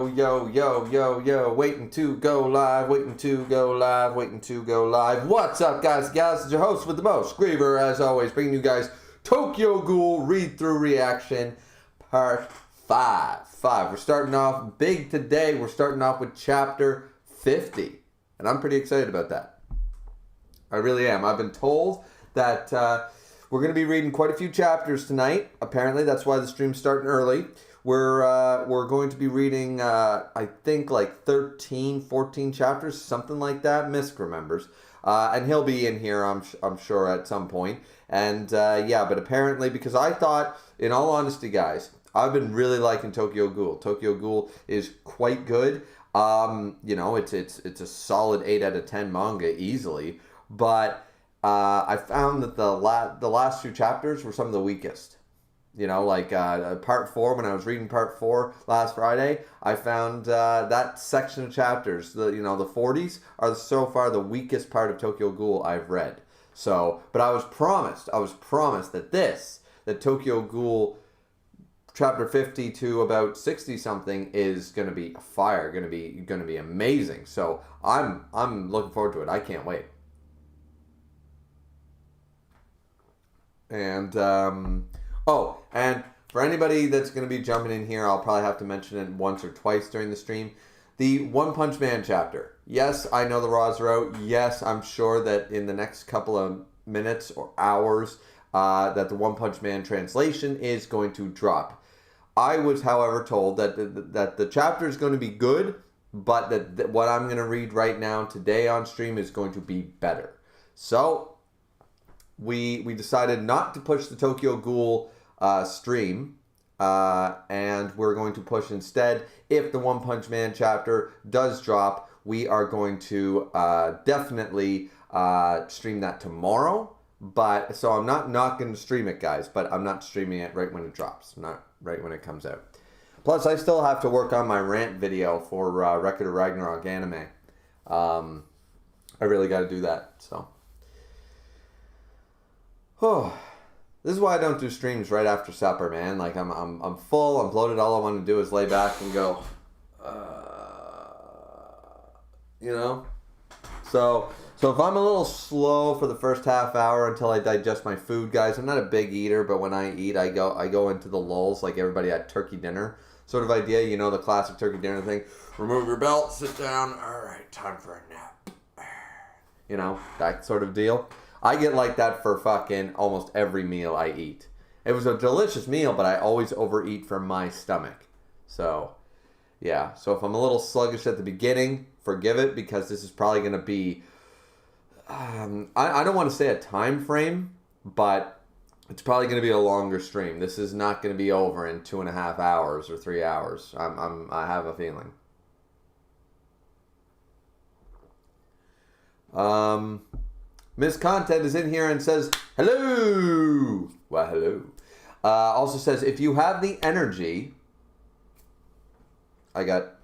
Yo, yo, yo, yo, waiting to go live, waiting to go live, waiting to go live. What's up, guys and gals? It's your host with the most, Griever, as always, bringing you guys Tokyo Ghoul read-through reaction, part 5. We're starting off big today. We're starting off with chapter 50, and I'm pretty excited about that. I really am. I've been told that we're going to be reading quite a few chapters tonight. Apparently, that's why the stream's starting early. We're going to be reading, I think, like 13, 14 chapters, something like that. Misk remembers. And he'll be in here, I'm sure, at some point. And, yeah, but apparently, because I thought, in all honesty, guys, I've been really liking Tokyo Ghoul. Tokyo Ghoul is quite good. You know, it's a solid 8 out of 10 manga, easily. But I found that the last few chapters were some of the weakest. You know, like part 4, when I was reading part 4 last Friday, I found that section of chapters, the 40s, are so far the weakest part of Tokyo Ghoul I've read. So, but I was promised that Tokyo Ghoul chapter 50 to about 60 something is going to be fire, going to be amazing. So I'm looking forward to it. I can't wait. And oh, and for anybody that's going to be jumping in here, I'll probably have to mention it once or twice during the stream. The One Punch Man chapter. Yes, I know the raws are out. Yes, I'm sure that in the next couple of minutes or hours that the One Punch Man translation is going to drop. I was, however, told that the chapter is going to be good, but that what I'm going to read right now today on stream is going to be better. So we decided not to push the Tokyo Ghoul stream, and we're going to push instead. If the One Punch Man chapter does drop, we are going to definitely stream that tomorrow. But so I'm not going to stream it, guys. But I'm not streaming it right when it drops, not right when it comes out. Plus, I still have to work on my rant video for Record of Ragnarok anime. I really got to do that. So. Oh, this is why I don't do streams right after supper, man. Like I'm full, I'm bloated. All I want to do is lay back and go, you know. So if I'm a little slow for the first half hour until I digest my food, guys. I'm not a big eater, but when I eat, I go into the lulls like everybody at turkey dinner sort of idea. You know, the classic turkey dinner thing. Remove your belt, sit down. All right, time for a nap. You know, that sort of deal. I get like that for fucking almost every meal I eat. It was a delicious meal, but I always overeat for my stomach. So, yeah. So if I'm a little sluggish at the beginning, forgive it, because this is probably going to be, I don't want to say a time frame, but it's probably going to be a longer stream. This is not going to be over in 2.5 hours or 3 hours. I have a feeling. Miss Content is in here and says, hello. Well, hello. Also says, if you have the energy, I got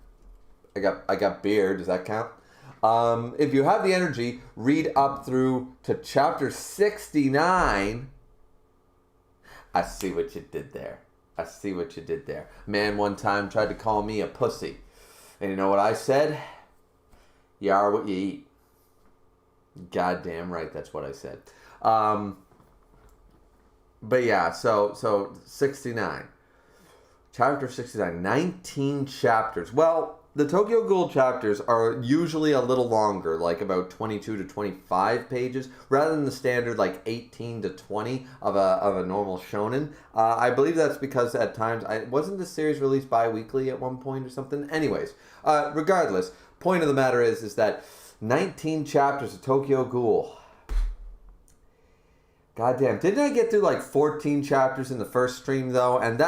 beer. Does that count? If you have the energy, read up through to chapter 69. I see what you did there. Man one time tried to call me a pussy. And you know what I said? You are what you eat. Goddamn right, that's what I said. But yeah, so 69. Chapter 69. 19 chapters. Well, the Tokyo Ghoul chapters are usually a little longer, like about 22 to 25 pages, rather than the standard like 18 to 20 of a normal shonen. I believe that's because at times, wasn't the series released bi-weekly at one point or something? Anyways, regardless, point of the matter is that 19 chapters of Tokyo Ghoul. Goddamn, didn't I get through like 14 chapters in the first stream though? And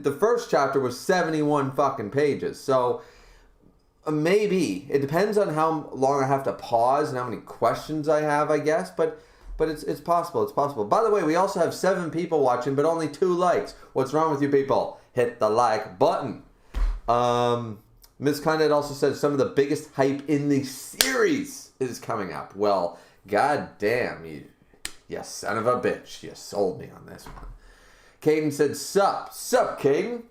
the first chapter was 71 fucking pages. So maybe it depends on how long I have to pause and how many questions I have, I guess. But it's possible. It's possible. By the way, we also have 7 people watching, but only 2 likes. What's wrong with you people? Hit the like button. Ms. Conrad also says some of the biggest hype in the series is coming up. Well, goddamn, you son of a bitch. You sold me on this one. Caden said, sup, Caden.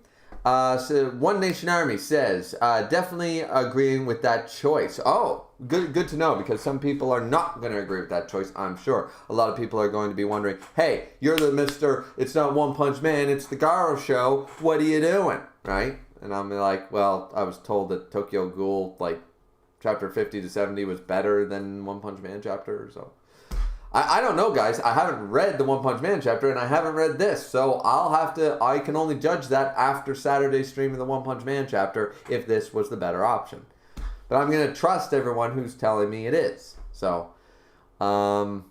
So One Nation Army says, definitely agreeing with that choice. Oh, good to know, because some people are not going to agree with that choice, I'm sure. A lot of people are going to be wondering, hey, you're the Mr. It's not One Punch Man, it's the Garo show. What are you doing? Right? And I'm like, well, I was told that Tokyo Ghoul, like, chapter 50 to 70 was better than One Punch Man chapter, so... I don't know, guys. I haven't read the One Punch Man chapter, and I haven't read this, so I can only judge that after Saturday's stream of the One Punch Man chapter if this was the better option. But I'm going to trust everyone who's telling me it is. So, yeah.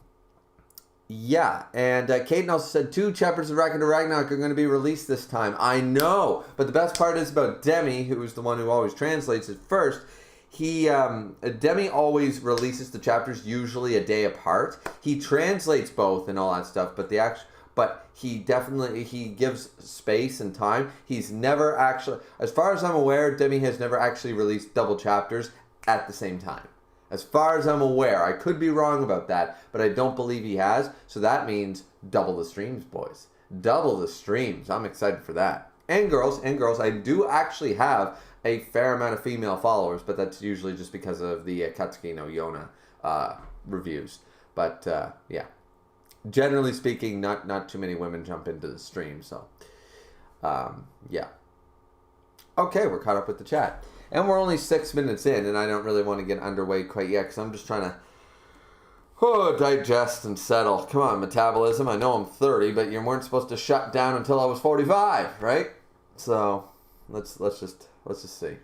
And Caden also said 2 chapters of Record of Ragnarok are going to be released this time. I know, but the best part is about Demi, who's the one who always translates it first. Demi always releases the chapters usually a day apart. He translates both and all that stuff, but he gives space and time. He's never actually, as far as I'm aware, Demi has never actually released double chapters at the same time. As far as I'm aware, I could be wrong about that, but I don't believe he has. So that means double the streams, boys. Double the streams. I'm excited for that. And girls, I do actually have a fair amount of female followers, but that's usually just because of the Katsuki no Yona reviews. But yeah, generally speaking, not too many women jump into the stream. So yeah. Okay, we're caught up with the chat, and we're only 6 minutes in, and I don't really want to get underway quite yet because I'm just trying to digest and settle. Come on, metabolism. I know I'm 30, but you weren't supposed to shut down until I was 45, right? So let's just see.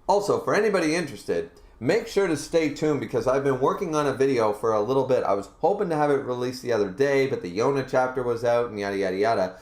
Also, for anybody interested, make sure to stay tuned because I've been working on a video for a little bit. I was hoping to have it released the other day, but the Yona chapter was out and yada yada yada.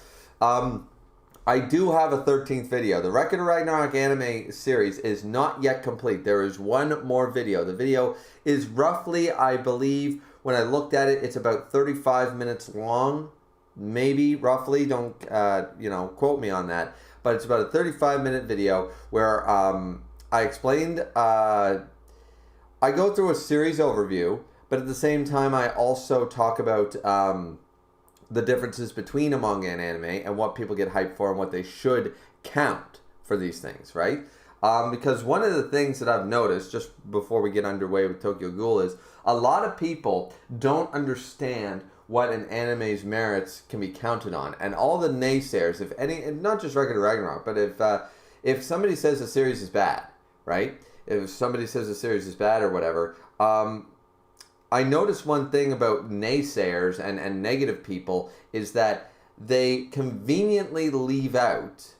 I do have a 13th video. The Record of Ragnarok anime series is not yet complete. There is one more video. The video is roughly, I believe, when I looked at it, it's about 35 minutes long. Maybe, roughly, don't, quote me on that. But it's about a 35-minute video where I explained, I go through a series overview, but at the same time, I also talk about the differences between a manga and anime and what people get hyped for and what they should count for these things, right? Because one of the things that I've noticed, just before we get underway with Tokyo Ghoul, is a lot of people don't understand what an anime's merits can be counted on. And all the naysayers, if any, not just Record of Ragnarok, but if somebody says a series is bad, right? If somebody says a series is bad or whatever, I noticed one thing about naysayers and negative people is that they conveniently leave out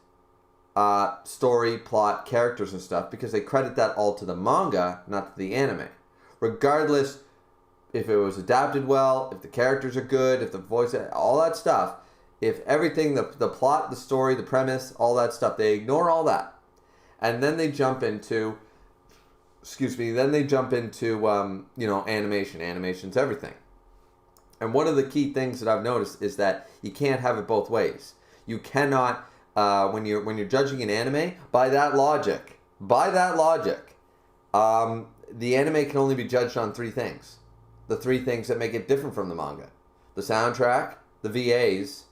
story, plot, characters and stuff because they credit that all to the manga, not to the anime. Regardless if it was adapted well, if the characters are good, if the voice, all that stuff, if everything, the plot, the story, the premise, all that stuff, they ignore all that. And then they jump into, animation. Animation's everything. And one of the key things that I've noticed is that you can't have it both ways. You cannot, when you're judging an anime, by that logic, the anime can only be judged on 3 things. The 3 things that make it different from the manga. The soundtrack, the VAs,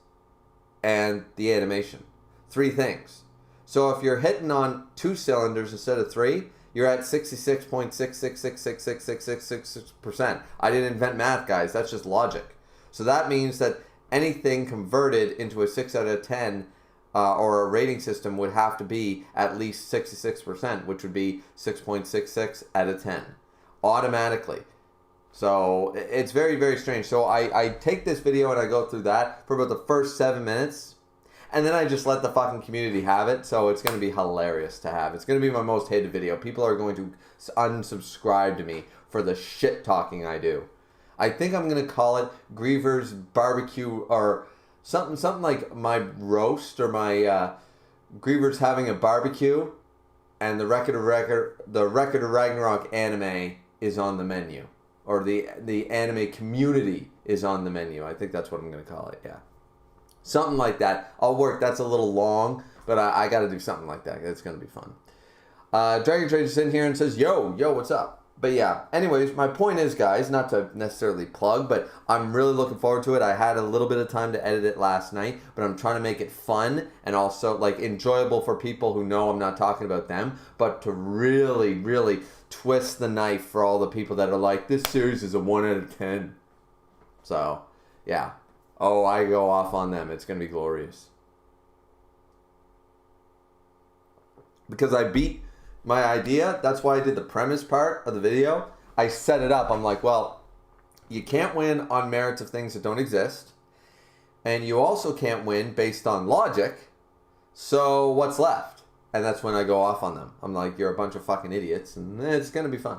and the animation. 3 things. So if you're hitting on 2 cylinders instead of 3, you're at 66.6666666%. I didn't invent math, guys. That's just logic. So that means that anything converted into a 6 out of 10 or a rating system would have to be at least 66%, which would be 6.66 out of 10. Automatically. So it's very, very strange. So I take this video and I go through that for about the first 7 minutes. And then I just let the fucking community have it. So it's going to be hilarious to have. It's going to be my most hated video. People are going to unsubscribe to me for the shit talking I do. I think I'm going to call it Griever's Barbecue or something like my roast or my Griever's having a barbecue and the Record of Ragnarok anime is on the menu. Or the anime community is on the menu. I think that's what I'm going to call it, yeah. Something like that. I'll work. That's a little long, but I got to do something like that. It's going to be fun. Dragon Trader's in here and says, yo, what's up? But yeah, anyways, my point is, guys, not to necessarily plug, but I'm really looking forward to it. I had a little bit of time to edit it last night, but I'm trying to make it fun and also like enjoyable for people who know I'm not talking about them, but to really, really twist the knife for all the people that are like, this series is a 1 out of 10. So, yeah. Oh, I go off on them. It's going to be glorious. Because I beat my idea. That's why I did the premise part of the video. I set it up. I'm like, well, you can't win on merits of things that don't exist. And you also can't win based on logic. So what's left? And that's when I go off on them. I'm like, you're a bunch of fucking idiots. And it's going to be fun.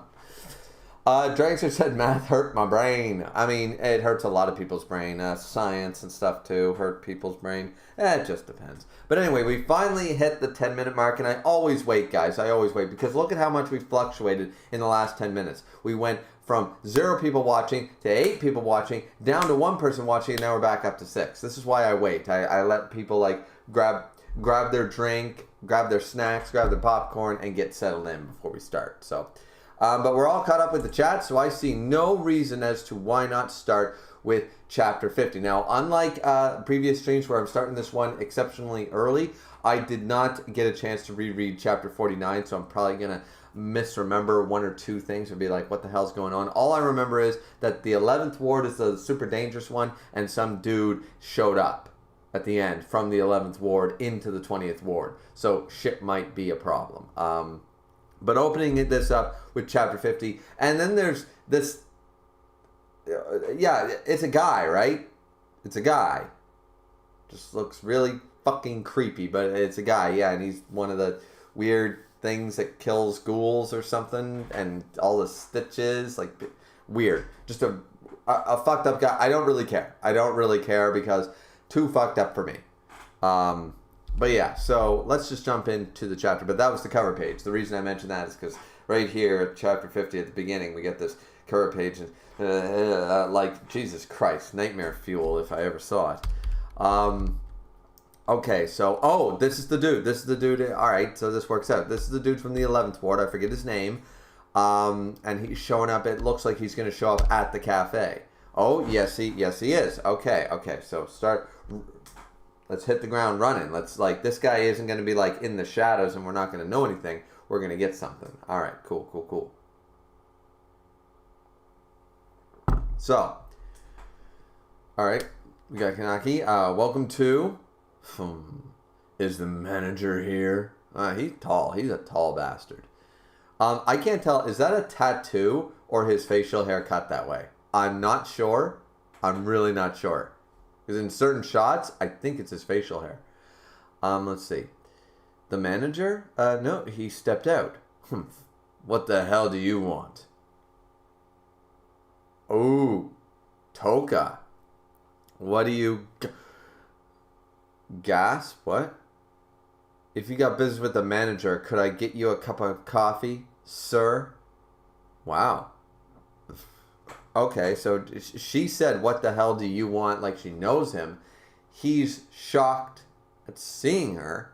Dragster said math hurt my brain. I mean, it hurts a lot of people's brain. Science and stuff too hurt people's brain. It just depends. But anyway, we finally hit the 10-minute mark, and I always wait, guys. I always wait, because look at how much we fluctuated in the last 10 minutes. We went from 0 people watching to 8 people watching, down to 1 person watching, and now we're back up to 6. This is why I wait. I let people like grab their drink, grab their snacks, grab their popcorn, and get settled in before we start. So. But we're all caught up with the chat, so I see no reason as to why not start with Chapter 50. Now, unlike previous streams where I'm starting this one exceptionally early, I did not get a chance to reread Chapter 49, so I'm probably going to misremember 1 or 2 things and be like, what the hell's going on? All I remember is that the 11th ward is the super dangerous one, and some dude showed up at the end from the 11th ward into the 20th ward. So shit might be a problem. But opening this up with Chapter 50, and then there's this, yeah, it's a guy, right? It's a guy. Just looks really fucking creepy, but it's a guy, yeah, and he's one of the weird things that kills ghouls or something, and all the stitches, like, weird. Just a fucked up guy. I don't really care because too fucked up for me. But yeah, so let's just jump into the chapter. But that was the cover page. The reason I mentioned that is because right here at Chapter 50 at the beginning, we get this cover page. And, like, Jesus Christ, nightmare fuel if I ever saw it. Okay, so, this is the dude. This is the dude. All right, so this works out. This is the dude from the 11th ward. I forget his name. And he's showing up. It looks like he's going to show up at the cafe. Oh, yes, he is. Okay, so let's hit the ground running. This guy isn't going to be, like, in the shadows and we're not going to know anything. We're going to get something. All right, cool. So, all right, we got Kanaki. Welcome to, is the manager here? He's tall. He's a tall bastard. I can't tell, is that a tattoo or his facial hair cut that way? I'm not sure. I'm really not sure. Because in certain shots, I think it's his facial hair. Let's see. The manager? No, he stepped out. What the hell do you want? Oh, Toka. What do you... Gasp? What? If you got business with the manager, could I get you a cup of coffee, sir? Wow. Okay, so she said, what the hell do you want? Like she knows him. He's shocked at seeing her.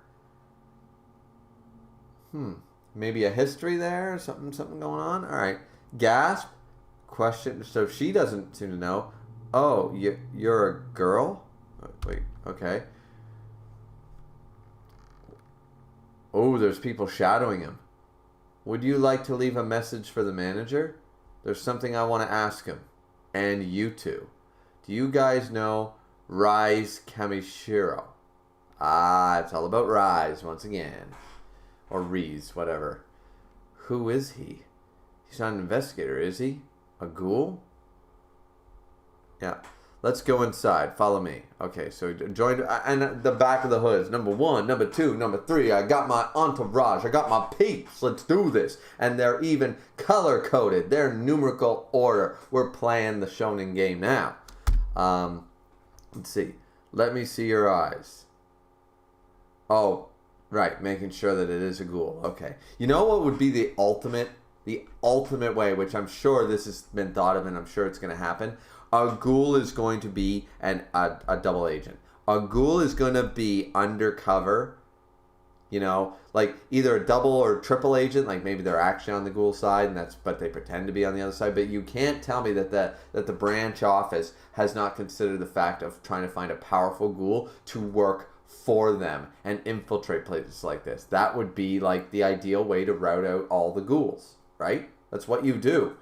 Maybe a history there? Something going on? All right. Gasp. Question. So she doesn't seem to know. Oh, you're a girl? Wait, okay. Oh, there's people shadowing him. Would you like to leave a message for the manager? There's something I want to ask him. And you two. Do you guys know Rise Kamishiro? It's all about Rise once again. Or Reese, whatever. Who is he? He's not an investigator, is he? A ghoul? Yeah. Let's go inside. Follow me. Okay, so join... And the back of the hood is number 1, number 2, number 3. I got my entourage. I got my peeps. Let's do this. And they're even color-coded. They're numerical order. We're playing the shonen game now. Let's see. Let me see your eyes. Oh, right. Making sure that it is a ghoul. Okay. You know what would be the ultimate way, which I'm sure this has been thought of and I'm sure it's going to happen? A ghoul is going to be a double agent. A ghoul is going to be undercover You know, like either a double or triple agent, like maybe they're actually on the Ghoul side, but they pretend to be on the other side. But you can't tell me that the branch office has not considered the fact of trying to find a powerful Ghoul to work for them and infiltrate places like this. That would be like the ideal way to rout out all the Ghouls, right? That's what you do.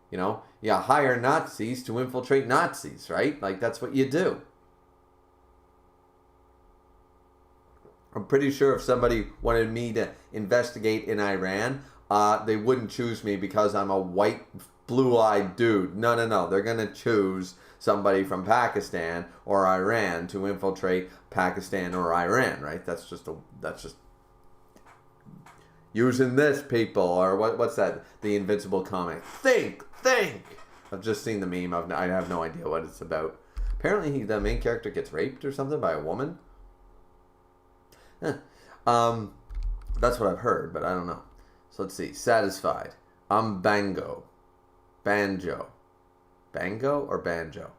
You know, you hire Nazis to infiltrate Nazis, right? Like that's what you do. I'm pretty sure if somebody wanted me to investigate in Iran, they wouldn't choose me because I'm a white, blue-eyed dude. No. They're going to choose somebody from Pakistan or Iran to infiltrate Pakistan or Iran, right? That's just using this, people. Or what's that? The Invincible comic. Think. I've just seen the meme. I have no idea what it's about. Apparently, the main character gets raped or something by a woman. That's what I've heard, but I don't know. So let's see. Satisfied. I'm Banjo. Banjo or Banjo?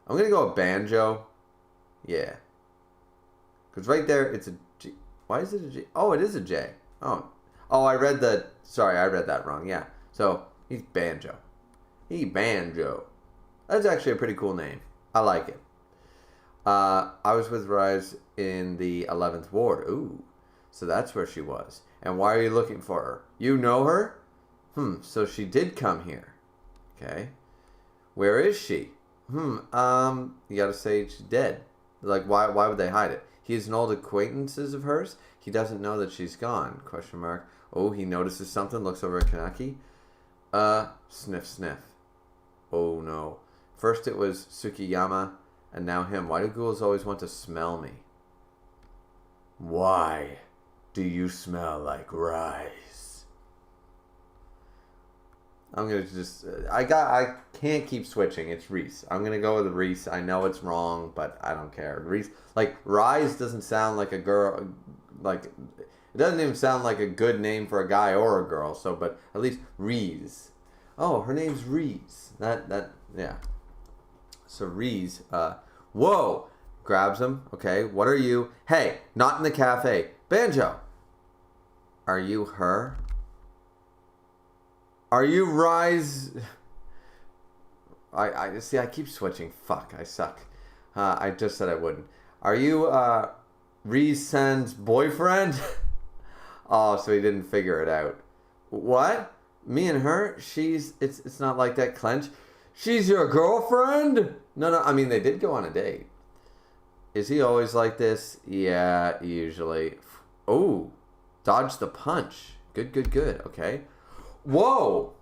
I'm going to go with Banjo. Yeah. Because right there, it's a G. Why is it a G? Oh, it is a J. Oh, I read that wrong. Yeah. So, he's Banjo. Banjo. That's actually a pretty cool name. I like it. I was with Rise in the 11th Ward. Ooh. So that's where she was. And why are you looking for her? You know her? So she did come here. Okay. Where is she? You gotta say she's dead. Like, why would they hide it? He's an old acquaintance of hers. He doesn't know that she's gone. Question mark. Oh, he notices something, looks over at Kanaki. Sniff. Oh no. First it was Tsukiyama, and now him. Why do ghouls always want to smell me? Why do you smell like rice? I'm gonna just... I can't keep switching. It's Reese. I'm gonna go with Reese. I know it's wrong, but I don't care. Reese... Like, Rise doesn't sound like a girl... Like, it doesn't even sound like a good name for a guy or a girl, so... But at least Reese. Oh, her name's Reese. Yeah. So Reese, whoa! Grabs him. Okay, what are you? Hey, not in the cafe. Banjo! Are you her? Are you Rise? I see, I keep switching. Fuck, I suck. I just said I wouldn't. Are you, Reese-san's boyfriend? Oh, so he didn't figure it out. What? Me and her? It's not like that, Clench. She's your girlfriend? No, I mean, they did go on a date. Is he always like this? Yeah, usually. Oh, dodge the punch. Good. Okay. Whoa.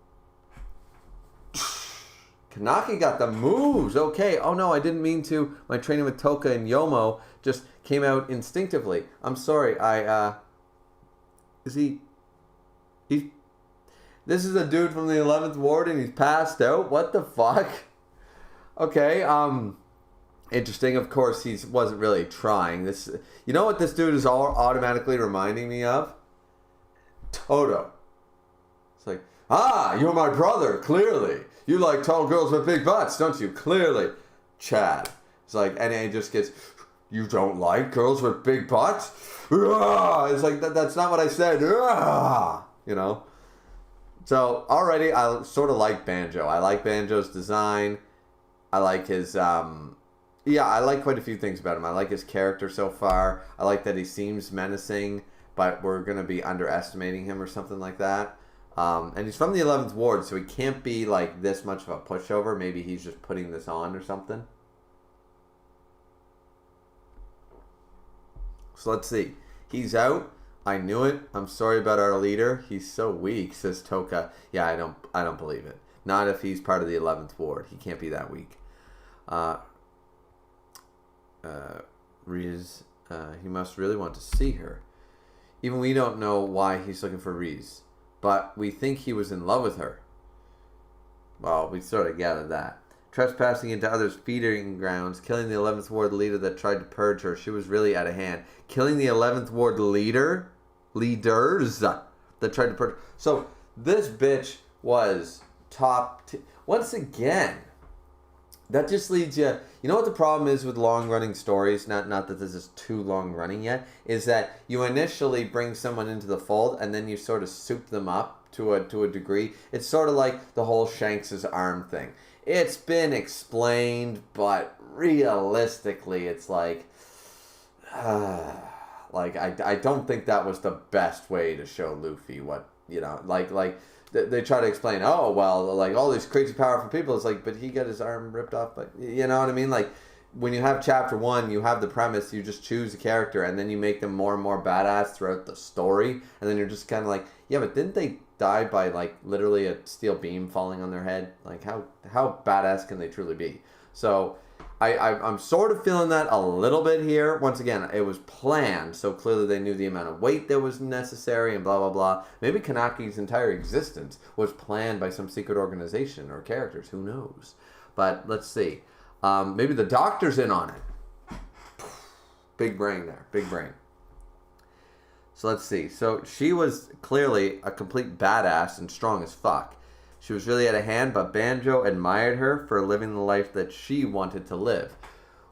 Kanaki got the moves. Okay. Oh, no, I didn't mean to. My training with Toka and Yomo just came out instinctively. I'm sorry. Is he... This is a dude from the 11th Ward and he's passed out? What the fuck? Okay, interesting. Of course, he wasn't really trying. This, you know what this dude is all automatically reminding me of? Toto. It's like, you're my brother, clearly. You like tall girls with big butts, don't you? Clearly. Chad. It's like, and he just gets, you don't like girls with big butts? It's like, that's not what I said. You know? So, already, I sort of like Banjo. I like Banjo's design. I like his, I like quite a few things about him. I like his character so far. I like that he seems menacing, but we're going to be underestimating him or something like that. And he's from the 11th Ward, so he can't be, like, this much of a pushover. Maybe he's just putting this on or something. So, let's see. He's out. I knew it. I'm sorry about our leader. He's so weak, says Toka. Yeah, I don't believe it. Not if he's part of the 11th Ward. He can't be that weak. Riz, he must really want to see her. Even we don't know why he's looking for Riz, but we think he was in love with her. Well, we sort of gathered that. Trespassing into others' feeding grounds, killing the 11th Ward leader that tried to purge her. She was really out of hand. Killing the 11th Ward leaders that tried to purge. So this bitch was once again, that just leads you. You know what the problem is with long-running stories? Not that this is too long-running yet. Is that you initially bring someone into the fold and then you sort of soup them up to a degree. It's sort of like the whole Shanks's arm thing. It's been explained, but realistically, it's like, I don't think that was the best way to show Luffy what, they try to explain, oh, well, like, all these crazy powerful people, it's like, but he got his arm ripped off, but, you know what I mean? Like, when you have chapter 1, you have the premise, you just choose a character, and then you make them more and more badass throughout the story, and then you're just kind of like, yeah, but didn't they die by, like, literally a steel beam falling on their head? Like, how badass can they truly be? So, I'm sort of feeling that a little bit here. Once again, it was planned, so clearly they knew the amount of weight that was necessary and blah, blah, blah. Maybe Kanaki's entire existence was planned by some secret organization or characters. Who knows? But let's see. Maybe the doctor's in on it. Big brain there. Big brain. So let's see. So she was clearly a complete badass and strong as fuck. She was really out of hand, but Banjo admired her for living the life that she wanted to live.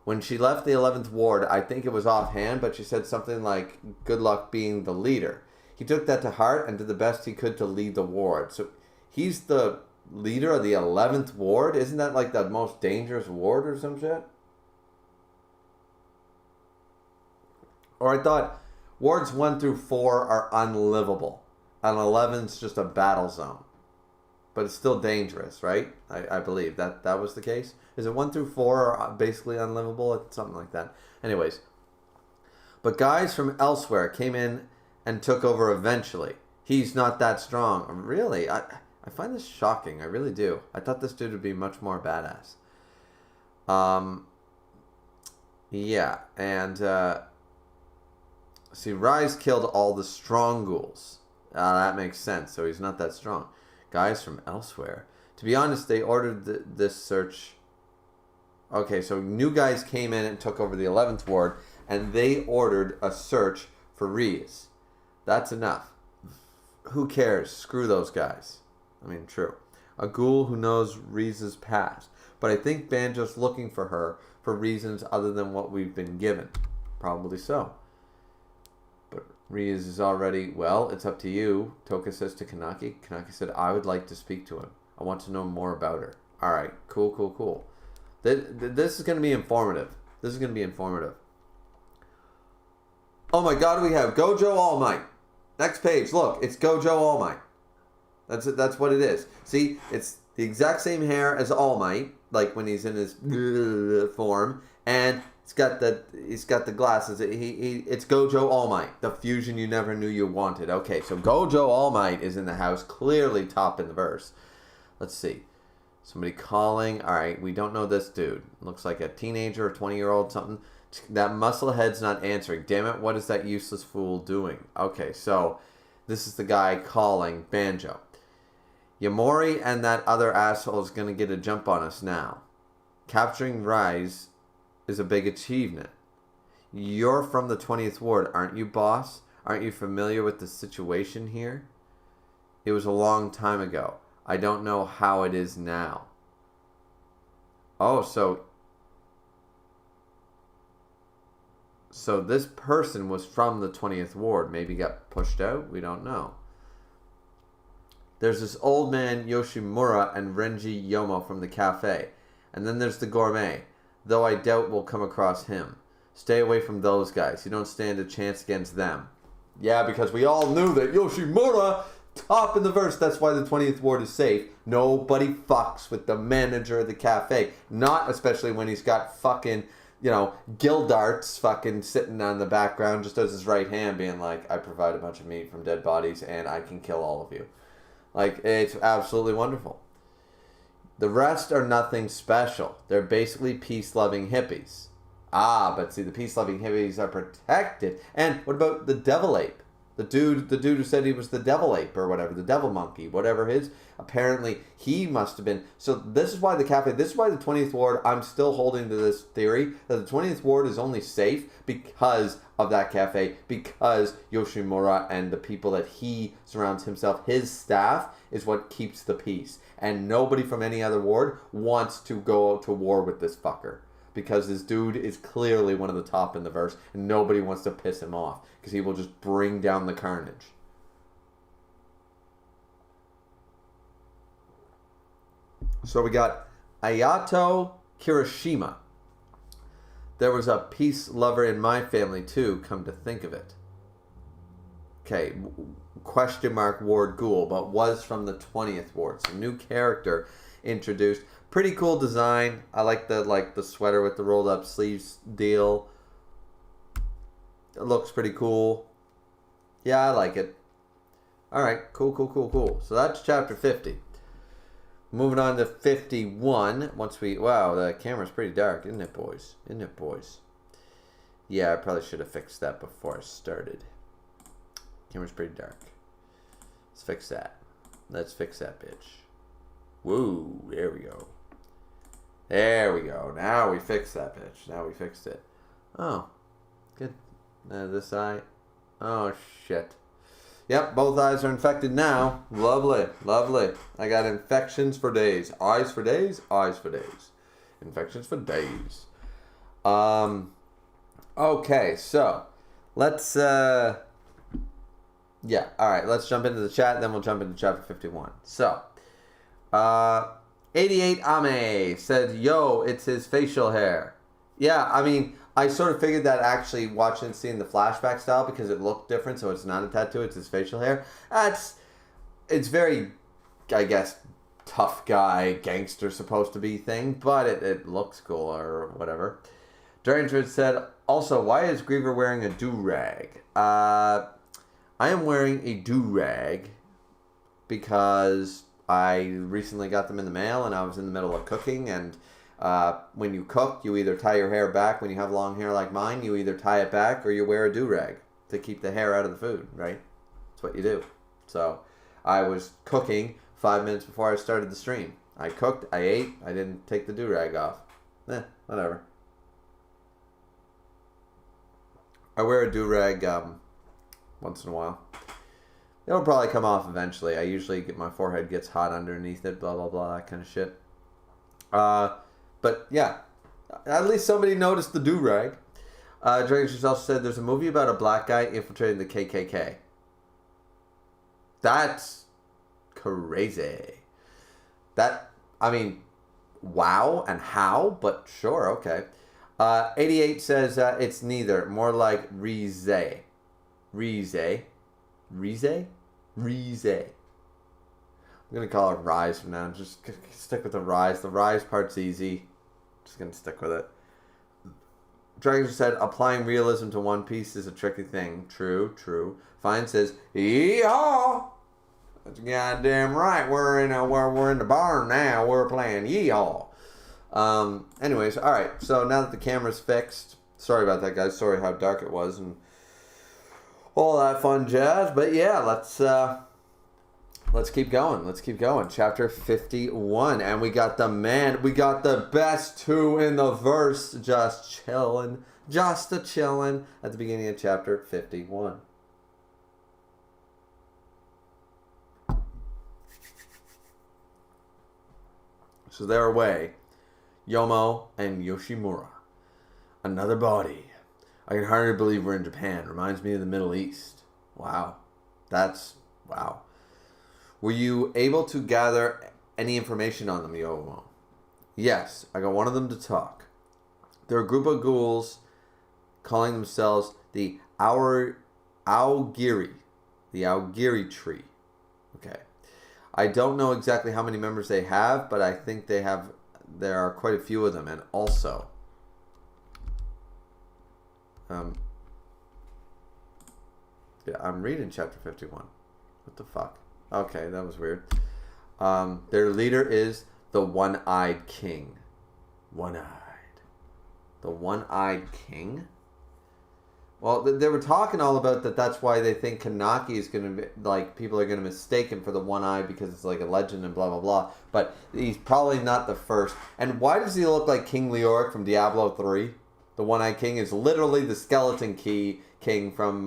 When she left the 11th Ward, I think it was offhand, but she said something like, good luck being the leader. He took that to heart and did the best he could to lead the ward. So he's the leader of the 11th Ward? Isn't that like the most dangerous ward or some shit? Or I thought wards 1 through 4 are unlivable, and 11's just a battle zone. But it's still dangerous, right? I believe that was the case. Is it 1 through 4 are basically unlivable? It's something like that. Anyways. But guys from elsewhere came in and took over eventually. He's not that strong. Really? I find this shocking. I really do. I thought this dude would be much more badass. Yeah. And, see, Rise killed all the strong ghouls. That makes sense. So he's not that strong. Guys from elsewhere. To be honest, they ordered this search. Okay, so new guys came in and took over the 11th Ward, and they ordered a search for Reese. That's enough. Who cares? Screw those guys. I mean, true. A ghoul who knows Reese's past. But I think Banjo's looking for her for reasons other than what we've been given. Probably so. Riaz is already, well, it's up to you, Toka says to Kanaki. Kanaki said, I would like to speak to him. I want to know more about her. Alright, cool. This is going to be informative. Oh my god, we have Gojo All Might. Next page, look, it's Gojo All Might. That's what it is. See, it's the exact same hair as All Might, like when he's in his form, and he's got the glasses. It's Gojo All Might, the fusion you never knew you wanted. Okay, so Gojo All Might is in the house, clearly top in the verse. Let's see. Somebody calling. All right, we don't know this dude. Looks like a teenager or 20-year-old something. That musclehead's not answering. Damn it, what is that useless fool doing? Okay, so this is the guy calling Banjo. Yamori and that other asshole is going to get a jump on us now. Capturing Rise is a big achievement. You're from the 20th Ward, aren't you, boss? Aren't you familiar with the situation here? It was a long time ago. I don't know how it is now. Oh, so this person was from the 20th Ward. Maybe got pushed out? We don't know. There's this old man Yoshimura and Renji Yomo from the cafe. And then there's the gourmet. Though I doubt we'll come across him. Stay away from those guys. You don't stand a chance against them. Yeah, because we all knew that Yoshimura, top in the verse, that's why the 20th Ward is safe. Nobody fucks with the manager of the cafe. Not especially when he's got fucking, Gildarts fucking sitting on the background just as his right hand being like, I provide a bunch of meat from dead bodies and I can kill all of you. Like, it's absolutely wonderful. The rest are nothing special. They're basically peace-loving hippies. Ah, but see, the peace-loving hippies are protected. And what about the devil ape? The dude who said he was the devil ape or whatever, the devil monkey, whatever his. Apparently, he must have been. So this is why the 20th Ward, I'm still holding to this theory that the 20th Ward is only safe because of that cafe, because Yoshimura and the people that he surrounds himself, his staff, is what keeps the peace. And nobody from any other ward wants to go to war with this fucker. Because this dude is clearly one of the top in the verse, and nobody wants to piss him off, because he will just bring down the carnage. So we got Ayato Kirishima. There was a peace lover in my family too, come to think of it. Okay, question mark Ward Ghoul, but was from the 20th Ward. So new character introduced. Pretty cool design. I like the sweater with the rolled up sleeves deal. It looks pretty cool. Yeah, I like it. Alright, cool. So that's chapter 50. Moving on to 51. Wow, the camera's pretty dark, isn't it, boys? Yeah, I probably should have fixed that before I started. Camera's pretty dark. Let's fix that. Let's fix that bitch. Woo, there we go. There we go. Now we fixed that bitch. Now we fixed it. Oh, good. This eye. Oh, shit. Yep, both eyes are infected now. Lovely. I got infections for days. Eyes for days. Infections for days. Okay, so let's yeah, alright, let's jump into the chat, then we'll jump into chapter 51. So 88 Ame said, yo, it's his facial hair. Yeah, I mean, I sort of figured that actually seeing the flashback style, because it looked different, so it's not a tattoo, it's his facial hair. It's very, I guess, tough guy, gangster supposed to be thing, but it looks cool or whatever. Durantrid said, also, why is Griever wearing a do-rag? I am wearing a do-rag because I recently got them in the mail and I was in the middle of cooking, and when you cook, you either tie your hair back. When you have long hair like mine, you either tie it back or you wear a do-rag to keep the hair out of the food, right? That's what you do. So I was cooking 5 minutes before I started the stream. I cooked, I ate, I didn't take the do-rag off. Whatever. I wear a do-rag once in a while. It'll probably come off eventually. I usually my forehead gets hot underneath it, blah, blah, blah, that kind of shit. But yeah, at least somebody noticed the do-rag. Dragon herself said there's a movie about a black guy infiltrating the KKK. That's crazy. I mean, wow and how, but sure, okay. 88 says it's neither, more like Rize. I'm gonna call it Rise from now. Just stick with the Rise. The Rise part's easy. Just gonna stick with it. Dragon said applying realism to One Piece is a tricky thing. True. Fine says, yeehaw. That's goddamn right. We're in the barn now. We're playing yeehaw. Anyways, all right. So now that the camera's fixed, sorry about that, guys. Sorry how dark it was and all that fun jazz. But yeah, let's keep going. Chapter 51, and we got the best two in the verse, just chilling at the beginning of chapter 51. So they're away. Yomo and Yoshimura. Another body. I can hardly believe we're in Japan. Reminds me of the Middle East. Wow. Wow. Were you able to gather any information on them, Yomo? Yes, I got one of them to talk. They're a group of ghouls calling themselves the Aogiri. The Aogiri tree. Okay. I don't know exactly how many members they have, but I think there are quite a few of them, and also yeah, I'm reading chapter 51. What the fuck? Okay, that was weird. Their leader is the One-Eyed King. One-Eyed. The One-Eyed King? Well, they were talking all about that. That's why they think Kanaki is going to be, like, people are going to mistake him for the One Eye because it's like a legend and blah, blah, blah. But he's probably not the first. And why does he look like King Leoric from Diablo 3? The One Eye King is literally the skeleton king from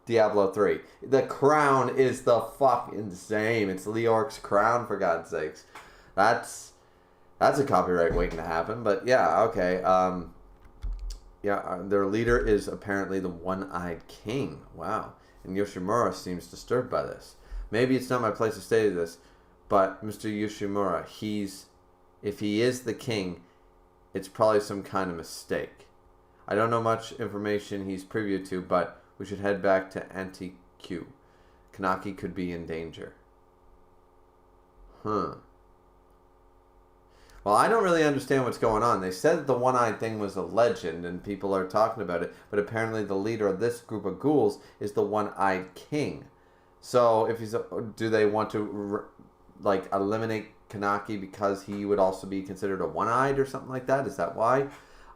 Diablo 3. The crown is the fucking same. It's Leoric's crown, for God's sakes. That's a copyright waiting to happen. But yeah, okay. Their leader is apparently the One-Eyed King. Wow. And Yoshimura seems disturbed by this. Maybe it's not my place to say this, but Mr. Yoshimura, if he is the king, it's probably some kind of mistake. I don't know much information he's privy to, but we should head back to Anti-Q. Kanaki could be in danger. Huh. Well, I don't really understand what's going on. They said that the one-eyed thing was a legend and people are talking about it, but apparently the leader of this group of ghouls is the one-eyed king. So, do they want to eliminate Kanaki because he would also be considered a one-eyed or something like that? Is that why?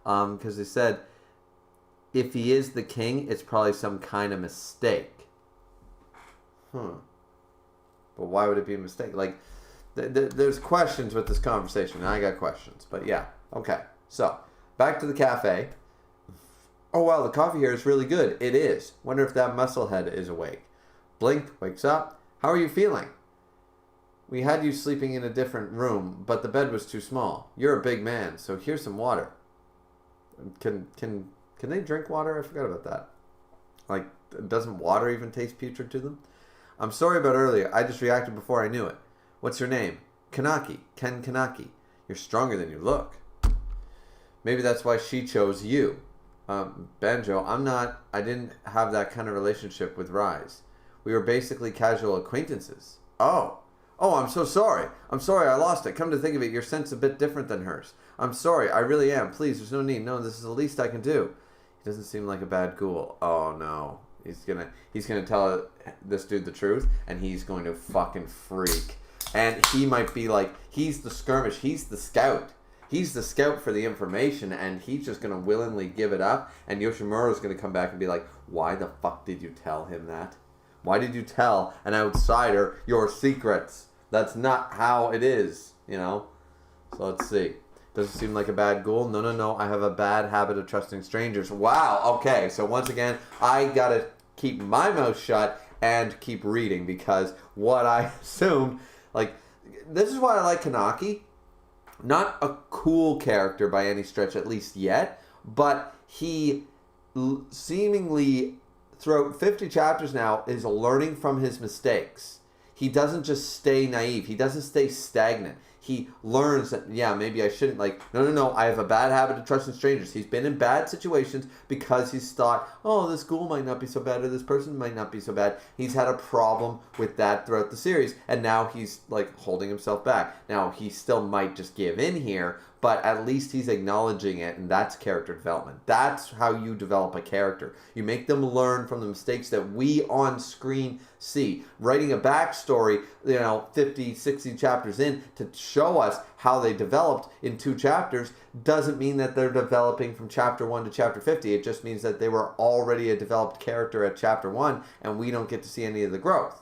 Because they said if he is the king, it's probably some kind of mistake. But why would it be a mistake? There's questions with this conversation, and I got questions. But yeah, okay. So, back to the cafe. Oh, wow, the coffee here is really good. It is. Wonder if that musclehead is awake. Blink, wakes up. How are you feeling? We had you sleeping in a different room, but the bed was too small. You're a big man, so here's some water. Can they drink water? I forgot about that. Doesn't water even taste putrid to them? I'm sorry about earlier. I just reacted before I knew it. What's your name? Kanaki. Ken Kanaki. You're stronger than you look. Maybe that's why she chose you. Banjo, I didn't have that kind of relationship with Rise. We were basically casual acquaintances. Oh, I'm so sorry. I'm sorry I lost it. Come to think of it, your scent's a bit different than hers. I'm sorry, I really am. Please, there's no need. No, this is the least I can do. He doesn't seem like a bad ghoul. Oh, no. He's gonna tell this dude the truth, and he's going to fucking freak. And he might be like, he's the skirmish, he's the scout. He's the scout for the information, and he's just going to willingly give it up. And Yoshimura's going to come back and be like, why the fuck did you tell him that? Why did you tell an outsider your secrets? That's not how it is, you know? So let's see. Does it seem like a bad ghoul? No. I have a bad habit of trusting strangers. Wow, okay. So once again, I got to keep my mouth shut and keep reading, because what I assumed... this is why I like Kanaki. Not a cool character by any stretch, at least yet, but he seemingly, throughout 50 chapters now, is learning from his mistakes. He doesn't just stay naive. He doesn't stay stagnant. He learns that, yeah, maybe I shouldn't, no, I have a bad habit of trusting strangers. He's been in bad situations because he's thought, oh, this ghoul might not be so bad, or this person might not be so bad. He's had a problem with that throughout the series, and now he's, holding himself back. Now, he still might just give in here, but at least he's acknowledging it, and that's character development. That's how you develop a character. You make them learn from the mistakes that we on screen see. Writing a backstory, 50, 60 chapters in to show us how they developed in 2 chapters doesn't mean that they're developing from chapter 1 to chapter 50. It just means that they were already a developed character at chapter 1, and we don't get to see any of the growth.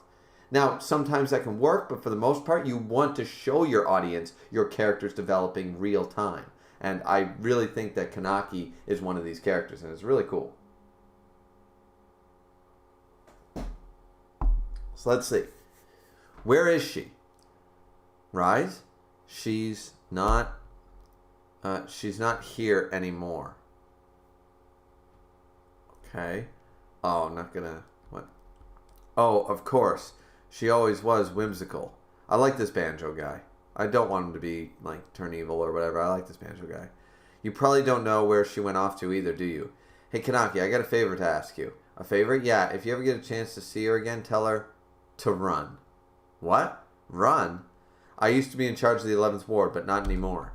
Now, sometimes that can work, but for the most part, you want to show your audience your characters developing real time. And I really think that Kanaki is one of these characters, and it's really cool. So let's see. Where is she? Rise? She's not here anymore. Okay. Oh, I'm not gonna... What? Oh, of course. She always was whimsical. I like this Banjo guy. I don't want him to be, turn evil or whatever. I like this Banjo guy. You probably don't know where she went off to either, do you? Hey, Kanaki, I got a favor to ask you. A favor? Yeah, if you ever get a chance to see her again, tell her to run. What? Run? I used to be in charge of the 11th Ward, but not anymore.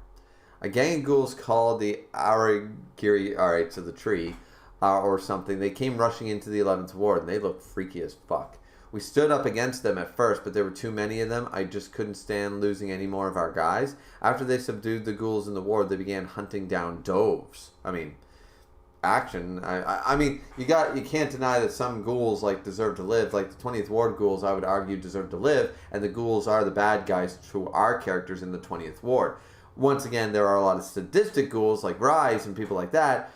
A gang of ghouls called the Aragiri to the tree, or something. They came rushing into the 11th Ward, and they looked freaky as fuck. We stood up against them at first, but there were too many of them. I just couldn't stand losing any more of our guys. After they subdued the ghouls in the ward, they began hunting down doves. action. I mean, you can't deny that some ghouls like deserve to live. Like the 20th Ward ghouls, I would argue deserve to live, and the ghouls are the bad guys to our characters in the 20th Ward. Once again, there are a lot of sadistic ghouls like Rise and people like that.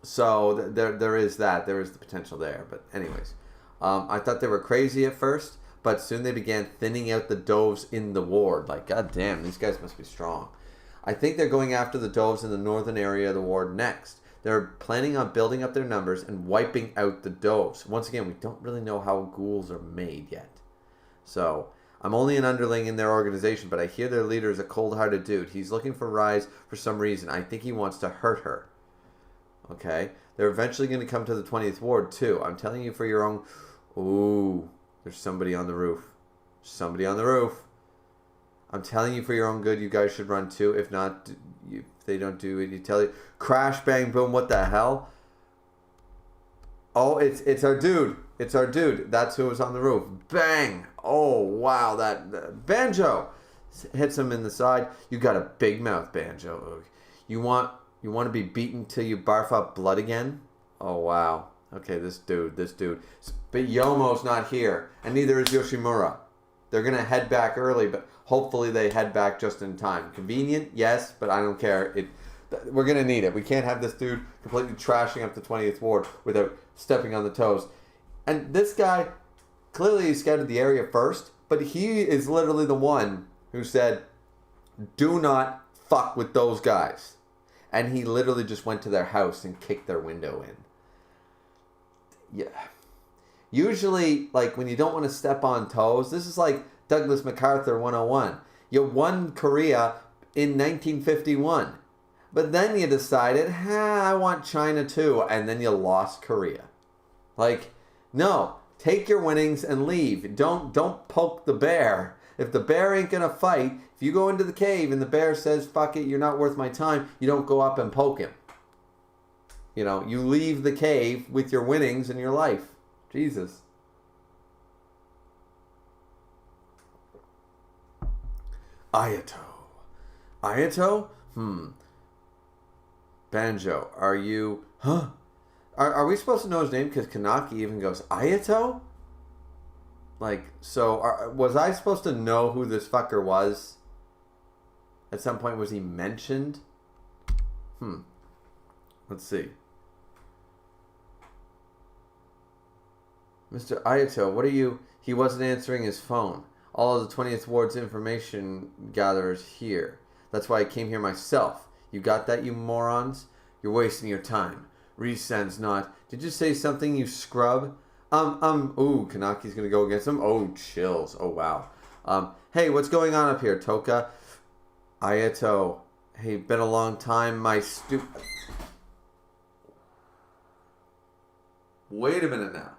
So there is that. There is the potential there. But anyways, I thought they were crazy at first, but soon they began thinning out the doves in the ward. Like, god damn, these guys must be strong. I think they're going after the doves in the northern area of the ward next. They're planning on building up their numbers and wiping out the doves. Once again, we don't really know how ghouls are made yet. So, I'm only an underling in their organization, but I hear their leader is a cold-hearted dude. He's looking for Rise for some reason. I think he wants to hurt her. Okay? They're eventually going to come to the 20th Ward, too. I'm telling you for your own... Ooh, there's somebody on the roof. Somebody on the roof. I'm telling you for your own good, you guys should run, too. If not, if they don't do it, you tell you... Crash, bang, boom, what the hell? Oh, it's our dude. It's our dude. That's who was on the roof. Bang! Oh, wow, that Banjo hits him in the side. You got a big mouth, Banjo. You want to be beaten till you barf up blood again? Oh, wow. Okay, this dude. But Yomo's not here, and neither is Yoshimura. They're going to head back early, but hopefully they head back just in time. Convenient? Yes, but I don't care. We're going to need it. We can't have this dude completely trashing up the 20th Ward without stepping on the toes. And this guy, clearly he scouted the area first, but he is literally the one who said, do not fuck with those guys. And he literally just went to their house and kicked their window in. Yeah. Usually, like, when you don't want to step on toes, this is like Douglas MacArthur 101. You won Korea in 1951. But then you decided, I want China too. And then you lost Korea. Like, no. Take your winnings and leave. Don't poke the bear. If the bear ain't going to fight, if you go into the cave and the bear says, fuck it, you're not worth my time, you don't go up and poke him. You know, you leave the cave with your winnings and your life. Jesus. Ayato? Banjo, are you... Huh? Are we supposed to know his name? Because Kanaki even goes, Ayato? Like, so, was I supposed to know who this fucker was? At some point, was he mentioned? Let's see. Mr. Ayato, what are you... He wasn't answering his phone. All of the 20th Ward's information gatherers here. That's why I came here myself. You got that, you morons? You're wasting your time. Resend's not. Did you say something, you scrub? Ooh, Kanaki's gonna go against him. Oh, chills. Oh, wow. Hey, what's going on up here, Toka? Ayato. Hey, been a long time, my Wait a minute now.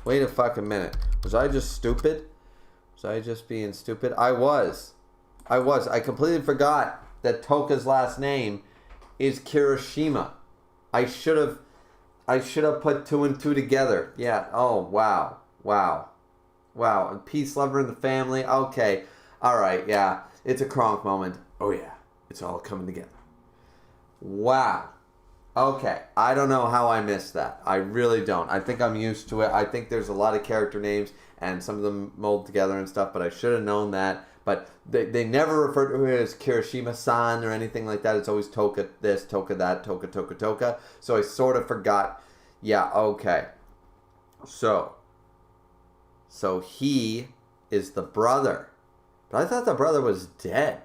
Wait a fucking minute. Was I just stupid? Was I just being stupid? I was. I completely forgot that Toka's last name is Kirishima. I should have put two and two together. Yeah. Oh, wow. A peace lover in the family. Okay. All right. Yeah. It's a Kronk moment. Oh, yeah. It's all coming together. Wow. Okay, I don't know how I missed that. I really don't. I think I'm used to it. I think there's a lot of character names, and some of them mold together and stuff, but I should have known that. But they never refer to her as Kirishima-san or anything like that. It's always Toka this, Toka that, Toka. So I sort of forgot. Yeah, okay. So he is the brother. But I thought the brother was dead.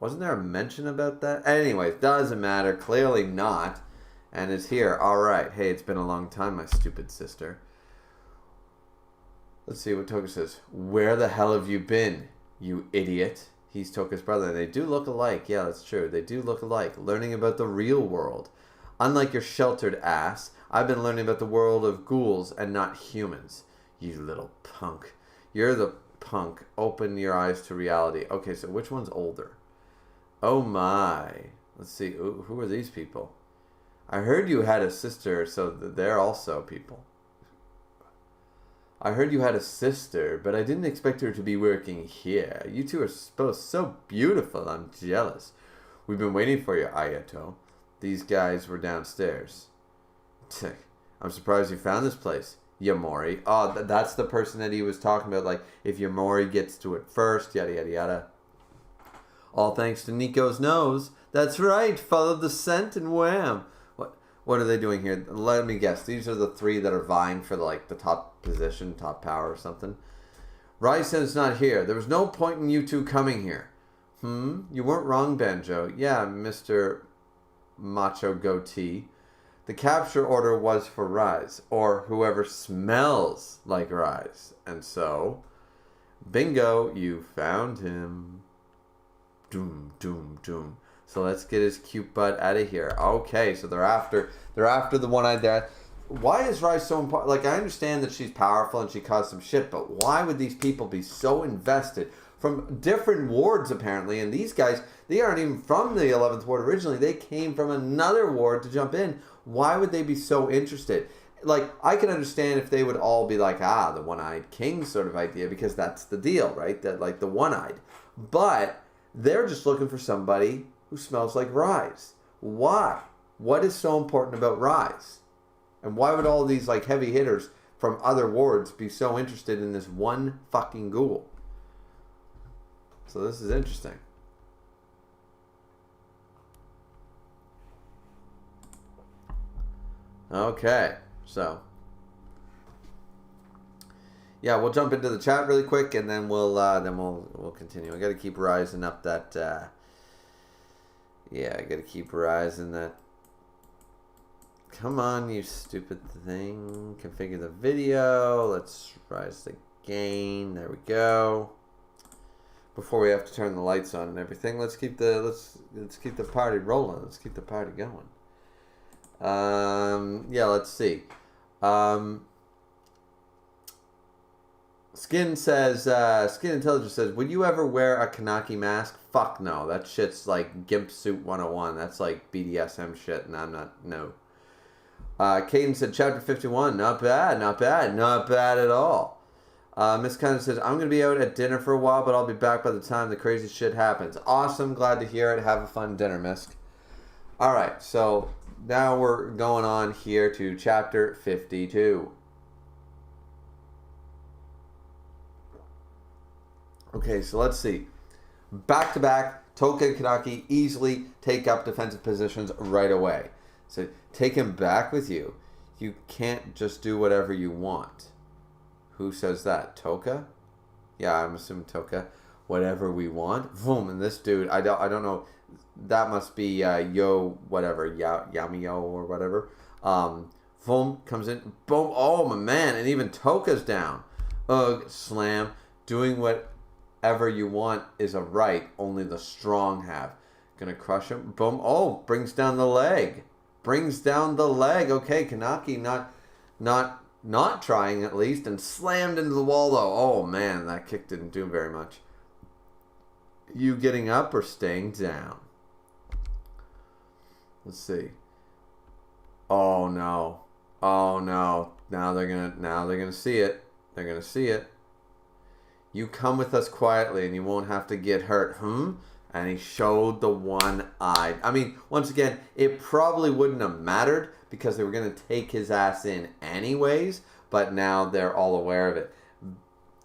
Wasn't there a mention about that? Anyways, doesn't matter. Clearly not. And is here. Alright. Hey, it's been a long time, my stupid sister. Let's see what Toka says. Where the hell have you been, you idiot? He's Toka's brother. And they do look alike. Yeah, that's true. They do look alike. Learning about the real world. Unlike your sheltered ass, I've been learning about the world of ghouls and not humans. You little punk. You're the punk. Open your eyes to reality. Okay, so which one's older? Oh my. Let's see. Who are these people? I heard you had a sister, so they're also people. I heard you had a sister, but I didn't expect her to be working here. You two are both so beautiful. I'm jealous. We've been waiting for you, Ayato. These guys were downstairs. I'm surprised you found this place, Yamori. Oh, that's the person that he was talking about. Like, if Yamori gets to it first, yada, yada, yada. All thanks to Nico's nose. That's right. Follow the scent and wham. What are they doing here? Let me guess. These are the three that are vying for the top position, top power or something. Ryzen's not here. There was no point in you two coming here. You weren't wrong, Banjo. Yeah, Mr. Macho Goatee. The capture order was for Rise, or whoever smells like Rise. And so, bingo, you found him. Doom, doom, doom. So let's get his cute butt out of here. Okay, so they're after the one-eyed dad. Why is Rise so important? Like, I understand that she's powerful and she caused some shit, but why would these people be so invested? From different wards, apparently, and these guys, they aren't even from the 11th ward originally. They came from another ward to jump in. Why would they be so interested? Like, I can understand if they would all be like, the one-eyed king sort of idea, because that's the deal, right? That, like, the one-eyed. But they're just looking for somebody who smells like Rise. Why? What is so important about Rise? And why would all these, like, heavy hitters from other wards be so interested in this one fucking ghoul? So this is interesting. Okay, so yeah, we'll jump into the chat really quick, and then we'll continue. I got to keep rising up that. Yeah, I got to keep rising that. Come on, you stupid thing! Configure the video. Let's rise the gain. There we go. Before we have to turn the lights on and everything, let's keep the party rolling. Let's keep the party going. Yeah, let's see. Skin Intelligence says, would you ever wear a Kanaki mask? Fuck no. That shit's like Gimp Suit 101. That's like BDSM shit, and I'm not, no. Caden said, chapter 51, not bad at all. Miss Kind says, I'm going to be out at dinner for a while, but I'll be back by the time the crazy shit happens. Awesome. Glad to hear it. Have a fun dinner, Misk. Alright, so now we're going on here to chapter 52. Okay, so let's see. Back to back, Toka and Kanaki easily take up defensive positions right away. So take him back with you. You can't just do whatever you want. Who says that? Toka? Yeah, I'm assuming Toka. Whatever we want. Boom, and this dude, I don't know. That must be Yamio or whatever. Boom, comes in. Boom, oh my man, and even Toka's down. Ugh, slam. Doing whatever you want is a right only the strong have. Gonna crush him. Boom, oh, brings down the leg. Okay, Kanaki not trying at least, and slammed into the wall though. Oh man, that kick didn't do very much. You getting up or staying down? Let's see. Oh no. Now they're gonna see it. They're gonna see it. You come with us quietly and you won't have to get hurt. And he showed the one-eyed. I mean, once again, it probably wouldn't have mattered because they were going to take his ass in anyways, but now they're all aware of it.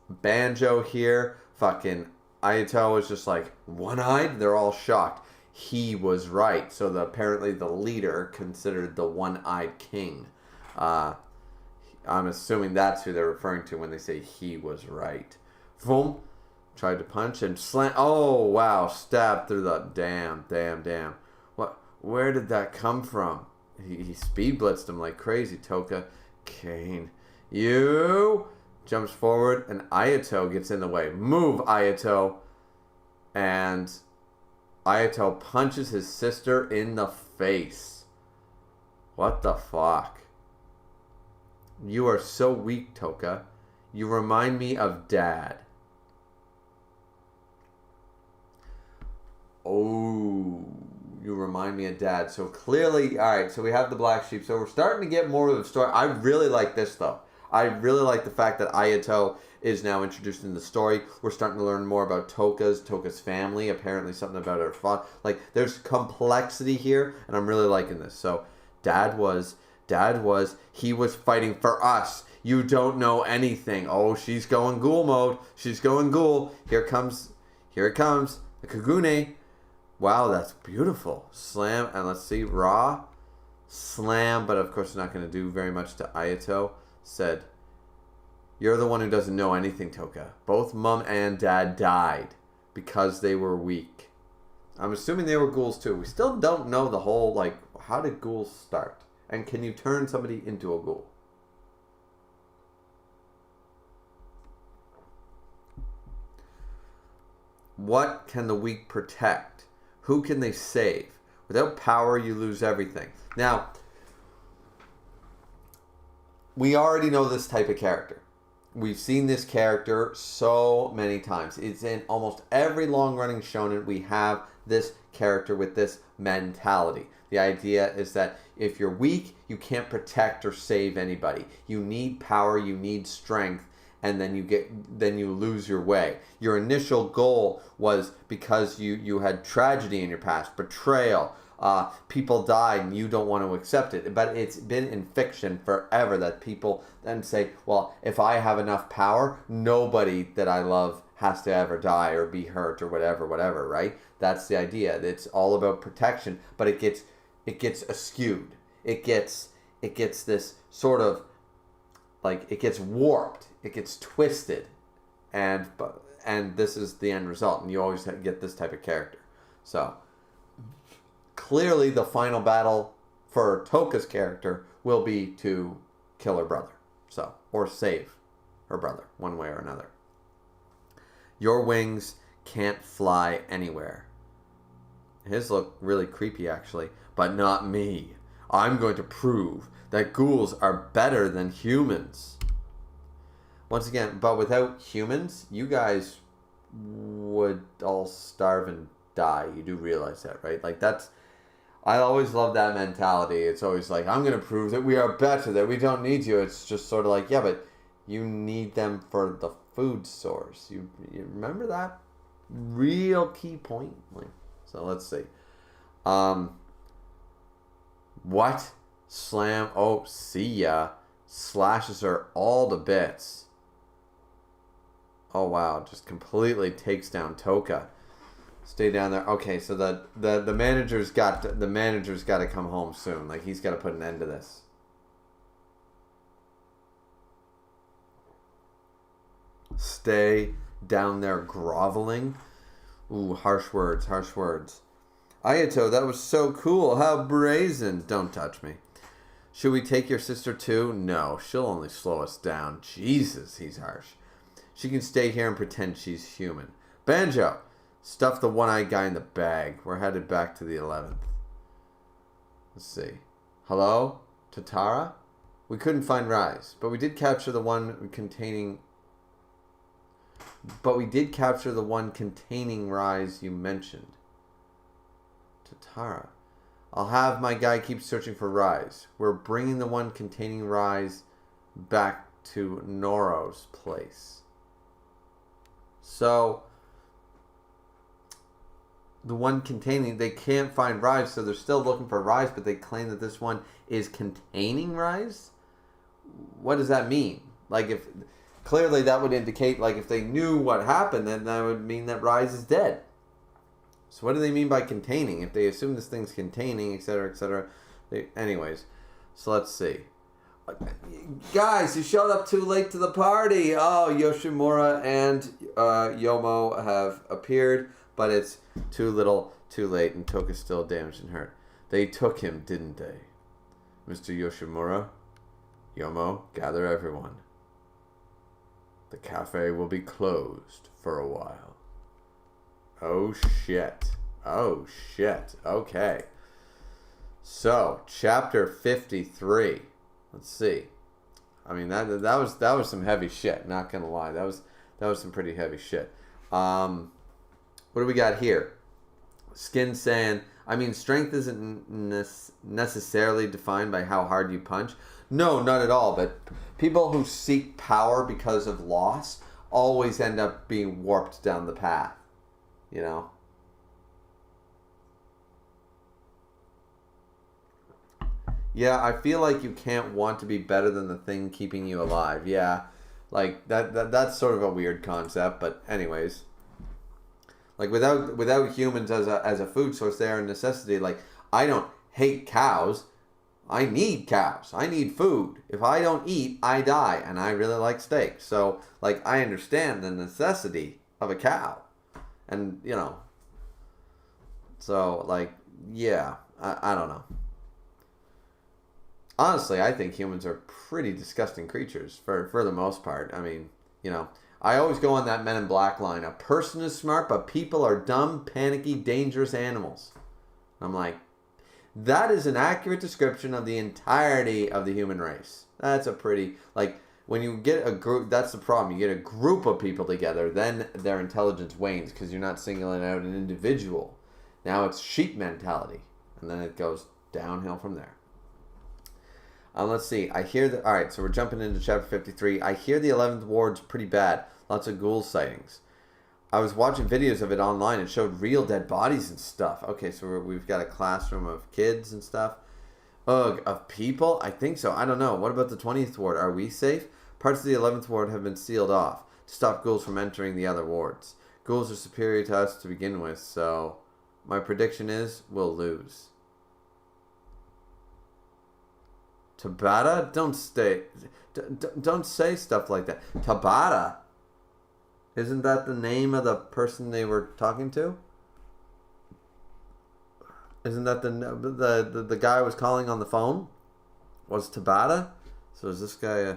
Banjo here, fucking Ayato was just like, one-eyed? They're all shocked. He was right. So apparently the leader considered the one-eyed king. I'm assuming that's who they're referring to when they say he was right. Boom. Tried to punch and slam. Oh, wow. Stabbed through the... Damn. What? Where did that come from? He speed blitzed him like crazy, Toka. Kane. You... Jumps forward and Ayato gets in the way. Move, Ayato. And Ayato punches his sister in the face. What the fuck? You are so weak, Toka. You remind me of Dad. Oh, you remind me of Dad. So clearly, all right, so we have the black sheep. So we're starting to get more of the story. I really like this, though. I really like the fact that Ayato is now introduced in the story. We're starting to learn more about Toka's family. Apparently something about her father. Like, there's complexity here, and I'm really liking this. So, Dad was, he was fighting for us. You don't know anything. Oh, she's going ghoul mode. She's going ghoul. Here it comes. The Kagune. Wow, that's beautiful. Slam, and let's see, Ra. Slam, but of course not going to do very much to Ayato. Said, you're the one who doesn't know anything, Toka. Both Mom and Dad died because they were weak. I'm assuming they were ghouls too. We still don't know the whole, like, how did ghouls start? And can you turn somebody into a ghoul? What can the weak protect? Who can they save? Without power, you lose everything. Now, we already know this type of character. We've seen this character so many times. It's in almost every long-running shonen. We have this character with this mentality. The idea is that if you're weak, you can't protect or save anybody. You need power, you need strength, and then you lose your way. Your initial goal was because you had tragedy in your past, betrayal, people died and you don't want to accept it. But it's been in fiction forever that people then say, well, if I have enough power, nobody that I love has to ever die or be hurt or whatever, right? That's the idea. It's all about protection, but it gets askewed. It gets this sort of, like, it gets warped. It gets twisted, and this is the end result, and you always get this type of character. So clearly the final battle for Toka's character will be to kill her brother, or save her brother, one way or another. Your wings can't fly anywhere. His look really creepy, actually, but not me. I'm going to prove that ghouls are better than humans. Once again, but without humans, you guys would all starve and die. You do realize that, right? Like, I always love that mentality. It's always like, I'm going to prove that we are better, that we don't need you. It's just sort of like, yeah, but you need them for the food source. You remember that real key point? So let's see. What? Slam. Oh, see ya. Slashes her all to bits. Oh wow, just completely takes down Toka. Stay down there. Okay, so the manager's got to come home soon. Like, he's got to put an end to this. Stay down there groveling. Ooh, harsh words. Ayato, that was so cool. How brazen. Don't touch me. Should we take your sister too? No, she'll only slow us down. Jesus, he's harsh. She can stay here and pretend she's human. Banjo, stuff the one-eyed guy in the bag. We're headed back to the 11th. Let's see. Hello? Tatara? We couldn't find Rise, but we did capture the one containing Rise you mentioned. Tatara. I'll have my guy keep searching for Rise. We're bringing the one containing Rise back to Noro's place. So, the one containing, they can't find Rise, so they're still looking for Rise, but they claim that this one is containing Rise? What does that mean? Like, if clearly that would indicate, like, if they knew what happened, then that would mean that Rise is dead. So what do they mean by containing? If they assume this thing's containing, etc., etc. Anyways, so let's see. Guys, you showed up too late to the party. Oh, Yoshimura and Yomo have appeared, but it's too little, too late, and Toka's still damaged and hurt. They took him, didn't they? Mr. Yoshimura, Yomo, gather everyone. The cafe will be closed for a while. Oh, shit. Okay. So, chapter 53. Let's see. I mean, that was some heavy shit. Not gonna lie, that was some pretty heavy shit. What do we got here? Skin saying, I mean, strength isn't necessarily defined by how hard you punch. No, not at all. But people who seek power because of loss always end up being warped down the path. You know? Yeah, I feel like you can't want to be better than the thing keeping you alive. Yeah, like that's sort of a weird concept, but anyways, like without humans as a food source, they are a necessity. Like I don't hate cows. I need cows. I need food. If I don't eat, I die, and I really like steak. So like I understand the necessity of a cow, and you know. So like yeah, I don't know. Honestly, I think humans are pretty disgusting creatures for the most part. I mean, you know, I always go on that Men in Black line. A person is smart, but people are dumb, panicky, dangerous animals. I'm like, that is an accurate description of the entirety of the human race. That's a pretty, like, when you get a group, that's the problem. You get a group of people together, then their intelligence wanes because you're not singling out an individual. Now it's sheep mentality, and then it goes downhill from there. Let's see. I hear that. All right, so we're jumping into chapter 53. I hear the 11th ward's pretty bad. Lots of ghoul sightings. I was watching videos of it online. It showed real dead bodies and stuff. Okay, so we've got a classroom of kids and stuff. Ugh, of people? I think so. I don't know. What about the 20th ward? Are we safe? Parts of the 11th ward have been sealed off to stop ghouls from entering the other wards. Ghouls are superior to us to begin with, so my prediction is we'll lose. Tabata? Don't say stuff like that. Tabata? Isn't that the name of the person they were talking to? Isn't that the guy was calling on the phone? Was Tabata? So is this guy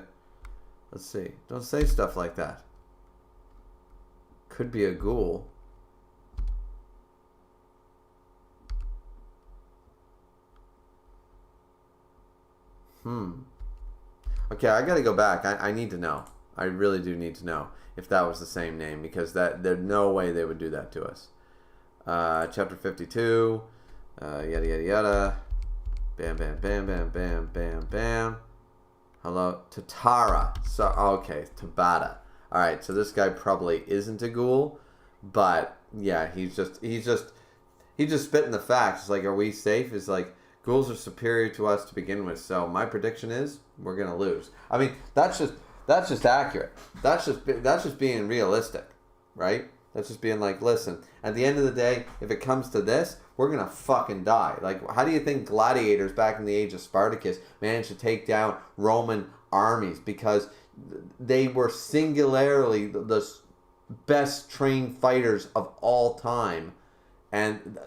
let's see. Don't say stuff like that. Could be a ghoul. Okay, I gotta go back. I need to know. I really do need to know if that was the same name, because there's no way they would do that to us. Chapter 52. Yada yada yada. Bam bam bam bam bam bam bam. Hello, Tatara. So okay, Tabata. All right, so this guy probably isn't a ghoul, but yeah, he's just spitting the facts. It's like, are we safe? It's like, ghouls are superior to us to begin with, so my prediction is we're gonna lose. I mean, that's just accurate. That's just being realistic, right? That's just being like, listen, at the end of the day, if it comes to this, we're gonna fucking die. Like, how do you think gladiators back in the age of Spartacus managed to take down Roman armies? Because they were singularly the best trained fighters of all time, and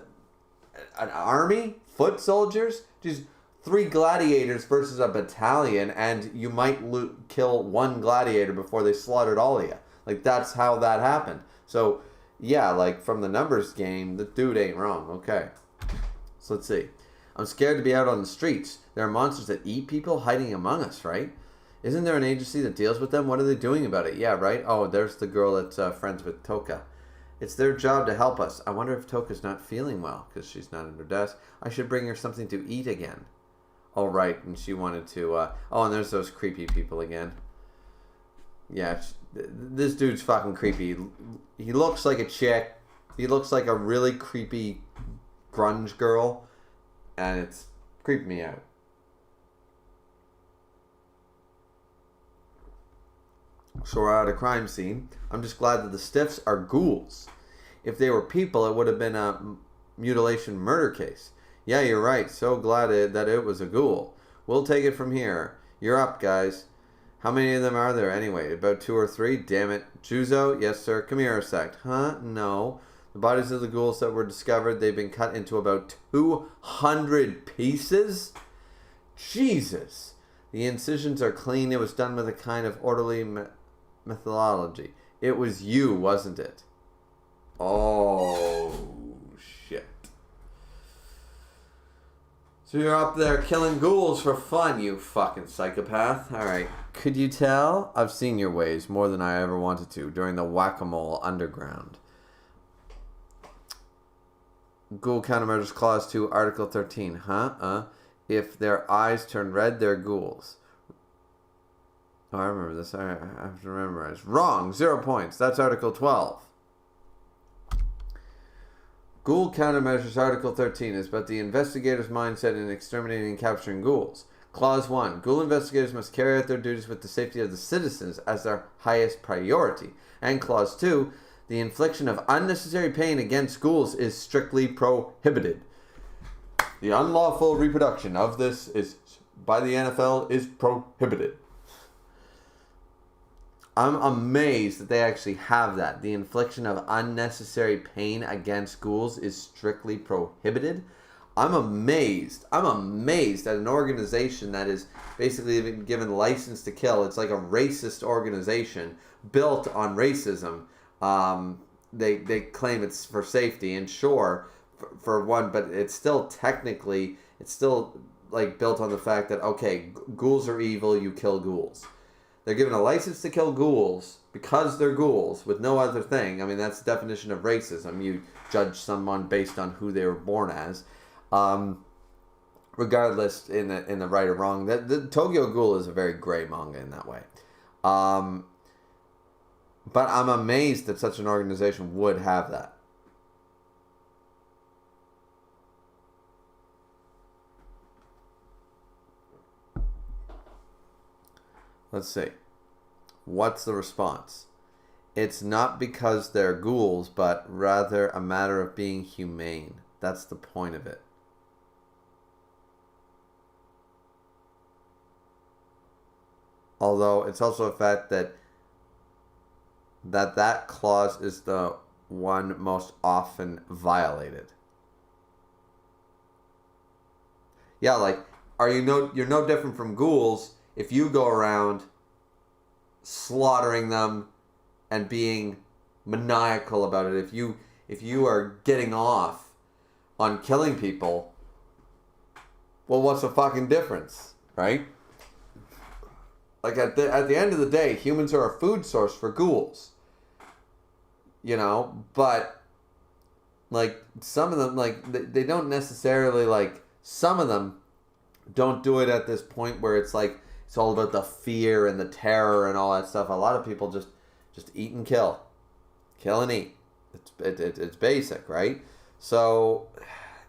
an army, foot soldiers, just 3 gladiators versus a battalion, and you might kill 1 gladiator before they slaughtered all of you. Like, that's how that happened. So, yeah, like, from the numbers game, the dude ain't wrong. Okay. So, let's see. I'm scared to be out on the streets. There are monsters that eat people hiding among us, right? Isn't there an agency that deals with them? What are they doing about it? Yeah, right? Oh, there's the girl that's friends with Toka. It's their job to help us. I wonder if Toka's not feeling well because she's not at her desk. I should bring her something to eat again. Oh, right. And she wanted to... oh, and there's those creepy people again. Yeah, this dude's fucking creepy. He looks like a chick. He looks like a really creepy grunge girl. And it's creeping me out. So we're at a crime scene. I'm just glad that the stiffs are ghouls. If they were people, it would have been a mutilation murder case. Yeah, you're right. So glad that it was a ghoul. We'll take it from here. You're up, guys. How many of them are there anyway? About 2 or 3? Damn it. Juzo? Yes, sir. Come here a sec. Huh? No. The bodies of the ghouls that were discovered, they've been cut into about 200 pieces? Jesus. The incisions are clean. It was done with a kind of orderly methodology. It was you, wasn't it? Oh, shit. So you're up there killing ghouls for fun, you fucking psychopath. Alright. Could you tell? I've seen your ways more than I ever wanted to during the Whack-A-Mole Underground. Ghoul Countermeasures Clause 2, Article 13. Huh? If their eyes turn red, they're ghouls. Oh, I remember this. I have to remember. It's wrong. 0 points. That's Article 12. Ghoul countermeasures Article 13 is about the investigator's mindset in exterminating and capturing ghouls. Clause 1. Ghoul investigators must carry out their duties with the safety of the citizens as their highest priority. And Clause 2. The infliction of unnecessary pain against ghouls is strictly prohibited. The unlawful reproduction of this is by the NFL is prohibited. I'm amazed that they actually have that. The infliction of unnecessary pain against ghouls is strictly prohibited. I'm amazed. I'm amazed at an organization that is basically been given license to kill. It's like a racist organization built on racism. They claim it's for safety, and sure, for one, but it's still technically, it's still like built on the fact that, okay, ghouls are evil, you kill ghouls. They're given a license to kill ghouls because they're ghouls with no other thing. I mean, that's the definition of racism. You judge someone based on who they were born as. Regardless in the right or wrong. The Tokyo Ghoul is a very gray manga in that way. But I'm amazed that such an organization would have that. Let's see. What's the response? It's not because they're ghouls, but rather a matter of being humane. That's the point of it. Although it's also a fact that that clause is the one most often violated. Yeah, like, you're no different from ghouls if you go around slaughtering them and being maniacal about it. If you are getting off on killing people, well, what's the fucking difference, right? Like, at the end of the day, humans are a food source for ghouls. You know, but like some of them, like they don't necessarily, like, some of them don't do it at this point where it's like it's all about the fear and the terror and all that stuff. A lot of people just eat and kill and eat. It's basic, right? So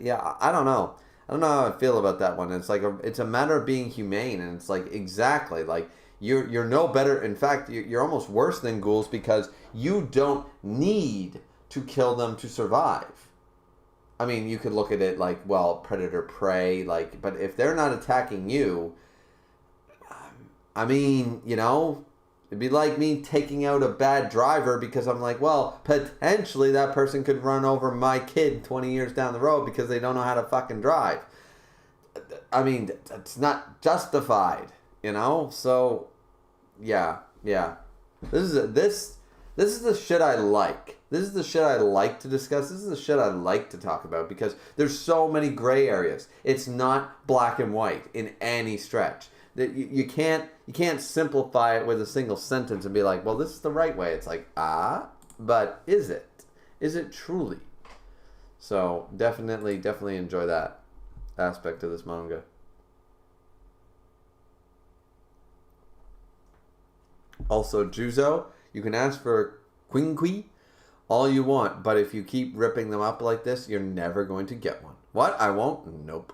yeah, I don't know how I feel about that one. It's like it's a matter of being humane, and it's like, exactly, like you're no better. In fact, you're almost worse than ghouls because you don't need to kill them to survive. I mean, you could look at it like, well, predator prey, like, but if they're not attacking you, I mean, you know, it'd be like me taking out a bad driver because I'm like, well, potentially that person could run over my kid 20 years down the road because they don't know how to fucking drive. I mean, it's not justified, you know? So, yeah. This is the shit I like. This is the shit I like to discuss. This is the shit I like to talk about because there's so many gray areas. It's not black and white in any stretch. You can't simplify it with a single sentence and be like, well, this is the right way. It's like, but is it? Is it truly? So definitely enjoy that aspect of this manga. Also, Juzo, you can ask for Quinkui all you want, but if you keep ripping them up like this, you're never going to get one. What? I won't? Nope.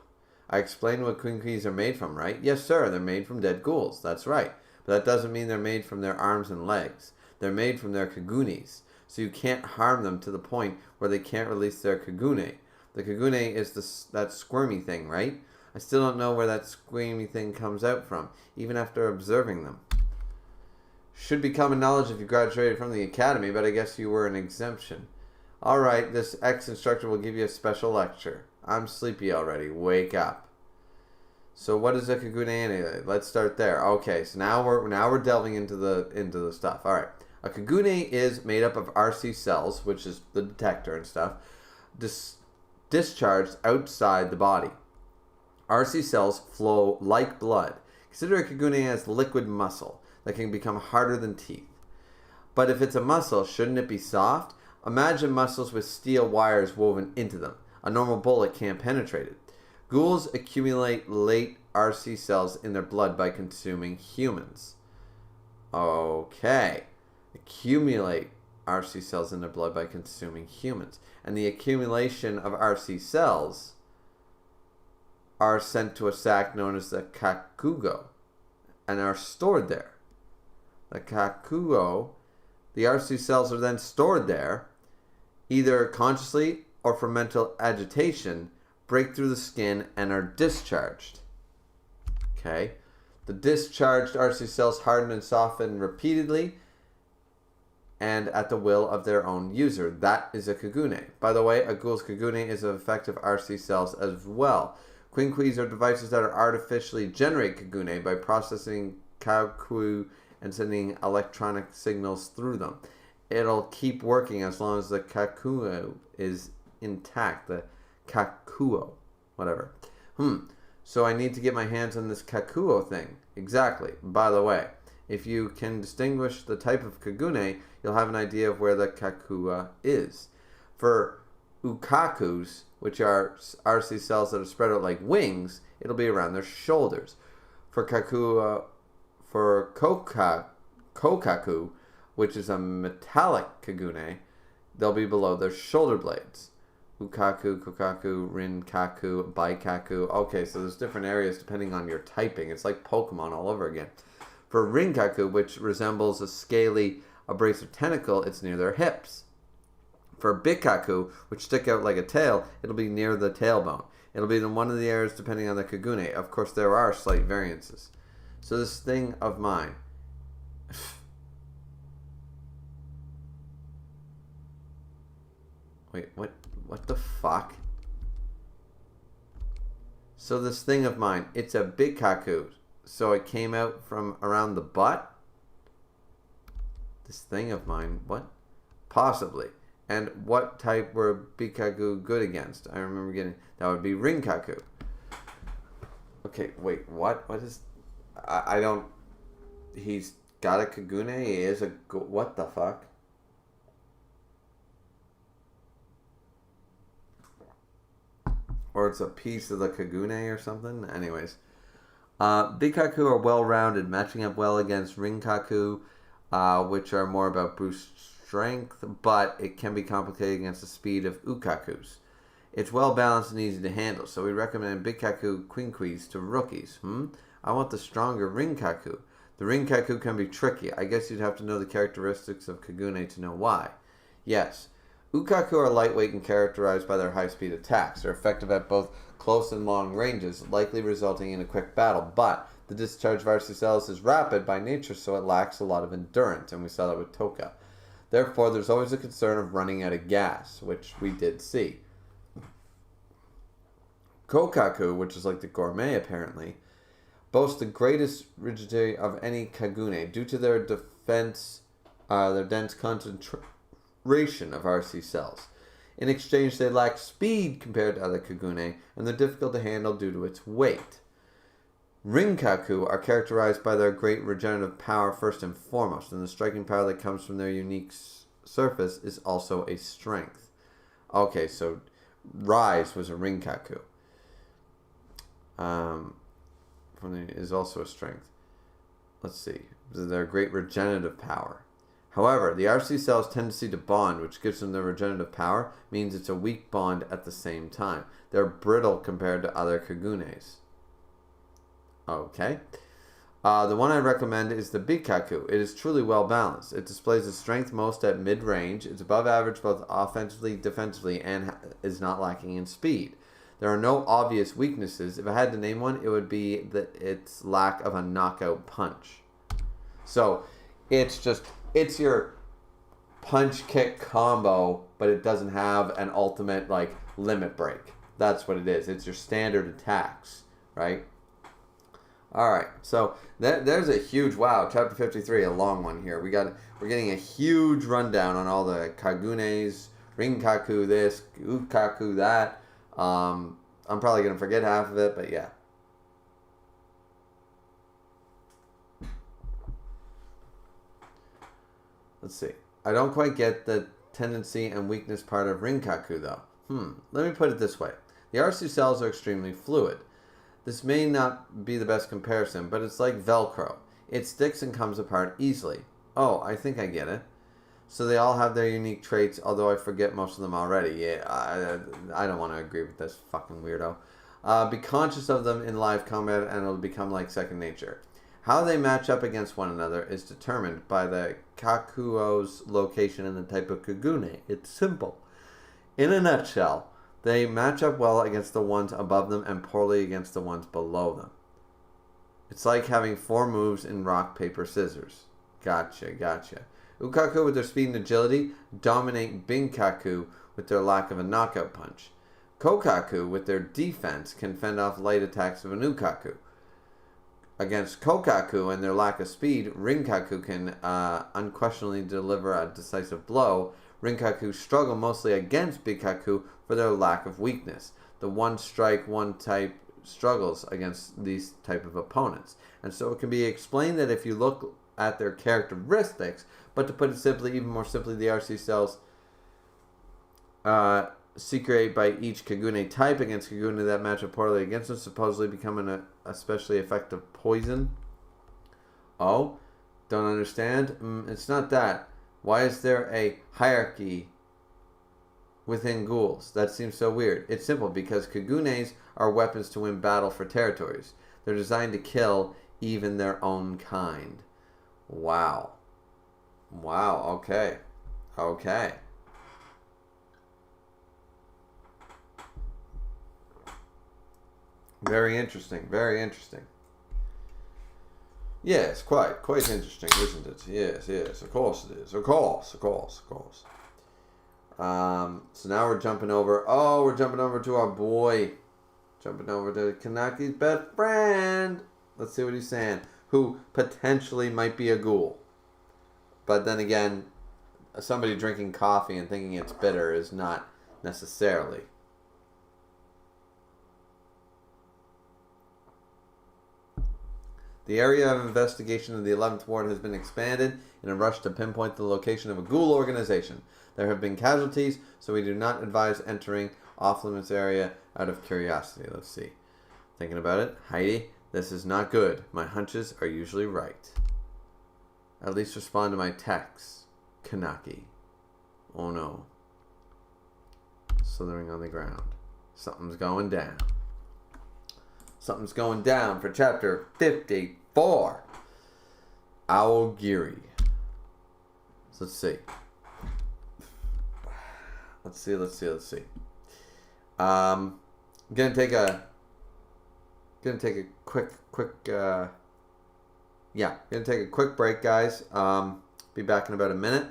I explained what Quinquis are made from, right? Yes, sir, they're made from dead ghouls. That's right. But that doesn't mean they're made from their arms and legs. They're made from their kagunis. So you can't harm them to the point where they can't release their kagune. The kagune is that squirmy thing, right? I still don't know where that squirmy thing comes out from, even after observing them. Should be common knowledge if you graduated from the academy, but I guess you were an exemption. Alright, this ex-instructor will give you a special lecture. I'm sleepy already. Wake up. So what is a kagune anyway? Let's start there. Okay, so now we're delving into the stuff. Alright. A kagune is made up of RC cells, which is the detector and stuff, discharged outside the body. RC cells flow like blood. Consider a kagune as liquid muscle that can become harder than teeth. But if it's a muscle, shouldn't it be soft? Imagine muscles with steel wires woven into them. A normal bullet can't penetrate it. Ghouls accumulate late RC cells in their blood by consuming humans. Okay. Accumulate RC cells in their blood by consuming humans. And the accumulation of RC cells are sent to a sac known as the kakugo and are stored there. The kakugo, the RC cells are then stored there, either consciously or from mental agitation, break through the skin and are discharged. Okay? The discharged RC cells harden and soften repeatedly and at the will of their own user. That is a kagune. By the way, a ghoul's kagune is an effective RC cells as well. Quinquis are devices that are artificially generate kagune by processing kaku and sending electronic signals through them. It'll keep working as long as the kakuo is intact. The kakuo, whatever. So I need to get my hands on this kakuo thing. Exactly. By the way, if you can distinguish the type of kagune, you'll have an idea of where the kakua is. For ukakus, which are RC cells that are spread out like wings, it'll be around their shoulders. For kakua, for kokaku, which is a metallic kagune, they'll be below their shoulder blades. Ukaku, kokaku, rinkaku, baikaku. Okay, so there's different areas depending on your typing. It's like Pokemon all over again. For rinkaku, which resembles a scaly, abrasive tentacle, it's near their hips. For bikaku, which stick out like a tail, it'll be near the tailbone. It'll be in one of the areas depending on the kagune. Of course, there are slight variances. So this thing of mine. Wait, what the fuck? So this thing of mine, it's a bikaku. So it came out from around the butt? This thing of mine, what? Possibly. And what type were bikaku good against? I remember getting, that would be rinkaku. Okay, wait, what? What is, I don't, he's got a kagune, he is a, what the fuck? Or it's a piece of the kagune or something? Anyways. Bikaku are well-rounded, matching up well against rinkaku, which are more about brute strength, but it can be complicated against the speed of ukakus. It's well-balanced and easy to handle, so we recommend Bikaku quinquis to rookies. I want the stronger rinkaku. The rinkaku can be tricky. I guess you'd have to know the characteristics of kagune to know why. Yes. Ukaku are lightweight and characterized by their high-speed attacks. They're effective at both close and long ranges, likely resulting in a quick battle, but the discharge of RC cells is rapid by nature, so it lacks a lot of endurance, and we saw that with Toka. Therefore, there's always a concern of running out of gas, which we did see. Kokaku, which is like the gourmet apparently, boasts the greatest rigidity of any kagune due to their dense concentration of RC cells. In exchange, they lack speed compared to other kagune, and they're difficult to handle due to its weight. Rinkaku are characterized by their great regenerative power first and foremost, and the striking power that comes from their unique surface is also a strength. Okay, so Rise was a Rinkaku. Is also a strength. Let's see. Their great regenerative power. However, the RC cell's tendency to bond, which gives them their regenerative power, means it's a weak bond at the same time. They're brittle compared to other kagunes. Okay. The one I recommend is the Bikaku. It is truly well balanced. It displays its strength most at mid-range. It's above average both offensively, defensively, and is not lacking in speed. There are no obvious weaknesses. If I had to name one, it would be its lack of a knockout punch. So, it's your punch kick combo, but it doesn't have an ultimate like limit break. That's what it is. It's your standard attacks, right? All right. So there's a huge chapter 53, a long one here. We're getting a huge rundown on all the kagunes, rinkaku this, ukaku that. I'm probably gonna forget half of it, but yeah. Let's see. I don't quite get the tendency and weakness part of rinkaku though. Let me put it this way. The RC cells are extremely fluid. This may not be the best comparison, but it's like Velcro. It sticks and comes apart easily. Oh, I think I get it. So they all have their unique traits, although I forget most of them already. Yeah, I don't want to agree with this fucking weirdo. Be conscious of them in live combat and it'll become like second nature. How they match up against one another is determined by the Kakuo's location and the type of Kagune. It's simple. In a nutshell, they match up well against the ones above them and poorly against the ones below them. It's like having 4 moves in rock, paper, scissors. Gotcha. Ukaku with their speed and agility dominate Binkaku with their lack of a knockout punch. Kokaku with their defense can fend off light attacks of an Ukaku. Against Kokaku and their lack of speed, Rinkaku can unquestionably deliver a decisive blow. Rinkaku struggle mostly against Bikaku for their lack of weakness. The one strike, one type struggles against these type of opponents. And so it can be explained that if you look at their characteristics, but to put it simply, even more simply, the RC cells secrete by each Kagune type against Kagune that match up poorly against them, supposedly becoming an especially effective poison. Oh, don't understand? It's not that. Why is there a hierarchy within ghouls? That seems so weird. It's simple, because Kagunes are weapons to win battle for territories. They're designed to kill even their own kind. Wow. Okay. Very interesting. Yes, quite interesting, isn't it? Yes, of course it is. Of course. So now we're jumping over. Oh, we're jumping over to our boy. Jumping over to Kanaki's best friend. Let's see what he's saying. Who potentially might be a ghoul. But then again, somebody drinking coffee and thinking it's bitter is not necessarily. The area of investigation of the 11th Ward has been expanded in a rush to pinpoint the location of a ghoul organization. There have been casualties, so we do not advise entering off-limits area out of curiosity. Let's see. Thinking about it. Heidi, this is not good. My hunches are usually right. At least respond to my texts. Kanaki. Oh no. Slithering on the ground. Something's going down. Something's going down for chapter 54. Aogiri. So let's see. I'm gonna take a quick break, guys. Be back in about a minute.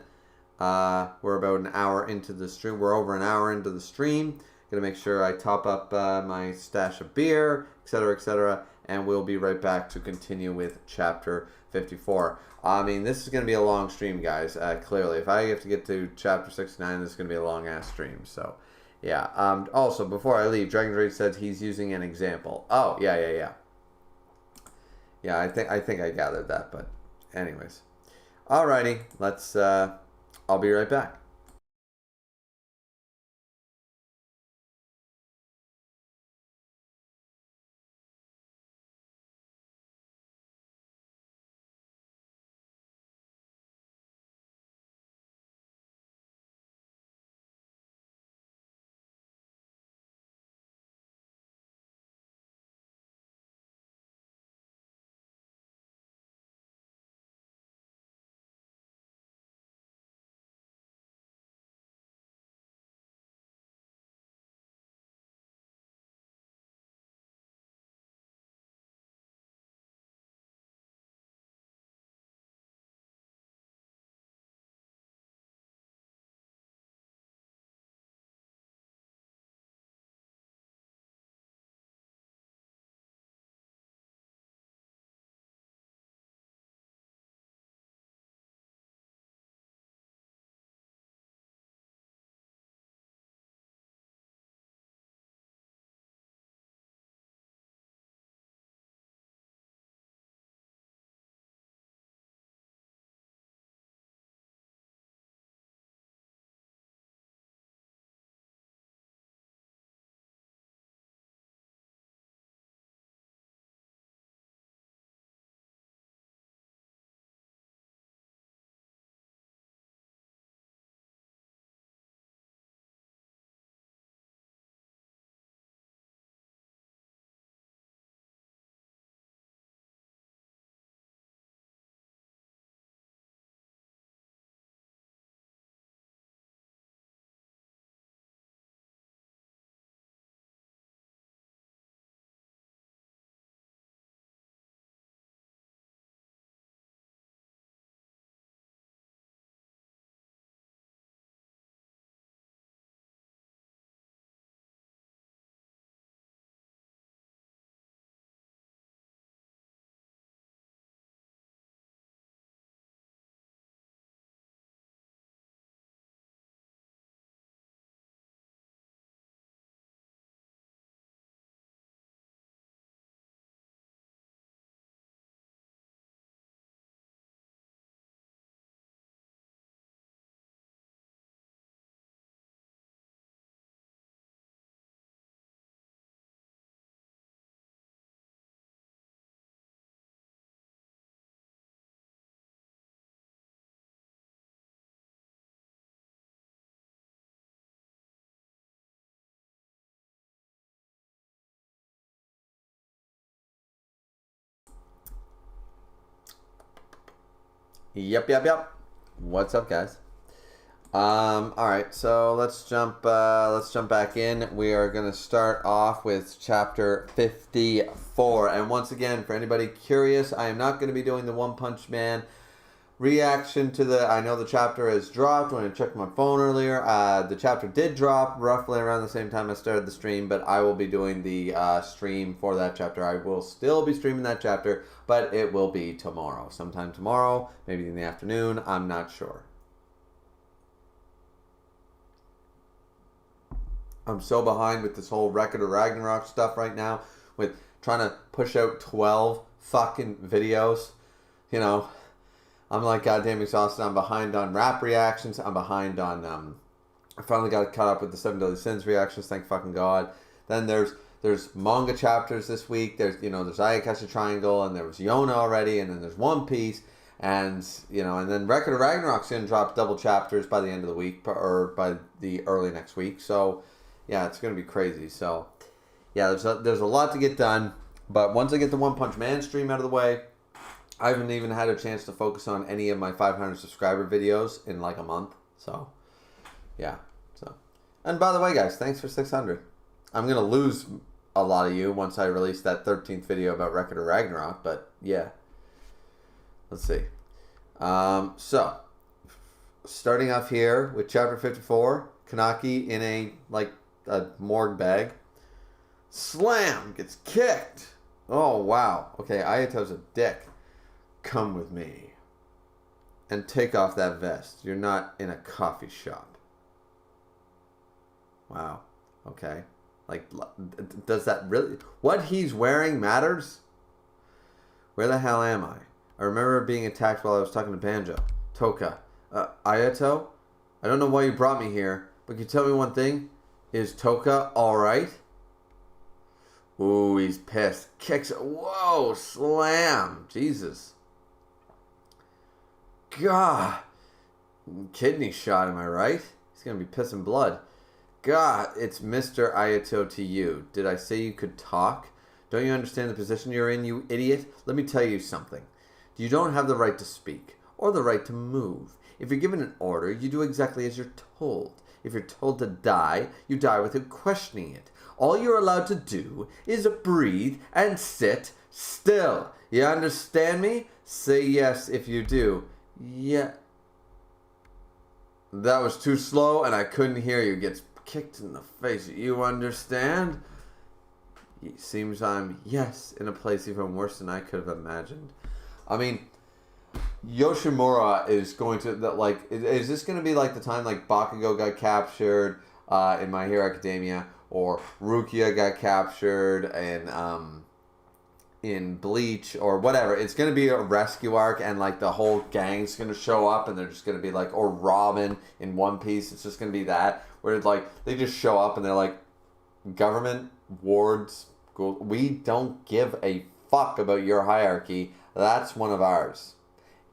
We're about an hour into the stream. We're over an hour into the stream. Gonna make sure I top up my stash of beer, etc., and we'll be right back to continue with chapter 54. I mean, this is gonna be a long stream, guys. Clearly, if I have to get to chapter 69, this is gonna be a long ass stream. So, yeah. Also, before I leave, Dragon Rage says he's using an example. Oh, yeah. Yeah, I think I gathered that, but anyways. Alrighty, let's. I'll be right back. Yep. What's up, guys? All right, so let's jump back in. We are gonna start off with chapter 54, and once again, for anybody curious, I am not going to be doing the One Punch Man reaction to the. I know the chapter has dropped. When I checked my phone earlier, the chapter did drop roughly around the same time I started the stream, but I will be doing the stream for that chapter. I will still be streaming that chapter, but it will be tomorrow, sometime tomorrow, maybe in the afternoon. I'm not sure. I'm so behind with this whole Record of Ragnarok stuff right now, with trying to push out 12 fucking videos. You know, I'm like goddamn exhausted. I'm behind on rap reactions. I'm behind on, I finally got caught up with the 7 Deadly Sins reactions, thank fucking God. Then there's manga chapters this week. There's Ayakashi Triangle, and there was Yona already, and then there's One Piece. And, and then Record of Ragnarok's going to drop double chapters by the end of the week, or by the early next week. So, yeah, it's going to be crazy. So, yeah, there's a lot to get done. But once I get the One Punch Man stream out of the way, I haven't even had a chance to focus on any of my 500 subscriber videos in like a month. So, yeah. And by the way, guys, thanks for 600. I'm going to lose a lot of you once I release that 13th video about Record of Ragnarok. But, yeah. Let's see. So, starting off here with chapter 54, Kanaki in a morgue bag. Slam! Gets kicked! Oh, wow. Okay, Ayato's a dick. Come with me. And take off that vest. You're not in a coffee shop. Wow. Okay. Does that really... What he's wearing matters? Where the hell am I? I remember being attacked while I was talking to Banjo. Toka. Ayato? I don't know why you brought me here, but can you tell me one thing? Is Toka alright? Ooh, he's pissed. Kicks it. Whoa, slam. Jesus. God. Kidney shot, am I right? He's going to be pissing blood. God, it's Mr. Ayato to you. Did I say you could talk? Don't you understand the position you're in, you idiot? Let me tell you something. You don't have the right to speak, or the right to move. If you're given an order, you do exactly as you're told. If you're told to die, you die without questioning it. All you're allowed to do is breathe and sit still. You understand me? Say yes if you do. Yeah. That was too slow and I couldn't hear you. Gets kicked in the face. You understand? It seems I'm, yes, in a place even worse than I could have imagined. I mean, Yoshimura is going to, is this going to be like the time Bakugo got captured in My Hero Academia, or Rukia got captured in Bleach, or whatever? It's going to be a rescue arc, and the whole gang's going to show up, and they're just going to be or Robin in One Piece. It's just going to be that, where they just show up and they're like, government, wards, we don't give a fuck about your hierarchy. That's one of ours.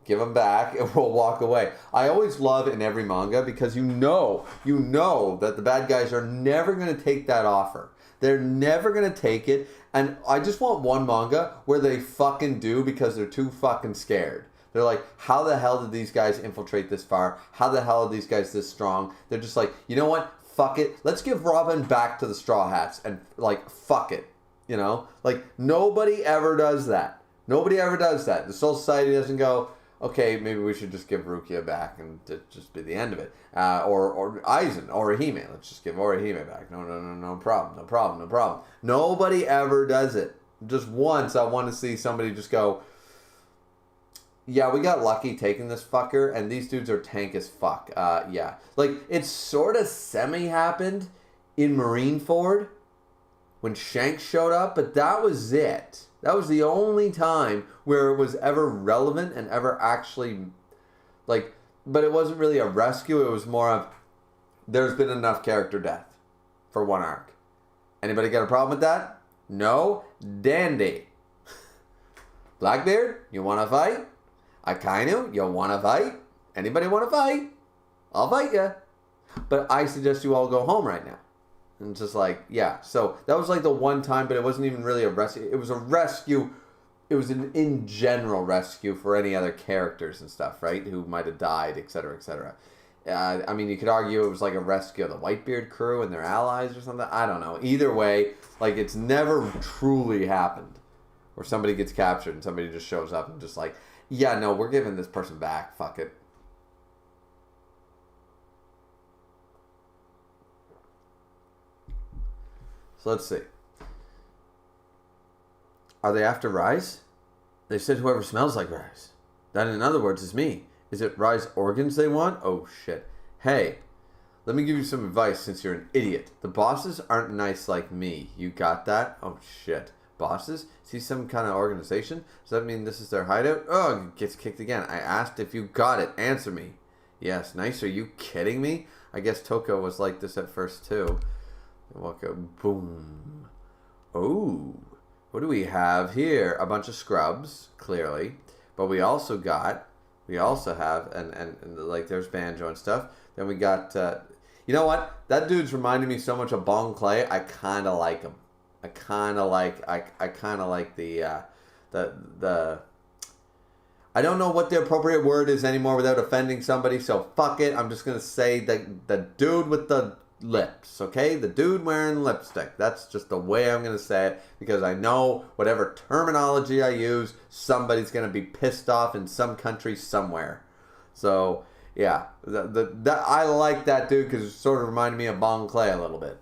Give them back and we'll walk away. I always love in every manga, because you know that the bad guys are never going to take that offer. They're never going to take it. And I just want one manga where they fucking do, because they're too fucking scared. They're like, how the hell did these guys infiltrate this far? How the hell are these guys this strong? They're just like, you know what? Fuck it. Let's give Robin back to the Straw Hats, and fuck it. Nobody ever does that. Nobody ever does that. The Soul Society doesn't go, okay, maybe we should just give Rukia back and just be the end of it. Or Aizen, or Orihime. Let's just give Orihime back. No problem. Nobody ever does it. Just once I want to see somebody just go, yeah, we got lucky taking this fucker, and these dudes are tank as fuck. Yeah. It sort of semi-happened in Marineford when Shanks showed up, but that was it. That was the only time where it was ever relevant and ever actually, but it wasn't really a rescue. It was more of, there's been enough character death for one arc. Anybody got a problem with that? No? Dandy. Blackbeard, you want to fight? Akainu, you want to fight? Anybody want to fight? I'll fight ya. But I suggest you all go home right now. And just yeah. So that was the one time, but it wasn't even really a rescue. It was a rescue it was an in general rescue for any other characters and stuff, right? Who might have died, etc., etc. I mean, you could argue it was like a rescue of the Whitebeard crew and their allies or something. I don't know. Either way, like, it's never truly happened where somebody gets captured and somebody just shows up and just like, yeah, no, we're giving this person back. Fuck it. So let's see. Are they after Rise? They said whoever smells like Rise. That, in other words, is me. Is it Rise organs they want? Oh, shit. Hey, let me give you some advice since you're an idiot. The bosses aren't nice like me. You got that? Oh, shit. Bosses? See some kind of organization? Does that mean this is their hideout? Oh, gets kicked again. I asked if you got it. Answer me. Yes, nice. Are you kidding me? I guess Toko was like this at first, too. Walk out. Boom. Oh. What do we have here? A bunch of scrubs, clearly. But we also have, and like, there's Banjo and stuff. Then we got, you know what? That dude's reminding me so much of Bong Clay. I kind of like him. I kind of like the I don't know what the appropriate word is anymore without offending somebody, so fuck it. I'm just going to say the dude with the lips, okay? The dude wearing lipstick. That's just the way I'm going to say it, because I know whatever terminology I use, somebody's going to be pissed off in some country somewhere. So, yeah. I like that dude because it sort of reminded me of Bong Clay a little bit.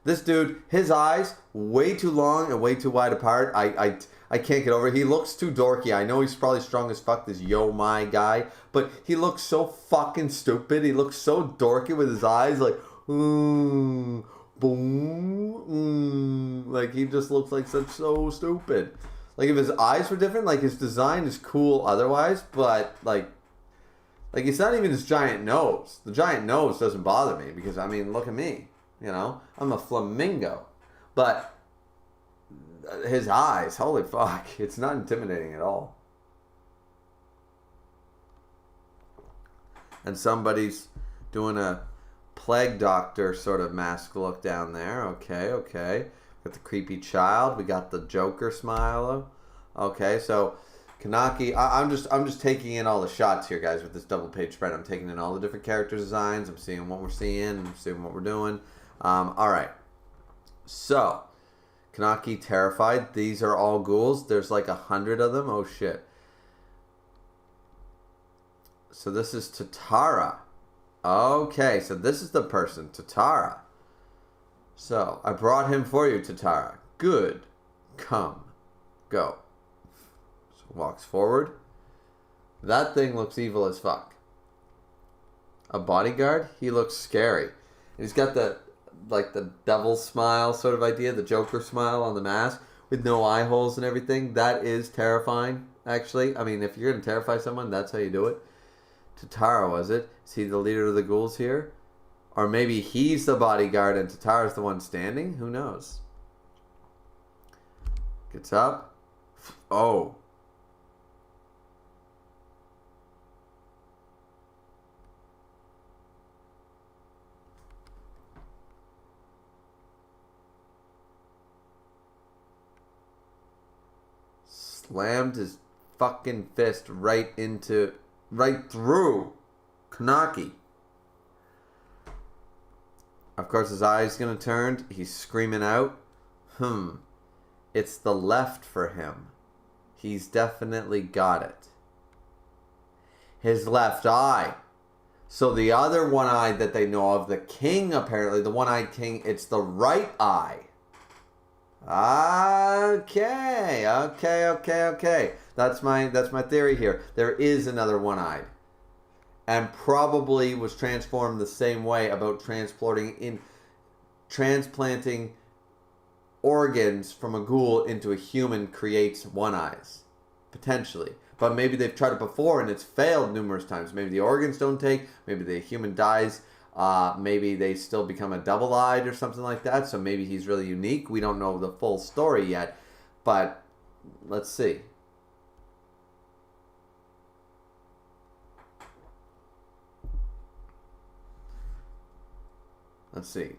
This dude, his eyes, way too long and way too wide apart. I can't get over it. He looks too dorky. I know he's probably strong as fuck, this yo my guy, but he looks so fucking stupid. He looks so dorky with his eyes, like, boom, like, he just looks like so stupid. Like, if his eyes were different, like, his design is cool otherwise, but, like, it's not even his giant nose. The giant nose doesn't bother me because, I mean, look at me, you know? I'm a flamingo. But his eyes, holy fuck, it's not intimidating at all. And somebody's doing a plague doctor sort of mask look down there. Okay. Got the creepy child. We got the Joker smile. Okay, so Kanaki, I'm just taking in all the shots here, guys, with this double page spread. I'm taking in all the different character designs. I'm seeing what we're seeing. I'm seeing what we're doing. All right. So, Kanaki terrified. These are all ghouls. There's like 100 of them. Oh, shit. So this is Tatara. Okay, so this is the person, Tatara. So, I brought him for you, Tatara. Good. Come. Go. So, walks forward. That thing looks evil as fuck. A bodyguard? He looks scary. He's got the devil smile sort of idea, the Joker smile on the mask with no eye holes and everything. That is terrifying, actually. I mean, if you're going to terrify someone, that's how you do it. Tatara, was it? Is he the leader of the ghouls here? Or maybe he's the bodyguard and Tatara's the one standing? Who knows? Gets up. Oh. Slammed his fucking fist right through Kanaki. Of course, his eye's gonna turn. He's screaming out. It's the left for him. He's definitely got it. His left eye. So the other one-eyed that they know of, the king apparently, the one-eyed king, it's the right eye. Okay. That's my theory here. There is another one-eyed. And probably was transformed the same way about transplanting organs from a ghoul into a human creates one-eyes. Potentially. But maybe they've tried it before and it's failed numerous times. Maybe the organs don't take. Maybe the human dies. Maybe they still become a double-eyed or something like that. So maybe he's really unique. We don't know the full story yet. But let's see. Let's see.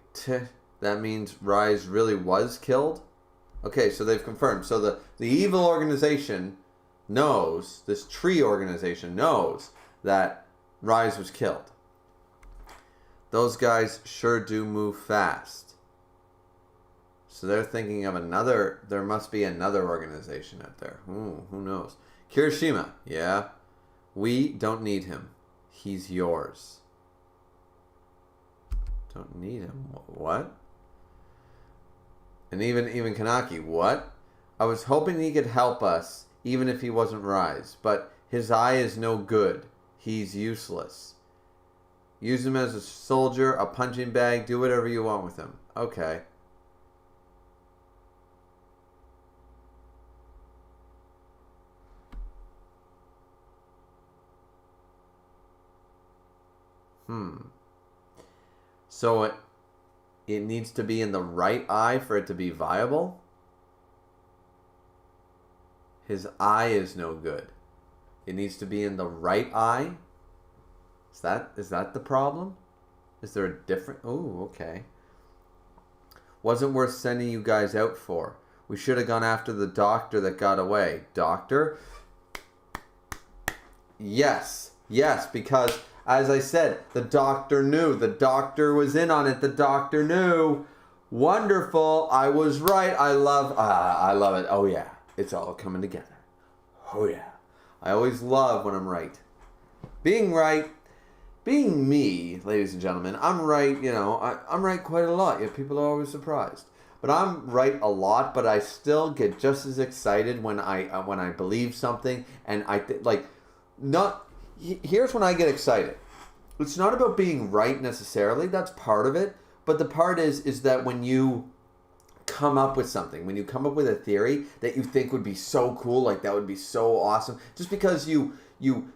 That means Rise really was killed? Okay, so they've confirmed. So the evil organization knows, this tree organization knows that Rise was killed. Those guys sure do move fast. So they're thinking of another, there must be another organization out there. Ooh, who knows? Kirishima, yeah. We don't need him. He's yours. Don't need him. What? And even Kanaki, what? I was hoping he could help us, even if he wasn't Rise. But his eye is no good. He's useless. Use him as a soldier, a punching bag, do whatever you want with him. Okay. So it needs to be in the right eye for it to be viable? His eye is no good. It needs to be in the right eye? Is that the problem? Is there a different... Oh, okay. Wasn't worth sending you guys out for. We should have gone after the doctor that got away. Doctor? Yes. Yes, because... As I said, the doctor knew. The doctor was in on it. The doctor knew. Wonderful. I was right. I love it. Oh, yeah. It's all coming together. Oh, yeah. I always love when I'm right. Being right, being me, ladies and gentlemen, I'm right, I'm right quite a lot. Yeah, people are always surprised. But I'm right a lot, but I still get just as excited when I believe something and here's when I get excited. It's not about being right necessarily. That's part of it. But the part is that when you come up with something, when you come up with a theory that you think would be so cool, like that would be so awesome, just because you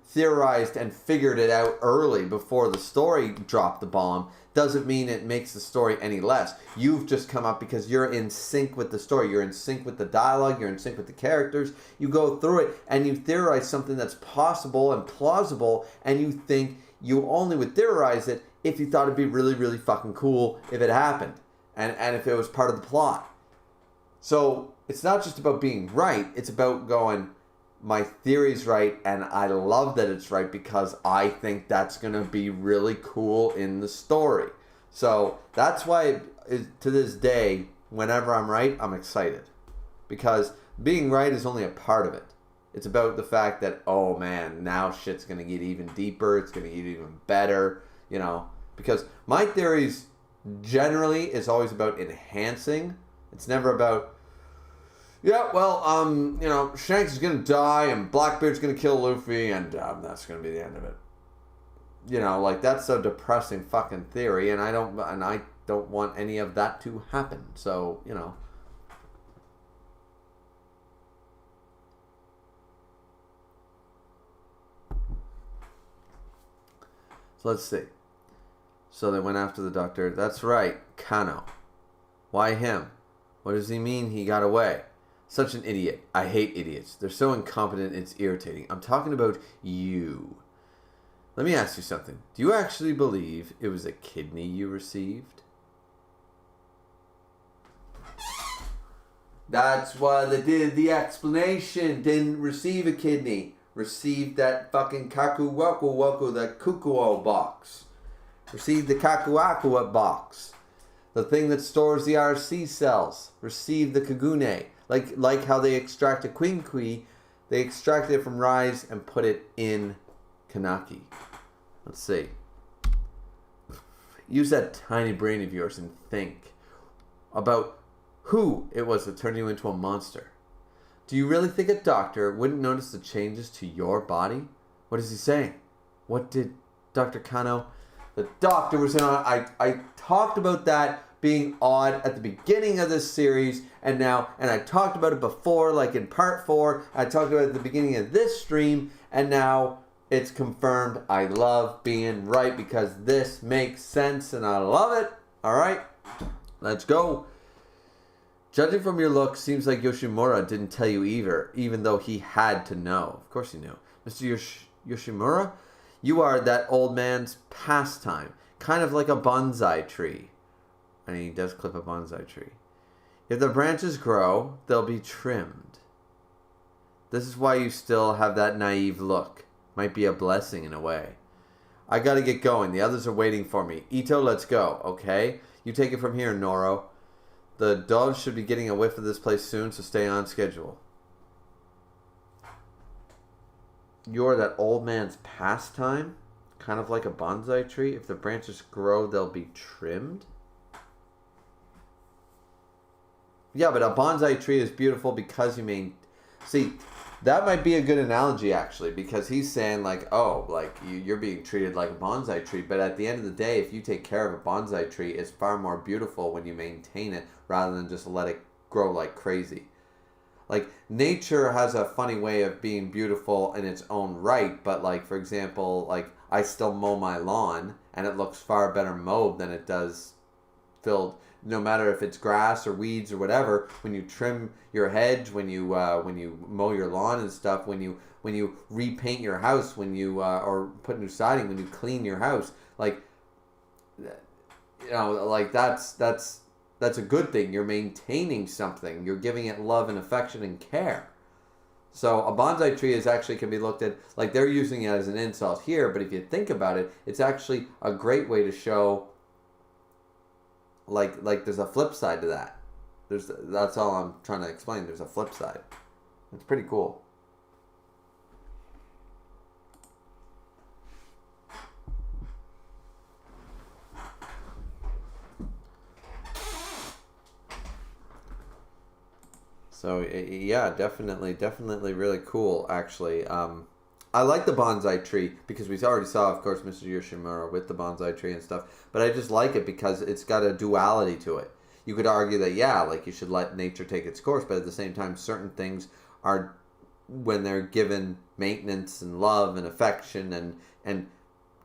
theorized and figured it out early before the story dropped the bomb, doesn't mean it makes the story any less. You've just come up because you're in sync with the story. You're in sync with the dialogue. You're in sync with the characters. You go through it and you theorize something that's possible and plausible, and you think you only would theorize it if you thought it'd be really, really fucking cool if it happened and if it was part of the plot. So it's not just about being right. It's about going, my theory's right, and I love that it's right because I think that's going to be really cool in the story. So that's why, to this day, whenever I'm right, I'm excited. Because being right is only a part of it. It's about the fact that, oh man, now shit's going to get even deeper, it's going to get even better, Because my theories generally is always about enhancing. It's never about... Yeah, well, Shanks is going to die and Blackbeard's going to kill Luffy and that's going to be the end of it. That's a depressing fucking theory and I don't want any of that to happen. So, So let's see. So they went after the doctor. That's right, Kano. Why him? What does he mean he got away? Such an idiot. I hate idiots. They're so incompetent, it's irritating. I'm talking about you. Let me ask you something. Do you actually believe it was a kidney you received? That's why they did the explanation. Didn't receive a kidney. Received that fucking kaku-waku-waku, that kukuo box. Received the kaku-aku box. The thing that stores the RC cells. Received the kagune. Like how they extract a quinkui, they extracted it from Rise and put it in Kanaki. Let's see. Use that tiny brain of yours and think about who it was that turned you into a monster. Do you really think a doctor wouldn't notice the changes to your body? What is he saying? What did Dr. Kano... The doctor was in on... I talked about that being odd at the beginning of this series, and I talked about it before, like in part 4, I talked about it at the beginning of this stream, and now it's confirmed. I love being right because this makes sense, and I love it. Alright, let's go. Judging from your look, seems like Yoshimura didn't tell you either, even though he had to know. Of course he knew. Mr. Yoshimura, you are that old man's pastime, kind of like a bonsai tree. And he does clip a bonsai tree. If the branches grow, they'll be trimmed. This is why you still have that naive look. Might be a blessing in a way. I gotta get going. The others are waiting for me. Ito, let's go, okay? You take it from here, Noro. The dogs should be getting a whiff of this place soon, so stay on schedule. You're that old man's pastime? Kind of like a bonsai tree. If the branches grow, they'll be trimmed? Yeah, but a bonsai tree is beautiful because you mean... See, that might be a good analogy, actually, because he's saying, like, oh, like, you're being treated like a bonsai tree, but at the end of the day, if you take care of a bonsai tree, it's far more beautiful when you maintain it rather than just let it grow like crazy. Like, nature has a funny way of being beautiful in its own right, but, like, for example, like, I still mow my lawn, and it looks far better mowed than it does filled. No matter if it's grass or weeds or whatever, when you trim your hedge, when you mow your lawn and stuff, when you repaint your house, when you or put new siding, when you clean your house, like, you know, like that's a good thing. You're maintaining something. You're giving it love and affection and care. So a bonsai tree is actually can be looked at like they're using it as an insult here, but if you think about it, it's actually a great way to show. Like there's a flip side to that. That's all I'm trying to explain. There's a flip side. It's pretty cool. So yeah, definitely really cool. Actually, I like the bonsai tree because we already saw, of course, Mr. Yoshimura with the bonsai tree and stuff. But I just like it because it's got a duality to it. You could argue that, yeah, like you should let nature take its course, but at the same time, certain things are, when they're given maintenance and love and affection and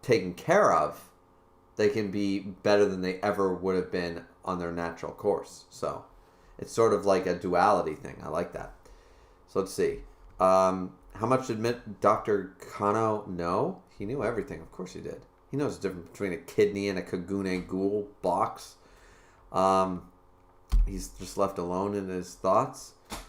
taken care of, they can be better than they ever would have been on their natural course. So it's sort of like a duality thing. I like that. So let's see. How much did Dr. Kano know? He knew everything. Of course he did. He knows the difference between a kidney and a Kagune Ghoul box. He's just left alone in his thoughts. Let's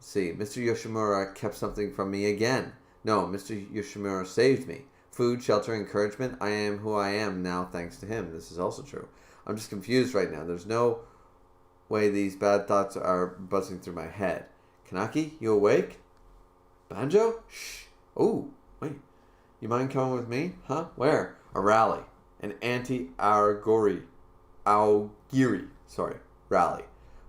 see. Mr. Yoshimura kept something from me again. No, Mr. Yoshimura saved me. Food, shelter, encouragement. I am who I am now thanks to him. This is also true. I'm just confused right now. There's no way these bad thoughts are buzzing through my head. Kanaki, you awake? Banjo? Shh. Oh, wait. You mind coming with me? Huh? Where? A rally. An anti-Augiri. Rally.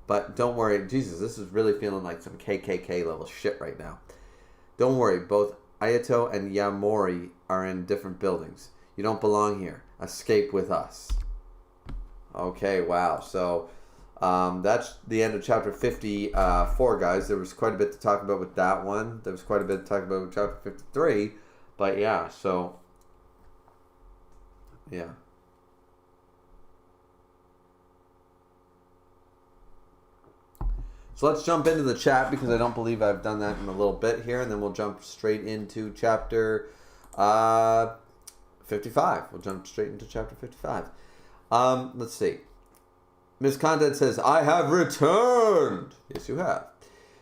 But don't worry. Jesus, this is really feeling like some KKK level shit right now. Don't worry. Both Ayato and Yamori are in different buildings. You don't belong here. Escape with us. Okay, wow. So... that's the end of chapter 54, guys. There was quite a bit to talk about with that one. There was quite a bit to talk about with chapter 53. But yeah, so... yeah. So let's jump into the chat because I don't believe I've done that in a little bit here. And then we'll jump straight into chapter 55. We'll jump straight into chapter 55. Let's see. Ms. Content says, I have returned. Yes, you have.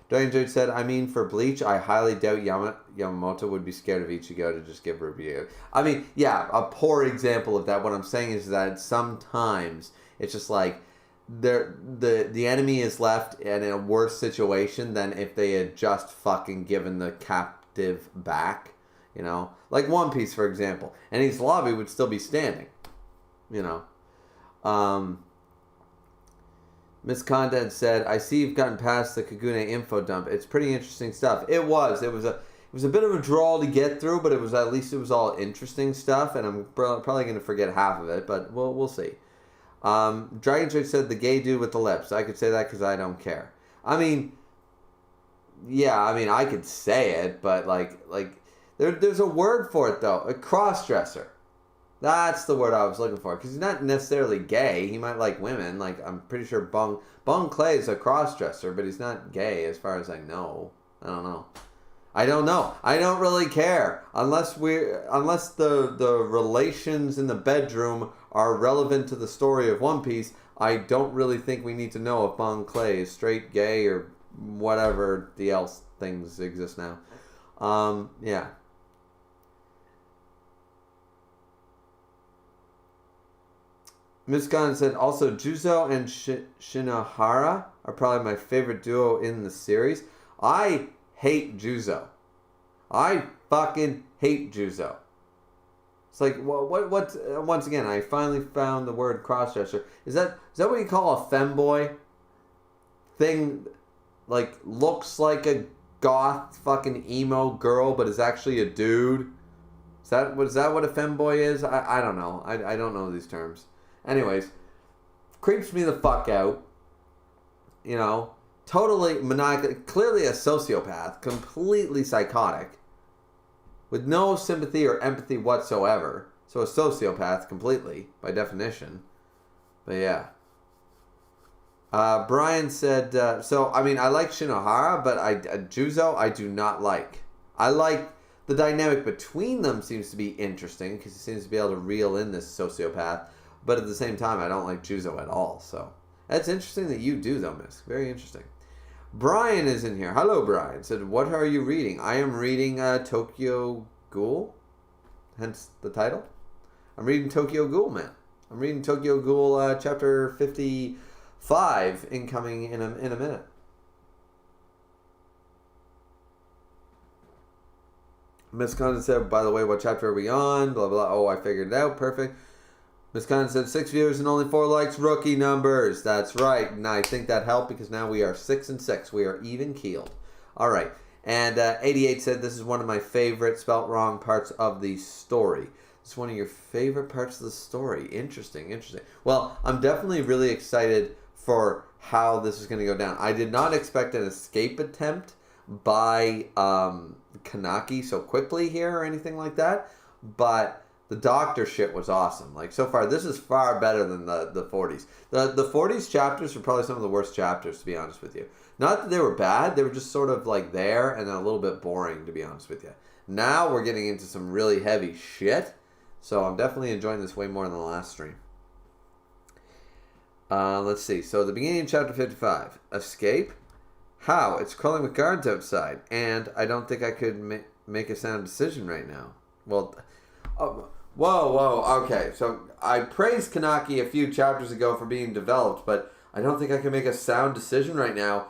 Dragon Jade said, I mean, for Bleach, I highly doubt Yamamoto would be scared of Ichigo to just give a review. I mean, yeah, a poor example of that. What I'm saying is that sometimes it's just like the enemy is left in a worse situation than if they had just fucking given the captive back, you know? Like One Piece, for example. And his lobby would still be standing, you know? Miss Content said, I see you've gotten past the Kagune info dump. It's pretty interesting stuff. It was a bit of a drawl to get through, but at least it was all interesting stuff, and I'm probably going to forget half of it, but we'll see. Dragon Trick said, the gay dude with the lips. I could say that because I don't care. I mean, yeah, I mean, I could say it, but like there's a word for it, though. A cross-dresser. That's the word I was looking for. Because he's not necessarily gay. He might like women. Like, I'm pretty sure Bung Clay is a cross-dresser, but he's not gay as far as I know. I don't know. I don't really care. Unless the relations in the bedroom are relevant to the story of One Piece, I don't really think we need to know if Bon Clay is straight, gay, or whatever the else things exist now. Yeah. Miss Gunn said, also, Juzo and Shinohara are probably my favorite duo in the series. I hate Juzo. I fucking hate Juzo. It's like, what, once again, I finally found the word crossdresser. Is that what you call a femboy? Thing, like, looks like a goth fucking emo girl, but is actually a dude? Is that what a femboy is? I don't know. I don't know these terms. Anyways, creeps me the fuck out. You know, totally maniacal, clearly a sociopath, completely psychotic, with no sympathy or empathy whatsoever. So a sociopath completely, by definition. But yeah. Brian said, so, I mean, I like Shinohara, but Juzo I do not like. I like the dynamic between them seems to be interesting, because he seems to be able to reel in this sociopath. But at the same time, I don't like Juzo at all. So that's interesting that you do, though, miss. Very interesting. Brian is in here. Hello, Brian. Said, what are you reading? I am reading Tokyo Ghoul. Hence the title. I'm reading Tokyo Ghoul, man. I'm reading Tokyo Ghoul chapter 55 incoming in a minute. Miss Condon said, by the way, what chapter are we on? Blah, blah. Oh, I figured it out. Perfect. Miss Condon said 6 viewers and only 4 likes. Rookie numbers. That's right. And I think that helped because now we are 6-6. We are even keeled. All right. And 88 said this is one of my favorite spelt wrong parts of the story. It's one of your favorite parts of the story. Interesting. Well, I'm definitely really excited for how this is going to go down. I did not expect an escape attempt by Kanaki so quickly here or anything like that. But the doctor shit was awesome. Like, so far, this is far better than the 40s. The 40s chapters were probably some of the worst chapters, to be honest with you. Not that they were bad, they were just sort of like there and then a little bit boring, to be honest with you. Now we're getting into some really heavy shit, so I'm definitely enjoying this way more than the last stream. Let's see. So, the beginning of chapter 55. Escape? How? It's crawling with guards outside, and I don't think I could make a sound decision right now. Well, whoa, okay. So, I praised Kanaki a few chapters ago for being developed, but I don't think I can make a sound decision right now.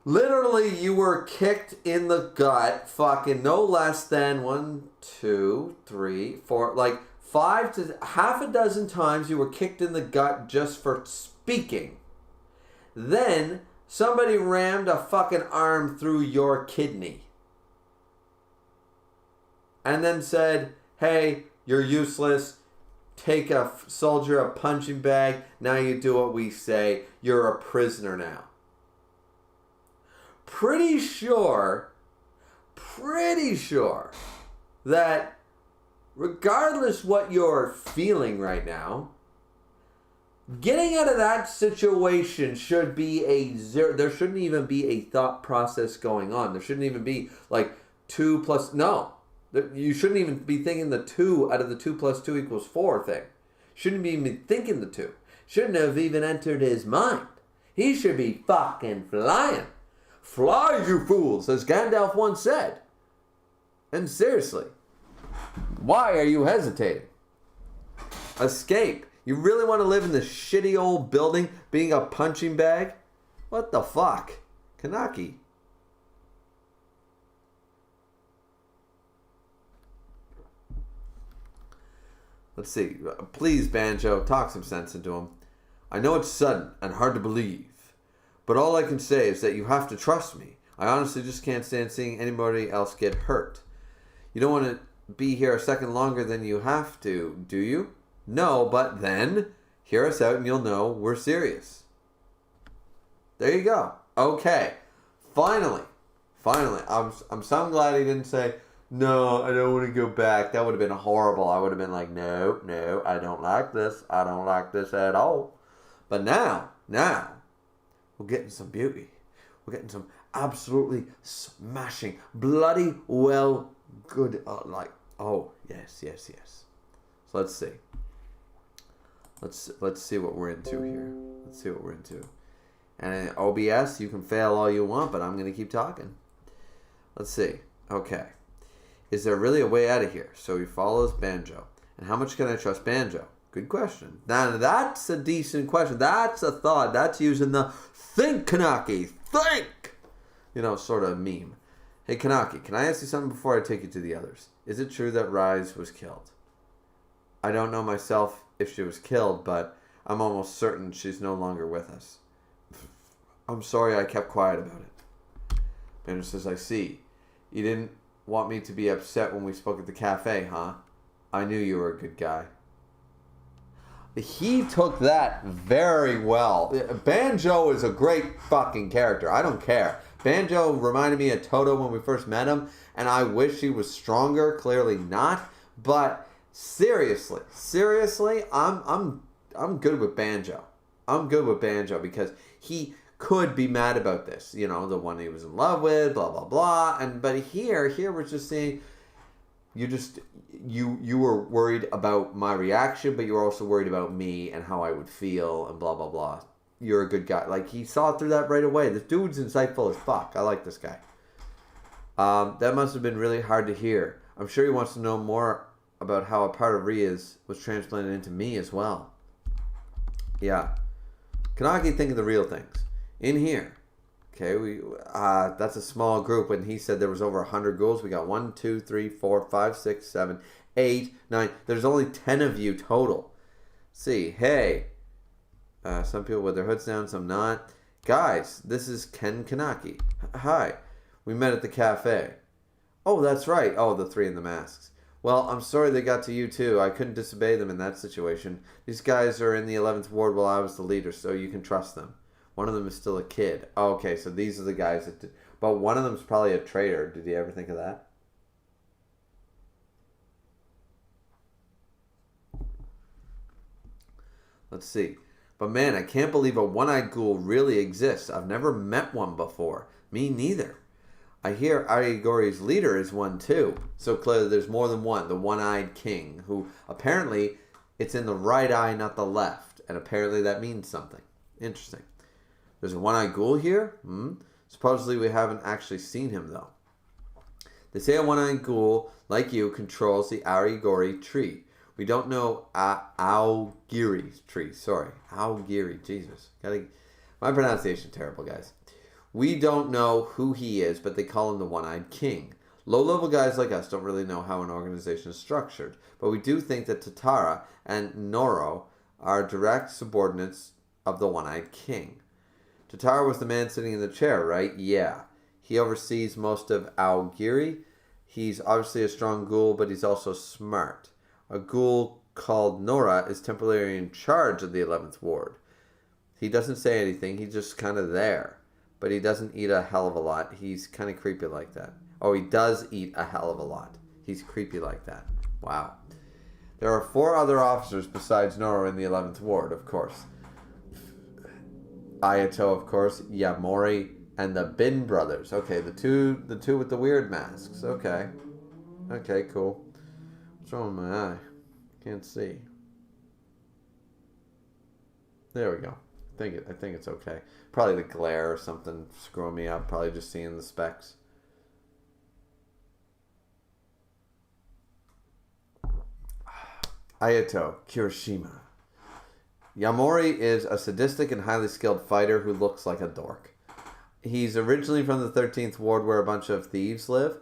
Literally, you were kicked in the gut fucking no less than 1, 2, 3, 4, like 5 to half a dozen times you were kicked in the gut just for speaking. Then somebody rammed a fucking arm through your kidney. And then said, hey, you're useless. Take a soldier a punching bag. Now you do what we say. You're a prisoner now. Pretty sure that regardless what you're feeling right now, getting out of that situation should be a zero. There shouldn't even be a thought process going on. There shouldn't even be like 2 plus, no. You shouldn't even be thinking the 2 out of the 2 plus 2 equals 4 thing. Shouldn't be even thinking the 2. Shouldn't have even entered his mind. He should be fucking flying. Fly, you fools, as Gandalf once said. And seriously, why are you hesitating? Escape. You really want to live in this shitty old building being a punching bag? What the fuck? Kanaki. Let's see. Please, Banjo, talk some sense into him. I know it's sudden and hard to believe, but all I can say is that you have to trust me. I honestly just can't stand seeing anybody else get hurt. You don't want to be here a second longer than you have to, do you? No, but then, hear us out and you'll know we're serious. There you go. Okay. Finally. I'm so glad he didn't say, no, I don't want to go back. That would have been horrible. I would have been like, no, I don't like this. I don't like this at all. But now, we're getting some beauty. We're getting some absolutely smashing, bloody well good, oh, yes. So let's see. Let's see what we're into here. Let's see what we're into. And in OBS, you can fail all you want, but I'm going to keep talking. Let's see. Okay. Is there really a way out of here? So he follows Banjo. And how much can I trust Banjo? Good question. Now, that's a decent question. That's a thought. That's using the think, Kanaki. Think! Sort of meme. Hey, Kanaki, can I ask you something before I take you to the others? Is it true that Rise was killed? I don't know myself if she was killed, but I'm almost certain she's no longer with us. I'm sorry I kept quiet about it. Banjo says, I see. You didn't want me to be upset when we spoke at the cafe, huh? I knew you were a good guy. He took that very well. Banjo is a great fucking character. I don't care. Banjo reminded me of Toto when we first met him, and I wish he was stronger. Clearly not. But seriously, I'm good with Banjo. I'm good with Banjo because he could be mad about this. The one he was in love with, blah blah blah. But here we're just seeing you were worried about my reaction, but you were also worried about me and how I would feel and blah blah blah. You're a good guy. Like, he saw through that right away. This dude's insightful as fuck. I like this guy. That must have been really hard to hear. I'm sure he wants to know more about how a part of Ria's was transplanted into me as well. Yeah. Kanaki thinking the real things. In here. Okay, that's a small group. When he said there was over 100 ghouls, we got 1, 2, 3, 4, 5, 6, 7, 8, 9. There's only 10 of you total. See, hey. Some people with their hoods down, some not. Guys, this is Ken Kanaki. Hi. We met at the cafe. Oh, that's right. Oh, the three in the masks. Well, I'm sorry they got to you too. I couldn't disobey them in that situation. These guys are in the 11th ward while I was the leader, so you can trust them. One of them is still a kid. Oh, okay, so these are the guys that... But one of them is probably a traitor. Did you ever think of that? Let's see. But man, I can't believe a one-eyed ghoul really exists. I've never met one before. Me neither. I hear Arigori's leader is one too. So clearly there's more than one. The one-eyed king, who apparently it's in the right eye, not the left. And apparently that means something. Interesting. There's a one-eyed ghoul here? Supposedly we haven't actually seen him though. They say a one-eyed ghoul, like you, controls the Arigori tree. We don't know Aogiri tree. Sorry. Aogiri. Jesus. My pronunciation terrible, guys. We don't know who he is, but they call him the One-Eyed King. Low-level guys like us don't really know how an organization is structured, but we do think that Tatara and Noro are direct subordinates of the One-Eyed King. Tatara was the man sitting in the chair, right? Yeah. He oversees most of Aogiri. He's obviously a strong ghoul, but he's also smart. A ghoul called Nora is temporarily in charge of the 11th ward. He doesn't say anything. He's just kind of there. But he doesn't eat a hell of a lot. He's kind of creepy like that. Oh, he does eat a hell of a lot. He's creepy like that. Wow. There are 4 other officers besides Nora in the 11th ward, of course. Ayato, of course, Yamori, and the Bin brothers. Okay, the two with the weird masks. Okay. Okay, cool. What's wrong with my eye? Can't see. There we go. I think it's okay. Probably the glare or something screwing me up. Probably just seeing the specs. Ayato Kirishima. Yamori is a sadistic and highly skilled fighter who looks like a dork. He's originally from the 13th ward where a bunch of thieves live.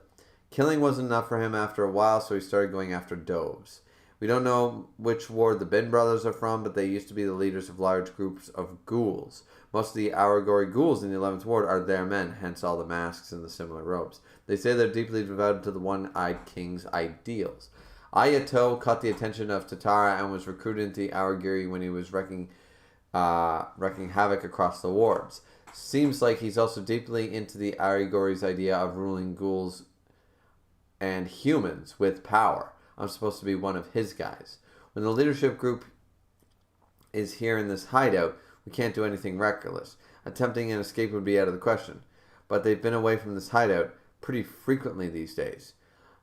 Killing wasn't enough for him after a while, so he started going after doves. We don't know which ward the Bin brothers are from, but they used to be the leaders of large groups of ghouls. Most of the Aragori ghouls in the 11th ward are their men, hence all the masks and the similar robes. They say they're deeply devoted to the One-Eyed King's ideals. Ayato caught the attention of Tatara and was recruited into the Aragiri when he was wreaking havoc across the wards. Seems like he's also deeply into the Aragori's idea of ruling ghouls and humans with power. I'm supposed to be one of his guys. When the leadership group is here in this hideout, we can't do anything reckless. Attempting an escape would be out of the question. But they've been away from this hideout pretty frequently these days.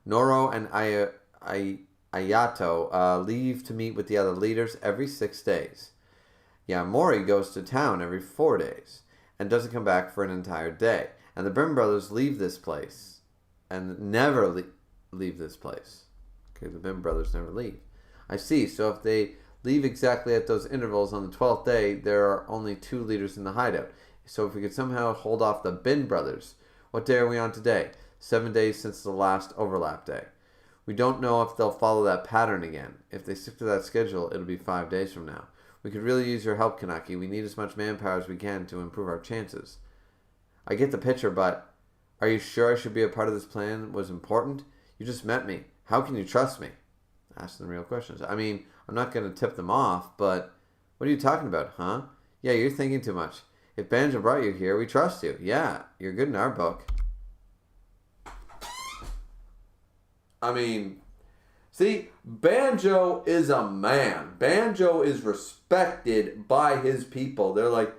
Noro and Ayato leave to meet with the other leaders every 6 days. Yamori goes to town every 4 days and doesn't come back for an entire day. And the Brim brothers leave this place and never leave this place. Okay, the Brim brothers never leave. I see. So if they leave exactly at those intervals on the 12th day, there are only 2 leaders in the hideout. So if we could somehow hold off the Bin brothers, what day are we on today? 7 days since the last overlap day. We don't know if they'll follow that pattern again. If they stick to that schedule, it'll be 5 days from now. We could really use your help, Kanaki. We need as much manpower as we can to improve our chances. I get the picture, but are you sure I should be a part of this plan was important? You just met me. How can you trust me? Ask them real questions. I mean, I'm not going to tip them off, but what are you talking about, huh? Yeah, you're thinking too much. If Banjo brought you here, we trust you. Yeah, you're good in our book. I mean, see, Banjo is a man. Banjo is respected by his people. They're like,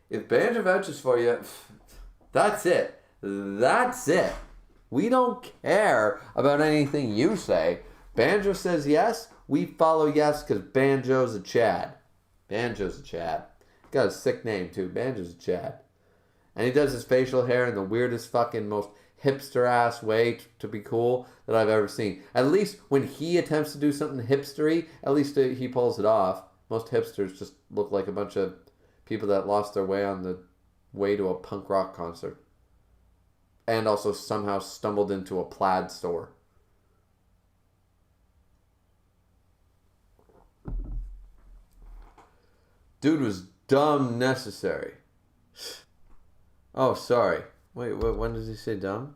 if Banjo vouches for you, that's it. That's it. We don't care about anything you say. Banjo says yes, we follow yes because Banjo's a Chad. Banjo's a Chad. Got a sick name too. Banjo's a Chad. And he does his facial hair in the weirdest fucking most hipster ass way to be cool that I've ever seen. At least when he attempts to do something hipstery, at least he pulls it off. Most hipsters just look like a bunch of people that lost their way on the way to a punk rock concert. And also somehow stumbled into a plaid store. Dude was dumb necessary. Oh, sorry. Wait, when does he say dumb?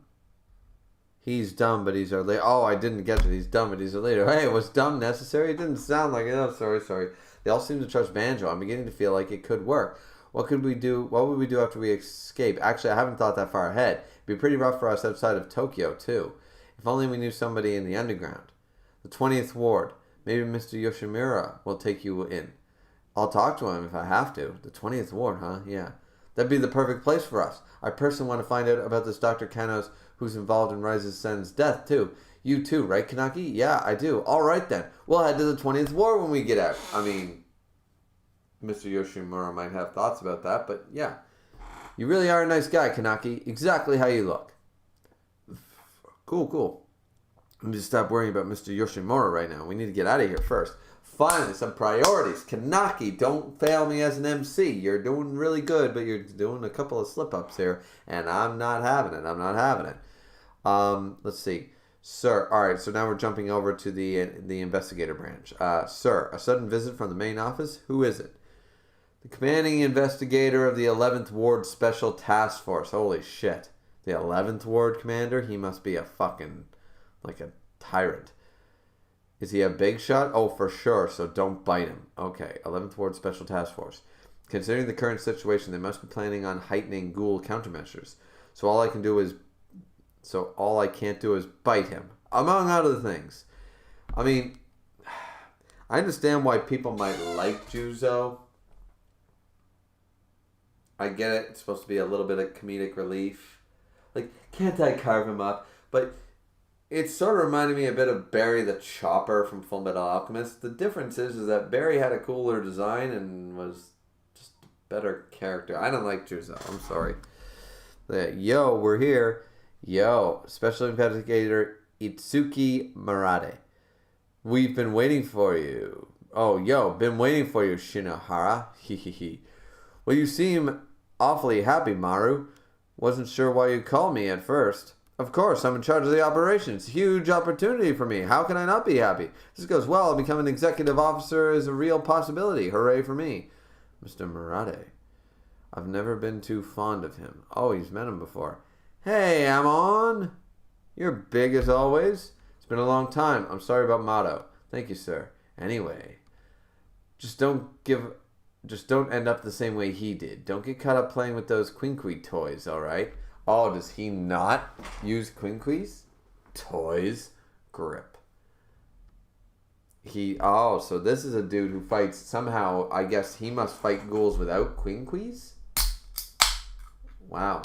He's dumb, but he's our leader. Oh, I didn't get to he's dumb, but he's our leader. Hey, was dumb necessary? It didn't sound like it. Oh, sorry. They all seem to trust Banjo. I'm beginning to feel like it could work. What could we do? What would we do after we escape? Actually, I haven't thought that far ahead. It'd be pretty rough for us outside of Tokyo, too. If only we knew somebody in the underground. The 20th Ward. Maybe Mr. Yoshimura will take you in. I'll talk to him if I have to. The 20th Ward, huh? Yeah. That'd be the perfect place for us. I personally want to find out about this Dr. Kanos who's involved in Rises-sen's death, too. You too, right, Kanaki? Yeah, I do. All right, then. We'll head to the 20th Ward when we get out. I mean, Mr. Yoshimura might have thoughts about that, but yeah. You really are a nice guy, Kanaki. Exactly how you look. Cool. Let me just stop worrying about Mr. Yoshimura right now. We need to get out of here first. Finally, some priorities. Kanaki, don't fail me as an MC. You're doing really good, but you're doing a couple of slip-ups here, and I'm not having it. Let's see. Sir, all right, so now we're jumping over to the investigator branch. Sir, a sudden visit from the main office? Who is it? The commanding investigator of the 11th Ward Special Task Force. Holy shit. The 11th Ward commander? He must be a fucking, like a tyrant. Is he a big shot? Oh, for sure, so don't bite him. Okay, 11th Ward Special Task Force. Considering the current situation, they must be planning on heightening Ghoul countermeasures. So all I can't do is bite him, among other things. I mean, I understand why people might like Juzo. I get it. It's supposed to be a little bit of comedic relief. Like, can't I carve him up? But it sort of reminded me a bit of Barry the Chopper from Full Metal Alchemist. The difference is that Barry had a cooler design and was just a better character. I don't like Juzo. I'm sorry. Yo, we're here. Yo, Special Investigator Itsuki Murade. We've been waiting for you. Oh, yo, been waiting for you, Shinohara. Hehehe. Well, you seem awfully happy, Maru. Wasn't sure why you called me at first. Of course, I'm in charge of the operations. Huge opportunity for me. How can I not be happy? This goes well. Becoming an executive officer is a real possibility. Hooray for me. Mr. Murade. I've never been too fond of him. Oh, he's met him before. Hey, Amon. You're big as always. It's been a long time. I'm sorry about Mato. Thank you, sir. Anyway, just don't end up the same way he did. Don't get caught up playing with those Quinqui toys, all right? Oh, does he not use Quinquis? Toys? Grip. So this is a dude who fights, somehow, I guess he must fight ghouls without Quinquis? Wow.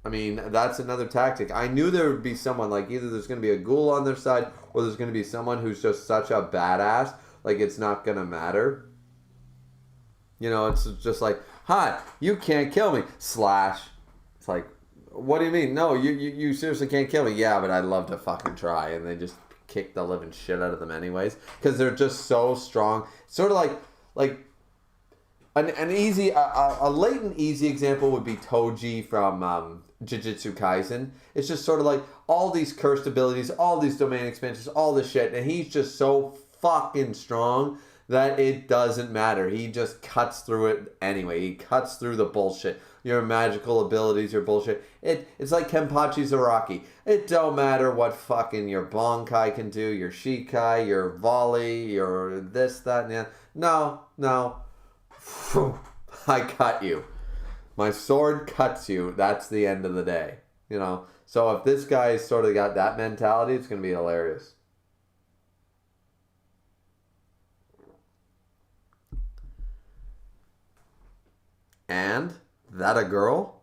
I mean, that's another tactic. I knew there would be someone, like, either there's going to be a ghoul on their side, or there's going to be someone who's just such a badass, like, it's not going to matter. You know, it's just like, hi, you can't kill me, slash. It's like, what do you mean? No, you seriously can't kill me. Yeah, but I'd love to fucking try. And they just kick the living shit out of them anyways, because they're just so strong. Sort of like an easy, a latent easy example would be Toji from Jujutsu Kaisen. It's just sort of like all these cursed abilities, all these domain expansions, all this shit, and he's just so fucking strong that it doesn't matter. He just cuts through it anyway. He cuts through the bullshit. Your magical abilities are bullshit. It's like Kenpachi Zaraki. It don't matter what fucking your Bankai can do, your Shikai, your volley, your this, that, and that. No. I cut you. My sword cuts you. That's the end of the day. You know? So if this guy's sort of got that mentality, it's going to be hilarious. And that a girl?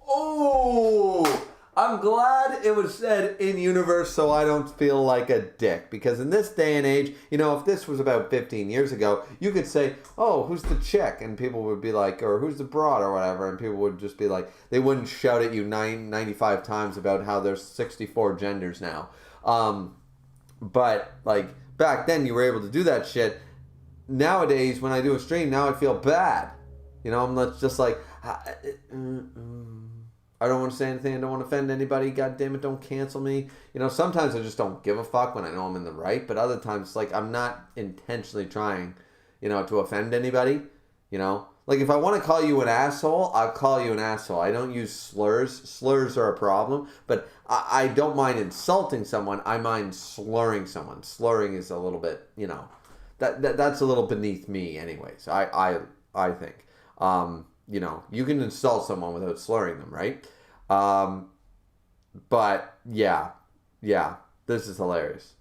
Oh, I'm glad it was said in universe so I don't feel like a dick. Because in this day and age, you know, if this was about 15 years ago, you could say, oh, who's the chick? And people would be like, or who's the broad or whatever. And people would just be like, they wouldn't shout at you 95 times about how there's 64 genders now. But like back then you were able to do that shit. Nowadays, when I do a stream, now I feel bad. You know, I'm just like, I don't want to say anything. I don't want to offend anybody. God damn it, don't cancel me. You know, sometimes I just don't give a fuck when I know I'm in the right. But other times, like, I'm not intentionally trying, you know, to offend anybody. You know, like if I want to call you an asshole, I'll call you an asshole. I don't use slurs. Slurs are a problem. But I don't mind insulting someone. I mind slurring someone. Slurring is a little bit, you know. That's a little beneath me anyways, I think. You know, you can insult someone without slurring them, right? But, yeah, this is hilarious.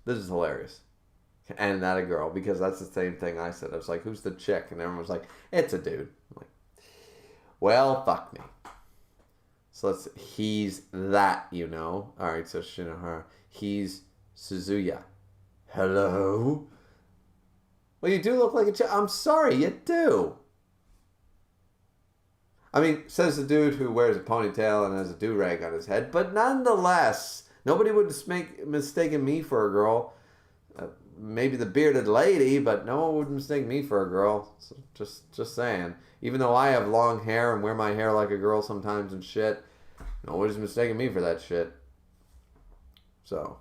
And that a girl, because that's the same thing I said. I was like, who's the chick? And everyone was like, it's a dude. I'm like, well, fuck me. So he's that, you know. All right, so Shinohara. He's Suzuya. Hello? Well, you do look like a chick. I'm sorry, you do. I mean, says the dude who wears a ponytail and has a do-rag on his head, but nonetheless, nobody would mistaken me for a girl. Maybe the bearded lady, but no one would mistake me for a girl. So just saying. Even though I have long hair and wear my hair like a girl sometimes and shit, nobody's mistaken me for that shit. So,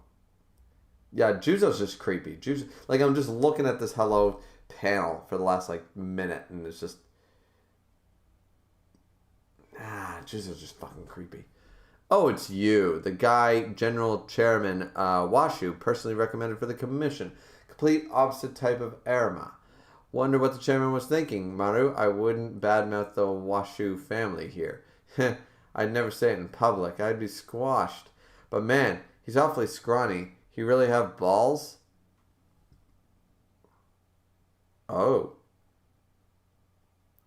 yeah, Juzo's just creepy. Juzo, like, I'm just looking at this hello panel for the last, like, minute, and it's just... Juzo's just fucking creepy. Oh, it's you. The guy, General Chairman Washu, personally recommended for the commission. Complete opposite type of Arima. Wonder what the chairman was thinking, Maru. I wouldn't badmouth the Washu family here. I'd never say it in public. I'd be squashed. But man, he's awfully scrawny. He really have balls? Oh.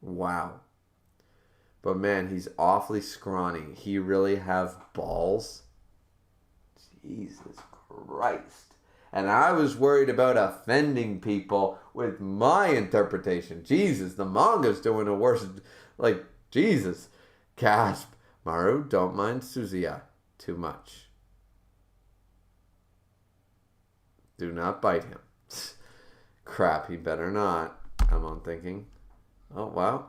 Wow. But man, he's awfully scrawny. He really have balls? Jesus Christ. And I was worried about offending people with my interpretation. Jesus, the manga's doing a worse... Like, Jesus. Gasp. Maru, don't mind Suzuya too much. Do not bite him. Crap, he better not. I'm on thinking. Oh, wow.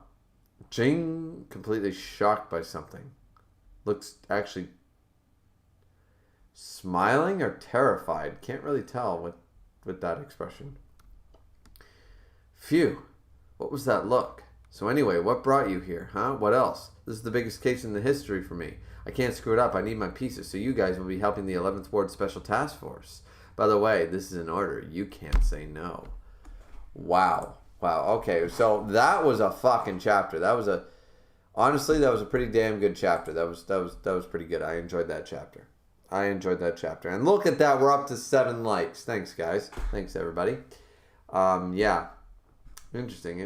Jing, completely shocked by something. Looks actually smiling or terrified. Can't really tell with that expression. Phew. What was that look? So anyway, what brought you here, huh? What else? This is the biggest case in the history for me. I can't screw it up. I need my pieces. So you guys will be helping the 11th Ward Special Task Force. By the way, this is an order. You can't say no. Wow. Wow, okay, so that was a fucking chapter. Honestly, that was a pretty damn good chapter. That was pretty good. I enjoyed that chapter. And look at that, we're up to 7 likes. Thanks, guys. Thanks, everybody. Yeah. Interesting.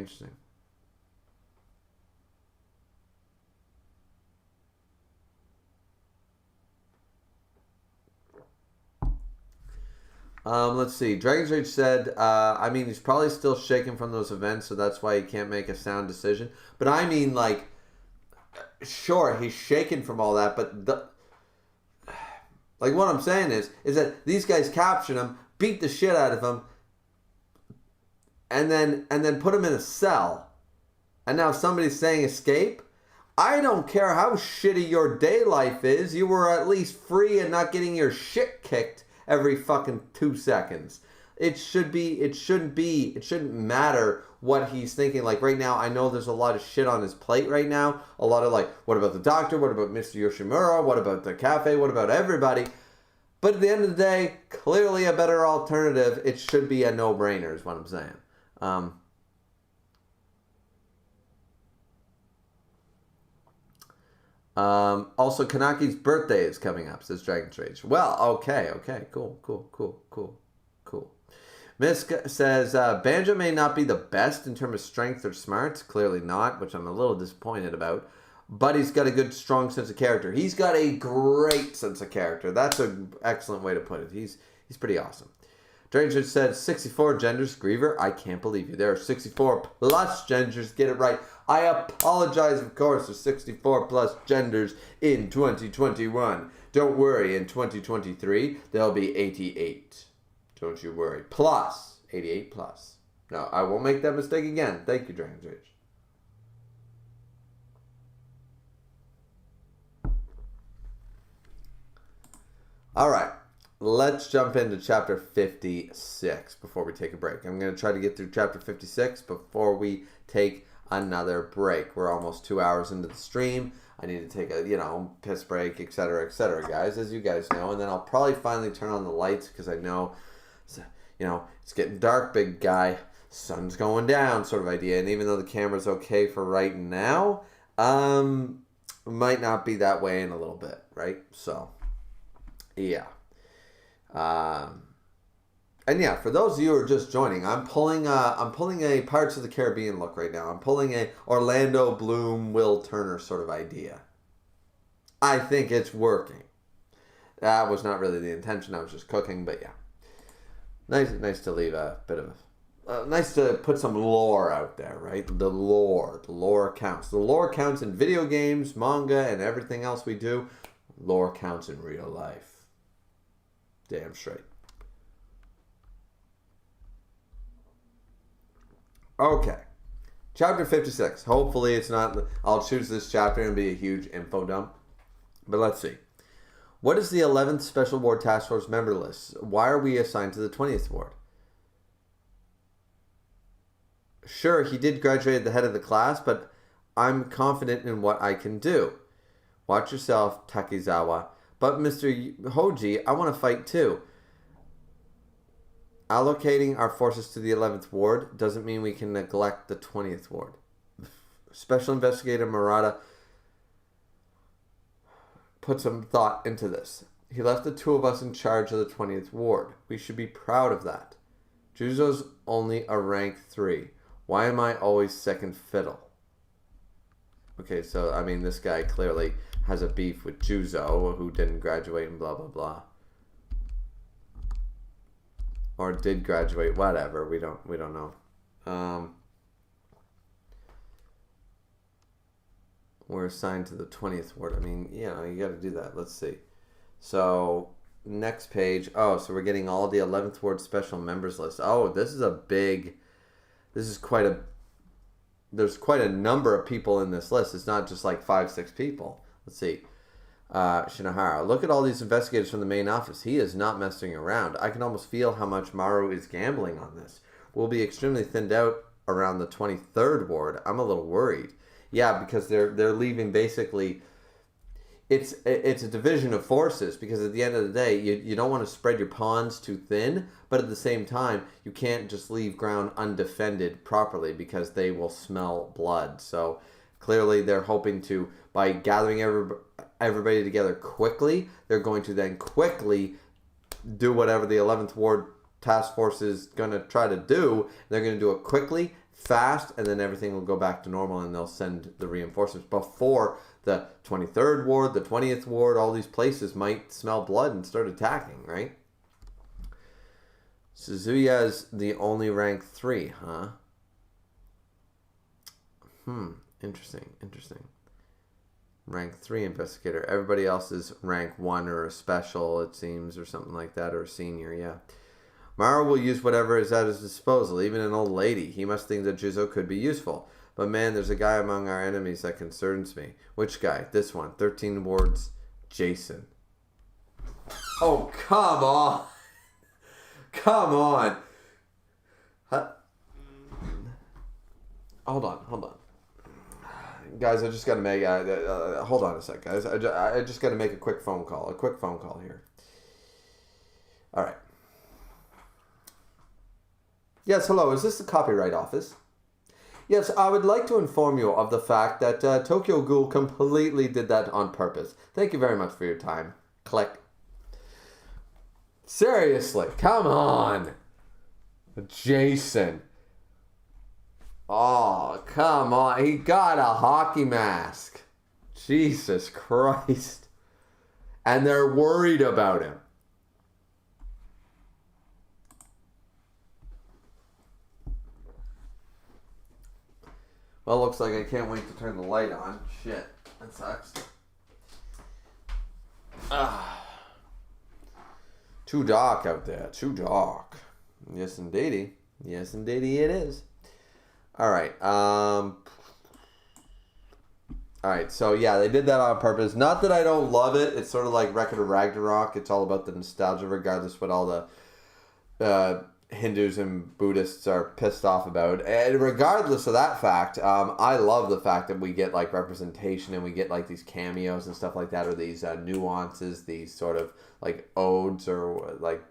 Let's see. Dragon's Rage said, I mean, he's probably still shaking from those events, so that's why he can't make a sound decision. But I mean, like, sure, he's shaken from all that, but like what I'm saying is that these guys captured him, beat the shit out of him, and then put him in a cell. And now somebody's saying escape? I don't care how shitty your day life is, you were at least free and not getting your shit kicked every fucking 2 seconds. It shouldn't matter what he's thinking. Like right now, I know there's a lot of shit on his plate right now. A lot of like, what about the doctor? What about Mr. Yoshimura? What about the cafe? What about everybody? But at the end of the day, clearly a better alternative. It should be a no-brainer is what I'm saying. Also, Kanaki's birthday is coming up, says Dragon's Rage. Well, okay, cool. Misk says, Banjo may not be the best in terms of strength or smarts. Clearly not, which I'm a little disappointed about. But he's got a good, strong sense of character. He's got a great sense of character. That's an excellent way to put it. He's pretty awesome. Dragon's Rage said, 64 genders. Griever, I can't believe you. There are 64 plus genders. Get it right. I apologize, of course, for 64 plus genders in 2021. Don't worry, in 2023, there'll be 88. Don't you worry. Plus. 88 plus. No, I won't make that mistake again. Thank you, Dragon's Rage. All right. Let's jump into chapter 56 before we take a break. I'm going to try to get through chapter 56 before we take another break. We're almost 2 hours into the stream. I need to take a, piss break, etc., guys, as you guys know. And then I'll probably finally turn on the lights because I know, it's getting dark, big guy. Sun's going down sort of idea. And even though the camera's okay for right now, might not be that way in a little bit, right? So, yeah. And yeah, for those of you who are just joining, I'm pulling a Pirates of the Caribbean look right now. I'm pulling a Orlando Bloom, Will Turner sort of idea. I think it's working. That was not really the intention. I was just cooking, but yeah. Nice to leave a bit of nice to put some lore out there, right? The lore counts. The lore counts in video games, manga, and everything else we do. Lore counts in real life. Damn straight. Okay. Chapter 56. Hopefully it's not... I'll choose this chapter and be a huge info dump. But let's see. What is the 11th Special Ward Task Force member list? Why are we assigned to the 20th Ward? Sure, he did graduate at the head of the class, but I'm confident in what I can do. Watch yourself, Takizawa. But Mr. Hoji, I want to fight too. Allocating our forces to the 11th Ward doesn't mean we can neglect the 20th Ward. Special Investigator Murata put some thought into this. He left the two of us in charge of the 20th Ward. We should be proud of that. Juzo's only a rank 3. Why am I always second fiddle? Okay, so, I mean, this guy clearly has a beef with Juzo, who didn't graduate and blah, blah, blah. Or did graduate, whatever. We don't know. We're assigned to the 20th Ward. I mean, you got to do that. Let's see. So, next page. Oh, so we're getting all the 11th Ward special members list. Oh, this is quite a... There's quite a number of people in this list. It's not just like 5-6 people. Let's see. Shinohara. Look at all these investigators from the main office. He is not messing around. I can almost feel how much Maru is gambling on this. We'll be extremely thinned out around the 23rd Ward. I'm a little worried. Yeah, because they're leaving basically... It's a division of forces, because at the end of the day, you don't want to spread your pawns too thin, but at the same time, you can't just leave ground undefended properly, because they will smell blood. So clearly they're hoping to, by gathering everybody together quickly, they're going to then quickly do whatever the 11th Ward Task Force is going to try to do. They're going to do it quickly, fast, and then everything will go back to normal, and they'll send the reinforcements before the 23rd Ward, the 20th Ward, all these places might smell blood and start attacking, right? Suzuya's the only rank 3, huh? Interesting. Rank 3 investigator. Everybody else is rank 1 or a special, it seems, or something like that, or a senior, yeah. Maru will use whatever is at his disposal, even an old lady. He must think that Jizo could be useful. But man, there's a guy among our enemies that concerns me. Which guy? This one. 13 wards, Jason. Oh, come on. Come on. Hold on. Guys, I just got to make... hold on a sec, guys. I just got to make a quick phone call here. All right. Yes, hello. Is this the copyright office? Yes, I would like to inform you of the fact that Tokyo Ghoul completely did that on purpose. Thank you very much for your time. Click. Seriously, come on. Jason. Oh, come on. He got a hockey mask. Jesus Christ. And they're worried about him. Well, looks like I can't wait to turn the light on. Shit, that sucks. Too dark out there. Too dark. Yes, indeedy. Yes, indeedy it is. All right. All right. So yeah, they did that on purpose. Not that I don't love it. It's sort of like Record of Ragnarok. It's all about the nostalgia, regardless what all the Hindus and Buddhists are pissed off about. And regardless of that fact, I love the fact that we get like representation and we get like these cameos and stuff like that, or these nuances, these sort of like odes, or like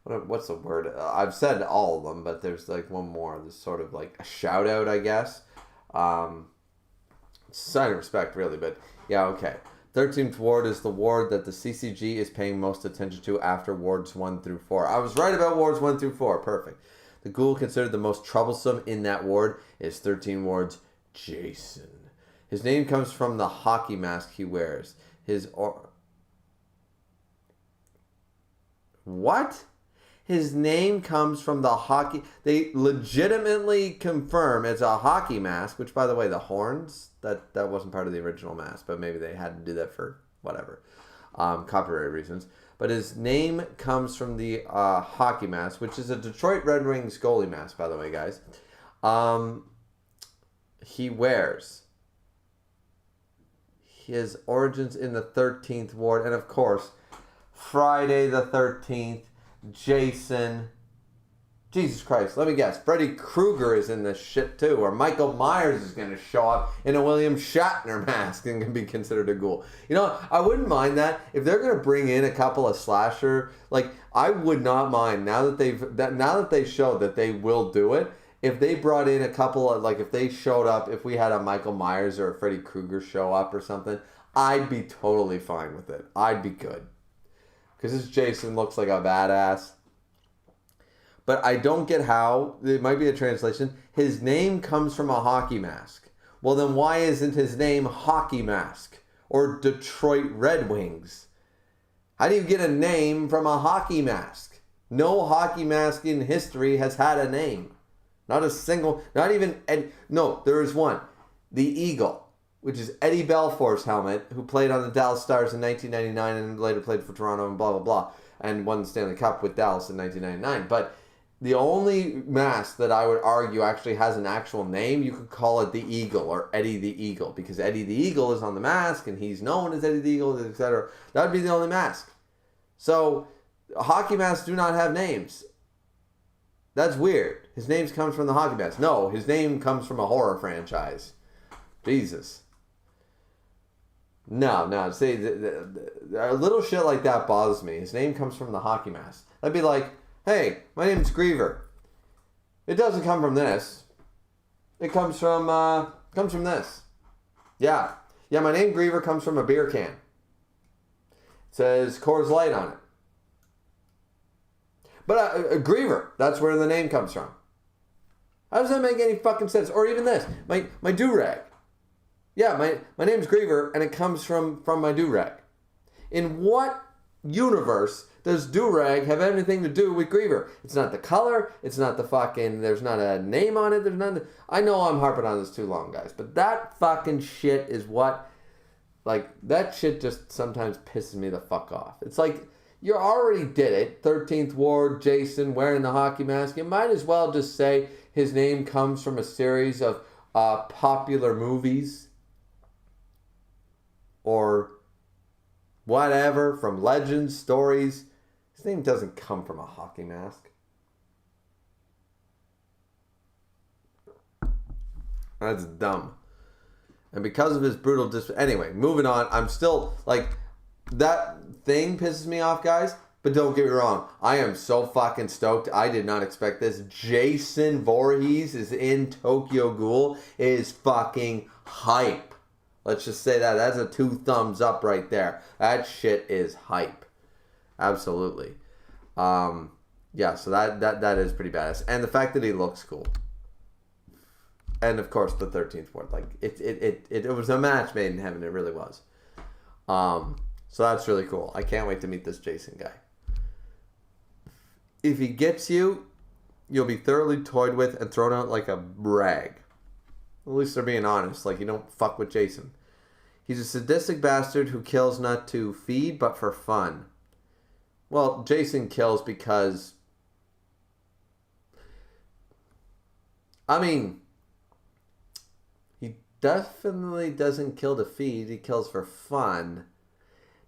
what's the word? I've said all of them, but there's like one more. There's sort of like a shout out, I guess. Sign of respect, really, but yeah, okay. 13th ward is the ward that the CCG is paying most attention to after wards 1 through 4. I was right about wards 1 through 4. Perfect. The ghoul considered the most troublesome in that ward is 13 wards Jason. His name comes from the hockey mask he wears. What? His name comes from the hockey... They legitimately confirm it's a hockey mask, which, by the way, the horns, that wasn't part of the original mask, but maybe they had to do that for whatever, copyright reasons. But his name comes from the hockey mask, which is a Detroit Red Wings goalie mask, by the way, guys. He wears. His origins in the 13th ward, and of course, Friday the 13th, Jason. Jesus Christ, let me guess. Freddy Krueger is in this shit too. Or Michael Myers is going to show up in a William Shatner mask and can be considered a ghoul. You know, I wouldn't mind that. If they're going to bring in a couple of slasher, like, I would not mind, now that they showed that they will do it, if they brought in a couple of, like, if they showed up, if we had a Michael Myers or a Freddy Krueger show up or something, I'd be totally fine with it. I'd be good. Because this Jason looks like a badass. But I don't get how, it might be a translation, his name comes from a hockey mask. Well, then why isn't his name Hockey Mask or Detroit Red Wings? How do you get a name from a hockey mask? No hockey mask in history has had a name. Not a single, not even, no, there is one. The Eagle, which is Eddie Belfour's helmet, who played on the Dallas Stars in 1999 and later played for Toronto and blah, blah, blah, and won the Stanley Cup with Dallas in 1999. But the only mask that I would argue actually has an actual name, you could call it the Eagle or Eddie the Eagle, because Eddie the Eagle is on the mask and he's known as Eddie the Eagle, etc. That would be the only mask. So hockey masks do not have names. That's weird. His name comes from the hockey mask. No, his name comes from a horror franchise. Jesus. No. See, a little shit like that bothers me. His name comes from the hockey mask. That'd be like, hey, my name's Griever. It doesn't come from this. It comes from this. Yeah, my name Griever comes from a beer can. It says Coors Light on it. But Griever, that's where the name comes from. How does that make any fucking sense? Or even this, my do-rag. Yeah, my name's Griever, and it comes from my do-rag. In what universe does do-rag have anything to do with Griever? It's not the color. It's not the fucking... There's not a name on it. There's nothing... I know I'm harping on this too long, guys. But that fucking shit is what... Like, that shit just sometimes pisses me the fuck off. It's like, you already did it. 13th Ward, Jason, wearing the hockey mask. You might as well just say his name comes from a series of popular movies. Or... whatever, from legends, stories. His name doesn't come from a hockey mask. That's dumb. And because of his brutal anyway, moving on. I'm still, like, that thing pisses me off, guys. But don't get me wrong. I am so fucking stoked. I did not expect this. Jason Voorhees is in Tokyo Ghoul. It is fucking hype. Let's just say that. That's a 2 thumbs up right there. That shit is hype. Absolutely. Yeah, so that is pretty badass. And the fact that he looks cool. And of course the 13th Ward. Like it was a match made in heaven. It really was. So that's really cool. I can't wait to meet this Jason guy. If he gets you, you'll be thoroughly toyed with and thrown out like a rag. At least they're being honest. Like, you don't fuck with Jason. He's a sadistic bastard who kills not to feed, but for fun. Well, Jason kills because... I mean... he definitely doesn't kill to feed. He kills for fun.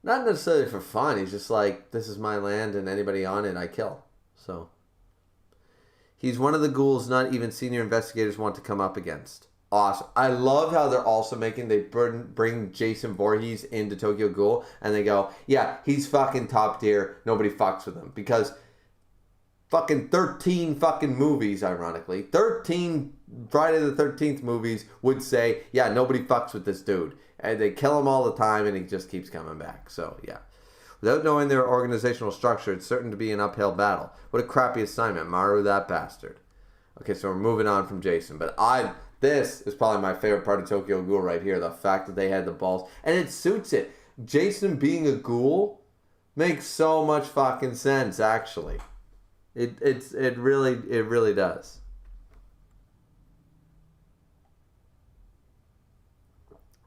Not necessarily for fun. He's just like, this is my land and anybody on it I kill. So... he's one of the ghouls not even senior investigators want to come up against. Awesome. I love how they're also they bring Jason Voorhees into Tokyo Ghoul and they go, yeah, he's fucking top tier. Nobody fucks with him. Because fucking 13 fucking movies, ironically, 13 Friday the 13th movies would say, yeah, nobody fucks with this dude. And they kill him all the time and he just keeps coming back. So, yeah. Without knowing their organizational structure, it's certain to be an uphill battle. What a crappy assignment. Maru, that bastard. Okay, so we're moving on from Jason. But this is probably my favorite part of Tokyo Ghoul right here. The fact that they had the balls. And it suits it. Jason being a ghoul makes so much fucking sense, actually. It really does.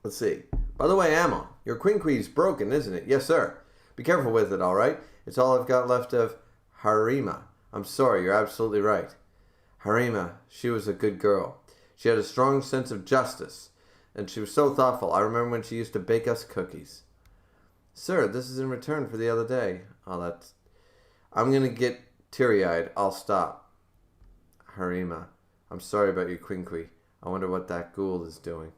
Let's see. By the way, Ammo, your Quinquee's broken, isn't it? Yes, sir. Be careful with it, all right? It's all I've got left of Harima. I'm sorry, you're absolutely right. Harima, she was a good girl. She had a strong sense of justice, and she was so thoughtful. I remember when she used to bake us cookies. Sir, this is in return for the other day. Oh, that's... I'm going to get teary-eyed. I'll stop. Harima, I'm sorry about your Quinquee. I wonder what that ghoul is doing.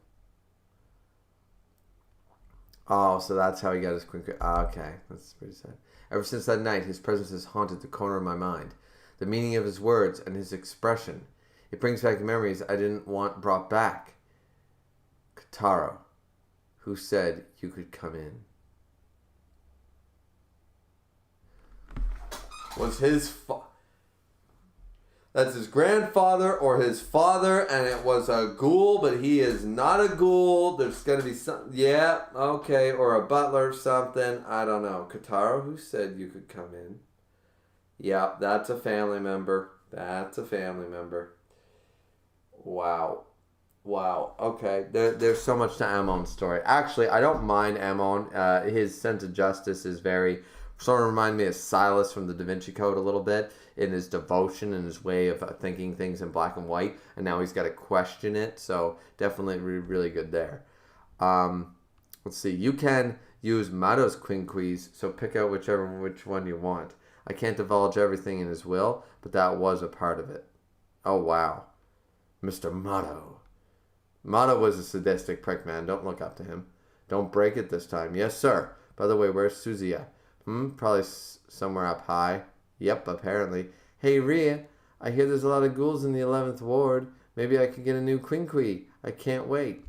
Oh, so that's how he got his Quinquee. Ah, okay, that's pretty sad. Ever since that night, his presence has haunted the corner of my mind. The meaning of his words and his expression. It brings back memories I didn't want brought back. Kataro, who said you could come in. Was his that's his grandfather or his father, and it was a ghoul, but he is not a ghoul. There's going to be some, yeah, okay, or a butler or something. I don't know. Kataro, who said you could come in? Yeah, that's a family member. That's a family member. Wow. Wow. Okay. There's so much to Amon's story. Actually, I don't mind Amon. His sense of justice is very... sort of remind me of Silas from the Da Vinci Code a little bit in his devotion and his way of thinking things in black and white. And now he's got to question it. So definitely really good there. Let's see. You can use Mado's Quinquees, so pick out which one you want. I can't divulge everything in his will, but that was a part of it. Oh, wow. Mr. Mado. Mado was a sadistic prick, man. Don't look up to him. Don't break it this time. Yes, sir. By the way, where's Suzuya? Probably somewhere up high. Yep, apparently. Hey, Rhea, I hear there's a lot of ghouls in the 11th Ward. Maybe I could get a new Quinquee. I can't wait.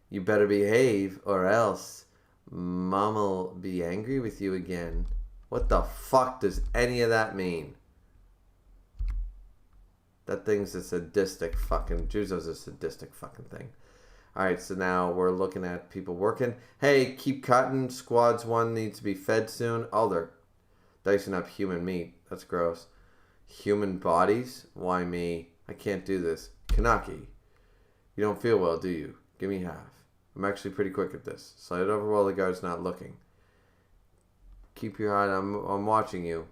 You better behave, or else Mom'll be angry with you again. What the fuck does any of that mean? That thing's a sadistic fucking... Juzo's a sadistic fucking thing. Alright, so now we're looking at people working. Hey, keep cutting. Squads 1 needs to be fed soon. Oh, they're... Dicing up human meat. That's gross. Human bodies? Why me? I can't do this. Kanaki, you don't feel well, do you? Give me half. I'm actually pretty quick at this. Slide it over while the guard's not looking. Keep your eye on. I'm watching you.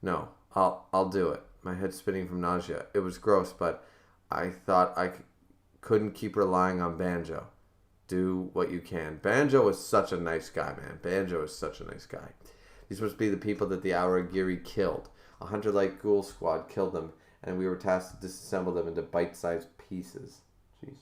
No, I'll do it. My head's spinning from nausea. It was gross, but I thought I couldn't keep relying on Banjo. Do what you can. Banjo is such a nice guy, man. Banjo is such a nice guy. These must be the people that the Awagiri killed. A hunter-like ghoul squad killed them, and we were tasked to disassemble them into bite-sized pieces. Jesus.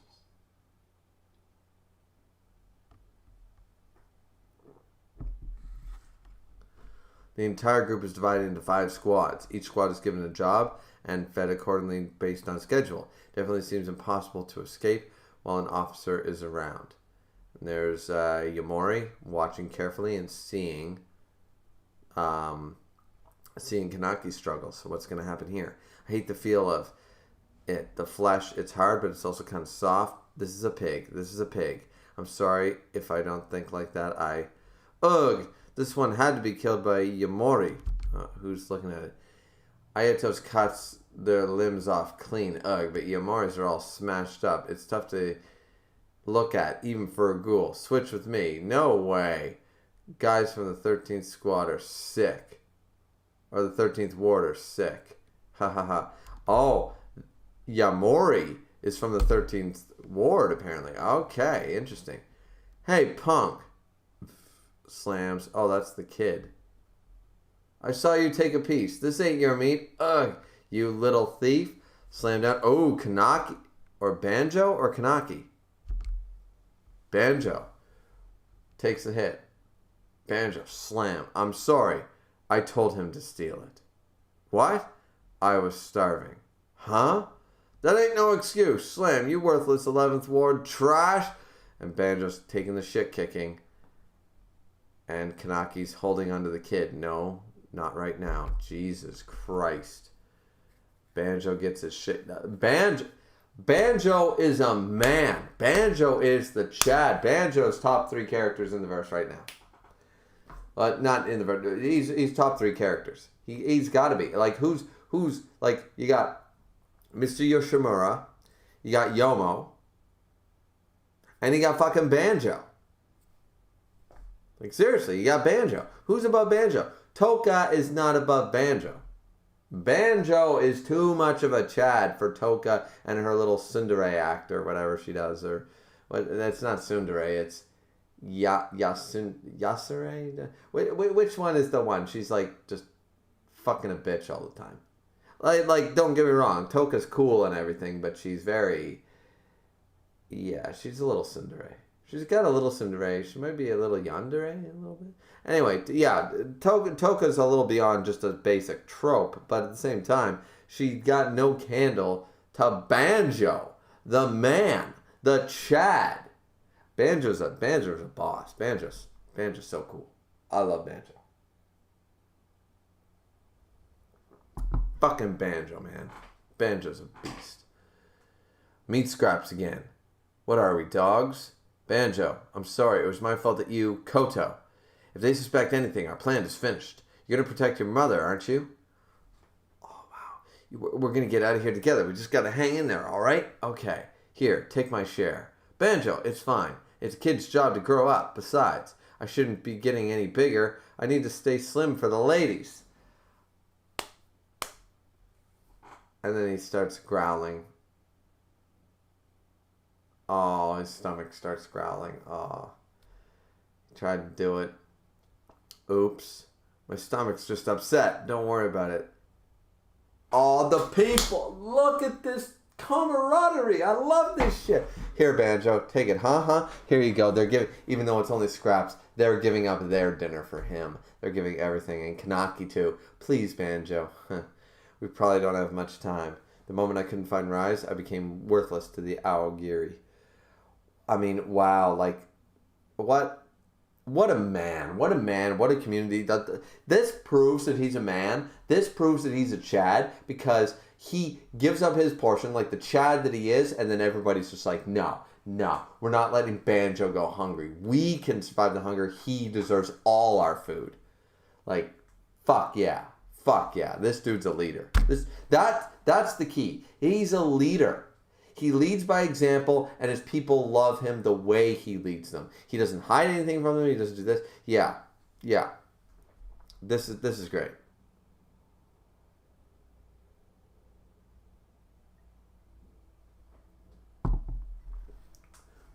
The entire group is divided into 5 squads. Each squad is given a job and fed accordingly based on schedule. Definitely seems impossible to escape while an officer is around. And there's Yamori watching carefully and seeing Kanaki struggle. So what's going to happen here? I hate the feel of it. The flesh, it's hard, but it's also kind of soft. This is a pig. This is a pig. I'm sorry if I don't think like that. Ugh! This one had to be killed by Yamori. Who's looking at it? Ayato's cuts their limbs off clean. Ugh, but Yamori's are all smashed up. It's tough to look at, even for a ghoul. Switch with me. No way. Guys from the 13th squad are sick. Or the 13th ward are sick. Ha ha ha. Oh, Yamori is from the 13th ward, apparently. Okay, interesting. Hey, punk. Slams. Oh, that's the kid. I saw you take a piece. This ain't your meat. Ugh, you little thief. Slam down. Oh, Kanaki. Or Banjo or Kanaki? Banjo. Takes a hit. Banjo. Slam. I'm sorry. I told him to steal it. What? I was starving. Huh? That ain't no excuse. Slam, you worthless 11th ward trash. And Banjo's taking the shit kicking. And Kanaki's holding onto the kid. No, not right now. Jesus Christ. Banjo gets his shit. Banjo is a man. Banjo is the Chad. Banjo's top 3 characters in the verse right now. Not in the verse. He's top 3 characters. He's got to be. Like, who's like, you got Mr. Yoshimura, you got Yomo, and you got fucking Banjo. Like, seriously, you got Banjo. Who's above Banjo? Toka is not above Banjo. Banjo is too much of a Chad for Toka and her little tsundere act or whatever she does. Or that's not tsundere, it's Yasure? Which one is the one? She's like just fucking a bitch all the time. Like, don't get me wrong, Toka's cool and everything, but she's very... Yeah, she's a little tsundere. She's got a little tsundere. She might be a little yandere a little bit. Anyway, yeah, Toka's a little beyond just a basic trope, but at the same time, she got no candle to Banjo, the man, the Chad. Banjo's a boss. Banjo's so cool. I love Banjo. Fucking Banjo, man. Banjo's a beast. Meat scraps again. What are we, dogs? Banjo, I'm sorry. It was my fault that you... Koto. If they suspect anything, our plan is finished. You're going to protect your mother, aren't you? Oh, wow. We're going to get out of here together. We just got to hang in there, all right? Okay. Here, take my share. Banjo, it's fine. It's a kid's job to grow up. Besides, I shouldn't be getting any bigger. I need to stay slim for the ladies. And then he starts growling. Oh, his stomach starts growling. Oh. He tried to do it. Oops. My stomach's just upset. Don't worry about it. Oh, the people. Look at this camaraderie. I love this shit. Here, Banjo. Take it. Huh? Here you go. They're giving, even though it's only scraps, they're giving up their dinner for him. They're giving everything. And Kanaki, too. Please, Banjo. We probably don't have much time. The moment I couldn't find Rise, I became worthless to the Awagiri. I mean, wow. Like, what a man. What a man. What a community. This proves that he's a man. This proves that he's a Chad because he gives up his portion like the Chad that he is, and then everybody's just like, no, we're not letting Banjo go hungry. We can survive the hunger. He deserves all our food. Like, fuck yeah. Fuck yeah. This dude's a leader. That's the key. He's a leader. He leads by example, and his people love him the way he leads them. He doesn't hide anything from them. He doesn't do this. Yeah. This is great.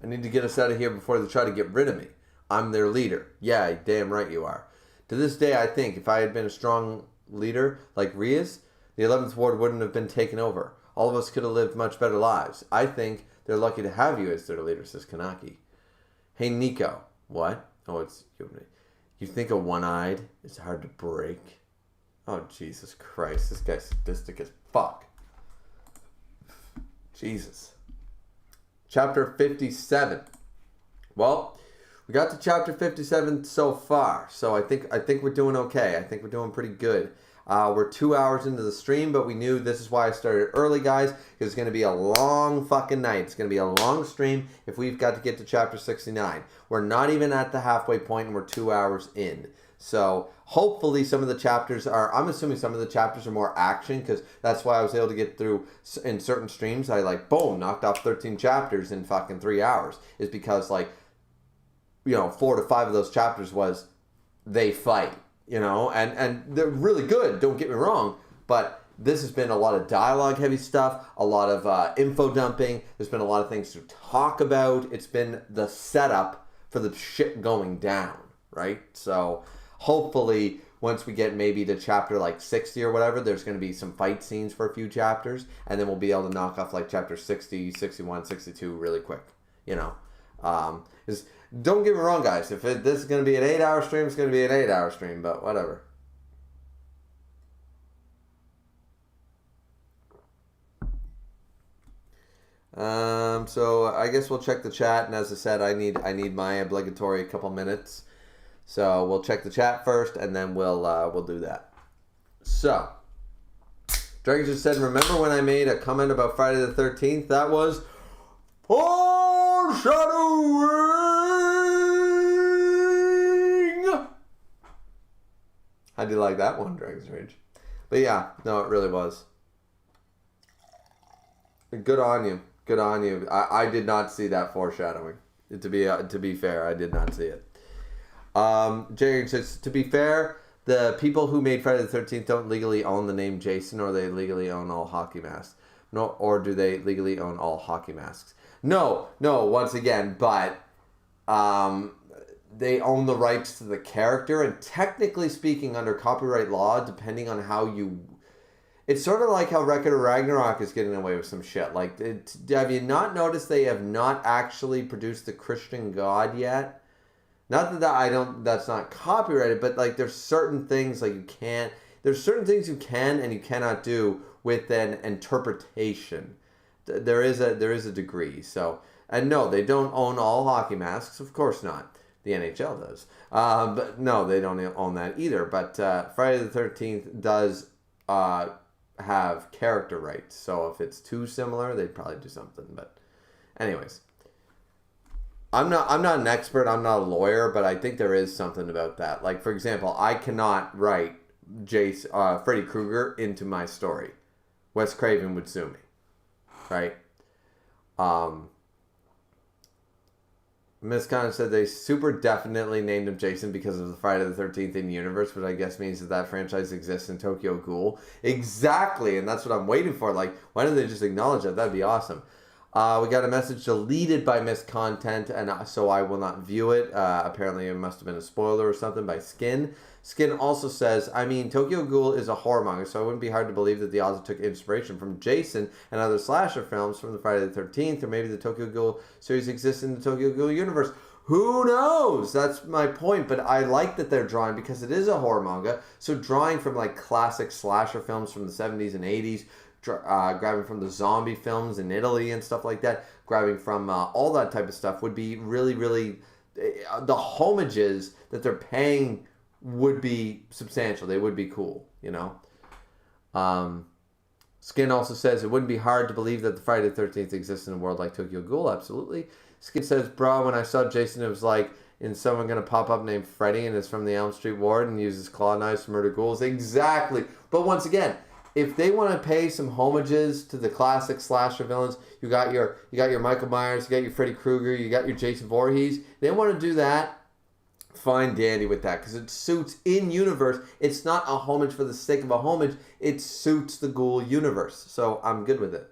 I need to get us out of here before they try to get rid of me. I'm their leader. Yeah, damn right you are. To this day, I think if I had been a strong leader like Riaz, the 11th Ward wouldn't have been taken over. All of us could have lived much better lives. I think they're lucky to have you as their leader, says Kanaki. Hey, Nico. What? Oh, it's you. You think a one-eyed is hard to break? Oh, Jesus Christ. This guy's sadistic as fuck. Jesus. Chapter 57. Well, we got to chapter 57 so far, so I think we're doing okay. I think we're doing pretty good. We're 2 hours into the stream, but we knew this is why I started early, guys. It's going to be a long fucking night. It's going to be a long stream if we've got to get to chapter 69. We're not even at the halfway point, and we're 2 hours in. So hopefully some of the chapters are, I'm assuming some of the chapters are more action, because that's why I was able to get through in certain streams. I boom, knocked off 13 chapters in fucking 3 hours. Is because 4 to 5 of those chapters was they fight, and they're really good, don't get me wrong, but this has been a lot of dialogue heavy stuff, a lot of info dumping. There's been a lot of things to talk about. It's been the setup for the shit going down, right? So hopefully once we get maybe to chapter 60 or whatever, there's going to be some fight scenes for a few chapters, and then we'll be able to knock off chapter 60, 61, 62 really quick, don't get me wrong, guys. If this is going to be an 8-hour stream, it's going to be an 8-hour stream, but whatever. So I guess we'll check the chat, and as I said, I need my obligatory couple minutes. So we'll check the chat first, and then we'll do that. So Dragon just said, remember when I made a comment about Friday the 13th? That was foreshadowing. How do you like that one, Dragon's Rage? But yeah, no, it really was. Good on you. Good on you. I did not see that foreshadowing. To be fair, I did not see it. Jay says, to be fair, the people who made Friday the 13th don't legally own the name Jason, or they legally own all hockey masks. No, or do they legally own all hockey masks? No, once again, but they own the rights to the character, and technically speaking, under copyright law, depending on how you... It's sort of like how Record of Ragnarok is getting away with some shit. Have you not noticed they have not actually produced the Christian God yet? Not that that's not copyrighted, but there's certain things there's certain things you can and you cannot do with an interpretation. There is a degree. So, and no, they don't own all hockey masks. Of course not. The NHL does. But no, they don't own that either. But Friday the 13th does have character rights. So if it's too similar, they'd probably do something. But anyways, I'm not an expert. I'm not a lawyer, but I think there is something about that. For example, I cannot write Freddy Krueger into my story. Wes Craven would sue me, right? Miss Connor said they super definitely named him Jason because of the Friday the 13th in universe, which I guess means that franchise exists in Tokyo Ghoul. Exactly, and that's what I'm waiting for. Why don't they just acknowledge that? That'd be awesome. We got a message deleted by missed content, and so I will not view it. Apparently, it must have been a spoiler or something by Skin. Skin also says, Tokyo Ghoul is a horror manga, so it wouldn't be hard to believe that the author took inspiration from Jason and other slasher films from the Friday the 13th, or maybe the Tokyo Ghoul series exists in the Tokyo Ghoul universe. Who knows? That's my point, but I like that they're drawing because it is a horror manga, so drawing from classic slasher films from the 70s and 80s, grabbing from the zombie films in Italy and stuff like that, grabbing from all that type of stuff would be really, really... the homages that they're paying would be substantial. They would be cool, Skin also says, it wouldn't be hard to believe that the Friday the 13th exists in a world like Tokyo Ghoul. Absolutely. Skin says, bro, when I saw Jason, it was like in someone going to pop up named Freddy and is from the Elm Street Ward and uses claw knives to murder ghouls? Exactly. But once again, if they want to pay some homages to the classic slasher villains, you got your Michael Myers, you got your Freddy Krueger, you got your Jason Voorhees. They want to do that. Fine dandy with that, because it suits in universe. It's not a homage for the sake of a homage. It suits the Ghoul universe. So I'm good with it.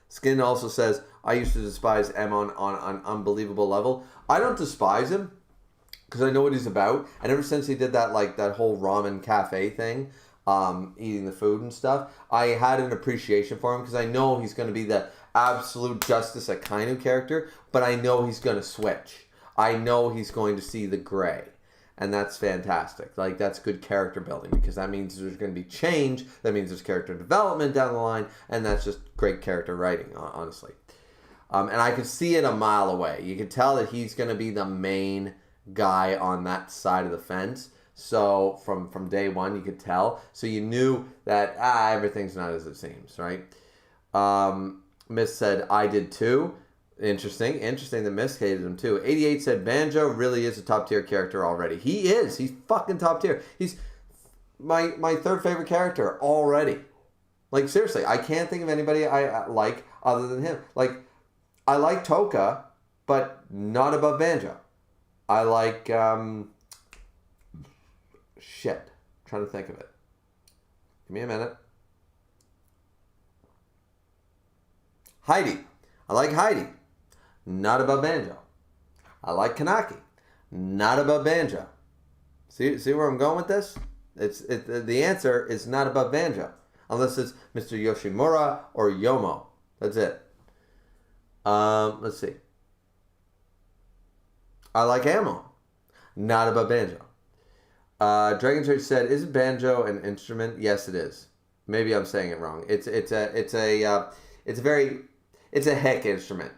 Skin also says, I used to despise M on an unbelievable level. I don't despise him, because I know what he's about. And ever since he did that, like, that whole ramen cafe thing, eating the food and stuff, I had an appreciation for him, because I know he's going to be the absolute Justice Akainu character, but I know he's going to switch. I know he's going to see the gray. And that's fantastic. Like, that's good character building, because that means there's going to be change. That means there's character development down the line, and that's just great character writing, honestly. And I could see it a mile away. You could tell that he's going to be the main guy on that side of the fence. So from day one, you could tell. So you knew that everything's not as it seems, right? Miss said, I did too. Interesting that Miss hated him too. 88 said, Banjo really is a top tier character already. He is. He's fucking top tier. He's my third favorite character already. Like, seriously, I can't think of anybody I like other than him. Like, I like Toka, but not above Banjo. I like, shit. I'm trying to think of it. Give me a minute. Heidi. I like Heidi. Not above Banjo. I like Kanaki. Not above Banjo. See where I'm going with this? The answer is not above Banjo. Unless it's Mr. Yoshimura or Yomo. That's it. Let's see. I like Ammo. Not above Banjo. Dragon Church said, "Isn't banjo an instrument?" Yes, it is. Maybe I'm saying it wrong. It's a hick instrument.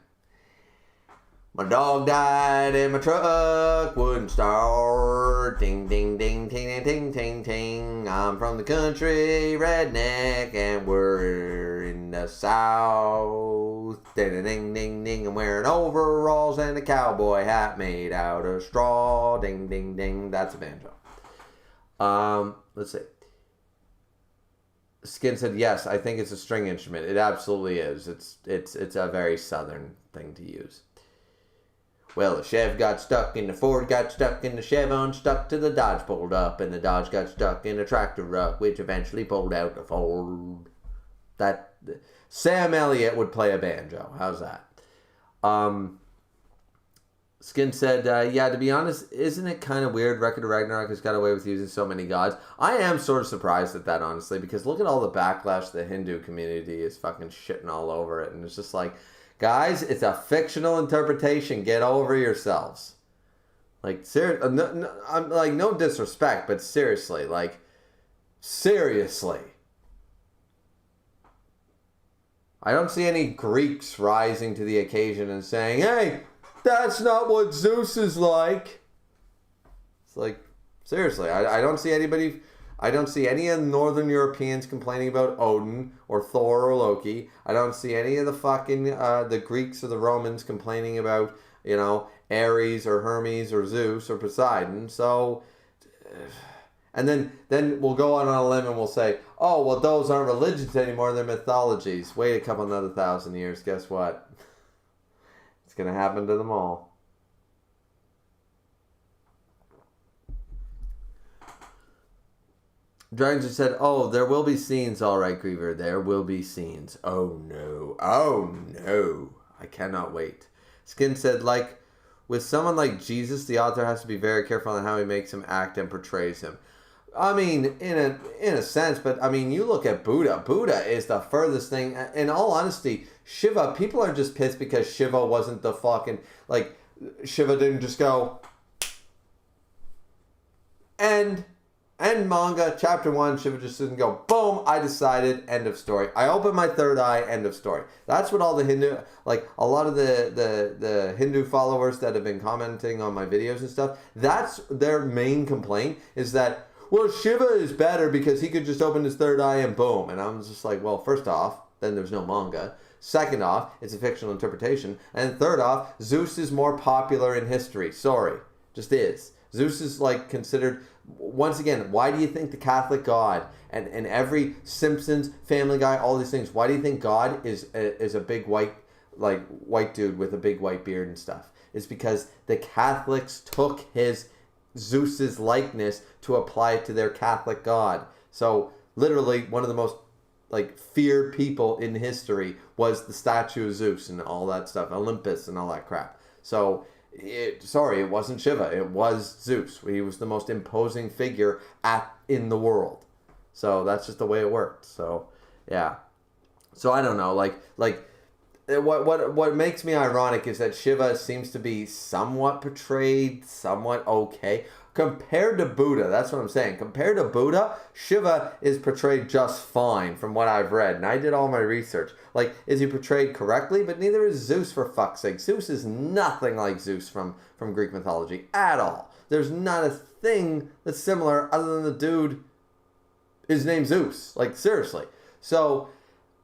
My dog died and my truck wouldn't start. Ding, ding, ding, ting, ting, ting, ting, ting. I'm from the country, redneck, and we're in the south. Ding, ding, ding, ding. I'm wearing overalls and a cowboy hat made out of straw. Ding, ding, ding. That's a banjo. Let's see. Skin said, yes, I think it's a string instrument. It absolutely is. It's a very southern thing to use. Well, the Chev got stuck and the Ford got stuck and the Chev unstuck till the Dodge pulled up and the Dodge got stuck in a tractor ruck, which eventually pulled out the Ford. That Sam Elliott would play a banjo. How's that? Skin said, yeah, to be honest, isn't it kind of weird Record of Ragnarok has got away with using so many gods? I am sort of surprised at that, honestly, because look at all the backlash the Hindu community is fucking shitting all over it. And it's just like, guys, it's a fictional interpretation. Get over yourselves. Like, I'm like, no disrespect, but seriously, like, seriously. I don't see any Greeks rising to the occasion and saying, hey, that's not what Zeus is like. It's like, seriously, I don't see anybody, I don't see any of the Northern Europeans complaining about Odin or Thor or Loki. I don't see any of the fucking, the Greeks or the Romans complaining about, you know, Ares or Hermes or Zeus or Poseidon. So, and then we'll go on a limb and we'll say, oh, well, those aren't religions anymore, they're mythologies. Wait a couple another 1,000 years, guess what? It's going to happen to them all. Dragons just said, oh, there will be scenes, all right, Griever. There will be scenes. Oh, no. Oh, no. I cannot wait. Skin said, like, with someone like Jesus, the author has to be very careful on how he makes him act and portrays him. I mean, in a sense, but I mean, you look at Buddha. Buddha is the furthest thing. In all honesty, Shiva, people are just pissed because Shiva wasn't the fucking, like, Shiva didn't just go, end manga, chapter 1, Shiva just didn't go, boom, I decided, end of story. I opened my third eye, end of story. That's what all the Hindu, like, a lot of the Hindu followers that have been commenting on my videos and stuff, that's their main complaint, is that, well, Shiva is better because he could just open his third eye and boom. And I'm just like, well, first off, then there's no manga. Second off, it's a fictional interpretation. And third off, Zeus is more popular in history. Sorry. Just is. Zeus is like considered, once again, why do you think the Catholic God and every Simpsons, Family Guy, all these things, why do you think God is a big white dude with a big white beard and stuff? It's because the Catholics took his Zeus's likeness to apply it to their Catholic God. So literally one of the most feared people in history was the statue of Zeus and all that stuff, Olympus and all that crap. So it wasn't Shiva, it was Zeus. He was the most imposing figure in the world. So that's just the way it worked. So yeah. So I don't know, what makes me ironic is that Shiva seems to be somewhat portrayed, somewhat okay. Compared to Buddha, that's what I'm saying. Compared to Buddha, Shiva is portrayed just fine from what I've read. And I did all my research. Is he portrayed correctly? But neither is Zeus, for fuck's sake. Zeus is nothing like Zeus from Greek mythology at all. There's not a thing that's similar other than the dude is named Zeus. Seriously. So,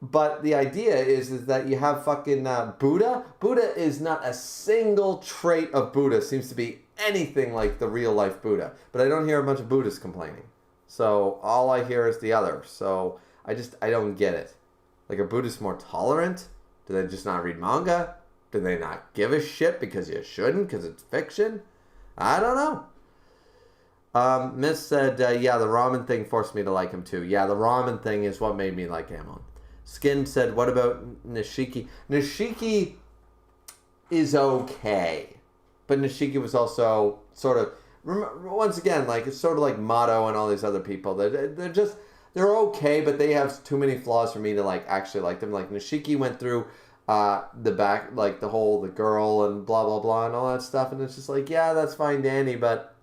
but the idea is that you have fucking Buddha. Buddha is not a single trait of Buddha seems to be anything like the real life Buddha. But I don't hear a bunch of Buddhists complaining. So all I hear is the other. So I don't get it. Are Buddhists more tolerant? Do they just not read manga? Do they not give a shit because you shouldn't because it's fiction? I don't know. Miss said, yeah, the ramen thing forced me to like him too. Yeah, the ramen thing is what made me like Amon. Skin said, what about Nishiki? Nishiki is okay. But Nishiki was also sort of, once again, it's sort of like Mato and all these other people. They're okay, but they have too many flaws for me to actually like them. Nishiki went through the girl and blah, blah, blah and all that stuff. And it's just yeah, that's fine, Danny. But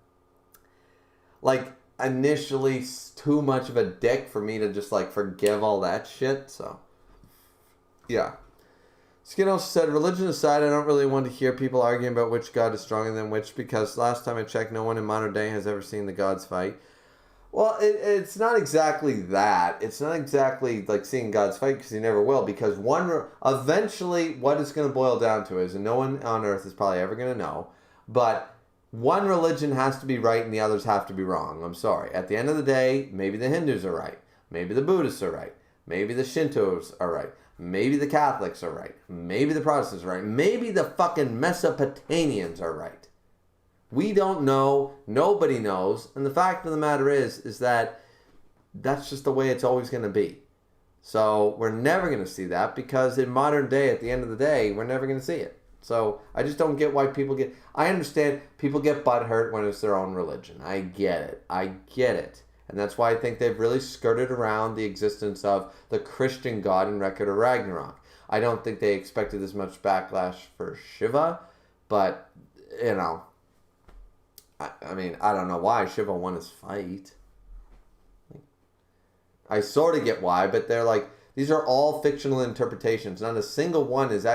initially too much of a dick for me to just forgive all that shit. So, yeah. Skin also said, religion aside, I don't really want to hear people arguing about which god is stronger than which because last time I checked, no one in modern day has ever seen the gods fight. Well, it's not exactly that. It's not exactly seeing gods fight because you never will because eventually what it's going to boil down to is, and no one on earth is probably ever going to know, but one religion has to be right and the others have to be wrong. I'm sorry. At the end of the day, maybe the Hindus are right. Maybe the Buddhists are right. Maybe the Shintos are right. Maybe the Catholics are right. Maybe the Protestants are right. Maybe the fucking Mesopotamians are right. We don't know. Nobody knows. And the fact of the matter is that that's just the way it's always going to be. So we're never going to see that because in modern day, at the end of the day, we're never going to see it. So I just don't get why people get... I understand people get butthurt when it's their own religion. I get it. And that's why I think they've really skirted around the existence of the Christian god in Record of Ragnarok. I don't think they expected this much backlash for Shiva, but, I don't know why Shiva won his fight. I sort of get why, but they're these are all fictional interpretations. Not a single one is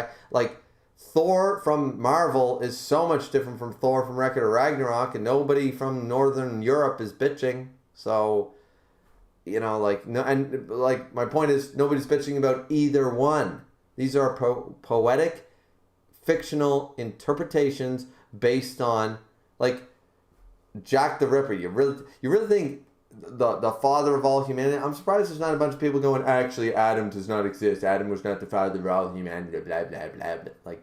Thor from Marvel is so much different from Thor from Record of Ragnarok, and nobody from Northern Europe is bitching. So, no, and my point is nobody's bitching about either one. These are poetic, fictional interpretations based on, Jack the Ripper. You really think the father of all humanity? I'm surprised there's not a bunch of people going, actually, Adam does not exist. Adam was not the father of all humanity, blah, blah, blah, blah.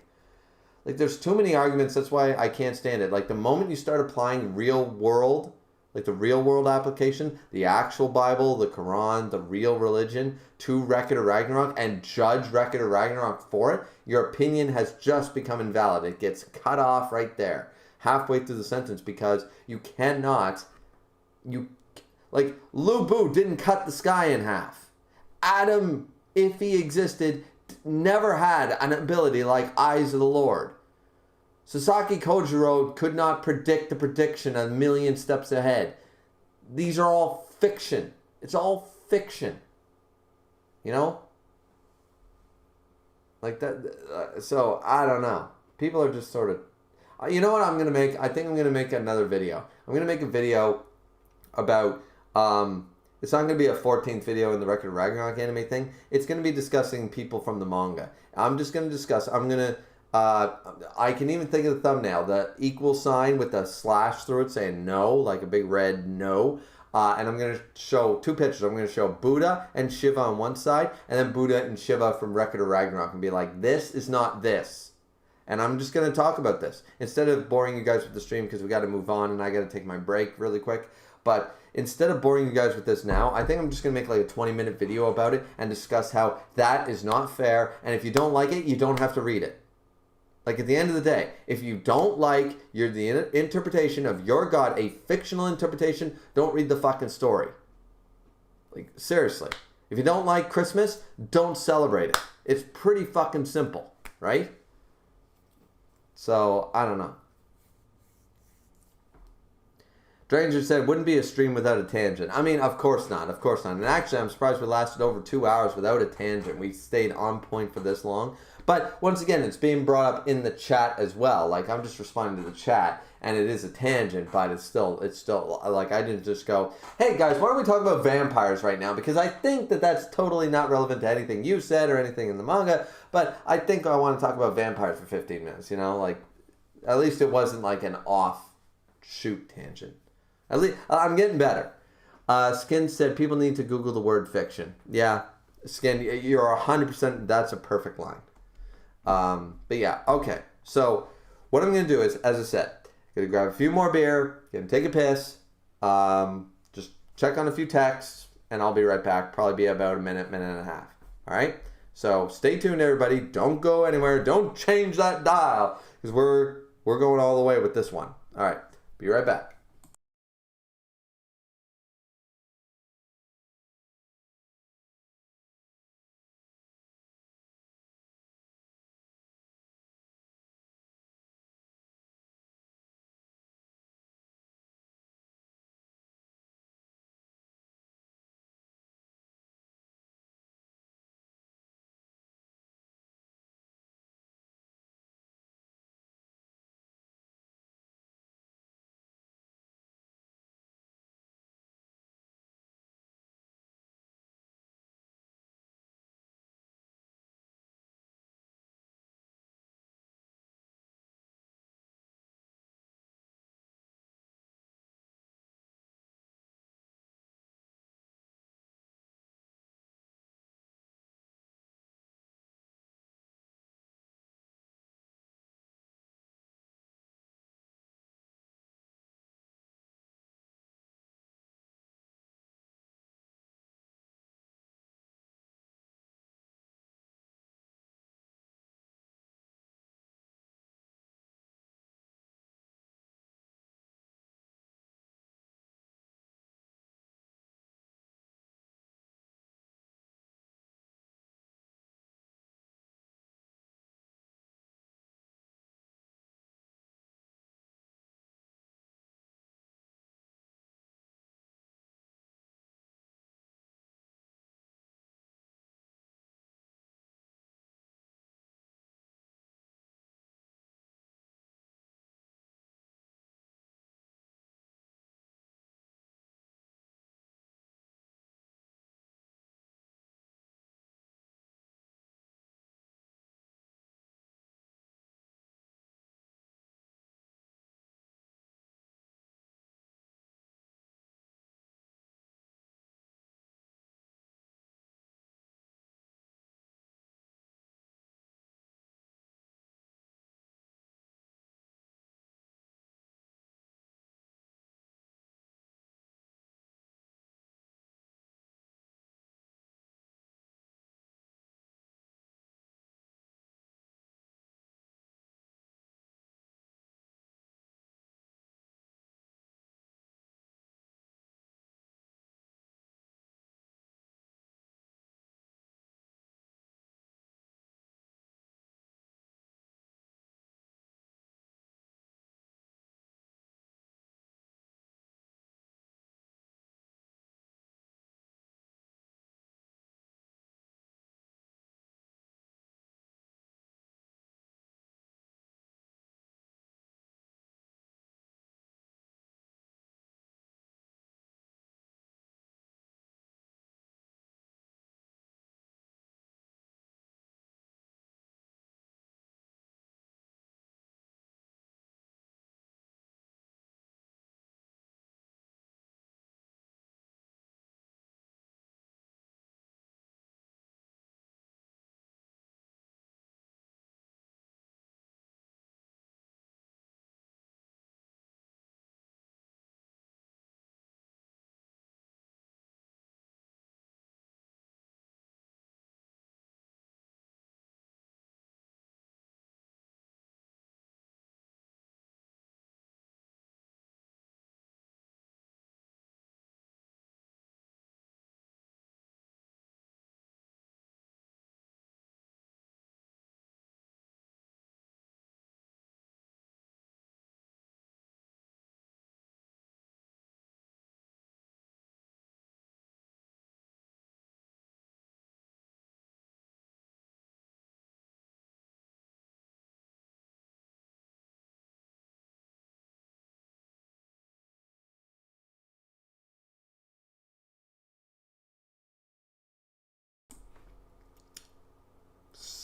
There's too many arguments. That's why I can't stand it. The moment you start applying real world, the real world application, the actual Bible, the Quran, the real religion, to Record of Ragnarok and judge Record of Ragnarok for it, your opinion has just become invalid. It gets cut off right there, halfway through the sentence, because you cannot, Lu Bu didn't cut the sky in half. Adam, if he existed, never had an ability like Eyes of the Lord. Sasaki Kojiro could not predict the prediction a million steps ahead. These are all fiction. It's all fiction. So, I don't know. People are just sort of... You know what I'm going to make? I think I'm going to make another video. I'm going to make a video about It's not going to be a 14th video in the Record of Ragnarok anime thing. It's going to be discussing people from the manga. I'm just going to discuss. I can even think of the thumbnail, the equal sign with the slash through it saying no, like a big red no. And I'm going to show two pictures. I'm going to show Buddha and Shiva on one side, and then Buddha and Shiva from Record of Ragnarok, and be like, this is not this. And I'm just going to talk about this. Instead of boring you guys with the stream, because we got to move on, and I got to take my break really quick. But instead of boring you guys with this now, I think I'm just going to make like a 20-minute video about it and discuss how that is not fair. And if you don't like it, you don't have to read it. Like, at the end of the day, if you don't like the interpretation of your God, a fictional interpretation, don't read the fucking story. Like, seriously. If you don't like Christmas, don't celebrate it. It's pretty fucking simple, right? So, I don't know. Dranger said, wouldn't be a stream without a tangent. I mean, of course not. Of course not. And actually, I'm surprised we lasted over 2 hours without a tangent. We stayed on point for this long. But once again, it's being brought up in the chat as well. Like, I'm just responding to the chat, and it is a tangent, but it's still like, I didn't just go, hey guys, why don't we talk about vampires right now? Because I think that that's totally not relevant to anything you said or anything in the manga. But I think I want to talk about vampires for 15 minutes, you know? Like, at least it wasn't like an offshoot tangent. At least, I'm getting better. Skin said, people need to Google the word fiction. Yeah, Skin, you're 100%, that's a perfect line. But yeah, okay. So what I'm going to do is, as I said, I'm going to grab a few more beer, going to take a piss, just check on a few texts, and I'll be right back. Probably be about a minute, minute and a half. All right? So stay tuned, everybody. Don't go anywhere. Don't change that dial, because we're going all the way with this one. All right. Be right back.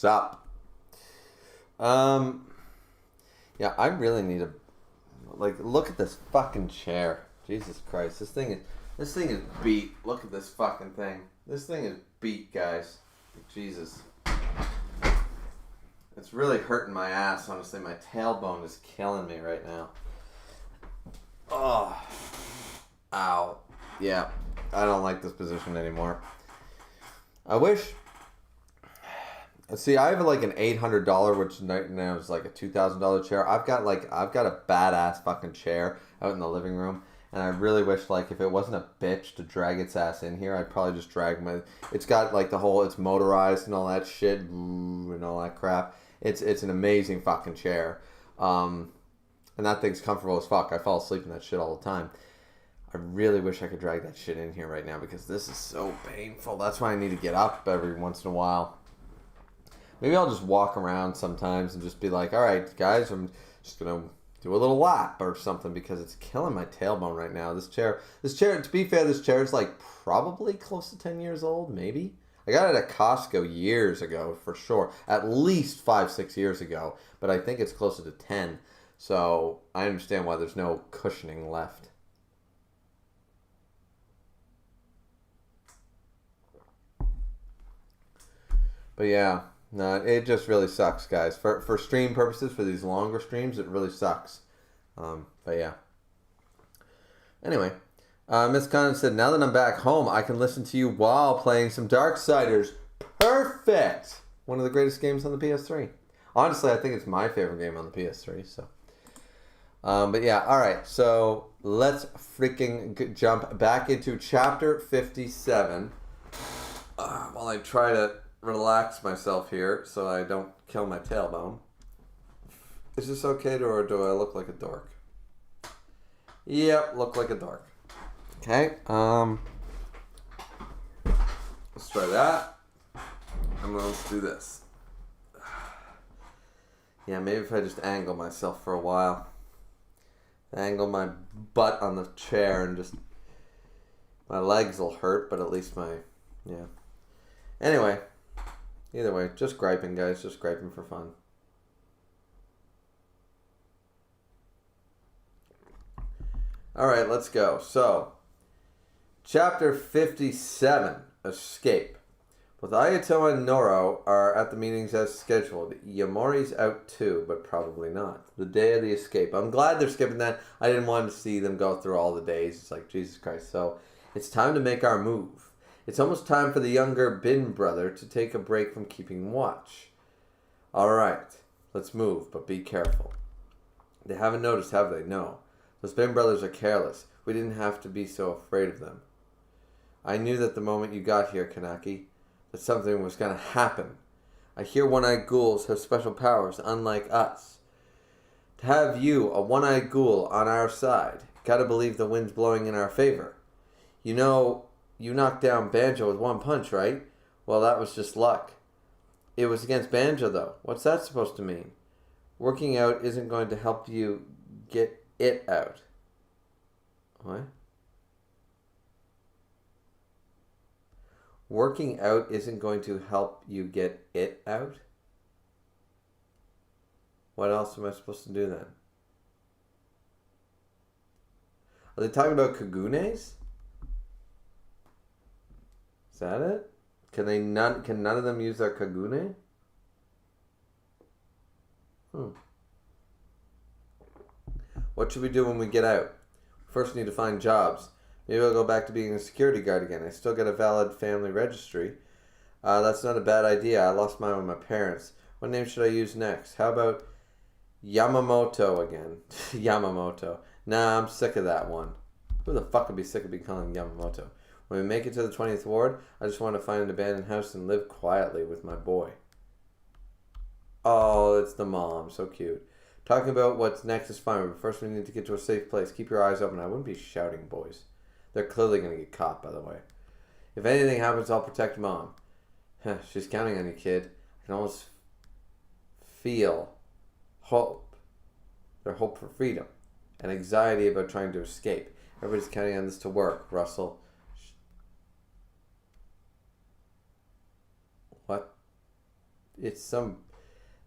up? Yeah, I really need to, like, look at this fucking chair. Jesus Christ, this thing is beat. Look at this fucking thing. This thing is beat, guys. Jesus. It's really hurting my ass, honestly. My tailbone is killing me right now. Oh. Ow. Yeah, I don't like this position anymore. I wish... See, I have like an $800, which now is like a $2,000 chair. I've got a badass fucking chair out in the living room, and I really wish, like, if it wasn't a bitch to drag its ass in here, I'd probably just drag my... It's got like it's motorized and all that shit and all that crap. It's an amazing fucking chair, and that thing's comfortable as fuck. I fall asleep in that shit all the time. I really wish I could drag that shit in here right now because this is so painful. That's why I need to get up every once in a while. Maybe I'll just walk around sometimes and just be like, all right, guys, I'm just going to do a little lap or something because it's killing my tailbone right now. This chair, to be fair, this chair is like probably close to 10 years old, maybe. I got it at Costco years ago, for sure. At least 5-6 years ago, but I think it's closer to 10. So I understand why there's no cushioning left. But yeah. No, it just really sucks, guys. For stream purposes, for these longer streams, it really sucks. But yeah. Anyway, Miss Conant said, now that I'm back home, I can listen to you while playing some Darksiders. Perfect! One of the greatest games on the PS3. Honestly, I think it's my favorite game on the PS3. So, but yeah, alright. So, let's freaking jump back into Chapter 57. While I try to relax myself here so I don't kill my tailbone. Is this okay, or do I look like a dork? Yep, look like a dork. Okay, let's try that. And then let's do this. Yeah, maybe if I just angle myself for a while. Angle my butt on the chair and just... My legs will hurt, but at least my... Yeah. Anyway... Either way, just griping, guys. Just griping for fun. Alright, let's go. So, Chapter 57, Escape. Both Ayato and Noro are at the meetings as scheduled. Yamori's out too, but probably not. The day of the escape. I'm glad they're skipping that. I didn't want to see them go through all the days. It's like, Jesus Christ. So, it's time to make our move. It's almost time for the younger Bin brother to take a break from keeping watch. Alright, let's move, but be careful. They haven't noticed, have they? No. Those Bin brothers are careless. We didn't have to be so afraid of them. I knew that the moment you got here, Kanaki, that something was going to happen. I hear one-eyed ghouls have special powers, unlike us. To have you, a one-eyed ghoul, on our side, gotta believe the wind's blowing in our favor. You know... You knocked down Banjo with one punch, right? Well, that was just luck. It was against Banjo, though. What's that supposed to mean? Working out isn't going to help you get it out. What? Working out isn't going to help you get it out? What else am I supposed to do then? Are they talking about Kagunes? Is that it? Can none of them use their Kagune? What should we do when we get out? First, we need to find jobs. Maybe I'll go back to being a security guard again. I still got a valid family registry. That's not a bad idea. I lost mine with my parents. What name should I use next? How about Yamamoto again? Yamamoto. Nah, I'm sick of that one. Who the fuck would be sick of being called Yamamoto? When we make it to the 20th ward, I just want to find an abandoned house and live quietly with my boy. Oh, it's the mom. So cute. Talking about what's next is fine, but first we need to get to a safe place. Keep your eyes open. I wouldn't be shouting, boys. They're clearly going to get caught, by the way. If anything happens, I'll protect Mom. She's counting on you, kid. I can almost feel hope. Their hope for freedom. And anxiety about trying to escape. Everybody's counting on this to work, Russell. What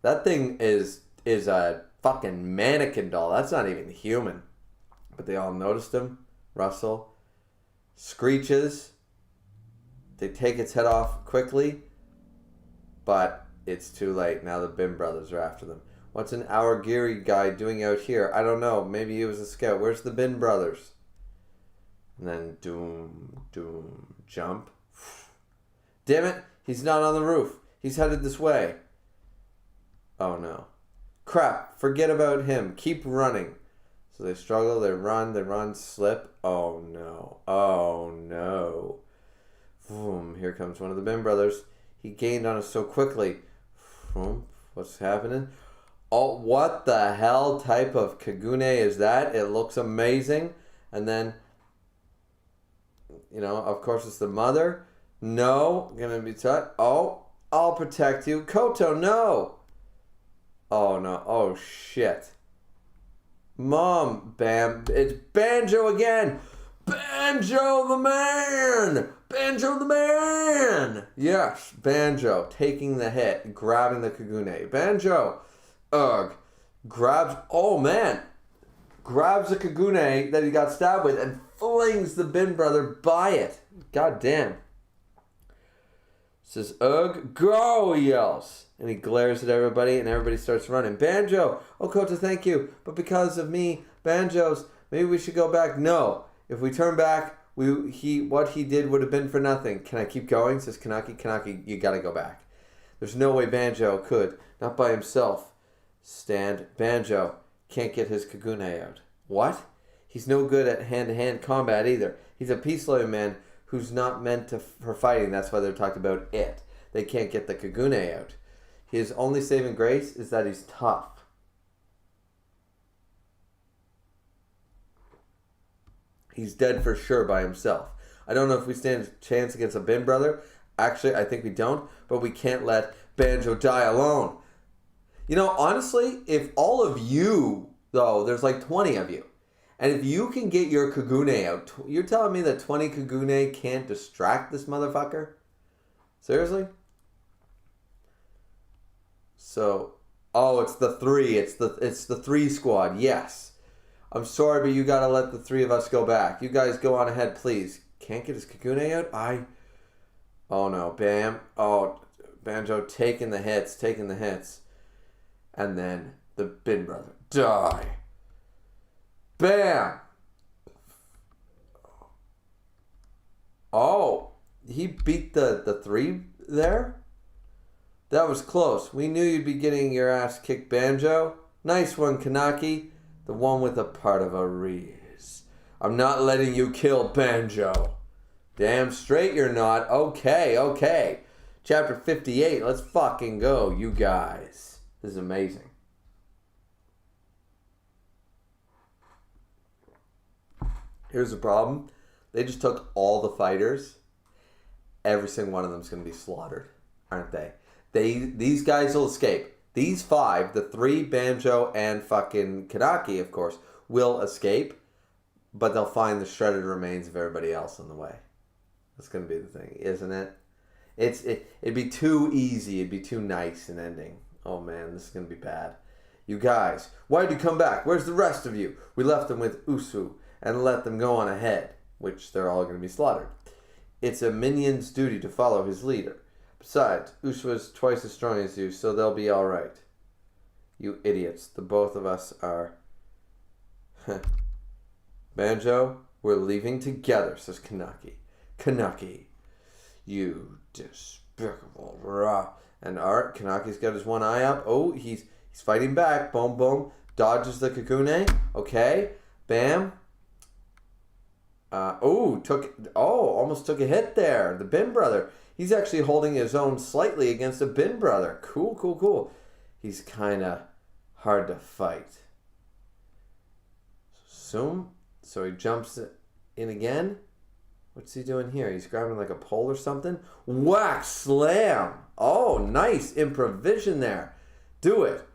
That thing is a fucking mannequin doll. That's not even human. But they all noticed him. Russell screeches. They take its head off quickly, but it's too late. Now the Bim brothers are after them. What's an Awagiri guy doing out here? I don't know. Maybe he was a scout. Where's the Bim brothers? And then doom, doom, jump. Damn it, he's not on the roof. He's headed this way. Oh no. Crap, forget about him. Keep running. So they struggle, they run, slip. Oh no. Oh no. Boom, here comes one of the Bim brothers. He gained on us so quickly. Boom, what's happening? Oh, what the hell type of Kagune is that? It looks amazing. And then, you know, of course it's the mother. No, gonna be touched. Oh, I'll protect you. Koto, no. Oh no, oh shit. Mom, Bam, it's Banjo again. Banjo the man! Banjo the man! Yes, Banjo taking the hit, grabbing the Kagune. Banjo, grabs, oh man, grabs the Kagune that he got stabbed with and flings the Bin brother by it. God damn. Says, go, he yells. And he glares at everybody and everybody starts running. Banjo, oh Kota, thank you. But because of me, Banjo's, maybe we should go back. No. If we turn back, what he did would have been for nothing. Can I keep going? Says Kanaki. Kanaki, you gotta go back. There's no way Banjo could. Not by himself. Stand. Banjo can't get his Kagune out. What? He's no good at hand-to-hand combat either. He's a peace-loving man who's not meant for fighting. That's why they're talking about it. They can't get the Kagune out. His only saving grace is that he's tough. He's dead for sure by himself. I don't know if we stand a chance against a Bin brother. Actually, I think we don't. But we can't let Banjo die alone. You know, honestly, if all of you, though, there's like 20 of you. And if you can get your Kagune out, you're telling me that 20 Kagune can't distract this motherfucker? Seriously? So, oh, it's the 3. It's the 3 squad. Yes. I'm sorry, but you gotta let the 3 of us go back. You guys go on ahead, please. Can't get his Kagune out? Oh no, Bam. Oh, Banjo taking the hits. And then the Bin brother. Die. Bam! Oh, he beat the 3 there? That was close. We knew you'd be getting your ass kicked, Banjo. Nice one, Kanaki. The one with a part of a Reese. I'm not letting you kill Banjo. Damn straight you're not. Okay. Chapter 58. Let's fucking go, you guys. This is amazing. Here's the problem. They just took all the fighters. Every single one of them is going to be slaughtered, aren't they? These guys will escape. These 5, the 3, Banjo, and fucking Kanaki, of course, will escape. But they'll find the shredded remains of everybody else on the way. That's going to be the thing, isn't it? It'd be too easy. It'd be too nice an ending. Oh man, this is going to be bad. You guys, why'd you come back? Where's the rest of you? We left them with Usu and let them go on ahead, which they're all going to be slaughtered. It's a minion's duty to follow his leader. Besides, Usu is twice as strong as you, so they'll be alright. You idiots. The both of us are... Banjo, we're leaving together, says Kanaki. Kanaki, you despicable rah. And Art, Kanaki's got his one eye up. Oh, he's fighting back. Boom, boom. Dodges the Kagune. Okay. Bam. Almost took a hit there. The Bin brother. He's actually holding his own slightly against a Bin brother. Cool. He's kind of hard to fight. So he jumps in again. What's he doing here? He's grabbing like a pole or something. Whack! Slam! Oh, nice improvisation there. Do it.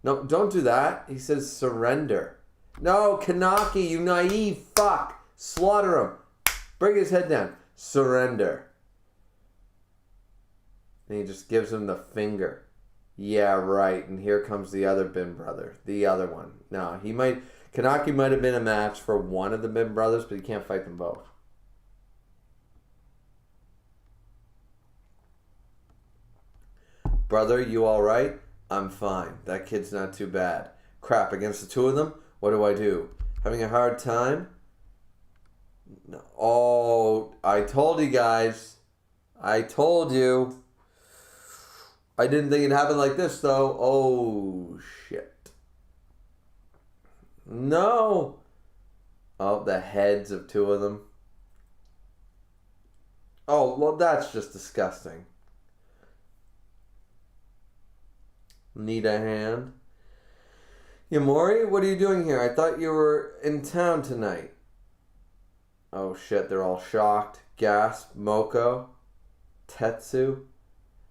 No, don't do that. He says surrender. No, Kanaki, you naive fuck. Slaughter him. Bring his head down. Surrender. And he just gives him the finger. Yeah, right. And here comes the other Bin brother. The other one. No, Kanaki might have been a match for one of the Bin brothers, but he can't fight them both. Brother, you alright? I'm fine. That kid's not too bad. Crap, against the two of them? What do I do? Having a hard time? No. Oh, I told you guys. I told you. I didn't think it'd happen like this, though. Oh, shit. No. Oh, the heads of two of them. Oh, well, that's just disgusting. Need a hand? Yamori, what are you doing here? I thought you were in town tonight. Oh shit, they're all shocked. Gasp, Moko, Tetsu.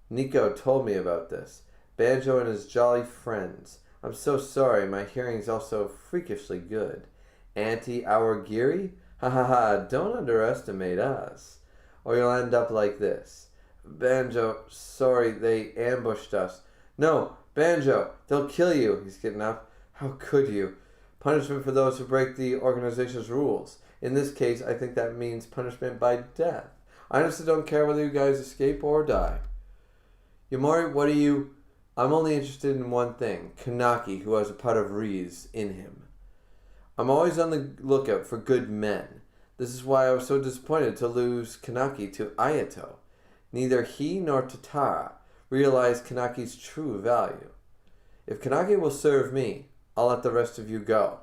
Nico told me about this. Banjo and his jolly friends. I'm so sorry, my hearing's also freakishly good. Anti-Awagiri? Ha ha ha, don't underestimate us. Or you'll end up like this. Banjo, sorry, they ambushed us. No, Banjo, they'll kill you. He's getting up. How could you? Punishment for those who break the organization's rules. In this case, I think that means punishment by death. I honestly don't care whether you guys escape or die. Yamori, what are you... I'm only interested in one thing. Kanaki, who has a pot of Riz in him. I'm always on the lookout for good men. This is why I was so disappointed to lose Kanaki to Ayato. Neither he nor Tatara realized Kanaki's true value. If Kanaki will serve me, I'll let the rest of you go.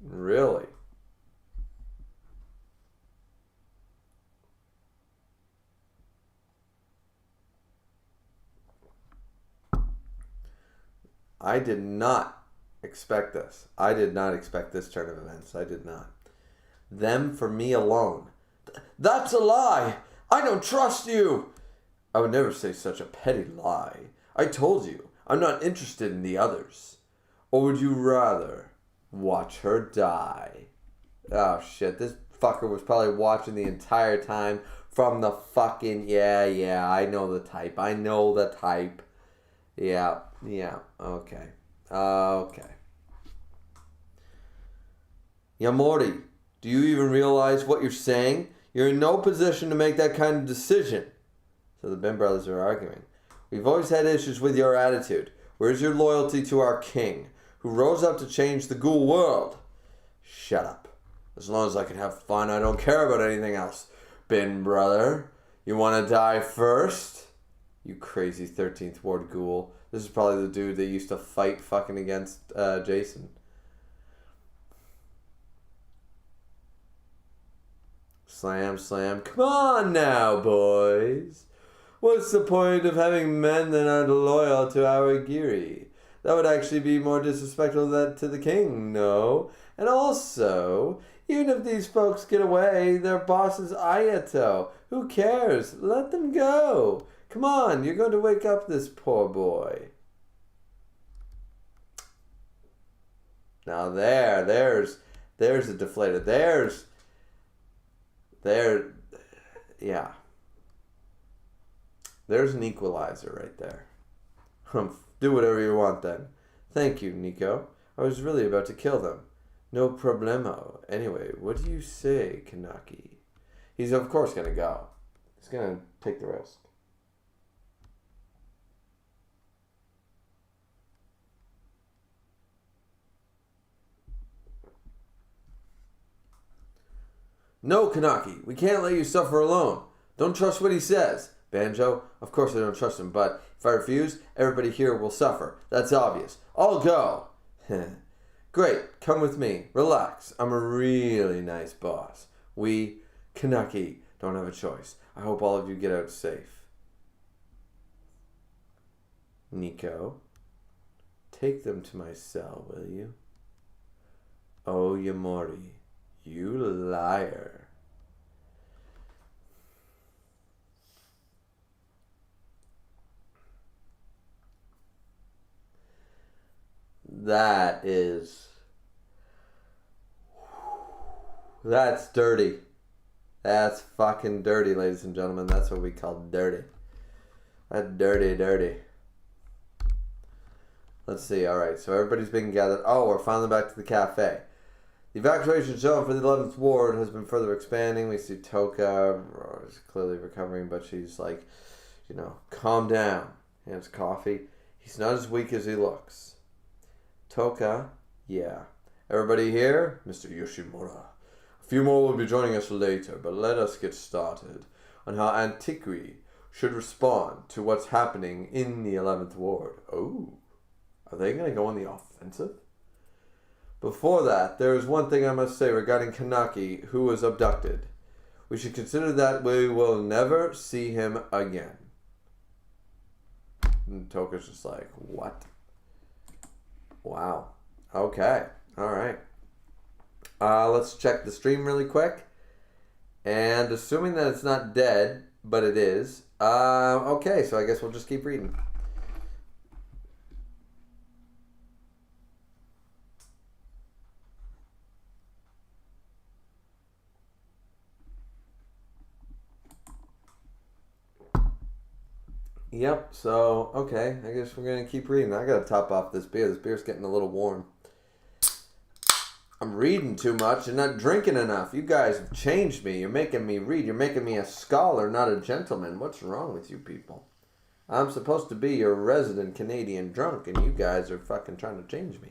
Really? I did not expect this. I did not expect this turn of events. I did not. Them for me alone. That's a lie! I don't trust you! I would never say such a petty lie. I told you, I'm not interested in the others. Or would you rather watch her die? Oh shit, this fucker was probably watching the entire time from the fucking... Yeah, I know the type. Yeah, okay. Yamori, do you even realize what you're saying? You're in no position to make that kind of decision. So the Ben brothers are arguing. We've always had issues with your attitude. Where's your loyalty to our king, who rose up to change the ghoul world? Shut up. As long as I can have fun, I don't care about anything else. Ben brother, you want to die first? You crazy 13th Ward ghoul. This is probably the dude that used to fight fucking against Jason. Slam. Come on now, boys. What's the point of having men that aren't loyal to our Giri? That would actually be more disrespectful to the king, no? And also, even if these folks get away, their boss is Ayato. Who cares? Let them go. Come on, you're going to wake up this poor boy. Now there's a deflated. Yeah. There's an equalizer right there. Do whatever you want then. Thank you, Nico. I was really about to kill them. No problemo. Anyway, what do you say, Kanaki? He's of course going to go. He's going to take the risk. No, Kanaki, we can't let you suffer alone. Don't trust what he says. Banjo, of course I don't trust him, but if I refuse, everybody here will suffer. That's obvious. I'll go. Great, come with me. Relax. I'm a really nice boss. We, Kanaki, don't have a choice. I hope all of you get out safe. Nico, take them to my cell, will you? Oh, Yamori. You liar. That's dirty. That's fucking dirty, ladies and gentlemen. That's what we call dirty. That's dirty, dirty. Let's see. All right, so everybody's been gathered. Oh, we're finally back to the cafe. The evacuation zone for the 11th ward has been further expanding. We see Toka is clearly recovering, but she's like, calm down. Hands coffee. He's not as weak as he looks. Toka, yeah. Everybody here? Mr. Yoshimura. A few more will be joining us later, but let us get started on how Antiqui should respond to what's happening in the 11th ward. Oh, are they going to go on the offensive? Before that, there is one thing I must say regarding Kanaki, who was abducted. We should consider that we will never see him again. And Toka's just like, what? Wow. Okay. All right. Let's check the stream really quick. And assuming that it's not dead, but it is. Okay, so I guess we'll just keep reading. Yep, so, okay, I guess we're going to keep reading. I got to top off this beer. This beer's getting a little warm. I'm reading too much and not drinking enough. You guys have changed me. You're making me read. You're making me a scholar, not a gentleman. What's wrong with you people? I'm supposed to be your resident Canadian drunk, and you guys are fucking trying to change me.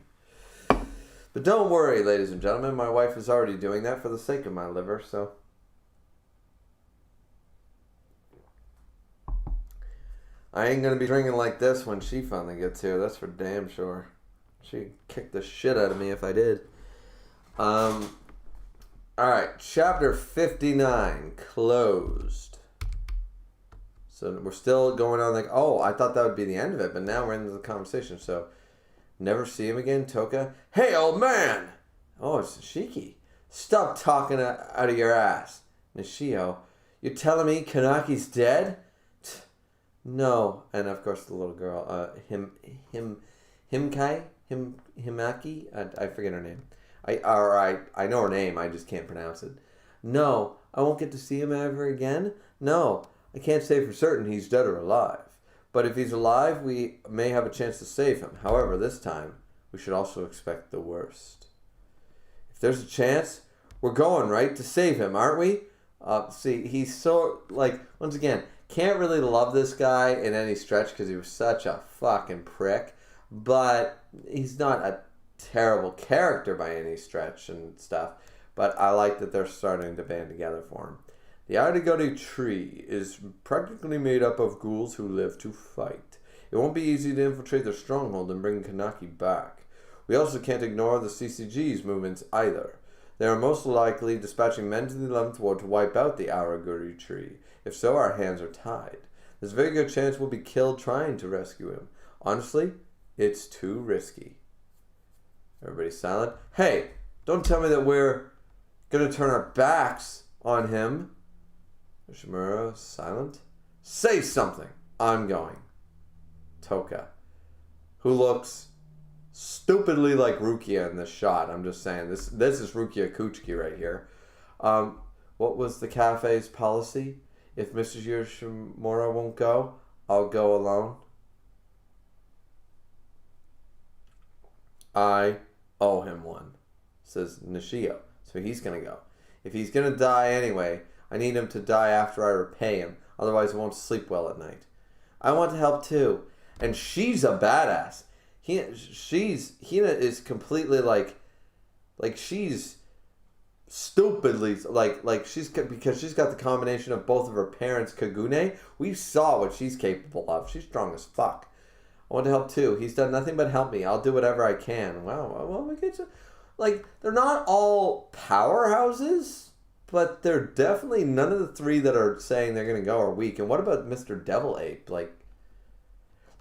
But don't worry, ladies and gentlemen. My wife is already doing that for the sake of my liver, so... I ain't gonna be drinking like this when she finally gets here. That's for damn sure. She'd kick the shit out of me if I did. Alright, chapter 59, closed. So we're still going on like, oh, I thought that would be the end of it, but now we're into the conversation. So, never see him again, Toka. Hey, old man! Oh, it's Shiki. Stop talking out of your ass. Nishio, you're telling me Kanaki's dead? No, and of course the little girl, Himaki, I forget her name. I know her name, I just can't pronounce it. No, I won't get to see him ever again. No, I can't say for certain he's dead or alive. But if he's alive, we may have a chance to save him. However, this time, we should also expect the worst. If there's a chance, we're going, right, to save him, aren't we? See, he's so, once again, can't really love this guy in any stretch because he was such a fucking prick. But he's not a terrible character by any stretch and stuff. But I like that they're starting to band together for him. The Artigoti tree is practically made up of ghouls who live to fight. It won't be easy to infiltrate their stronghold and bring Kanaki back. We also can't ignore the CCG's movements either. They are most likely dispatching men to the 11th ward to wipe out the Ariguri tree. If so, our hands are tied. There's a very good chance we'll be killed trying to rescue him. Honestly, it's too risky. Everybody's silent. Hey, don't tell me that we're going to turn our backs on him. Yoshimura, silent. Say something. I'm going. Toka, who looks stupidly like Rukia in this shot. I'm just saying. This is Rukia Kuchiki right here. What was the cafe's policy? If Mr. Yoshimura won't go, I'll go alone. I owe him one, says Nishio. So he's going to go. If he's going to die anyway, I need him to die after I repay him. Otherwise, I won't sleep well at night. I want to help too. And she's a badass. Hina is completely like she's stupidly she's, because she's got the combination of both of her parents' Kagune. We saw what she's capable of. She's strong as fuck. I want to help too. He's done nothing but help me. I'll do whatever I can. Wow. Well, we get to, they're not all powerhouses, but they're definitely none of the three that are saying they're gonna go are weak. And what about Mr. Devil Ape?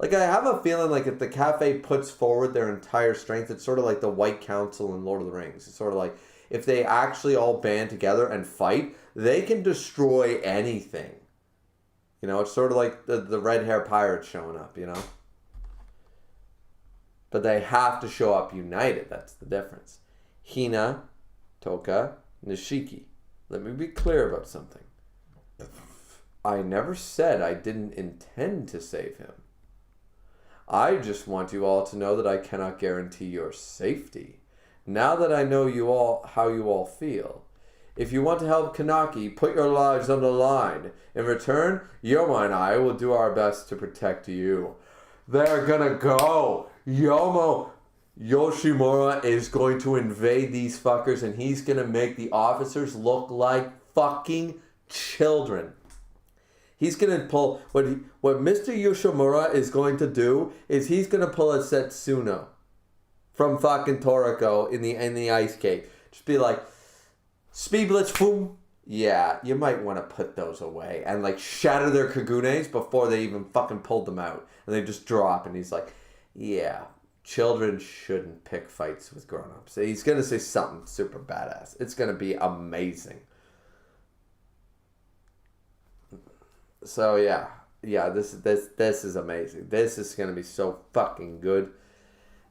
I have a feeling if the cafe puts forward their entire strength, it's sort of like the White Council in Lord of the Rings. It's sort of like if they actually all band together and fight, they can destroy anything. It's sort of like the red hair pirates showing up, But they have to show up united. That's the difference. Hina, Toka, Nishiki. let me be clear about something. I never said I didn't intend to save him. I just want you all to know that I cannot guarantee your safety. Now that I know you all how you all feel, if you want to help Kanaki, put your lives on the line. In return, Yoma and I will do our best to protect you. They're gonna go. Yoshimura is going to invade these fuckers, and he's gonna make the officers look like fucking children. He's gonna pull what Mr. Yoshimura is going to do is he's gonna pull a Setsuno from fucking Toriko in the ice cave. Just be like, speed blitz, boom. Yeah, you might want to put those away and like shatter their kagunes before they even fucking pulled them out, and they just drop. And he's like, yeah, children shouldn't pick fights with grown-ups. He's gonna say something super badass. It's gonna be amazing. So yeah, this is amazing. This is gonna be so fucking good.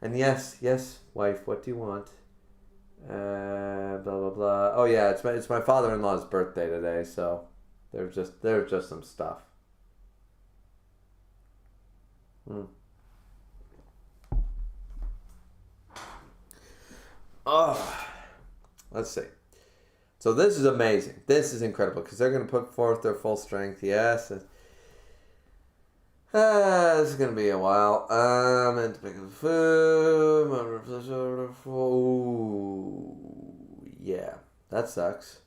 And yes, wife, what do you want? Blah blah blah. Oh yeah, it's my father-in-law's birthday today, so there's just some stuff. Oh, let's see. So this is amazing. This is incredible because they're going to put forth their full strength. Yes. This is going to be a while. And to pick up food. Ooh, yeah, that sucks.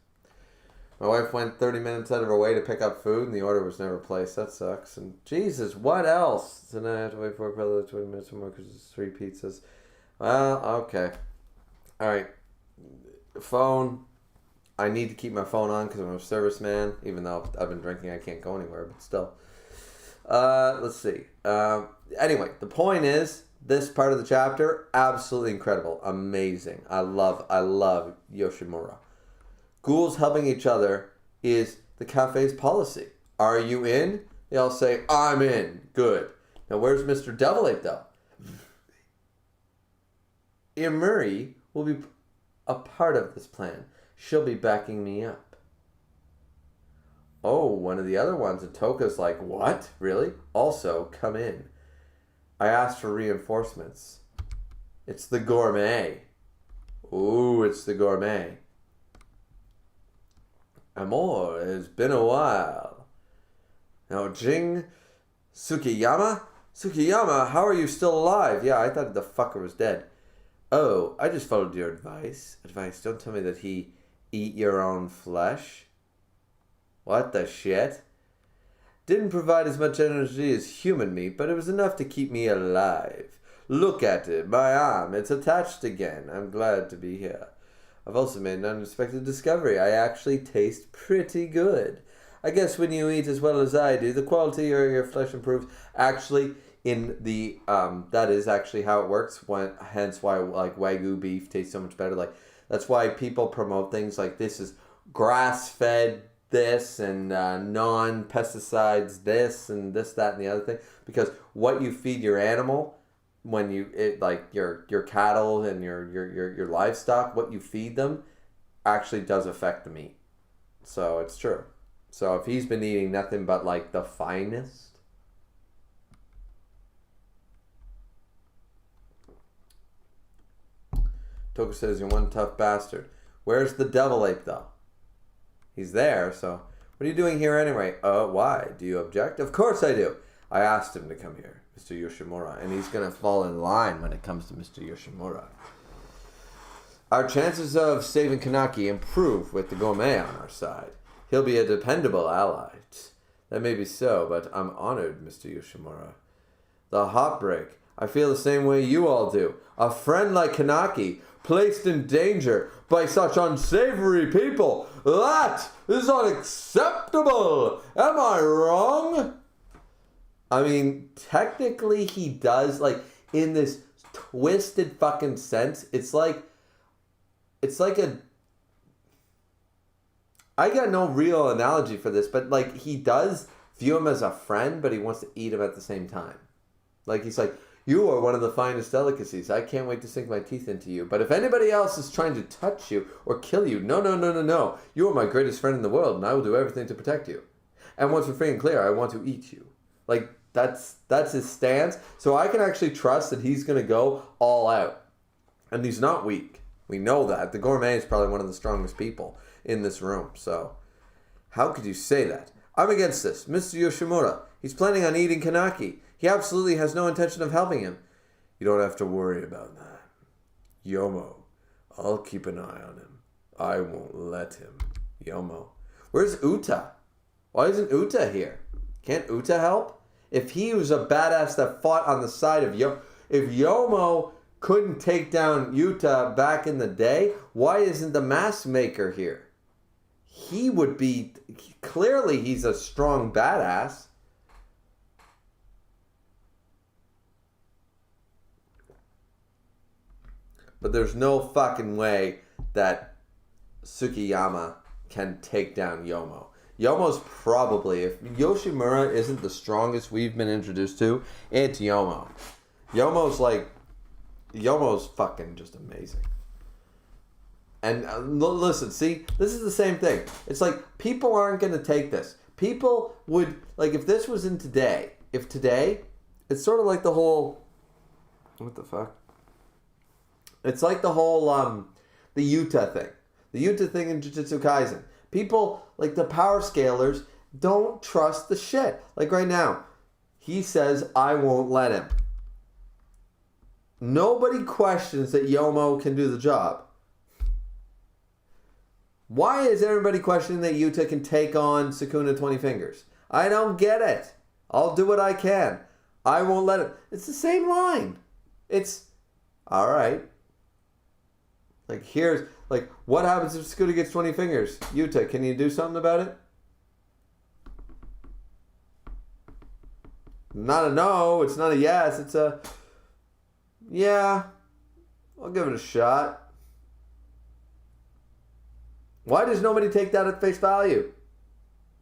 My wife went 30 minutes out of her way to pick up food, and the order was never placed. That sucks. And Jesus, what else? Tonight I have to wait for probably 20 minutes or more because it's 3 pizzas. Well, okay. All right. Phone. I need to keep my phone on because I'm a serviceman. Even though I've been drinking, I can't go anywhere. But still. Let's see. Anyway, the point is, this part of the chapter, absolutely incredible. Amazing. I love Yoshimura. Ghouls helping each other is the cafe's policy. Are you in? They all say, I'm in. Good. Now, where's Mr. Devilape, though? Imuri will be a part of this plan. She'll be backing me up. Oh, one of the other ones. And Toka's like, what? Really? Also, come in. I asked for reinforcements. It's the gourmet. Ooh, it's the gourmet. Amor, it's been a while. Now, Jing Tsukiyama? Tsukiyama, how are you still alive? Yeah, I thought the fucker was dead. Oh, I just followed your advice. Don't tell me that he eat your own flesh. What the shit? Didn't provide as much energy as human meat, but it was enough to keep me alive. Look at it, my arm, it's attached again. I'm glad to be here. I've also made an unexpected discovery. I actually taste pretty good. I guess when you eat as well as I do, the quality of your flesh improves. Actually, in the that is actually how it works. Hence why like Wagyu beef tastes so much better. Like that's why people promote things like this is grass-fed this and non-pesticides this and this, that, and the other thing. Because what you feed your animal when like your cattle and your livestock, what you feed them actually does affect the meat. So it's true. So if he's been eating nothing but like the finest, Toka says you're one tough bastard. Where's the devil ape though? He's there, so what are you doing here anyway? Why? Do you object? Of course I do. I asked him to come here, Mr. Yoshimura, and he's gonna fall in line when it comes to Mr. Yoshimura. Our chances of saving Kanaki improve with the gourmet on our side. He'll be a dependable ally. That may be so, but I'm honored, Mr. Yoshimura. The hot break. I feel the same way you all do. A friend like Kanaki, placed in danger by such unsavory people. That is unacceptable. Am I wrong? I mean, technically he does, like, in this twisted fucking sense, it's like I got no real analogy for this, but like he does view him as a friend, but he wants to eat him at the same time. Like he's like, You are one of the finest delicacies. I can't wait to sink my teeth into you. But if anybody else is trying to touch you or kill you, no. You are my greatest friend in the world, and I will do everything to protect you. And once we're free and clear, I want to eat you. Like, that's his stance. So I can actually trust that he's going to go all out. And he's not weak. We know that. The gourmet is probably one of the strongest people in this room. So how could you say that? I'm against this. Mr. Yoshimura, he's planning on eating Kanaki. He absolutely has no intention of helping him. You don't have to worry about that. Yomo, I'll keep an eye on him. I won't let him. Yomo. Where's Uta? Why isn't Uta here? Can't Uta help? If he was a badass that fought on the side of if Yomo couldn't take down Yuta back in the day, why isn't the mask maker here? He would be, clearly he's a strong badass. But there's no fucking way that Tsukiyama can take down Yomo. Yomo's probably, if Yoshimura isn't the strongest we've been introduced to, it's Yomo. Yomo's fucking just amazing. And listen, see, this is the same thing. It's like, people aren't going to take this. People would, like, if this was in today, it's sort of like the whole, what the fuck? It's like the whole, the Yuta thing. The Yuta thing in Jujutsu Kaisen. People, like the power scalers, don't trust the shit. Like right now, he says, I won't let him. Nobody questions that Yomo can do the job. Why is everybody questioning that Yuta can take on Sukuna 20 Fingers? I don't get it. I'll do what I can. I won't let him. It's the same line. It's, alright. Like here's, like, what happens if Sukuna gets 20 fingers? Yuta, can you do something about it? Not a no, it's not a yes, it's a, yeah, I'll give it a shot. Why does nobody take that at face value?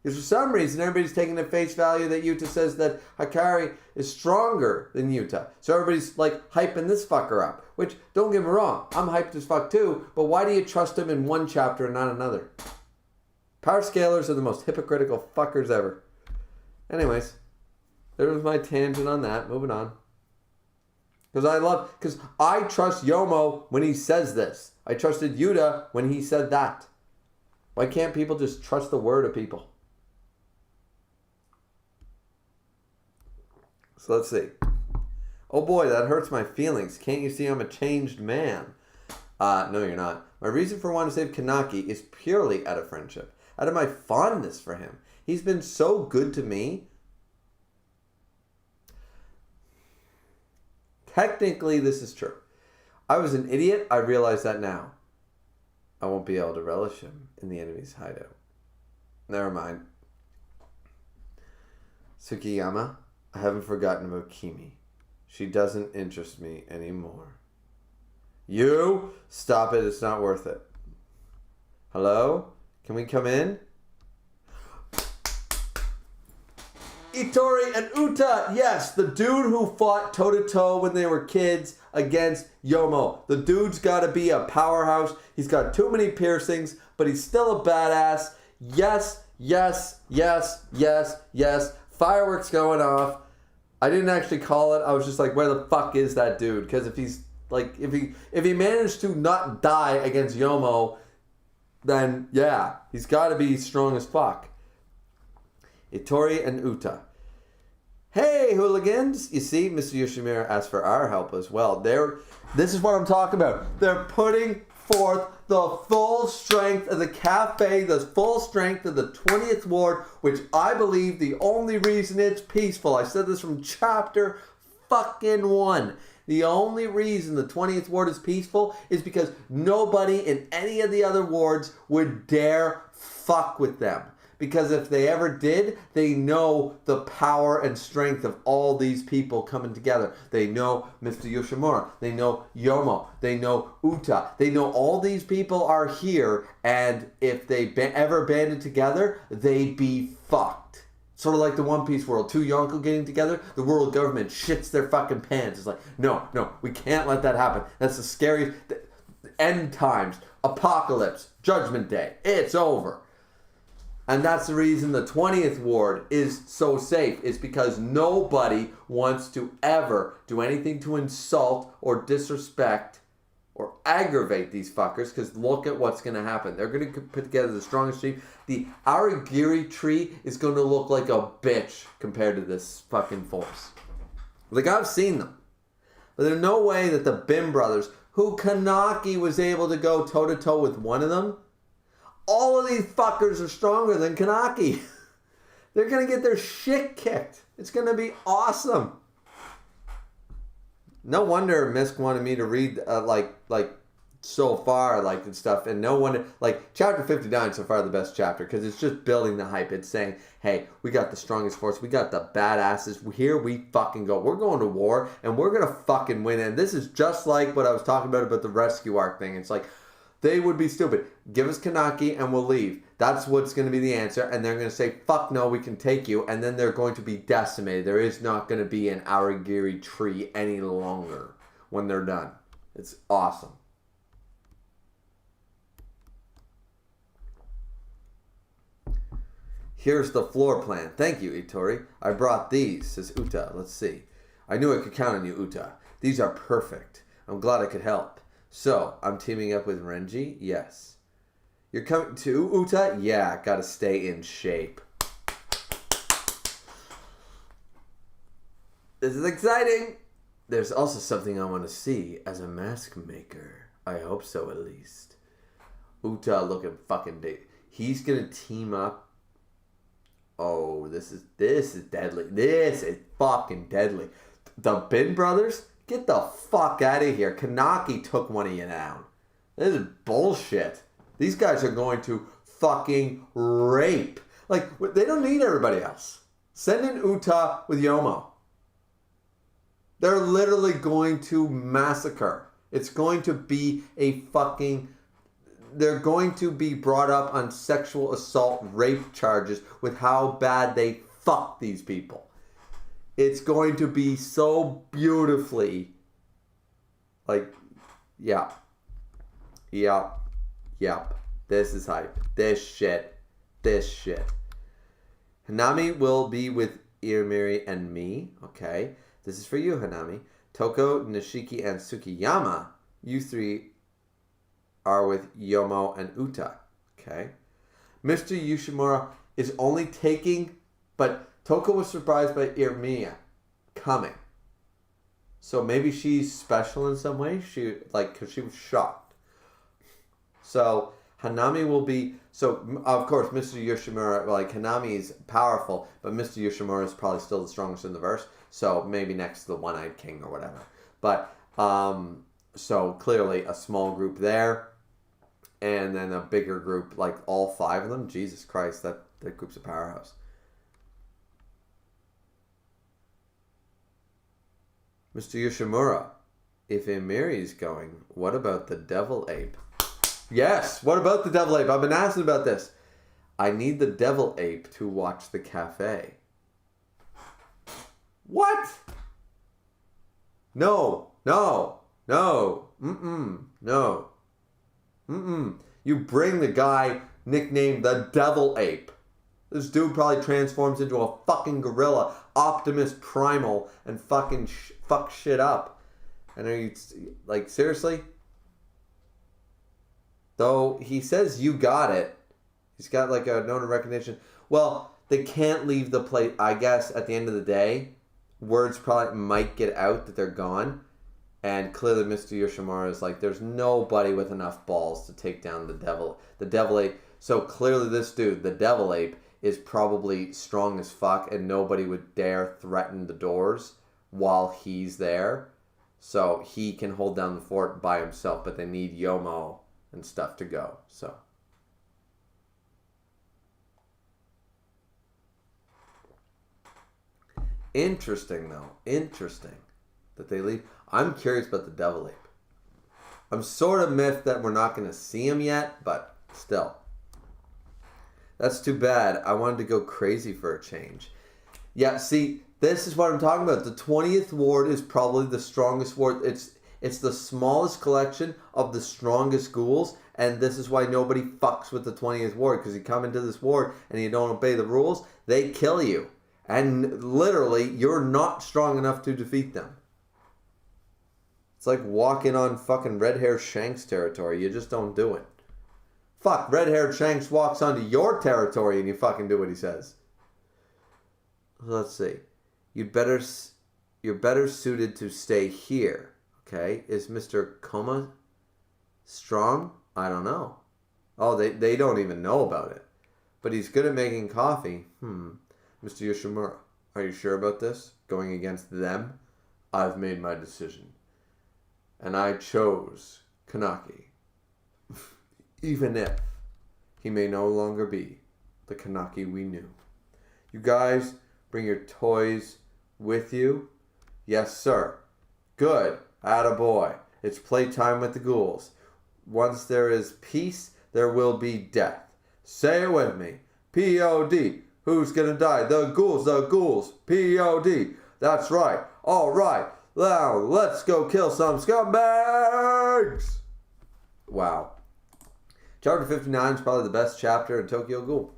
Because for some reason, everybody's taking at face value that Yuta says that Hakari is stronger than Yuta. So everybody's like hyping this fucker up. Which, don't get me wrong, I'm hyped as fuck too, but why do you trust him in one chapter and not another? Power scalers are the most hypocritical fuckers ever. Anyways, there was my tangent on that. Moving on. Because I trust Yomo when he says this. I trusted Yuta when he said that. Why can't people just trust the word of people? So let's see. Oh boy, that hurts my feelings. Can't you see I'm a changed man? No, you're not. My reason for wanting to save Kanaki is purely out of friendship. Out of my fondness for him. He's been so good to me. Technically, this is true. I was an idiot. I realize that now. I won't be able to relish him in the enemy's hideout. Never mind. Tsukiyama, I haven't forgotten about Kimi. She doesn't interest me anymore. You? Stop it. It's not worth it. Hello? Can we come in? Ittori and Uta. Yes, the dude who fought toe-to-toe when they were kids against Yomo. The dude's got to be a powerhouse. He's got too many piercings, but he's still a badass. Yes, yes, yes, yes, yes. Fireworks going off. I didn't actually call it. I was just like, where the fuck is that dude? Because if he's like, if he managed to not die against Yomo, then yeah, he's got to be strong as fuck. Ittori and Uta. Hey, hooligans! You see, Mr. Yoshimura asked for our help as well. This is what I'm talking about. They're putting forth the full strength of the cafe, the full strength of the 20th Ward, which I believe the only reason it's peaceful. I said this from chapter fucking 1. The only reason the 20th Ward is peaceful is because nobody in any of the other wards would dare fuck with them. Because if they ever did, they know the power and strength of all these people coming together. They know Mr. Yoshimura. They know Yomo. They know Uta. They know all these people are here, and if they ever banded together, they'd be fucked. Sort of like the One Piece world. Two Yonko getting together, the world government shits their fucking pants. It's like, no, we can't let that happen. That's the scariest... End times, apocalypse, Judgment Day. It's over. And that's the reason the 20th ward is so safe. It's because nobody wants to ever do anything to insult or disrespect or aggravate these fuckers, because look at what's going to happen. They're going to put together the strongest tree. The Aragiri tree is going to look like a bitch compared to this fucking force. Like, I've seen them. But there's no way that the Bim brothers, who Kanaki was able to go toe-to-toe with one of them, all of these fuckers are stronger than Kanaki. They're going to get their shit kicked. It's going to be awesome. No wonder Misk wanted me to read like so far and stuff, and no wonder chapter 59 so far the best chapter, because it's just building the hype. It's saying, hey, we got the strongest force, we got the badasses, here we fucking go. We're going to war and we're gonna fucking win. And this is just like what I was talking about the rescue arc thing. It's like, they would be stupid. Give us Kanaki and we'll leave. That's what's going to be the answer. And they're going to say, fuck no, we can take you. And then they're going to be decimated. There is not going to be an Aragiri tree any longer when they're done. It's awesome. Here's the floor plan. Thank you, Itori. I brought these, says Uta. Let's see. I knew I could count on you, Uta. These are perfect. I'm glad I could help. So, I'm teaming up with Renji? Yes. You're coming too, Uta? Yeah, gotta stay in shape. This is exciting! There's also something I want to see as a mask maker. I hope so, at least. Uta looking fucking dead. He's gonna team up. Oh, this is deadly. This is fucking deadly. The Bin brothers? Get the fuck out of here. Kanaki took one of you down. This is bullshit. These guys are going to fucking rape. Like, they don't need everybody else. Send in Uta with Yomo. They're literally going to massacre. It's going to be a fucking... They're going to be brought up on sexual assault rape charges with how bad they fuck these people. It's going to be so beautifully, yeah. This is hype. This shit. Hanami will be with Irumiri and me. Okay. This is for you, Hanami. Toko, Nishiki, and Tsukiyama. You three are with Yomo and Uta. Okay. Mr. Yoshimura is only taking, but Toko was surprised by Irumiri coming. So maybe she's special in some way. Because she was shocked. So Hanami will be... So, of course, Mr. Yoshimura... Hanami is powerful, but Mr. Yoshimura is probably still the strongest in the verse. So maybe next to the One-Eyed King or whatever. But, so clearly a small group there. And then a bigger group, all 5 of them. Jesus Christ, that group's a powerhouse. Mr. Yoshimura, if Emiri's going, what about the Devil Ape? Yes, what about the Devil Ape? I've been asking about this. I need the Devil Ape to watch the cafe. What? No. You bring the guy nicknamed the Devil Ape. This dude probably transforms into a fucking gorilla, Optimus Primal, and fucking fuck shit up. And are you, seriously? Though he says you got it. He's got a note of recognition. Well, they can't leave the place. I guess at the end of the day, words probably might get out that they're gone. And clearly Mr. Yoshimura is there's nobody with enough balls to take down the Devil Ape. So clearly this dude, the Devil Ape, is probably strong as fuck, and nobody would dare threaten the doors while he's there. So he can hold down the fort by himself, but they need Yomo and stuff to go. So interesting that they leave. I'm curious about the Devil Ape. I'm sort of miffed that we're not going to see him yet, but still. That's too bad. I wanted to go crazy for a change. Yeah, see, this is what I'm talking about. The 20th ward is probably the strongest ward. It's the smallest collection of the strongest ghouls, and this is why nobody fucks with the 20th ward, because you come into this ward and you don't obey the rules, they kill you. And literally, you're not strong enough to defeat them. It's like walking on fucking red-haired Shanks territory. You just don't do it. Fuck, red-haired Shanks walks onto your territory and you fucking do what he says. Let's see. You're better suited to stay here. Okay, is Mr. Coma strong? I don't know. Oh, they don't even know about it. But he's good at making coffee. Mr. Yoshimura, are you sure about this? Going against them? I've made my decision. And I chose Kanaki. Even if he may no longer be the Kanaki we knew. You guys bring your toys with you? Yes, sir. Good. Attaboy. It's playtime with the ghouls. Once there is peace, there will be death. Say it with me. P-O-D. Who's gonna die? The ghouls, the ghouls. P-O-D. That's right. All right. Now, let's go kill some scumbags! Wow. Chapter 59 is probably the best chapter in Tokyo Ghoul.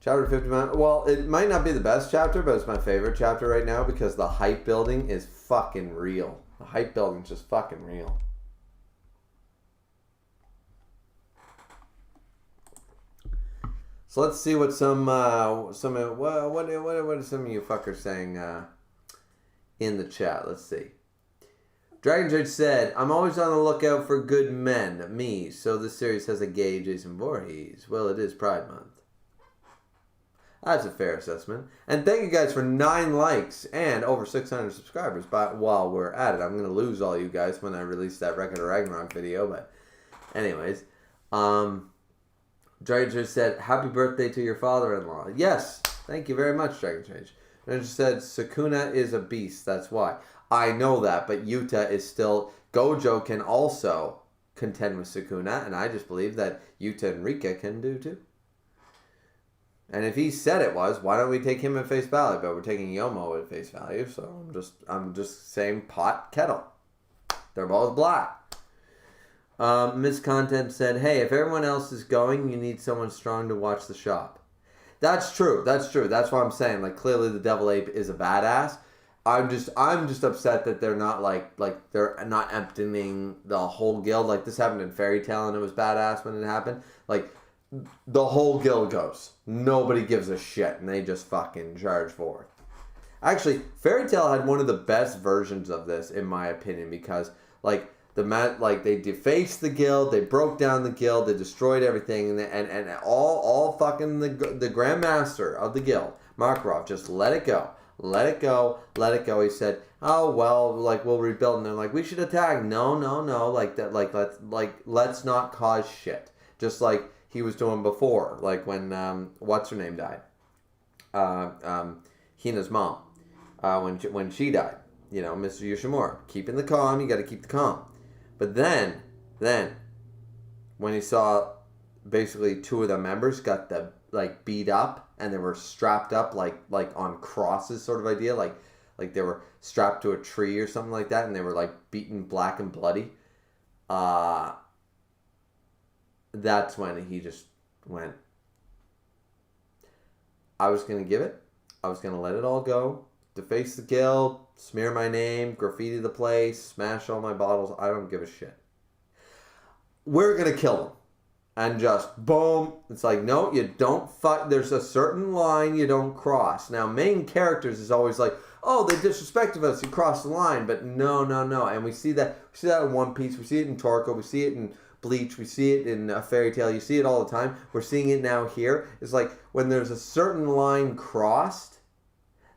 Chapter 59, well, it might not be the best chapter, but it's my favorite chapter right now because the hype building is fucking real. The hype building is just fucking real. So let's see what what are some of you fuckers saying in the chat. Let's see. Dragon Judge said, I'm always on the lookout for good men, me, so this series has a gay Jason Voorhees. Well, it is Pride Month. That's a fair assessment. And thank you guys for 9 likes and over 600 subscribers. But while we're at it, I'm going to lose all you guys when I release that Record of Ragnarok video. But anyways, Dragon Judge said, happy birthday to your father-in-law. Yes, thank you very much, Dragon Judge. Dragon Judge said, Sukuna is a beast, that's why. I know that, but Yuta is still... Gojo can also contend with Sukuna, and I just believe that Yuta and Rika can do too. And if he said it was, why don't we take him at face value? But we're taking Yomo at face value, so I'm just saying pot, kettle. They're both black. Miss Content said, hey, if everyone else is going, you need someone strong to watch the shop. That's true. That's true. That's what I'm saying. Like, clearly the Devil Ape is a badass. I'm just upset that they're not like they're not emptying the whole guild. Like, this happened in Fairy Tail and it was badass when it happened. Like, the whole guild goes. Nobody gives a shit and they just fucking charge forth. Actually, Fairy Tail had one of the best versions of this, in my opinion, because like they defaced the guild, they broke down the guild, they destroyed everything, and all fucking the Grandmaster of the guild, Makarov, just let it go. Let it go, let it go. He said, oh, well, like, we'll rebuild. And they're like, we should attack. No, like that, let's not cause shit. Just like he was doing before, like when, what's her name died? Hina's mom, when she died, you know, Mr. Yoshimura. Keeping the calm, you gotta keep the calm. But then, when he saw basically 2 of the members got beat up, and they were strapped up like on crosses, sort of idea, like they were strapped to a tree or something like that, and they were like beaten black and bloody. That's when he just went, I was gonna give it, I was gonna let it all go, deface the guild, smear my name, graffiti the place, smash all my bottles, I don't give a shit. We're gonna kill him. And just, boom, it's like, no, you don't fight. There's a certain line you don't cross. Now, main characters is always like, oh, they disrespected us, you crossed the line. But no. And we see that in One Piece, we see it in Toriko, we see it in Bleach, we see it in Fairy Tail, you see it all the time. We're seeing it now here. It's like, when there's a certain line crossed,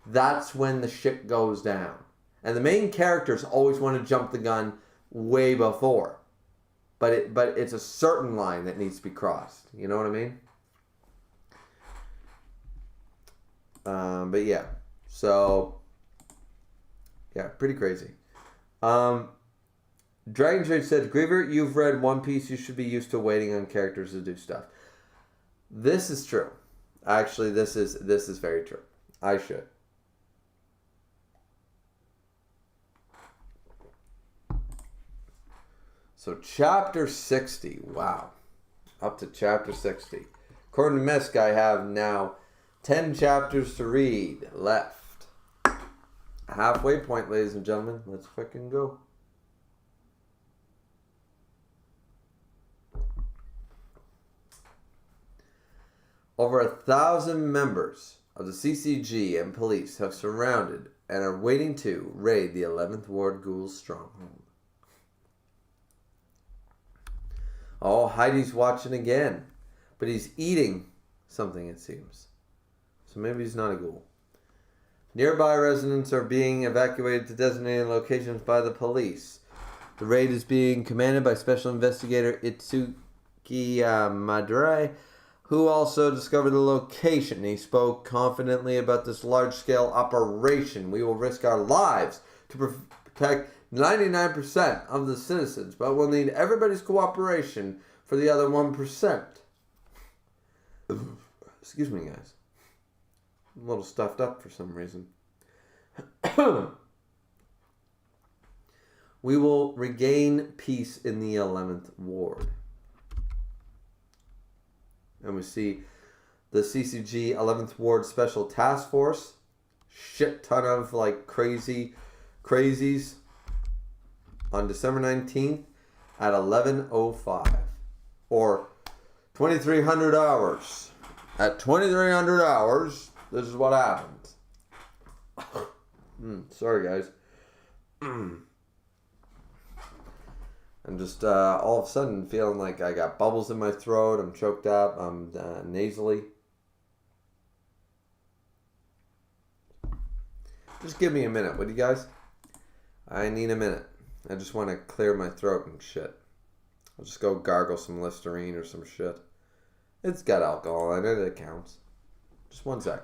that's when the shit goes down. And the main characters always want to jump the gun way before. But it's a certain line that needs to be crossed. You know what I mean? But yeah. So, yeah, pretty crazy. Dragon Trade said, Griever, you've read One Piece. You should be used to waiting on characters to do stuff. This is true. Actually, this is very true. I should. So chapter 60. Wow. Up to chapter 60. According to Misk, I have now 10 chapters to read left. Halfway point, ladies and gentlemen. Let's fucking go. Over 1,000 members of the CCG and police have surrounded and are waiting to raid the 11th Ward Ghoul's stronghold. Oh, Heidi's watching again. But he's eating something, it seems. So maybe he's not a ghoul. Nearby residents are being evacuated to designated locations by the police. The raid is being commanded by Special Investigator Itsuki Madare, who also discovered the location. He spoke confidently about this large-scale operation. We will risk our lives to protect 99% of the citizens, but we'll need everybody's cooperation for the other 1%. Excuse me, guys. I'm a little stuffed up for some reason. We will regain peace in the 11th Ward. And we see the CCG 11th Ward Special Task Force. Shit ton of like crazies. On December 19th at 11:05 or 2300 hours. At 2300 hours, this is what happens. Sorry, guys. I'm just all of a sudden feeling like I got bubbles in my throat. I'm choked up. I'm nasally. Just give me a minute, would you guys? I need a minute. I just want to clear my throat and shit. I'll just go gargle some Listerine or some shit. It's got alcohol in it. It counts. Just one sec.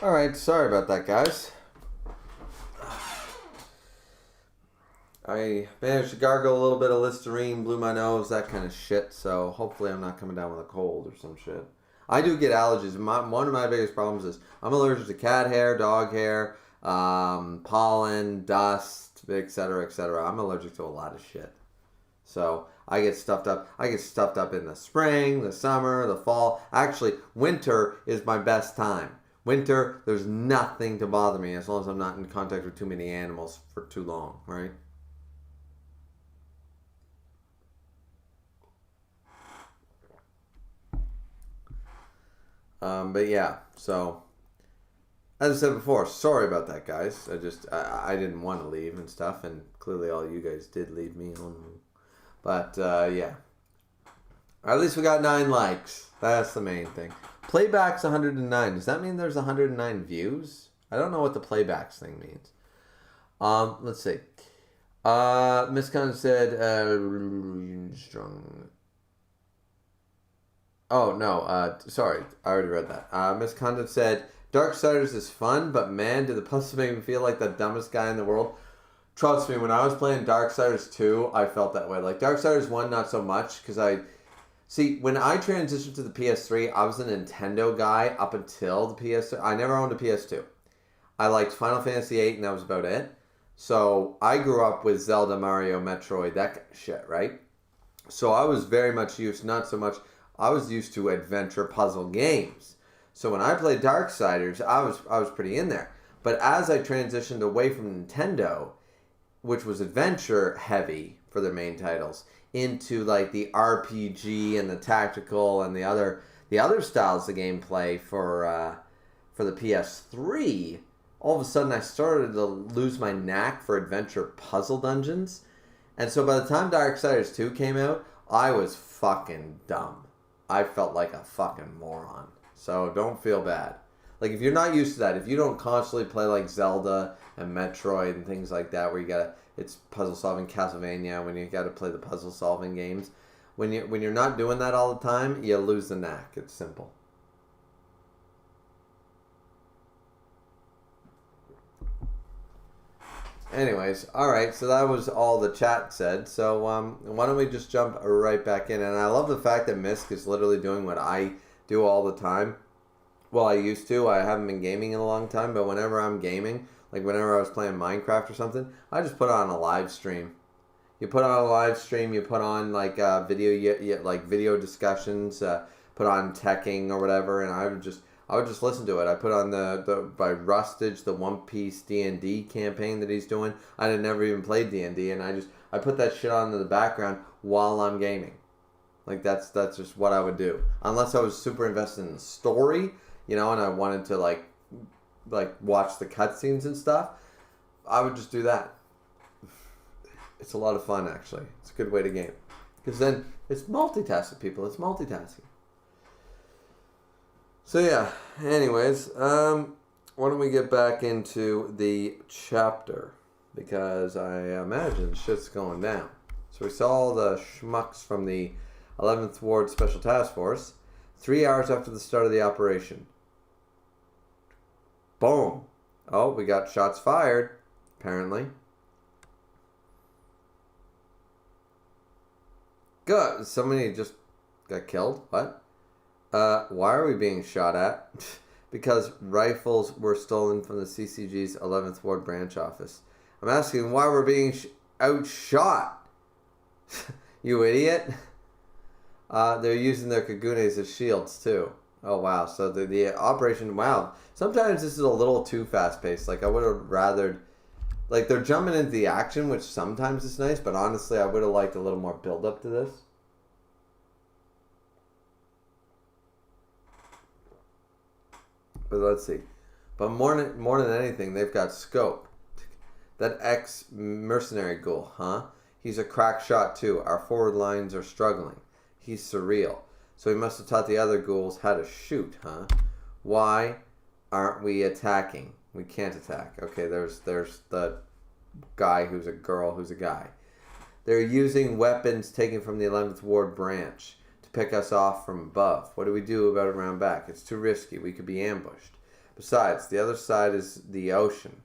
Alright, sorry about that, guys. I managed to gargle a little bit of Listerine, blew my nose, that kind of shit. So hopefully I'm not coming down with a cold or some shit. I do get allergies. One of my biggest problems is I'm allergic to cat hair, dog hair, pollen, dust, etc., etc. I'm allergic to a lot of shit. So I get stuffed up. I get stuffed up in the spring, the summer, the fall. Actually, winter is my best time. Winter, there's nothing to bother me as long as I'm not in contact with too many animals for too long, right? But yeah, so as I said before, sorry about that, guys. I didn't want to leave and stuff, and clearly all you guys did leave me on. But yeah, at least we got 9 likes. That's the main thing. Playback's 109. Does that mean there's 109 views? I don't know what the playbacks thing means. Let's see. Miss Khan said strong. Oh, no, sorry, I already read that. Miss Condon said, Darksiders is fun, but man, did the puzzles make me feel like the dumbest guy in the world. Trust me, when I was playing Darksiders 2, I felt that way. Like, Darksiders 1, not so much, because when I transitioned to the PS3, I was a Nintendo guy up until the PS3. I never owned a PS2. I liked Final Fantasy VIII, and that was about it. So, I grew up with Zelda, Mario, Metroid, that kind of shit, right? So, I was very much used, not so much... I was used to adventure puzzle games. So when I played Darksiders, I was pretty in there. But as I transitioned away from Nintendo, which was adventure heavy for their main titles, into like the RPG and the tactical and the other styles of gameplay for the PS3, all of a sudden I started to lose my knack for adventure puzzle dungeons. And so by the time Darksiders 2 came out, I was fucking dumb. I felt like a fucking moron. So don't feel bad. Like if you're not used to that, if you don't constantly play like Zelda and Metroid and things like that, where it's puzzle solving, Castlevania, when you gotta play the puzzle solving games, when you're not doing that all the time, you lose the knack. It's simple. Anyways, alright, so that was all the chat said. So why don't we just jump right back in? And I love the fact that Misk is literally doing what I do all the time. Well, I used to. I haven't been gaming in a long time, but whenever I'm gaming, like whenever I was playing Minecraft or something, I just put on a live stream. You put on a live stream, you put on like video discussions, put on teching or whatever, and I would just listen to it. I put on the by Rustage, the One Piece D&D campaign that he's doing. I had never even played D&D, and I put that shit on in the background while I'm gaming. Like that's just what I would do. Unless I was super invested in the story, and I wanted to like watch the cutscenes and stuff, I would just do that. It's a lot of fun, actually. It's a good way to game. Because then it's multitasking, people. It's multitasking. So yeah, anyways, why don't we get back into the chapter? Because I imagine shit's going down. So we saw all the schmucks from the 11th Ward Special Task Force 3 hours after the start of the operation. Boom. Oh, we got shots fired, apparently. Good. Somebody just got killed? What? Why are we being shot at? Because rifles were stolen from the CCG's 11th Ward branch office. I'm asking why we're being outshot. You idiot. They're using their kagunes as shields too. Oh wow, so the operation, wow. Sometimes this is a little too fast paced. Like I would have rathered, like they're jumping into the action, which sometimes is nice, but honestly I would have liked a little more build up to this. But let's see. But more than anything, they've got scope. That ex-mercenary Ghoul, huh? He's a crack shot too. Our forward lines are struggling. He's surreal. So he must have taught the other ghouls how to shoot, huh? Why aren't we attacking? We can't attack. Okay, there's the guy who's a girl who's a guy. They're using weapons taken from the 11th Ward branch to pick us off from above. What do we do about it around back? It's too risky. We could be ambushed. Besides, the other side is the ocean.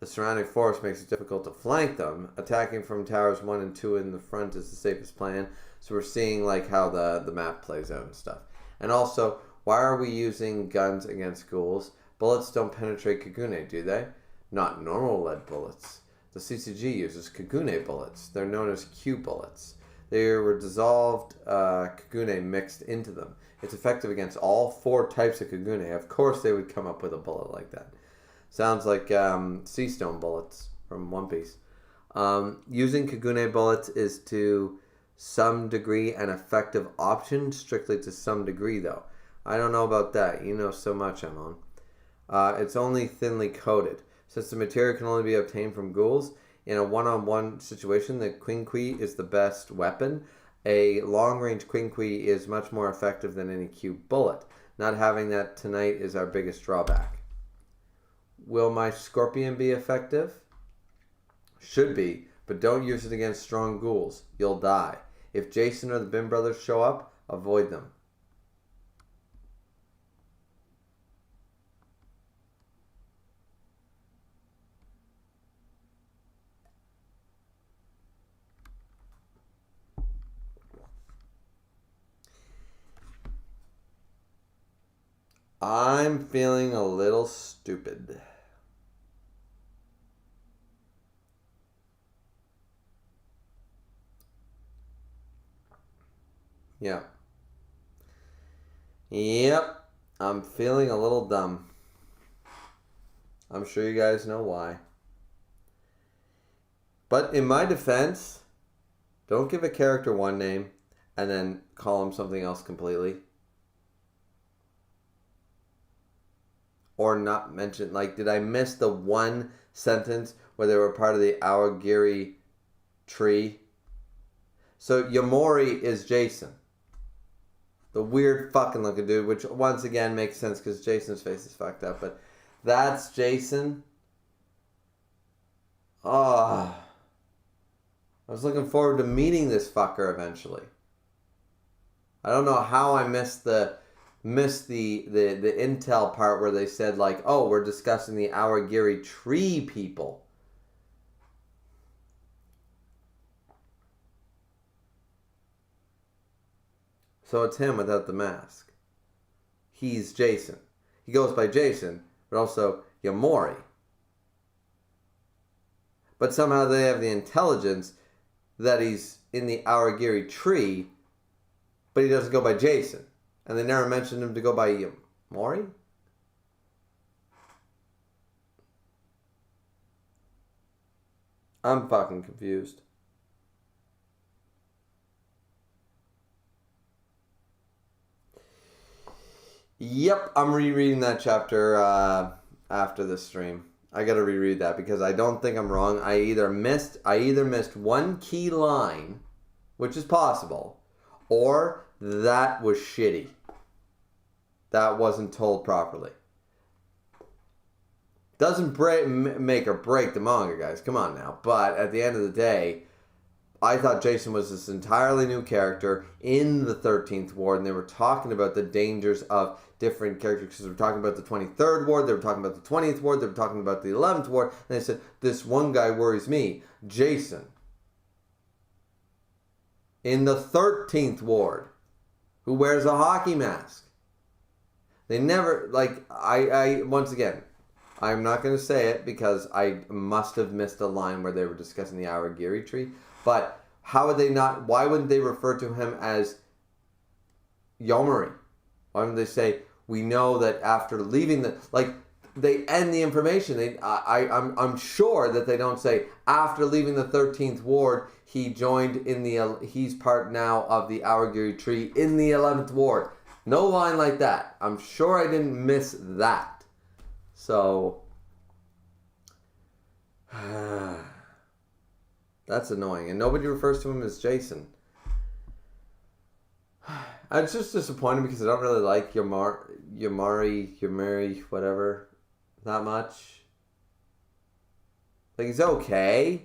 The surrounding forest makes it difficult to flank them. Attacking from towers 1 and 2 in the front is the safest plan. So we're seeing like how the map plays out and stuff. And also, why are we using guns against ghouls? Bullets don't penetrate Kagune, do they? Not normal lead bullets. The CCG uses Kagune bullets. They're known as Q bullets. They were dissolved Kagune mixed into them. It's effective against all 4 types of Kagune. Of course they would come up with a bullet like that. Sounds like sea stone bullets from One Piece. Using Kagune bullets is to some degree an effective option, strictly to some degree though. I don't know about that. You know so much, Emon. It's only thinly coated. Since the material can only be obtained from ghouls, in a one-on-one situation, the Quinkui is the best weapon. A long-range Quinkui is much more effective than any Q bullet. Not having that tonight is our biggest drawback. Will my Scorpion be effective? Should be, but don't use it against strong ghouls. You'll die. If Jason or the Bin brothers show up, avoid them. I'm feeling a little stupid. Yeah. Yep. I'm feeling a little dumb. I'm sure you guys know why. But in my defense, don't give a character one name and then call him something else completely. Or not mention, like, did I miss the one sentence where they were part of the Awagiri tree? So Yamori is Jason. The weird fucking looking dude, which once again makes sense because Jason's face is fucked up, but that's Jason. Oh, I was looking forward to meeting this fucker eventually. I don't know how I missed the intel part where they said like, oh, we're discussing the Awagiri tree people. So it's him without the mask. He's Jason. He goes by Jason, but also Yamori. But somehow they have the intelligence that he's in the Awagiri tree, but he doesn't go by Jason. And they never mentioned him to go by Yamori? I'm fucking confused. Yep, I'm rereading that chapter after this stream. I gotta reread that because I don't think I'm wrong. I either missed one key line, which is possible, or that was shitty. That wasn't told properly. Doesn't make or break the manga, guys. Come on now. But at the end of the day, I thought Jason was this entirely new character in the 13th Ward, and they were talking about the dangers of different characters, because they were talking about the 23rd Ward, they were talking about the 20th Ward, they were talking about the 11th Ward, and they said, this one guy worries me, Jason. In the 13th Ward, who wears a hockey mask. They never, like, I once again, I'm not going to say it because I must have missed a line where they were discussing the Awagiri tree, but how would they not, why wouldn't they refer to him as Yomori? Why wouldn't they say, we know that after leaving the, like, they end the information. I'm sure that they don't say, after leaving the 13th Ward, he joined in the, he's part now of the Awagiri tree in the 11th Ward. No line like that. I'm sure I didn't miss that. So, that's annoying. And nobody refers to him as Jason. I'm just disappointed because I don't really like Yamari, whatever, that much. Like, he's okay.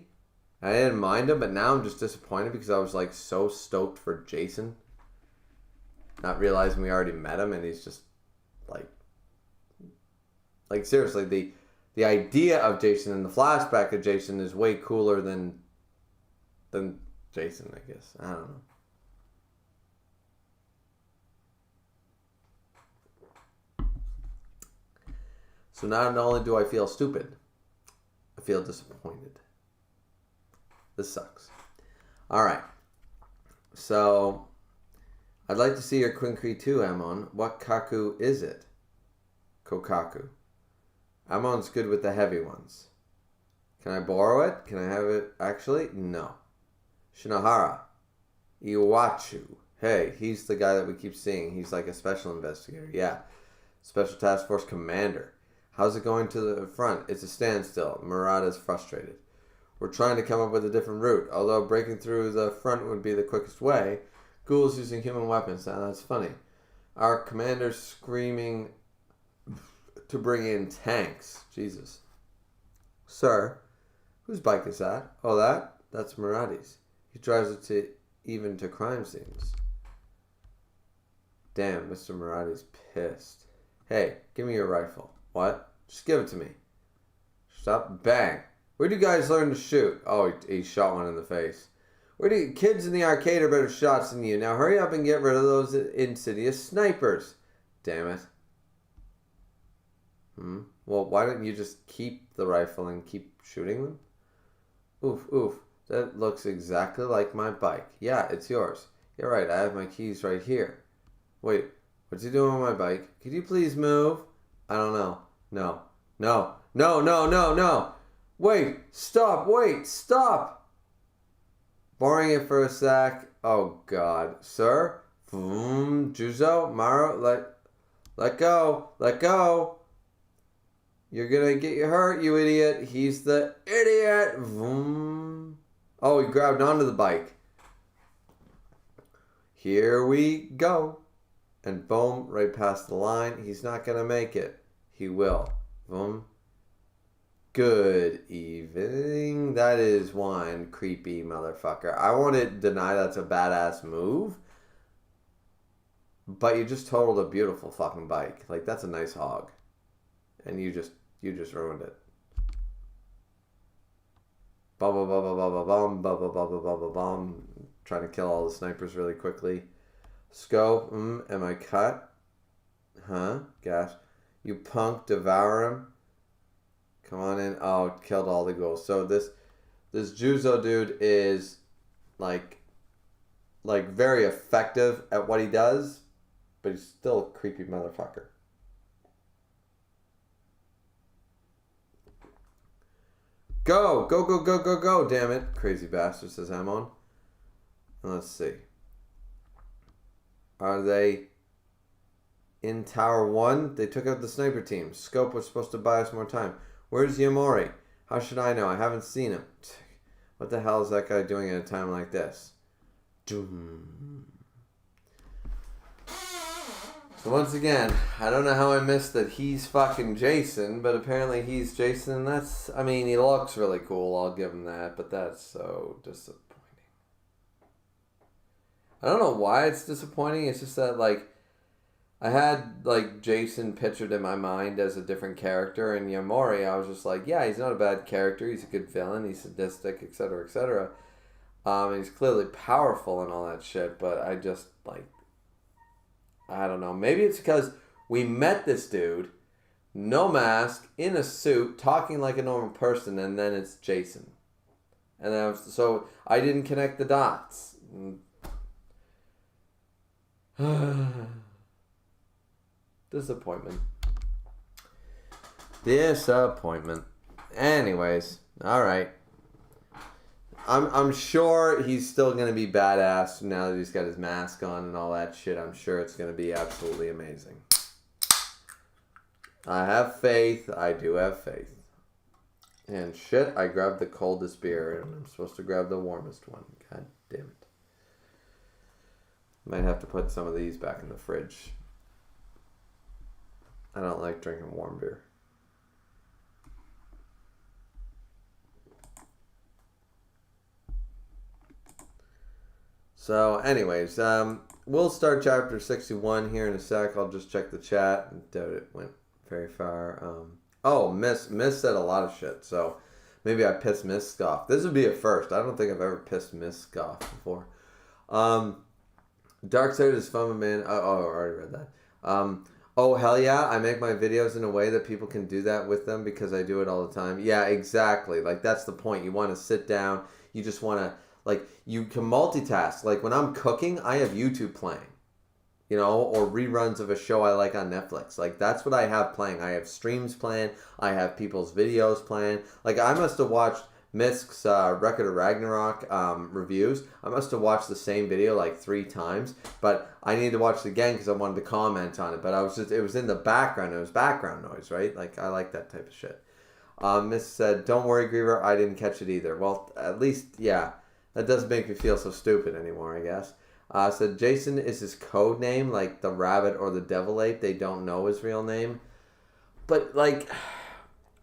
I didn't mind him, but now I'm just disappointed because I was, like, so stoked for Jason. Not realizing we already met him and he's just, like, Like, seriously, the idea of Jason and the flashback of Jason is way cooler than Jason, I guess. I don't know. So not only do I feel stupid, I feel disappointed. This sucks. All right. So, I'd like to see your Quinkri too, Amon. What kaku is it? Kokaku. Amon's good with the heavy ones. Can I borrow it? Can I have it? Actually, no. Shinohara. Iwachu. Hey, he's the guy that we keep seeing. He's like a special investigator. Yeah. Special Task Force Commander. How's it going to the front? It's a standstill. Murata's frustrated. We're trying to come up with a different route. Although breaking through the front would be the quickest way, Ghoul's using human weapons. Now that's funny. Our commander's screaming to bring in tanks. Jesus. Sir, whose bike is that? Oh, that's Murati's. He drives it even to crime scenes. Damn, Mr. Murati's pissed. Hey, give me your rifle. What? Just give it to me. Stop. Bang. Where do you guys learn to shoot? Oh, he shot one in the face. Kids in the arcade are better shots than you. Now hurry up and get rid of those insidious snipers. Damn it. Well, why don't you just keep the rifle and keep shooting them? Oof. That looks exactly like my bike. Yeah, it's yours. You're right, I have my keys right here. Wait, what's he doing on my bike? Could you please move? I don't know. No. Wait, stop. Borrowing it for a sec. Oh, God. Sir? Juzo? Maro? Let go. You're gonna get you hurt, you idiot. He's the idiot. Oh, he grabbed onto the bike. Here we go. And boom, right past the line. He's not gonna make it. He will. Boom. Good evening. That is one creepy motherfucker. I want to deny that's a badass move. But you just totaled a beautiful fucking bike. Like, that's a nice hog. And you just ruined it. Bum. Trying to kill all the snipers really quickly. Scope. Am I cut? Huh? Gosh. You punk. Devour him. Come on in. Oh, killed all the ghouls. So this Juzo dude is like very effective at what he does, but he's still a creepy motherfucker. Go, damn it. Crazy bastard, says Amon. Let's see. Are they in Tower 1? They took out the sniper team. Scope was supposed to buy us more time. Where's Yamori? How should I know? I haven't seen him. What the hell is that guy doing at a time like this? Doom. So once again, I don't know how I missed that he's fucking Jason, but apparently he's Jason. He looks really cool, I'll give him that, but that's so disappointing. I don't know why it's disappointing, it's just that, I had, Jason pictured in my mind as a different character, and Yamori, I was just like, yeah, he's not a bad character, he's a good villain, he's sadistic, etc., etc. He's clearly powerful and all that shit, but I just, I don't know. Maybe it's because we met this dude, no mask, in a suit, talking like a normal person, and then it's Jason. And so I didn't connect the dots. Disappointment. Anyways, all right. I'm sure he's still going to be badass now that he's got his mask on and all that shit. I'm sure it's going to be absolutely amazing. I have faith. I do have faith. And shit, I grabbed the coldest beer and I'm supposed to grab the warmest one. God damn it. Might have to put some of these back in the fridge. I don't like drinking warm beer. So, anyways, we'll start chapter 61 here in a sec. I'll just check the chat. I doubt it went very far. Oh, Miss said a lot of shit, so maybe I pissed Miss off. This would be a first. I don't think I've ever pissed Miss off before. Dark Side is fun, man. I already read that. Oh, hell yeah, I make my videos in a way that people can do that with them because I do it all the time. Yeah, exactly. Like, that's the point. You want to sit down. You just want to, like, you can multitask. Like, when I'm cooking, I have YouTube playing. You know, or reruns of a show I like on Netflix. Like, that's what I have playing. I have streams playing. I have people's videos playing. Like, I must have watched Misk's Record of Ragnarok reviews. I must have watched the same video like 3 times, but I needed to watch it again because I wanted to comment on it. But it was in the background. It was background noise, right? Like, I like that type of shit. Miss said, "Don't worry, Griever. I didn't catch it either." Well, at least, yeah, that doesn't make me feel so stupid anymore, I guess. Said Jason is his code name, like the rabbit or the devil ape. They don't know his real name. But, like,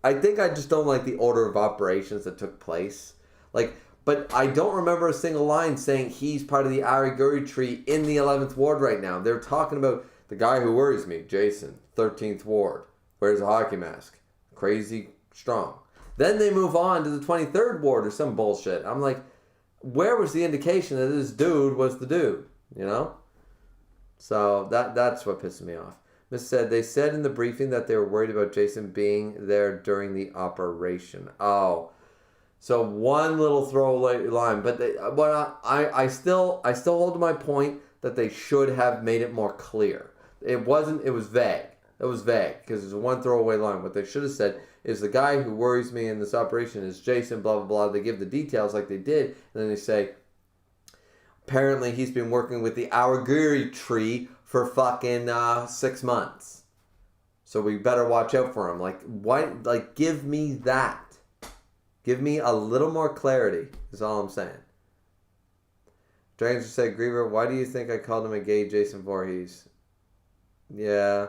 I think I just don't like the order of operations that took place. Like, but I don't remember a single line saying he's part of the Ariguri tree in the 11th Ward right now. They're talking about the guy who worries me, Jason, 13th Ward, wears a hockey mask, crazy strong. Then they move on to the 23rd Ward or some bullshit. I'm like, where was the indication that this dude was the dude, you know? So that's what pisses me off. Miss said, they said in the briefing that they were worried about Jason being there during the operation. Oh, so one little throwaway line. But I still hold to my point that they should have made it more clear. It was vague. It was vague because there's one throwaway line. What they should have said is the guy who worries me in this operation is Jason, blah, blah, blah. They give the details like they did. And then they say, apparently he's been working with the Ariguri tree for fucking 6 months. So we better watch out for him. Like, why? Like, give me that. Give me a little more clarity is all I'm saying. Dragons just said, Griever, why do you think I called him a gay Jason Voorhees? Yeah.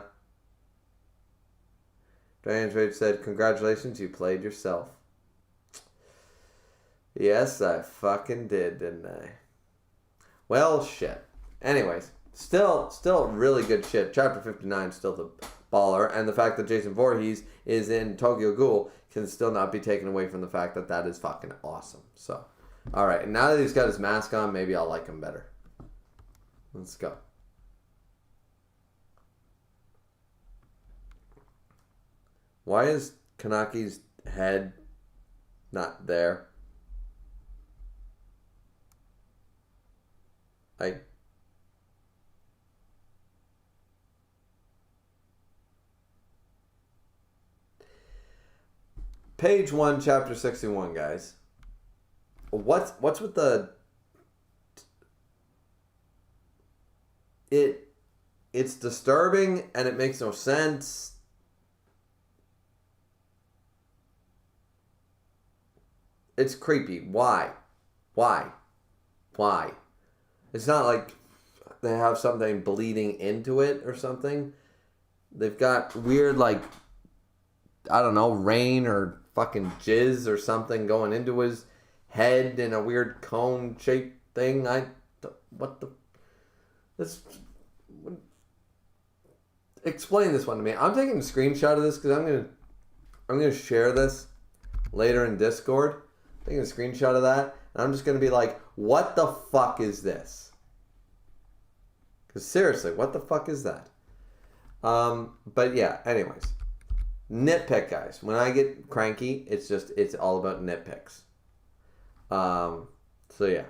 Dragons Rage said, congratulations, you played yourself. Yes, I fucking did, didn't I? Well, shit. Anyways, still really good shit. Chapter 59 still the baller, and the fact that Jason Voorhees is in Tokyo Ghoul can still not be taken away from the fact that that is fucking awesome. So, alright, and now that he's got his mask on, maybe I'll like him better. Let's go. Why is Kanaki's head not there? Page 1, chapter 61, guys. What's with the... It's disturbing and it makes no sense. It's creepy. Why? It's not like they have something bleeding into it or something. They've got weird, like, I don't know, rain or fucking jizz or something going into his head in a weird cone-shaped thing. Explain this one to me. I'm taking a screenshot of this because I'm gonna share this later in Discord. I'm taking a screenshot of that, and I'm just gonna be like, what the fuck is this? Because seriously, what the fuck is that? But yeah, anyways. Nitpick, guys. When I get cranky, it's all about nitpicks. So yeah.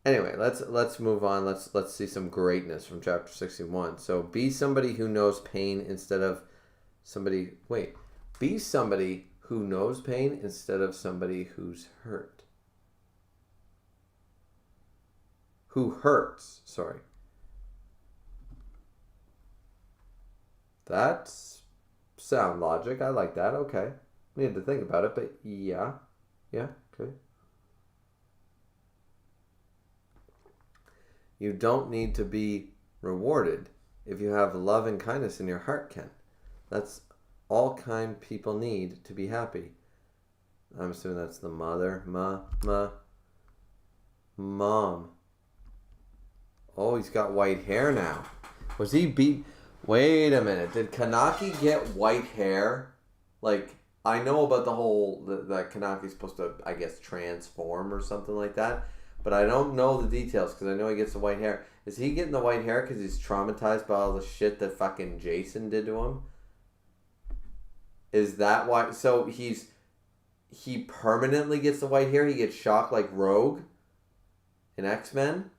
Anyway, let's move on. Let's see some greatness from chapter 61. So be somebody who knows pain instead of somebody. Wait, be somebody who knows pain instead of somebody who's hurt. Who hurts? Sorry. That's sound logic. I like that. Okay, need to think about it, but yeah, okay. You don't need to be rewarded if you have love and kindness in your heart, Ken. That's all kind people need to be happy. I'm assuming that's the mother. Mom. Oh, he's got white hair now. Was he beat? Wait a minute. Did Kanaki get white hair Like, I know about the whole that Kanaki's supposed to, I guess, transform or something like that, but I don't know the details because I know he gets the white hair. Is he getting the white hair because he's traumatized by all the shit that fucking Jason did to him? Is that why? So he permanently gets the white hair? He gets shocked like Rogue in X-Men?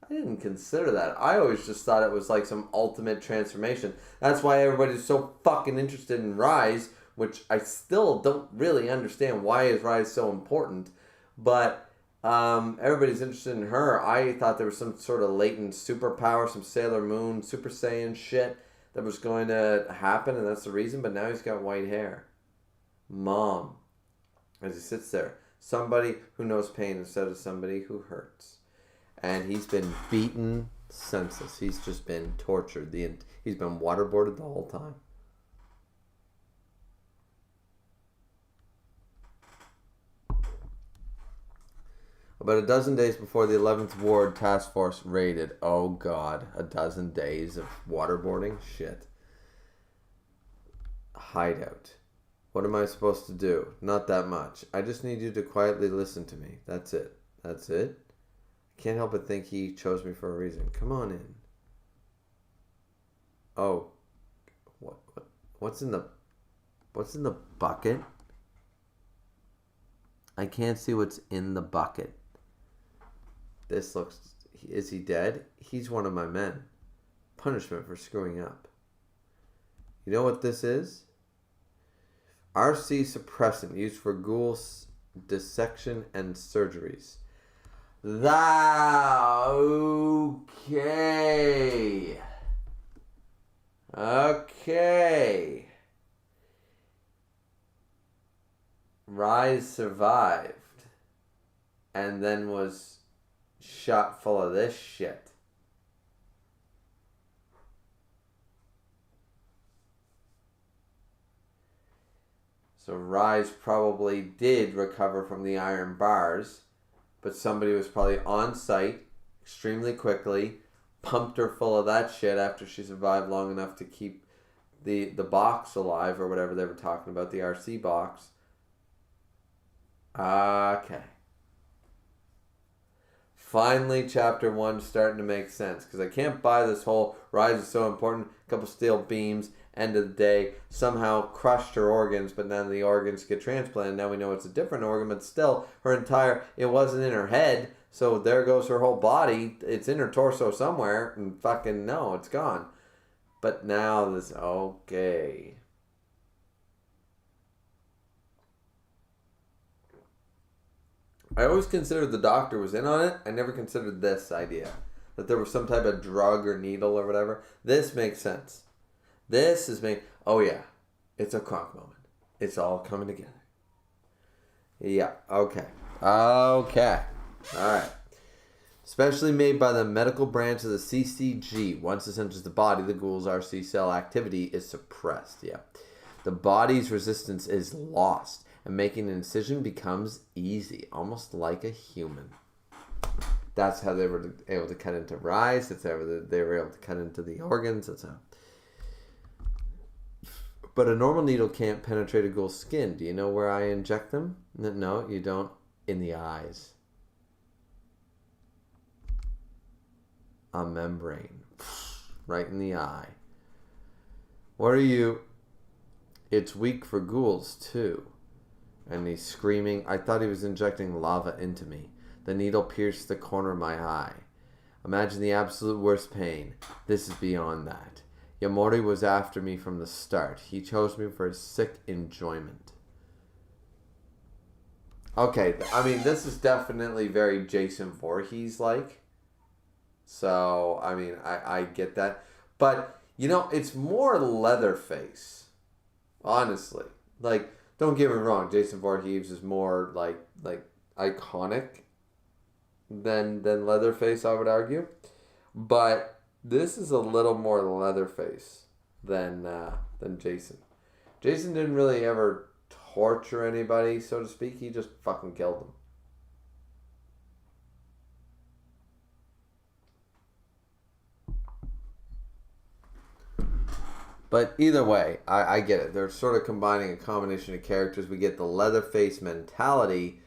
I didn't consider that. I always just thought it was like some ultimate transformation. That's why everybody's so fucking interested in Rise, which I still don't really understand why is Rise so important. But everybody's interested in her. I thought there was some sort of latent superpower, some Sailor Moon, Super Saiyan shit that was going to happen, and that's the reason. But now he's got white hair. Mom, as he sits there, somebody who knows pain instead of somebody who hurts. And he's been beaten senseless. He's just been tortured. He's been waterboarded the whole time. About a dozen days before the 11th Ward Task Force raided. Oh, God. A dozen days of waterboarding? Shit. Hideout. What am I supposed to do? Not that much. I just need you to quietly listen to me. That's it. That's it? Can't help but think he chose me for a reason. Come on in. Oh. What's in the bucket? I can't see what's in the bucket. This looks... Is he dead? He's one of my men. Punishment for screwing up. You know what this is? RC suppressant used for ghoul dissection and surgeries. Okay. Okay. Rise survived and then was shot full of this shit. So Rise probably did recover from the iron bars, but somebody was probably on site extremely quickly, pumped her full of that shit after she survived long enough to keep the box alive or whatever they were talking about, the RC box. Okay. Finally, chapter 1 starting to make sense, because I can't buy this whole Rise is so important, a couple steel beams, end of the day, somehow crushed her organs, but then the organs get transplanted. Now we know it's a different organ, but still, it wasn't in her head, so there goes her whole body. It's in her torso somewhere, and fucking no, it's gone. But now this, okay. I always considered the doctor was in on it. I never considered this idea, that there was some type of drug or needle or whatever. This makes sense. This is me. Oh yeah, it's a Kronk moment. It's all coming together. Yeah. Okay. Okay. All right. Specially made by the medical branch of the CCG. Once this enters the body, the ghoul's RC cell activity is suppressed. Yeah. The body's resistance is lost, and making an incision becomes easy, almost like a human. That's how they were able to cut into Rise. That's how they were able to cut into the organs. That's how. But a normal needle can't penetrate a ghoul's skin. Do you know where I inject them? No, you don't. In the eyes. A membrane. Right in the eye. What are you? It's weak for ghouls, too. And he's screaming. I thought he was injecting lava into me. The needle pierced the corner of my eye. Imagine the absolute worst pain. This is beyond that. Yamori was after me from the start. He chose me for his sick enjoyment. Okay, I mean, this is definitely very Jason Voorhees-like. So, I mean, I get that. But, you know, it's more Leatherface. Honestly. Like, don't get me wrong, Jason Voorhees is more, like iconic than Leatherface, I would argue. But this is a little more Leatherface than Jason. Jason didn't really ever torture anybody, so to speak. He just fucking killed them. But either way, I get it. They're sort of combining a combination of characters. We get the Leatherface mentality,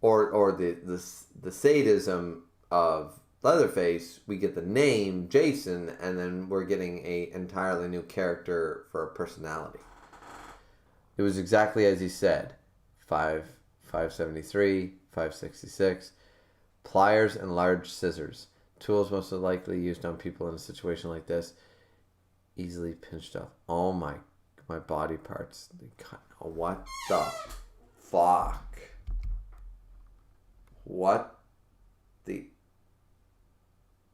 or the sadism of Leatherface. We get the name Jason, and then we're getting a entirely new character for a personality. It was exactly as he said. 573, 566. Pliers and large scissors. Tools most likely used on people in a situation like this. Easily pinched off. Oh my body parts. What the fuck? What the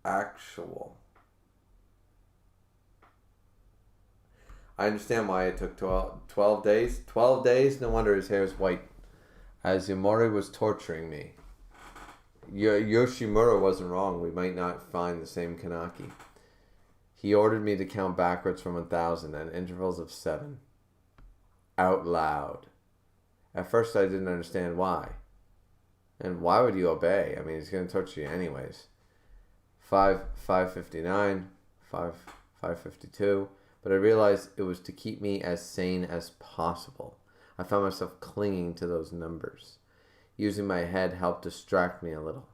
actual? I understand why it took 12 days. 12 days? No wonder his hair is white. As Yamori was torturing me. Yoshimura wasn't wrong. We might not find the same Kanaki. He ordered me to count backwards from 1,000 at intervals of 7. Out loud. At first I didn't understand why. And why would you obey? I mean, he's going to torture you anyways. 559, 552. But I realized it was to keep me as sane as possible. I found myself clinging to those numbers. Using my head helped distract me a little.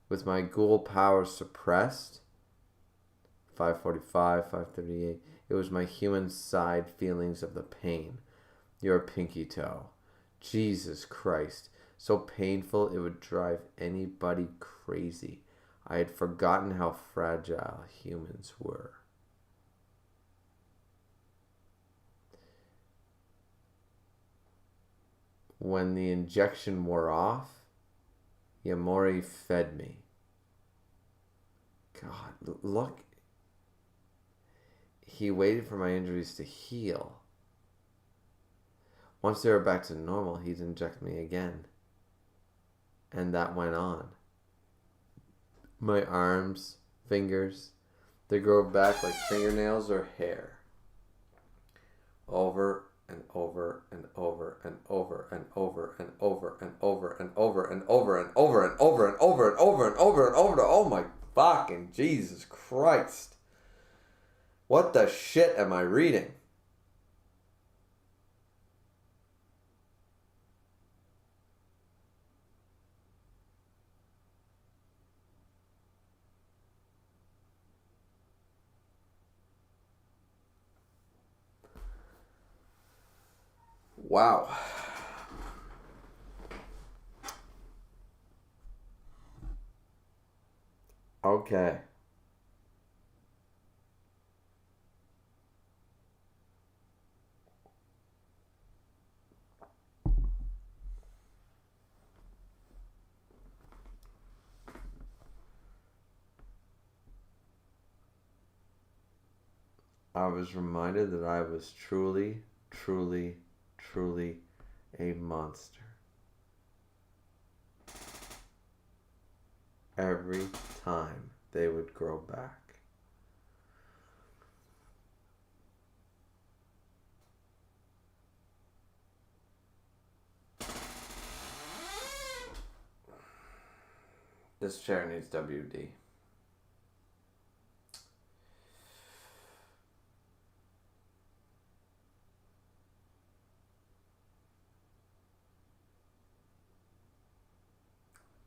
With my ghoul powers suppressed, 545, 538, it was my human side feelings of the pain. Your pinky toe. Jesus Christ. So painful it would drive anybody crazy. I had forgotten how fragile humans were. When the injection wore off, Yamori fed me. God, look. He waited for my injuries to heal. Once they were back to normal, he'd inject me again. And that went on. My arms, fingers, they grow back like fingernails or hair. Over and over and over and over and over and over and over and over and over and over and over and over and over and over and over. Oh my fucking Jesus Christ. What the shit am I reading? Wow. Okay. I was reminded that I was truly, truly, truly a monster. Every time they would grow back. This chair needs WD.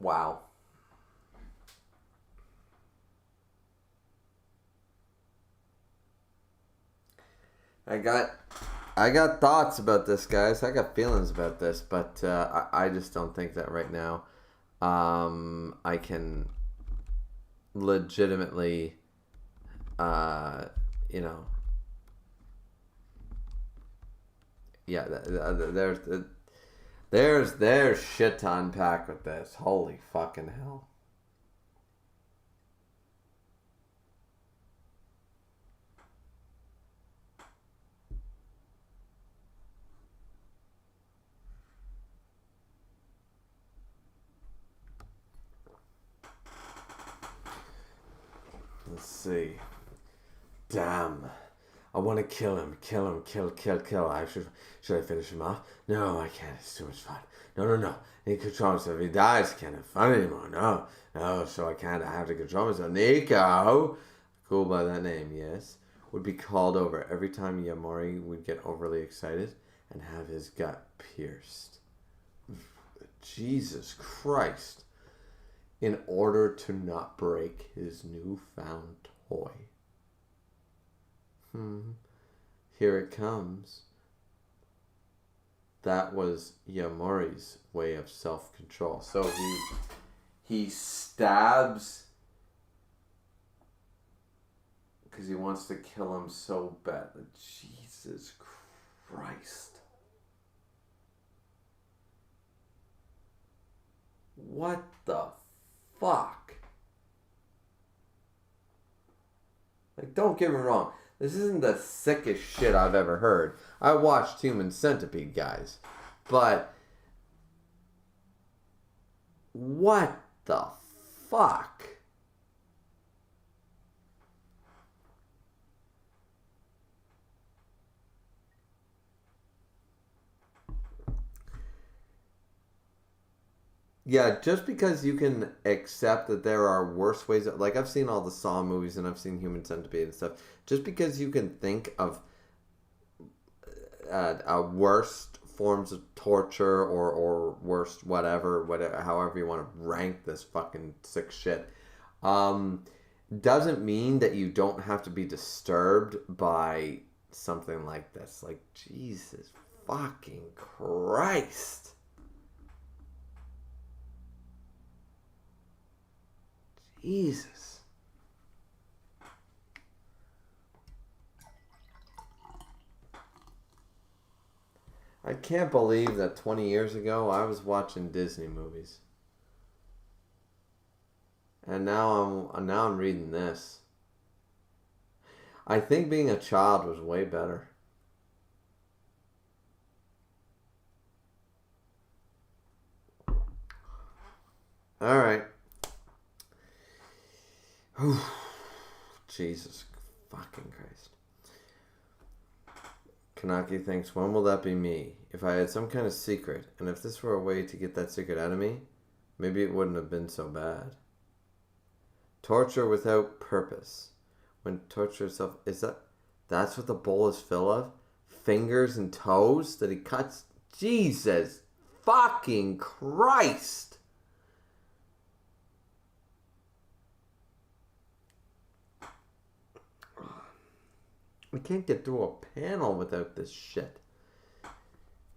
Wow. I got thoughts about this, guys. I got feelings about this, but I just don't think that right now I can legitimately, there's shit to unpack with this. Holy fucking hell. Let's see. Damn. I want to kill him. Kill. Should I finish him off? No, I can't. It's too much fun. No. He control himself. If he dies, can't have fun anymore. No, so I can't. I have to control myself. Nico. Cool by that name, yes. would be called over every time Yamori would get overly excited and have his gut pierced. Jesus Christ. In order to not break his newfound toy. Here it comes. That was Yamori's way of self-control. So he stabs because he wants to kill him so bad. Jesus Christ. What the fuck? Like, don't get me wrong. This isn't the sickest shit I've ever heard. I watched Human Centipede, guys. But what the fuck? Yeah, just because you can accept that there are worse ways, like I've seen all the Saw movies and I've seen Human Centipede and stuff, just because you can think of worst forms of torture or worst whatever, however you want to rank this fucking sick shit, doesn't mean that you don't have to be disturbed by something like this. Like, Jesus fucking Christ. Jesus. I can't believe that 20 years ago I was watching Disney movies. And now I'm reading this. I think being a child was way better. All right. Jesus fucking Christ. Kanaki thinks, when will that be me? If I had some kind of secret, and if this were a way to get that secret out of me, maybe it wouldn't have been so bad. Torture without purpose. When torture itself, that's what the bowl is full of? Fingers and toes that he cuts? Jesus fucking Christ! We can't get through a panel without this shit.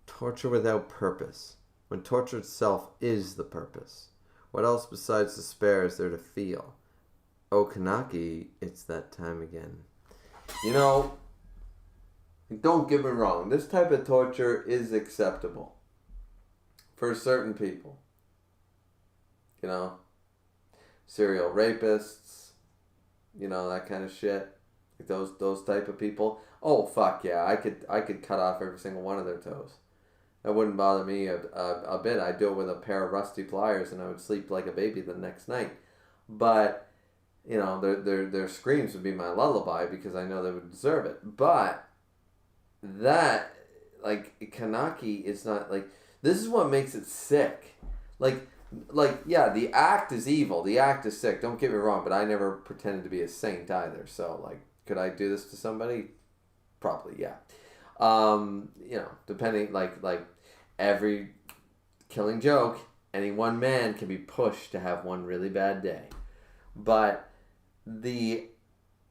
Torture without purpose. When torture itself is the purpose. What else besides despair is there to feel? Oh, Kanaki, it's that time again. You know, don't get me wrong. This type of torture is acceptable. For certain people. You know? Serial rapists. You know, that kind of shit. Those type of people. Oh fuck yeah, I could cut off every single one of their toes. That wouldn't bother me a bit. I'd do it with a pair of rusty pliers and I would sleep like a baby the next night. But you know, their screams would be my lullaby because I know they would deserve it. But that, like, Kanaki is not like, this is what makes it sick. Like yeah, the act is evil. The act is sick. Don't get me wrong, but I never pretended to be a saint either. So like, could I do this to somebody? Probably, yeah. You know, depending, like every killing joke, any one man can be pushed to have one really bad day. But the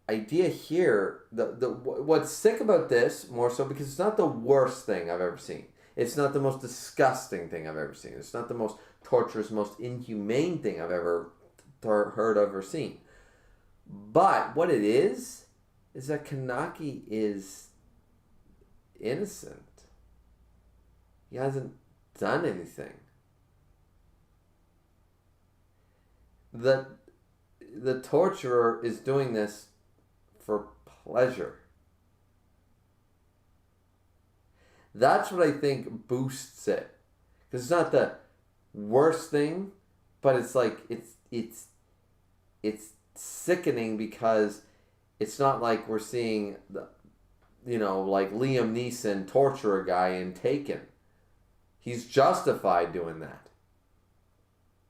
idea here, what's sick about this, more so because it's not the worst thing I've ever seen. It's not the most disgusting thing I've ever seen. It's not the most torturous, most inhumane thing I've ever heard of or seen. But what it is that Kanaki is innocent. He hasn't done anything. The torturer is doing this for pleasure. That's what I think boosts it. Because it's not the worst thing, but it's like it's sickening because it's not like we're seeing the, you know, like Liam Neeson torture a guy in Taken. He's justified doing that.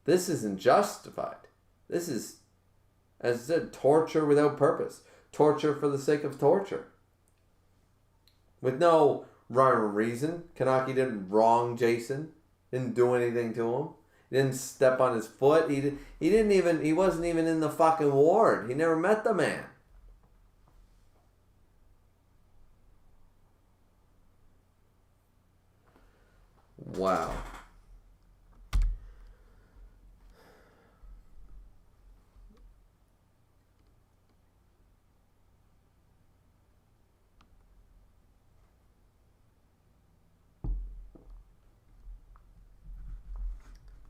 This isn't justified. This is, as I said, torture without purpose. torture for the sake of torture. With no rhyme or reason. Kanaki didn't wrong Jason. Didn't do anything to him. He didn't step on his foot. He wasn't even in the fucking ward. He never met the man. Wow.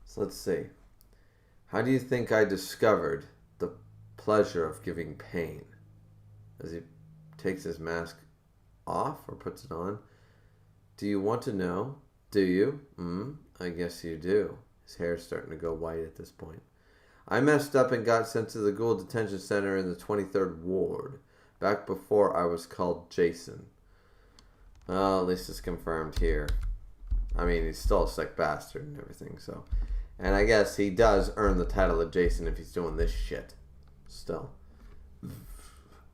So let's see. How do you think I discovered the pleasure of giving pain? As he takes his mask off or puts it on. Do you want to know? Do you? I guess you do. His hair's starting to go white at this point. I messed up and got sent to the Ghoul Detention Center in the 23rd Ward, back before I was called Jason. Well, at least it's confirmed here. I mean, he's still a sick bastard and everything, so... And I guess he does earn the title of Jason if he's doing this shit. Still.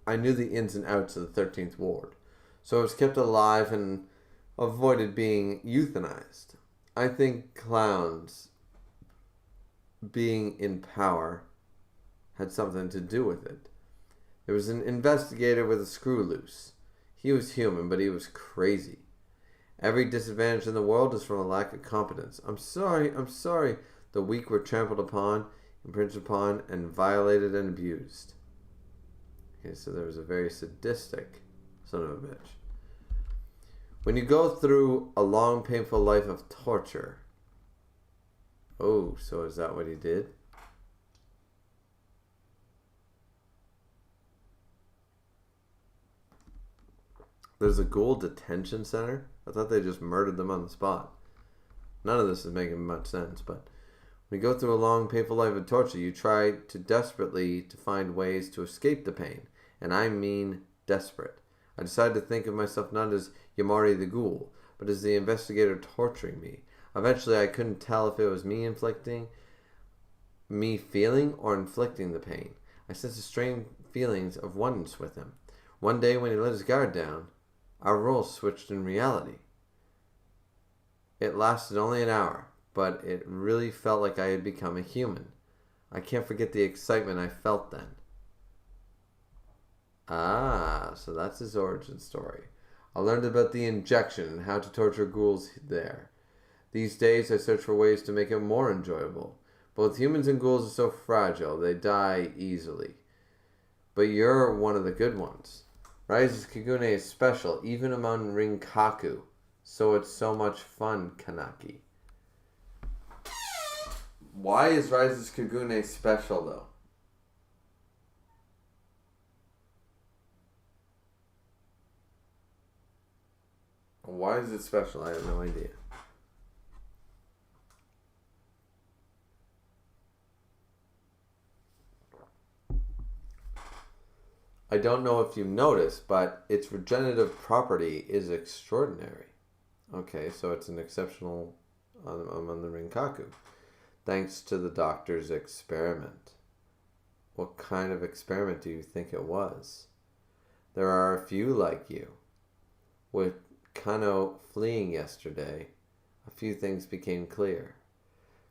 I knew the ins and outs of the 13th Ward, so I was kept alive and avoided being euthanized. I think clowns being in power had something to do with it. There was an investigator with a screw loose. He was human, but he was crazy. Every disadvantage in the world is from a lack of competence. I'm sorry. The weak were trampled upon, impinged upon, and violated and abused. Okay, so there was a very sadistic son of a bitch. When you go through a long, painful life of torture... Oh, so is that what he did? There's a Ghoul Detention Center? I thought they just murdered them on the spot. None of this is making much sense, but... When you go through a long, painful life of torture, you try to desperately to find ways to escape the pain. And I mean desperate. I decided to think of myself not as Yamari the Ghoul, but as the investigator torturing me. Eventually, I couldn't tell if it was me feeling or inflicting the pain. I sensed strange feelings of oneness with him. One day, when he let his guard down, our roles switched in reality. It lasted only an hour, but it really felt like I had become a human. I can't forget the excitement I felt then. Ah, so that's his origin story. I learned about the injection and how to torture ghouls there. These days I search for ways to make it more enjoyable. Both humans and ghouls are so fragile, they die easily. But you're one of the good ones. Rise's Kagune is special, even among Rinkaku. So it's so much fun, Kanaki. Why is Rise's Kagune special, though? Why is it special? I have no idea. I don't know if you've noticed, but its regenerative property is extraordinary. Okay, so it's an exceptional among the Rinkaku. Thanks to the doctor's experiment. What kind of experiment do you think it was? There are a few like you. With Kano fleeing yesterday, a few things became clear.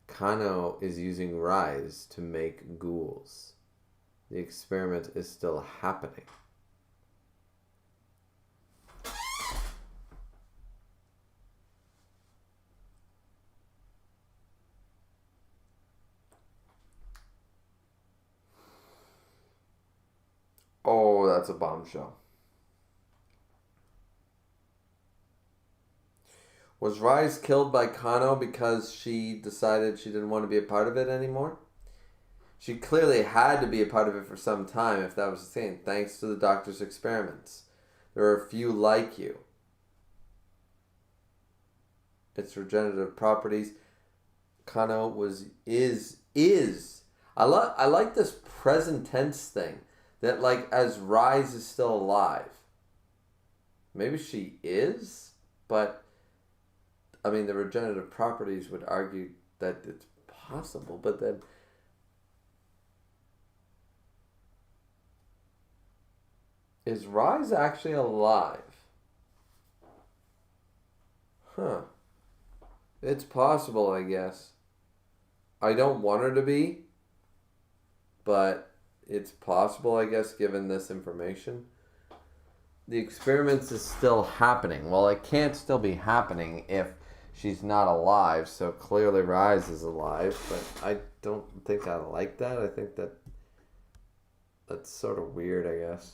Kano is using Rise to make ghouls. The experiment is still happening. Oh, that's a bombshell. Was Rise killed by Kano because she decided she didn't want to be a part of it anymore? She clearly had to be a part of it for some time, if that was the thing, thanks to the doctor's experiments. There are a few like you. Its regenerative properties. Kano is. I like this present tense thing. That, like, as Rise is still alive. Maybe she is, but, I mean, the regenerative properties would argue that it's possible, but then... Is Rise actually alive? Huh. It's possible, I guess. I don't want her to be, but it's possible, I guess, given this information. The experiments is still happening. Well, it can't still be happening if she's not alive, so clearly Rise is alive, but I don't think I like that. I think that's sort of weird, I guess.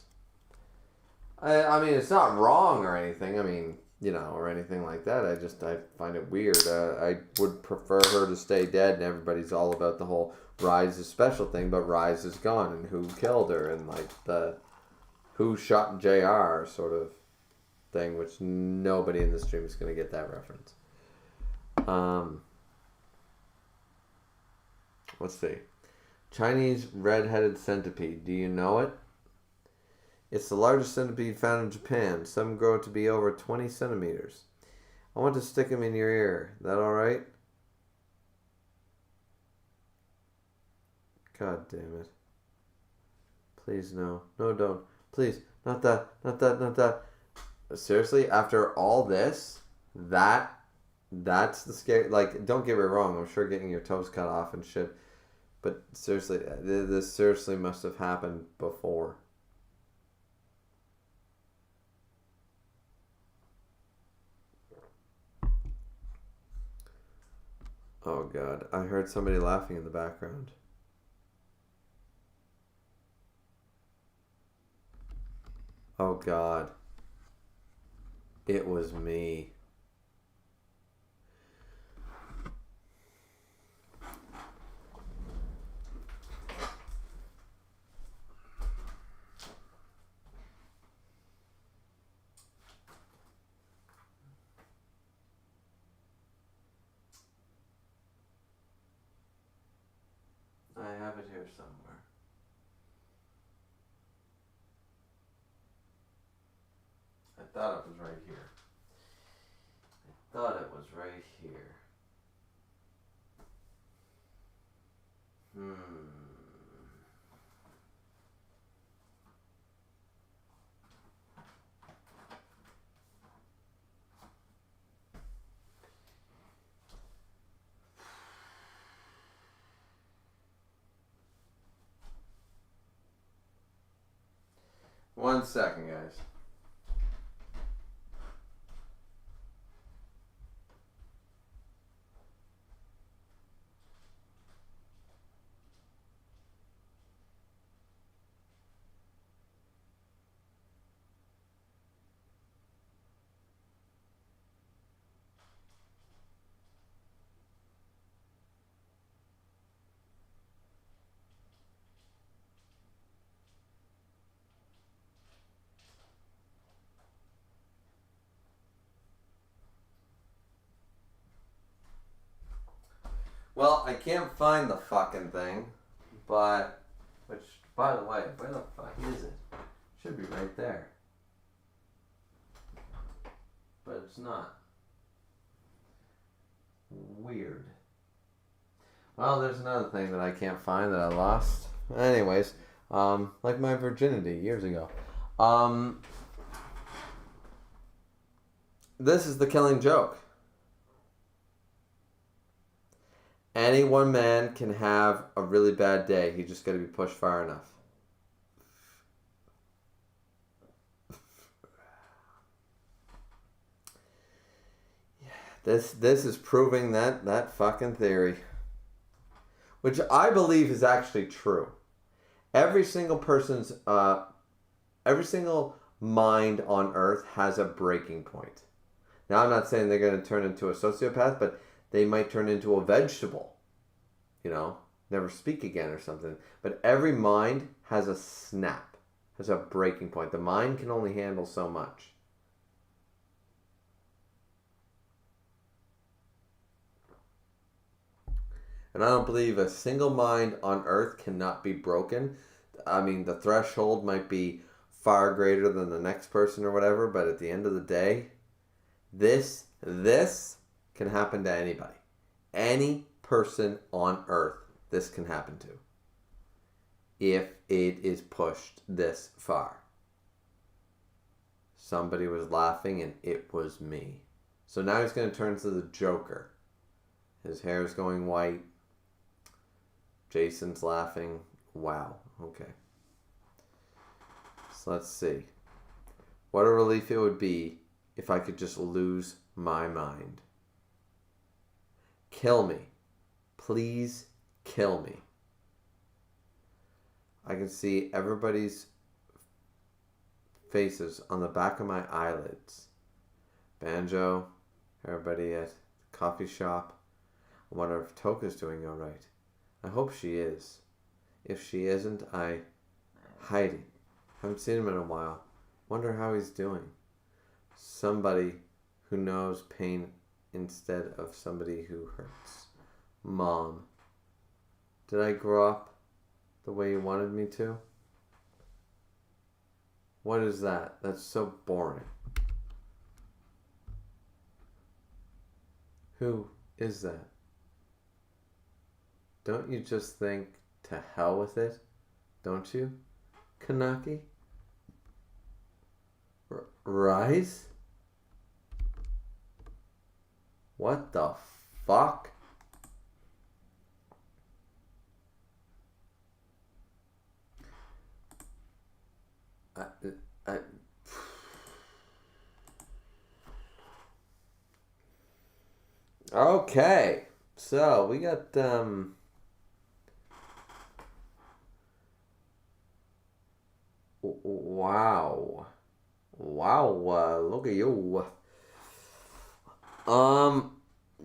I mean, it's not wrong or anything. I mean, or anything like that. I find it weird. I would prefer her to stay dead, and everybody's all about the whole Rise is special thing, but Rise is gone, and who killed her, and like the who shot JR sort of thing, which nobody in the stream is going to get that reference. Let's see. Chinese red-headed centipede. Do you know it? It's the largest centipede found in Japan. Some grow to be over 20 centimeters. I want to stick him in your ear. That all right? God damn it. Please, no. No, don't. Please. Not that. Not that. Not that. Seriously? After all this? That's the scary... Like, don't get me wrong. I'm sure getting your toes cut off and shit. But seriously, this seriously must have happened before. Oh God, I heard somebody laughing in the background. Oh God. It was me. I have it here somewhere. I thought it was right here. I thought it was right here. One second, guys. Well, I can't find the fucking thing, but, which, by the way, where the fuck is it? Should be right there. But it's not. Weird. Well, there's another thing that I can't find that I lost. Anyways, like my virginity years ago. This is the killing joke. Any one man can have a really bad day. He just got to be pushed far enough. This is proving that fucking theory, which I believe is actually true. Every single mind on Earth has a breaking point. Now, I'm not saying they're going to turn into a sociopath, but they might turn into a vegetable, never speak again or something. But every mind has a snap, has a breaking point. The mind can only handle so much. And I don't believe a single mind on Earth cannot be broken. I mean, the threshold might be far greater than the next person or whatever, but at the end of the day, this can happen to anybody. Any person on Earth, this can happen to. If it is pushed this far. somebody was laughing and it was me. So now he's going to turn to the Joker. His hair's going white. Jason's laughing. Wow. Okay. So let's see. What a relief it would be if I could just lose my mind. Kill me. Please kill me. I can see everybody's faces on the back of my eyelids. Banjo, everybody at the coffee shop. I wonder if Toka's doing all right. I hope she is. If she isn't, Heidi. Haven't seen him in a while. Wonder how he's doing. Somebody who knows pain instead of somebody who hurts. Mom. Did I grow up the way you wanted me to? What is that? That's so boring. Who is that? Don't you just think, to hell with it? Don't you, Kanaki? Rise? What the fuck? Okay, so we got wow, look at you.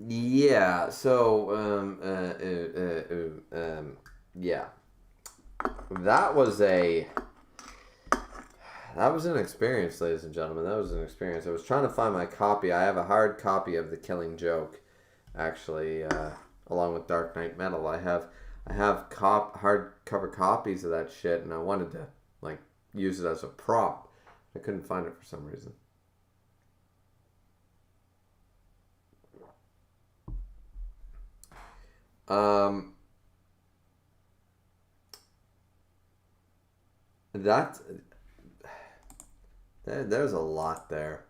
Yeah, so yeah, that was an experience, ladies and gentlemen. That was an experience. I was trying to find my copy. I have a hard copy of The Killing Joke, actually, along with Dark Knight Metal. I have hardcover copies of that shit, and I wanted to use it as a prop. I couldn't find it for some reason. There's a lot there.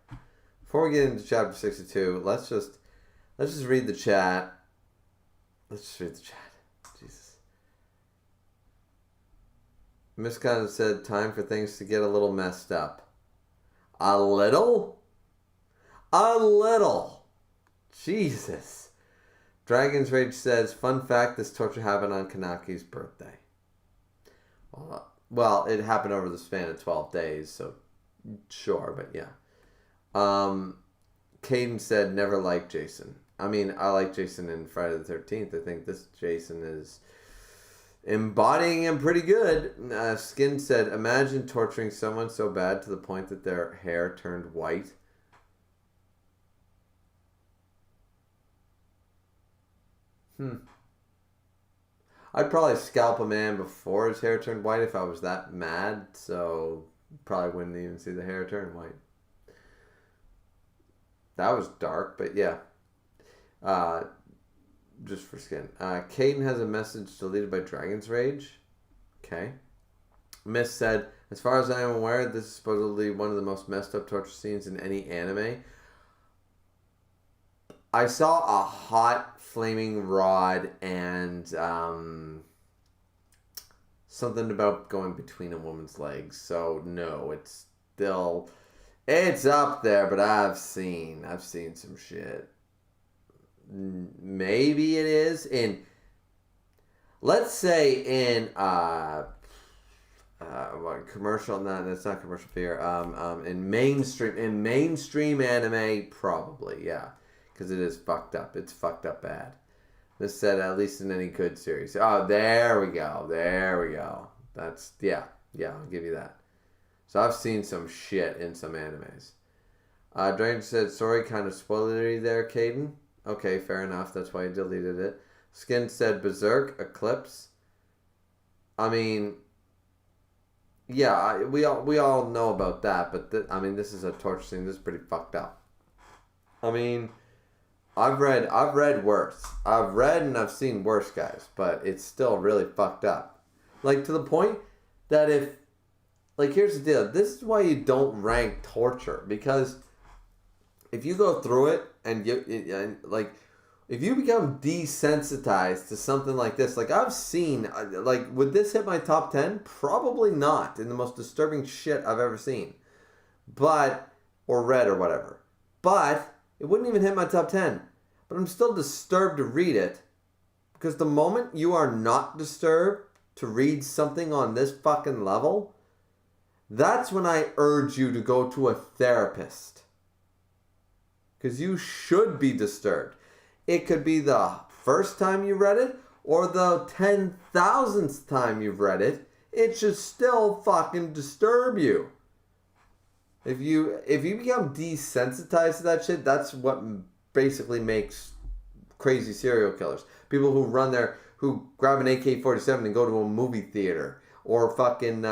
Before we get into chapter 62, let's just read the chat. Let's just read the chat. Jesus. Miss Cotton said, time for things to get a little messed up. A little? A little. Jesus. Dragon's Rage says, fun fact, this torture happened on Kanaki's birthday. Well, it happened over the span of 12 days, so sure, but yeah. Caden said, never liked Jason. I mean, I like Jason in Friday the 13th. I think this Jason is embodying him pretty good. Skin said, imagine torturing someone so bad to the point that their hair turned white. I'd probably scalp a man before his hair turned white if I was that mad, so probably wouldn't even see the hair turn white. That was dark, but yeah. Just for skin. Caden has a message deleted by Dragon's Rage. Okay. Miss said, as far as I am aware, this is supposedly one of the most messed up torture scenes in any anime. I saw a hot flaming rod and something about going between a woman's legs. So no, it's up there, but I've seen some shit. Maybe it is in, let's say in commercial. No, that's not commercial fear. In mainstream anime, probably, yeah. Because it is fucked up. It's fucked up bad. This said, at least in any good series. Oh, there we go. That's, yeah, I'll give you that. So I've seen some shit in some animes. Dragon said, sorry, kind of spoilery there, Caden. Okay, fair enough. That's why I deleted it. Skin said, Berserk, Eclipse. I mean, yeah, we all know about that, but this is a torture scene. This is pretty fucked up. I mean, I've read worse. I've read and I've seen worse, guys, but it's still really fucked up. Like, to the point that like, here's the deal. This is why you don't rank torture, because if you go through it like, if you become desensitized to something like this, like I've seen, like, would this hit my top 10? Probably not, in the most disturbing shit I've ever seen. But, or read or whatever. But, it wouldn't even hit my top 10. But I'm still disturbed to read it, because the moment you are not disturbed to read something on this fucking level, that's when I urge you to go to a therapist. Because you should be disturbed. It could be the first time you read it or the 10,000th time you've read it. It should still fucking disturb you. If you become desensitized to that shit, that's what basically makes crazy serial killers. People who grab an AK-47 and go to a movie theater, or fucking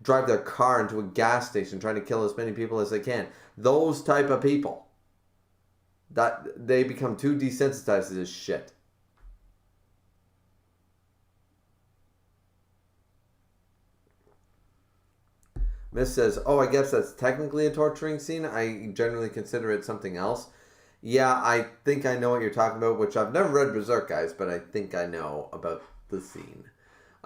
drive their car into a gas station trying to kill as many people as they can. Those type of people. That they become too desensitized to this shit. Miss says, oh, I guess that's technically a torturing scene. I generally consider it something else. Yeah, I think I know what you're talking about, which I've never read Berserk, guys, but I think I know about the scene.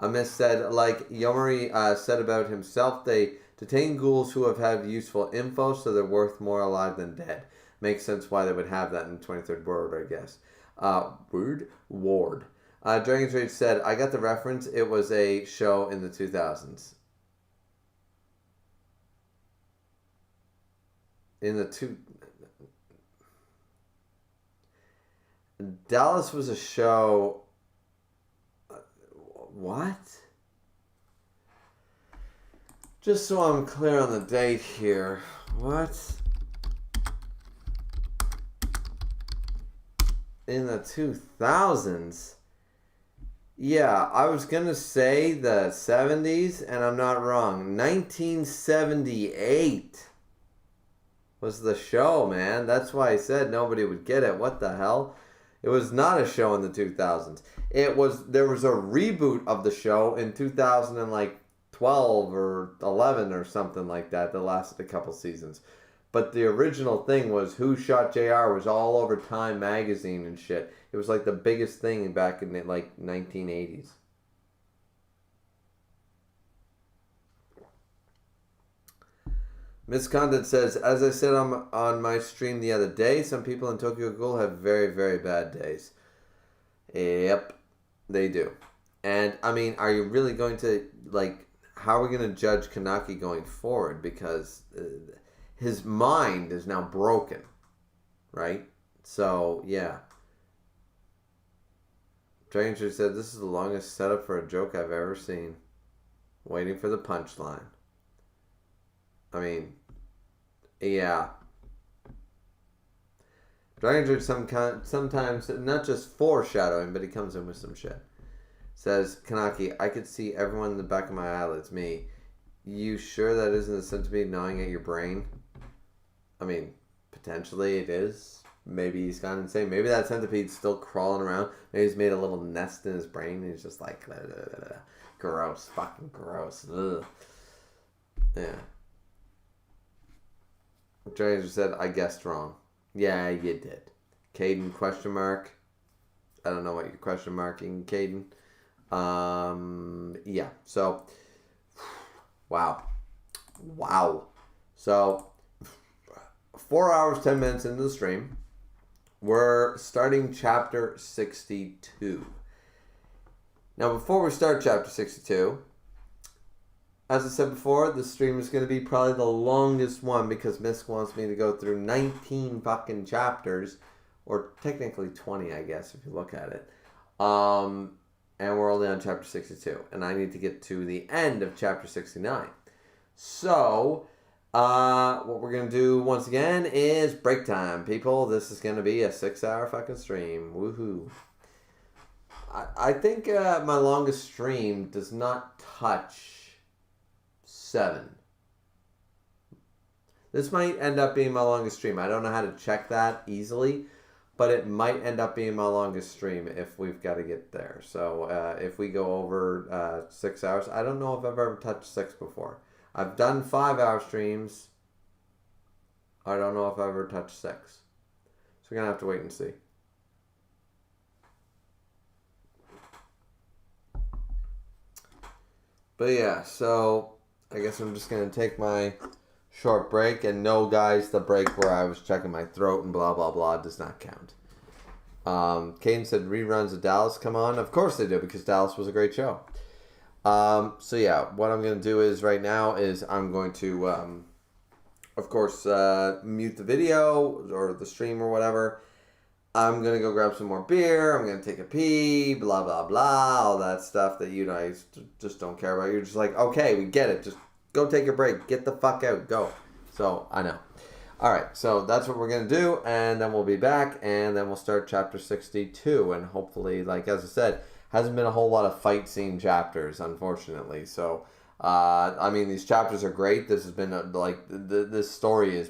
Miss said, like Yomari said about himself, they detain ghouls who have had useful info, so they're worth more alive than dead. Makes sense why they would have that in the 23rd Ward, I guess. Ward. Dragon's Rage said, I got the reference. It was a show in the 2000s. Dallas was a show. What? Just so I'm clear on the date here. What? In the 2000s? Yeah, I was going to say the 70s, and I'm not wrong. 1978 was the show, man. That's why I said nobody would get it. What the hell? It was not a show in the 2000s. There was a reboot of the show in 2012 or 11 or something like that that lasted a couple seasons. But the original thing was Who Shot JR was all over Time magazine and shit. It was like the biggest thing back in the 1980s. Miss Condon says, as I said on my stream the other day, some people in Tokyo Ghoul have very, very bad days. Yep, they do. And, I mean, are you really going to, how are we going to judge Kanaki going forward? Because his mind is now broken, right? So, yeah. Dranger said, this is the longest setup for a joke I've ever seen. Waiting for the punchline. I mean, yeah. Dranger sometimes, not just foreshadowing, but he comes in with some shit. Says, Kanaki, I could see everyone in the back of my eyelids, me. You sure that isn't a centipede gnawing at your brain? I mean, potentially it is. Maybe he's gone insane. Maybe that centipede's still crawling around. Maybe he's made a little nest in his brain and he's just like, blah, blah, blah, blah. Gross, fucking gross. Ugh. Yeah. Dranger said, I guessed wrong. Yeah, you did. Caden, question mark. I don't know what you're question marking, Caden. Yeah, so, wow. So, 4 hours, 10 minutes into the stream, we're starting chapter 62. Now, before we start chapter 62, as I said before, the stream is going to be probably the longest one because Misk wants me to go through 19 fucking chapters, or technically 20, I guess, if you look at it. And we're only on chapter 62, and I need to get to the end of chapter 69. So, what we're going to do once again is break time, people. This is going to be a 6-hour fucking stream. Woohoo. I think my longest stream does not touch 7. This might end up being my longest stream. I don't know how to check that easily, but it might end up being my longest stream if we've got to get there. So if we go over 6 hours, I don't know if I've ever touched 6 before. I've done 5-hour streams. I don't know if I've ever touched 6. So we're going to have to wait and see. But yeah, so I guess I'm just going to take my short break. And no, guys, the break where I was checking my throat and blah, blah, blah does not count. Caden said reruns of Dallas come on. Of course they do, because Dallas was a great show. So yeah, what I'm going to do is right now is I'm going to, of course, mute the video or the stream or whatever. I'm going to go grab some more beer. I'm going to take a pee, blah, blah, blah, all that stuff that you guys just don't care about. You're just like, okay, we get it. Just go take a break. Get the fuck out. Go. So, I know. All right, so that's what we're going to do, and then we'll be back, and then we'll start Chapter 62, and hopefully, like as I said, hasn't been a whole lot of fight scene chapters, unfortunately. So, I mean, these chapters are great. This has been, this story is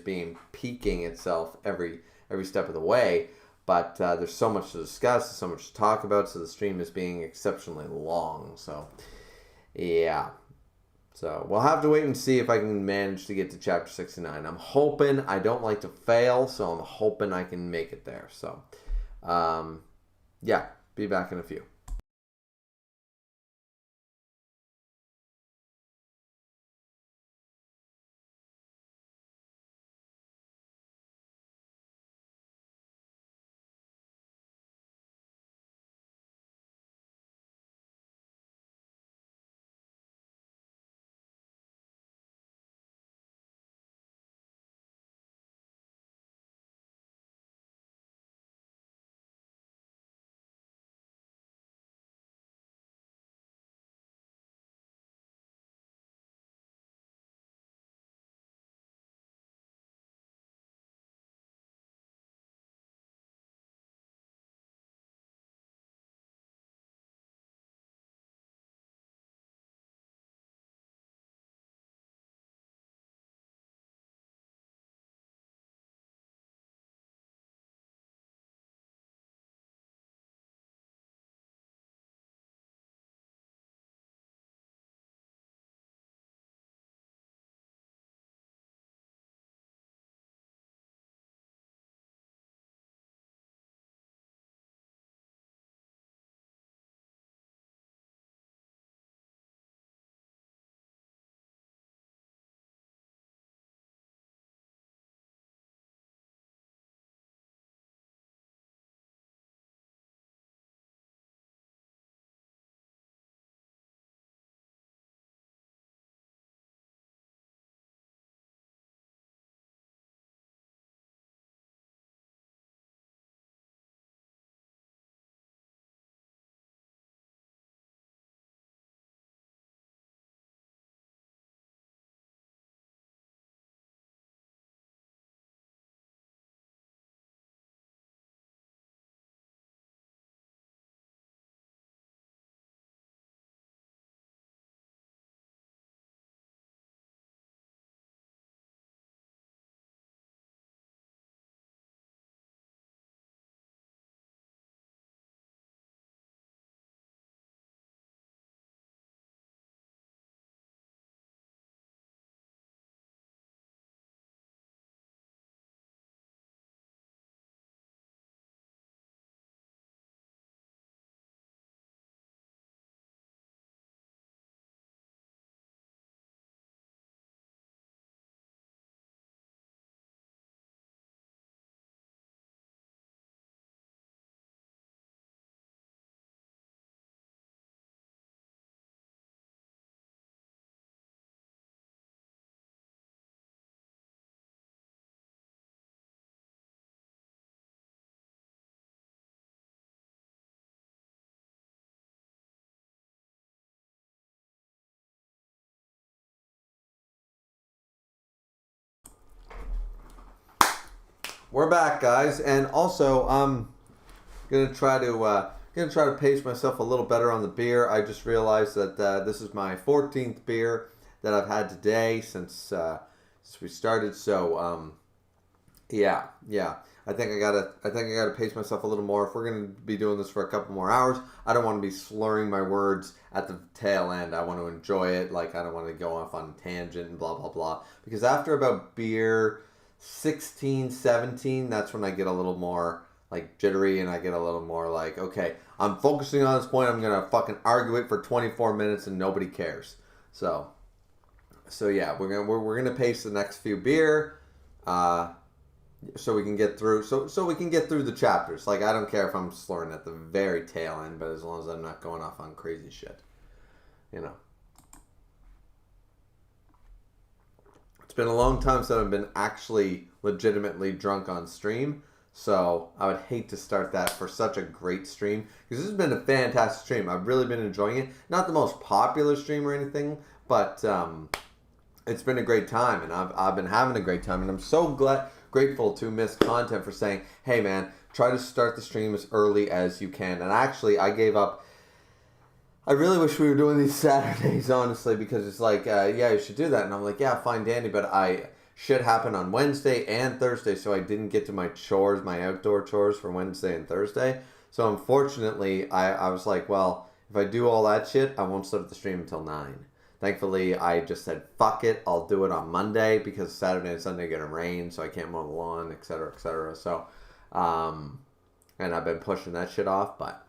peaking itself every step of the way. But there's so much to discuss, so much to talk about, so the stream is being exceptionally long. So, yeah. So, we'll have to wait and see if I can manage to get to Chapter 69. I'm hoping. I don't like to fail, so I'm hoping I can make it there. So, yeah. Be back in a few. We're back, guys, and also I'm gonna try to pace myself a little better on the beer. I just realized that this is my 14th beer that I've had today since we started. So yeah. I think I gotta pace myself a little more. If we're gonna be doing this for a couple more hours, I don't want to be slurring my words at the tail end. I want to enjoy it. Like, I don't want to go off on a tangent and blah, blah, blah. Because after about beer 16, 17, that's when I get a little more like jittery, and I get a little more like, okay, I'm focusing on this point. I'm gonna fucking argue it for 24 minutes and nobody cares. So yeah, we're gonna pace the next few beer, so we can get through the chapters. Like, I don't care if I'm slurring at the very tail end, but as long as I'm not going off on crazy shit, you know. It's been a long time since I've been actually legitimately drunk on stream. So I would hate to start that for such a great stream, because this has been a fantastic stream. I've really been enjoying it. Not the most popular stream or anything, but it's been a great time, and I've been having a great time, and I'm so grateful to Miss Content for saying, hey man, try to start the stream as early as you can. And actually, I gave up. I really wish we were doing these Saturdays, honestly, because it's like, yeah, you should do that. And I'm like, yeah, fine, Danny, but shit happened on Wednesday and Thursday, so I didn't get to my chores, my outdoor chores for Wednesday and Thursday. So unfortunately, I was like, well, if I do all that shit, I won't start the stream until 9. Thankfully, I just said, fuck it, I'll do it on Monday, because Saturday and Sunday are going to rain, so I can't mow the lawn, etc., etc. So, and I've been pushing that shit off, but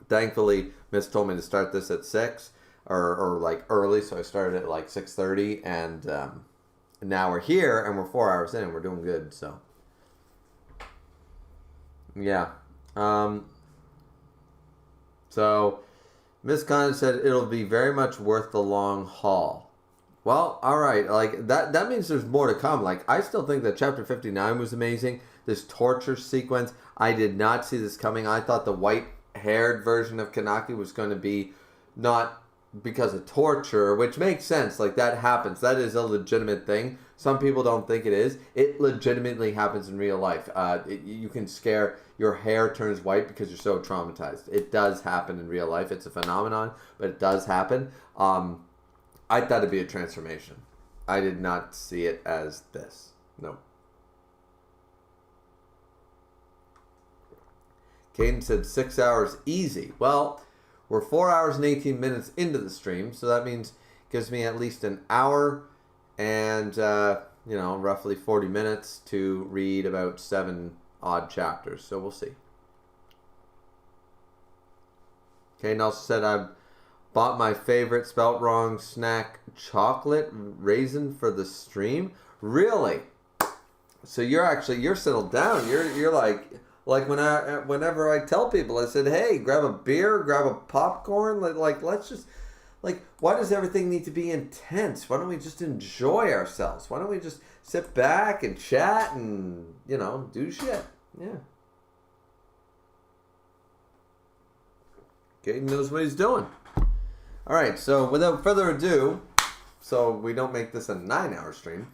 thankfully, Miss told me to start this at 6, or like early, so I started at like 6:30, and now we're here, and we're 4 hours in, and we're doing good, so. Yeah. So, Miss Condon said it'll be very much worth the long haul. Well, alright, like, that means there's more to come. Like, I still think that Chapter 59 was amazing. This torture sequence, I did not see this coming. I thought the white-haired version of Kanaki was going to be not because of torture, which makes sense. Like, that happens. That is a legitimate thing. Some people don't think it is. It legitimately happens in real life. You can scare, your hair turns white because you're so traumatized. It does happen in real life. It's a phenomenon, but it does happen. I thought it'd be a transformation. I did not see it as this. No. Caden said 6 hours easy. Well, we're 4 hours and 18 minutes into the stream, so that means it gives me at least an hour and, roughly 40 minutes to read about 7 odd chapters. So we'll see. Caden also said, I bought my favorite spelt wrong snack, chocolate raisin, for the stream. Really? So you're settled down. You're like whenever I tell people, I said, hey, grab a beer, grab a popcorn. Let's just, why does everything need to be intense? Why don't we just enjoy ourselves? Why don't we just sit back and chat and, do shit? Yeah. Caden knows what he's doing. All right, so without further ado, so we don't make this a 9-hour stream,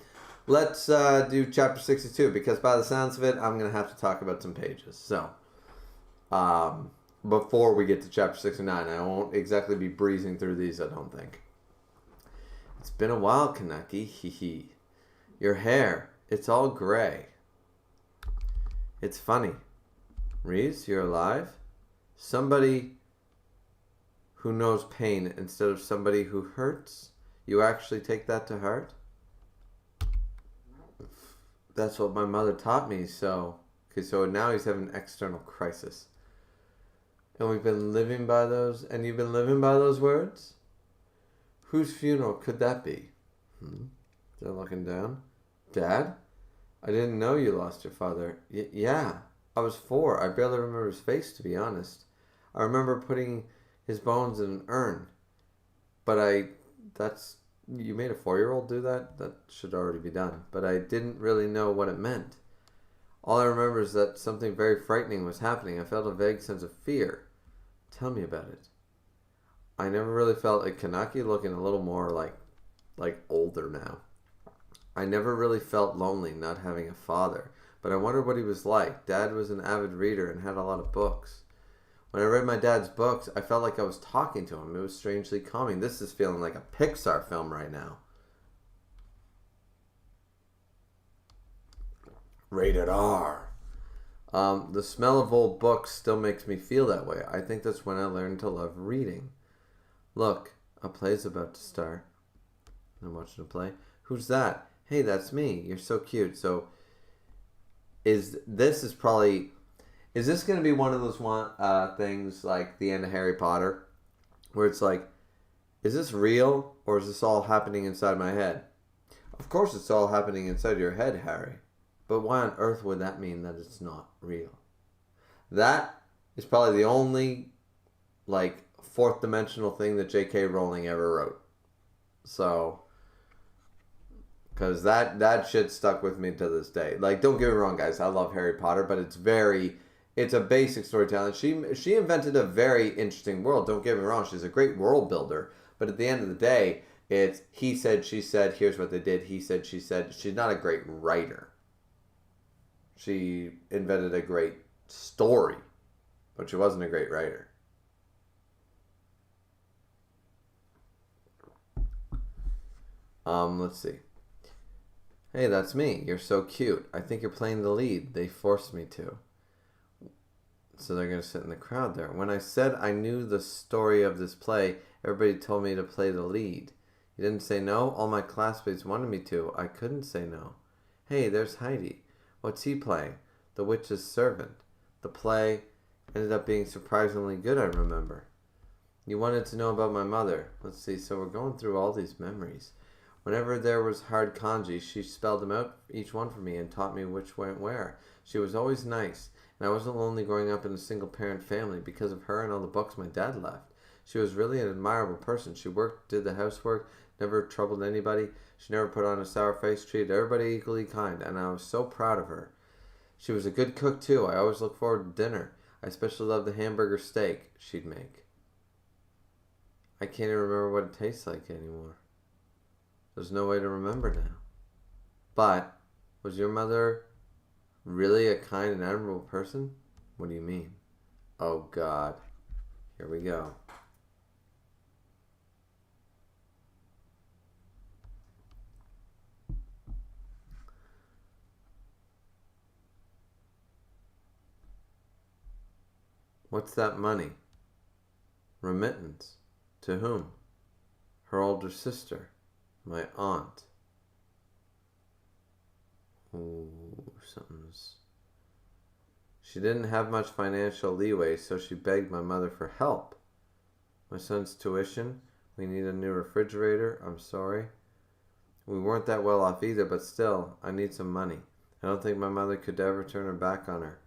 let's do chapter 62, because by the sounds of it, I'm going to have to talk about some pages. So, before we get to chapter 69, I won't exactly be breezing through these, I don't think. It's been a while, Kanaki, hee. Your hair, it's all gray. It's funny. Reese, you're alive? Somebody who knows pain instead of somebody who hurts? You actually take that to heart? That's what my mother taught me, so... Okay, so now he's having an external crisis. And we've been living by those... And you've been living by those words? Whose funeral could that be? They're looking down. Dad? I didn't know you lost your father. Yeah. I was 4. I barely remember his face, to be honest. I remember putting his bones in an urn. But you made a 4-year-old do that? That should already be done. But I didn't really know what it meant. All I remember is that something very frightening was happening. I felt a vague sense of fear. Tell me about it. I never really felt like Kanaki, looking a little more like older now. I never really felt lonely not having a father. But I wondered what he was like. Dad was an avid reader and had a lot of books. When I read my dad's books, I felt like I was talking to him. It was strangely calming. This is feeling like a Pixar film right now. Rated R. The smell of old books still makes me feel that way. I think that's when I learned to love reading. Look, a play's about to start. I'm watching a play. Who's that? Hey, that's me. You're so cute. So, is this going to be one of those things like the end of Harry Potter, where it's like, is this real or is this all happening inside my head? Of course, it's all happening inside your head, Harry. But why on earth would that mean that it's not real? That is probably the only, like, fourth dimensional thing that J.K. Rowling ever wrote. So, because that shit stuck with me to this day. Like, don't get me wrong, guys. I love Harry Potter, but it's a basic storytelling. She invented a very interesting world. Don't get me wrong. She's a great world builder. But at the end of the day, it's he said, she said, here's what they did. He said, she said. She's not a great writer. She invented a great story, but she wasn't a great writer. Let's see. Hey, that's me. You're so cute. I think you're playing the lead. They forced me to. So they're going to sit in the crowd there. When I said I knew the story of this play, everybody told me to play the lead. You didn't say no? All my classmates wanted me to. I couldn't say no. Hey, there's Heidi. What's he playing? The Witch's Servant. The play ended up being surprisingly good, I remember. You wanted to know about my mother. Let's see, so we're going through all these memories. Whenever there was hard kanji, she spelled them out, each one for me, and taught me which went where. She was always nice, and I wasn't lonely growing up in a single-parent family because of her and all the books my dad left. She was really an admirable person. She worked, did the housework, never troubled anybody. She never put on a sour face, treated everybody equally kind, and I was so proud of her. She was a good cook, too. I always look forward to dinner. I especially loved the hamburger steak she'd make. I can't even remember what it tastes like anymore. There's no way to remember now. But, was your mother really a kind and admirable person? What do you mean? Oh, God. Here we go. What's that money? Remittance. To whom? Her older sister. My aunt. Ooh, something's... She didn't have much financial leeway, so she begged my mother for help. My son's tuition. We need a new refrigerator. I'm sorry. We weren't that well off either, but still, I need some money. I don't think my mother could ever turn her back on her.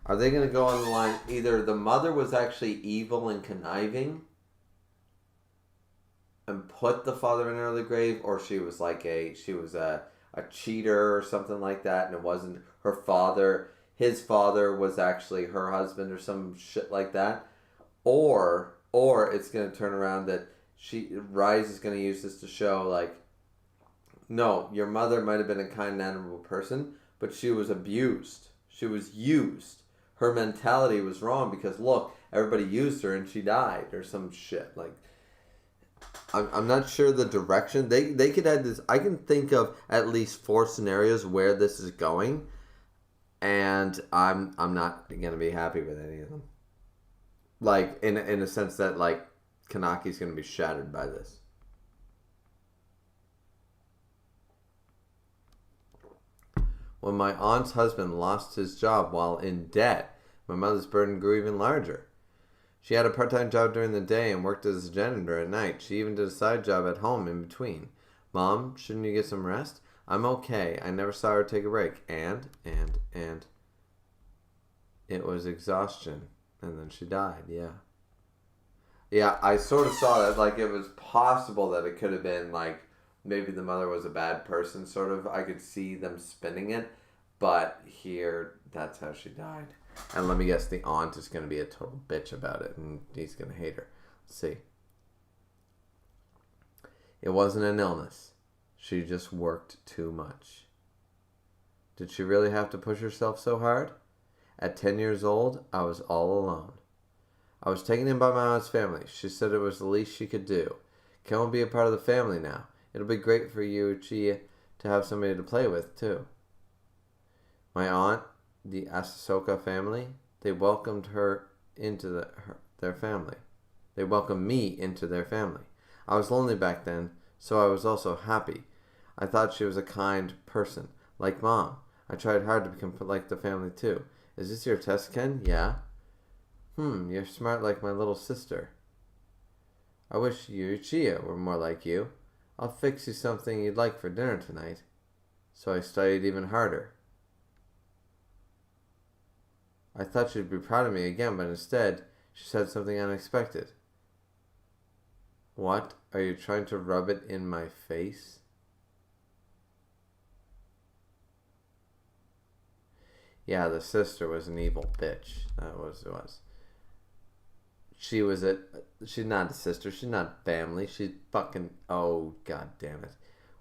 Are they going to go on the line? Either the mother was actually evil and conniving and put the father in an early grave, or she was a cheater or something like that, and it wasn't her father. His father was actually her husband or some shit like that. Or it's going to turn around that Rise is going to use this to show, like, no, your mother might have been a kind and admirable person, but she was abused. She was used. Her mentality was wrong because, look, everybody used her and she died or some shit. Like, I'm not sure the direction. They could add this. I can think of at least 4 scenarios where this is going, and I'm not going to be happy with any of them. Like, in a sense that, like, Kanaki's going to be shattered by this. When my aunt's husband lost his job while in debt, my mother's burden grew even larger. She had a part-time job during the day and worked as a janitor at night. She even did a side job at home in between. Mom, shouldn't you get some rest? I'm okay. I never saw her take a break. And it was exhaustion. And then she died, yeah. Yeah, I sort of saw that. Like, it was possible that it could have been, like, maybe the mother was a bad person, sort of. I could see them spinning it. But here, that's how she died. And let me guess, the aunt is going to be a total bitch about it, and he's going to hate her. Let's see. It wasn't an illness. She just worked too much. Did she really have to push herself so hard? At 10 years old, I was all alone. I was taken in by my aunt's family. She said it was the least she could do. Ken will be a part of the family now. It'll be great for you, Chia, to have somebody to play with, too. My aunt the Asoka family. They welcomed her into their family. They welcomed me into their family. I was lonely back then, so I was also happy. I thought she was a kind person, like Mom. I tried hard to become like the family too. Is this your test, Ken? Yeah. You're smart like my little sister. I wish Yuchiya were more like you. I'll fix you something you'd like for dinner tonight. So I studied even harder. I thought she'd be proud of me again, but instead, she said something unexpected. What? Are you trying to rub it in my face? Yeah, the sister was an evil bitch. That was it was. She's not a sister. She's not family. She's fucking, oh, god damn it.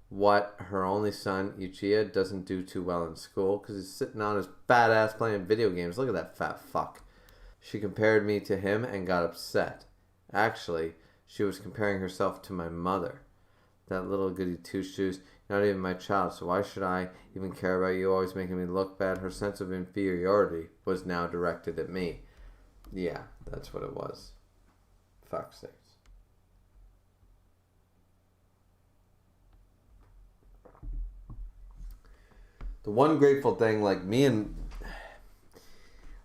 What? Her only son, Uchiha, doesn't do too well in school because he's sitting on his fat ass playing video games. Look at that fat fuck. She compared me to him and got upset. Actually, she was comparing herself to my mother. That little goody two-shoes, not even my child, so why should I even care about you always making me look bad? Her sense of inferiority was now directed at me. Yeah, that's what it was. Fuck's sakes. The one grateful thing, like me and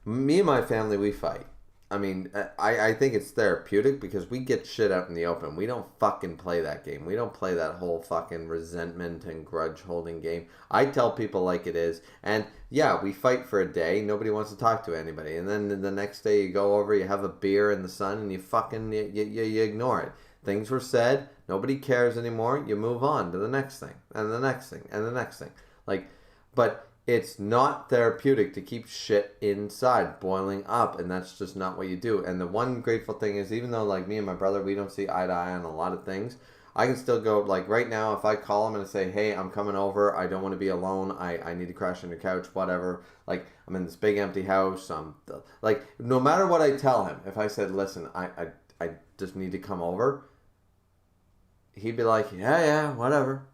my family, we fight. I mean, I think it's therapeutic because we get shit out in the open. We don't fucking play that game. We don't play that whole fucking resentment and grudge holding game. I tell people like it is. And yeah, we fight for a day. Nobody wants to talk to anybody. And then the next day you go over, you have a beer in the sun, and you fucking, you ignore it. Things were said. Nobody cares anymore. You move on to the next thing and the next thing and the next thing. Like, but it's not therapeutic to keep shit inside, boiling up, and that's just not what you do. And the one grateful thing is, even though, like, me and my brother, we don't see eye to eye on a lot of things, I can still go, like, right now, if I call him and say, hey, I'm coming over, I don't want to be alone, I need to crash on your couch, whatever, like, I'm in this big empty house, like, no matter what I tell him, if I said, listen, I just need to come over, he'd be like, yeah, whatever.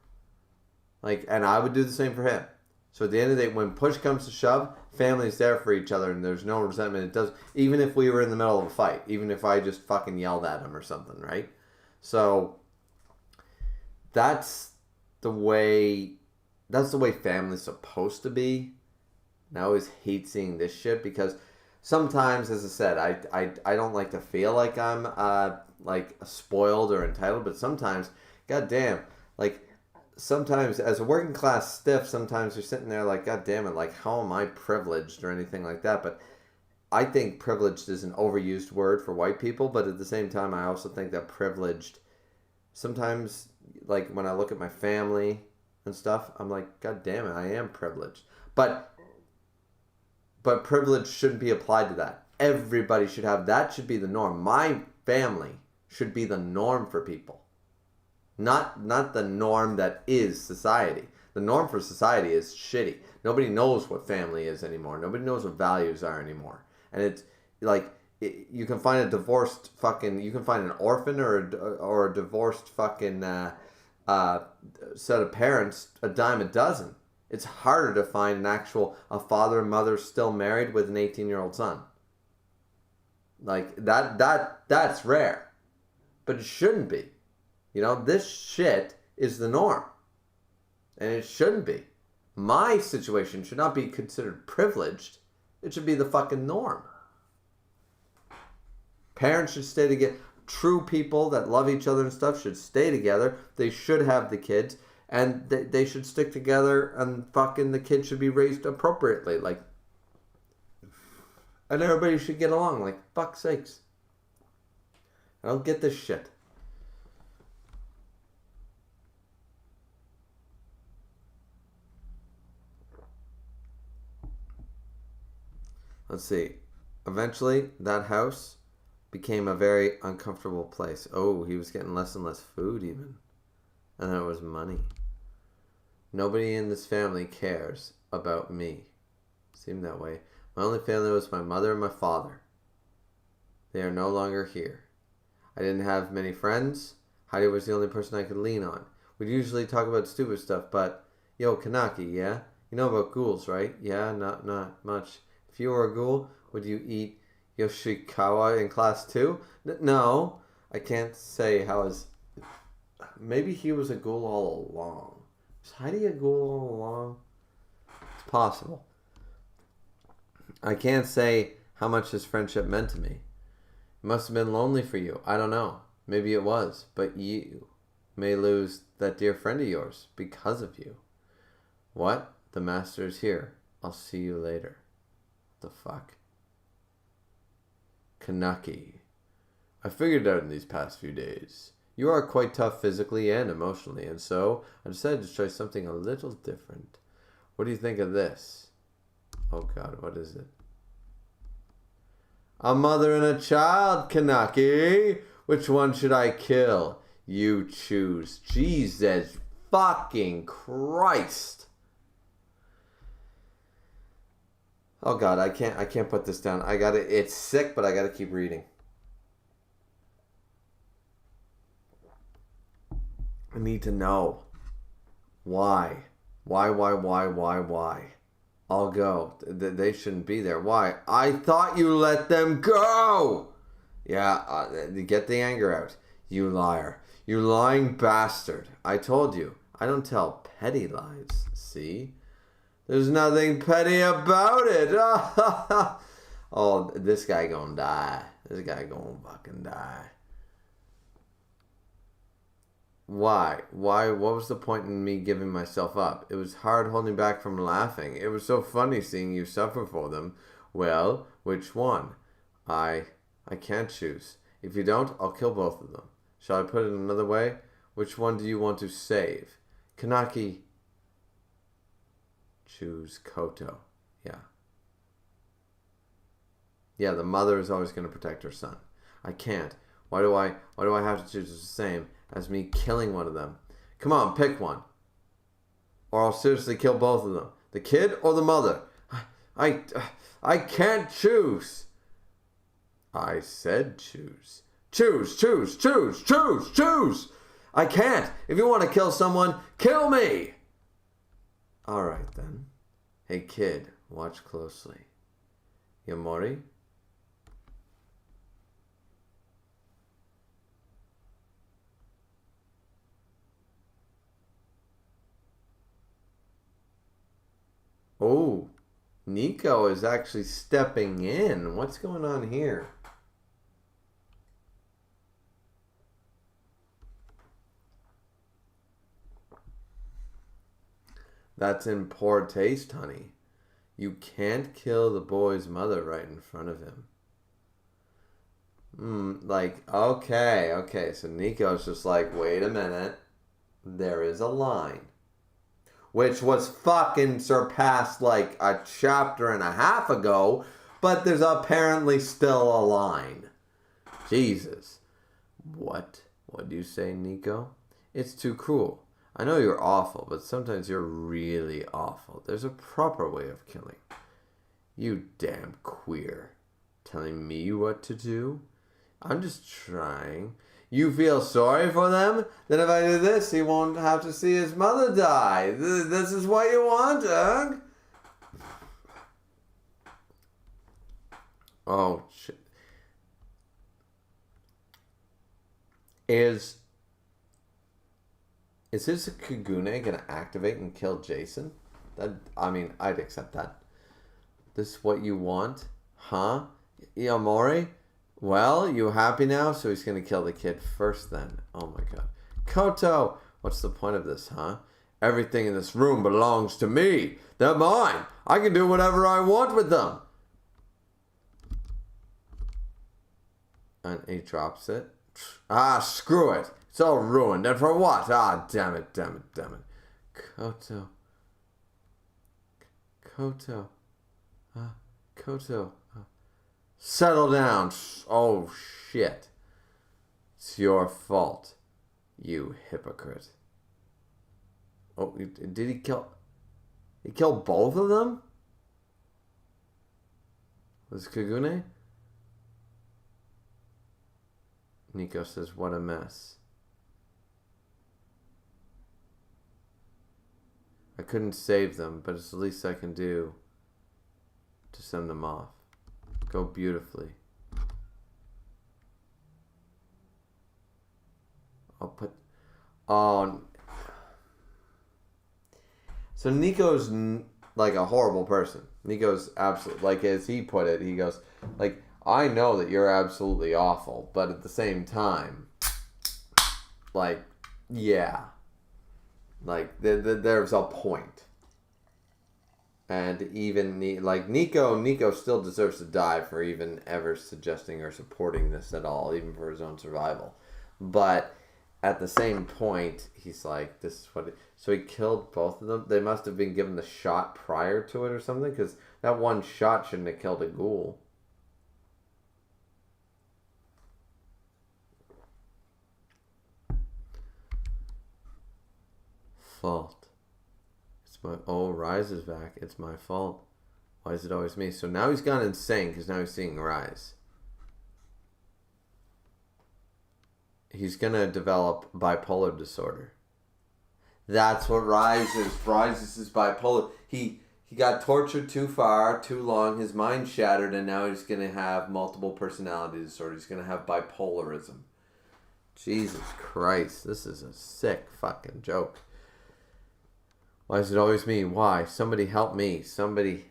Like, and I would do the same for him. So at the end of the day, when push comes to shove, family's there for each other, and there's no resentment. It does, even if we were in the middle of a fight, even if I just fucking yelled at him or something, right? So that's the way family's supposed to be. And I always hate seeing this shit because sometimes, as I said, I don't like to feel like I'm like spoiled or entitled, but sometimes, goddamn, like. Sometimes, as a working class stiff, sometimes you're sitting there like, God damn it, like, how am I privileged or anything like that? But I think privileged is an overused word for white people, but at the same time, I also think that privileged, sometimes, like, when I look at my family and stuff, I'm like, God damn it, I am privileged. But privilege shouldn't be applied to that. Everybody should have, that should be the norm. My family should be the norm for people. Not the norm that is society. The norm for society is shitty. Nobody knows what family is anymore. Nobody knows what values are anymore. And it's like you can find a divorced fucking, you can find an orphan or a divorced fucking set of parents a dime a dozen. It's harder to find a father and mother still married with an 18-year-old son. Like that's rare, but it shouldn't be. You know, this shit is the norm. And it shouldn't be. My situation should not be considered privileged. It should be the fucking norm. Parents should stay together. True people that love each other and stuff should stay together. They should have the kids. And they should stick together, and fucking the kids should be raised appropriately. Like, and everybody should get along. Like, fuck's sakes. I don't get this shit. Let's see. Eventually, that house became a very uncomfortable place. Oh, he was getting less and less food even. And there was money. Nobody in this family cares about me. Seemed that way. My only family was my mother and my father. They are no longer here. I didn't have many friends. Heidi was the only person I could lean on. We'd usually talk about stupid stuff, but, yo, Kanaki, yeah? You know about ghouls, right? Yeah, not much. If you were a ghoul, would you eat Yoshikawa in class 2? No. I can't say how his... Maybe he was a ghoul all along. Was Heidi a ghoul all along? It's possible. I can't say how much his friendship meant to me. It must have been lonely for you. I don't know. Maybe it was. But you may lose that dear friend of yours because of you. What? The master is here. I'll see you later. The fuck? Kanaki. I figured it out in these past few days. You are quite tough physically and emotionally, and so I decided to try something a little different. What do you think of this? Oh god, what is it? A mother and a child, Kanaki! Which one should I kill? You choose. Jesus fucking Christ! Oh god, I can't put this down. It's sick, but I gotta keep reading. I need to know. Why? Why? I'll go. They shouldn't be there. Why? I thought you let them go! Yeah, get the anger out. You liar. You lying bastard. I told you. I don't tell petty lies. See? There's nothing petty about it. Oh, this guy gonna die. This guy gonna fucking die. Why? What was the point in me giving myself up? It was hard holding back from laughing. It was so funny seeing you suffer for them. Well, which one? I can't choose. If you don't, I'll kill both of them. Shall I put it another way? Which one do you want to save? Kanaki. Choose Koto. Yeah, the mother is always going to protect her son. I can't. Why do I have to choose the same as me killing one of them? Come on, pick one. Or I'll seriously kill both of them. The kid or the mother? I can't choose. I said choose. Choose. I can't. If you want to kill someone, kill me. All right, then. Hey, kid, watch closely. Yamori? Oh, Nico is actually stepping in. What's going on here? That's in poor taste, honey. You can't kill the boy's mother right in front of him. Okay. So Nico's just like, wait a minute. There is a line. Which was fucking surpassed like a chapter and a half ago, but there's apparently still a line. Jesus. What do you say, Nico? It's too cruel. I know you're awful, but sometimes you're really awful. There's a proper way of killing. You damn queer. Telling me what to do? I'm just trying. You feel sorry for them? Then if I do this, he won't have to see his mother die. This is what you want, Doug? Oh, shit. Is his Kagune gonna activate and kill Jason? I'd accept that. This is what you want? Huh? Iamori? Well, you happy now? So he's gonna kill the kid first then. Oh my god. Koto! What's the point of this, huh? Everything in this room belongs to me. They're mine. I can do whatever I want with them. And he drops it. Ah, screw it. It's all ruined. And for what? Ah, damn it. Koto. Koto. Settle down. Oh, shit. It's your fault, you hypocrite. Oh, did he kill... He killed both of them? Was Kagune? Nico says, what a mess. I couldn't save them, but it's the least I can do to send them off. Go beautifully. I'll put... Oh... So Nico's like a horrible person. Nico's absolutely, like as he put it, he goes, like, I know that you're absolutely awful, but at the same time, like, yeah. Like, there's a point. And even, like, Nico still deserves to die for even ever suggesting or supporting this at all, even for his own survival. But at the same point, he's like, this is what... So he killed both of them? They must have been given the shot prior to it or something? Because that one shot shouldn't have killed a ghoul. Fault. It's my... Oh, Rise is back. It's my fault. Why is it always me? So now he's gone insane because now he's seeing Rise. He's going to develop bipolar disorder. That's what Rise is. Rise is his bipolar. He got tortured too far, too long. His mind shattered, and now he's going to have multiple personality disorder. He's going to have bipolarism. Jesus Christ. This is a sick fucking joke. Why is it always me? Why? Somebody help me. Somebody.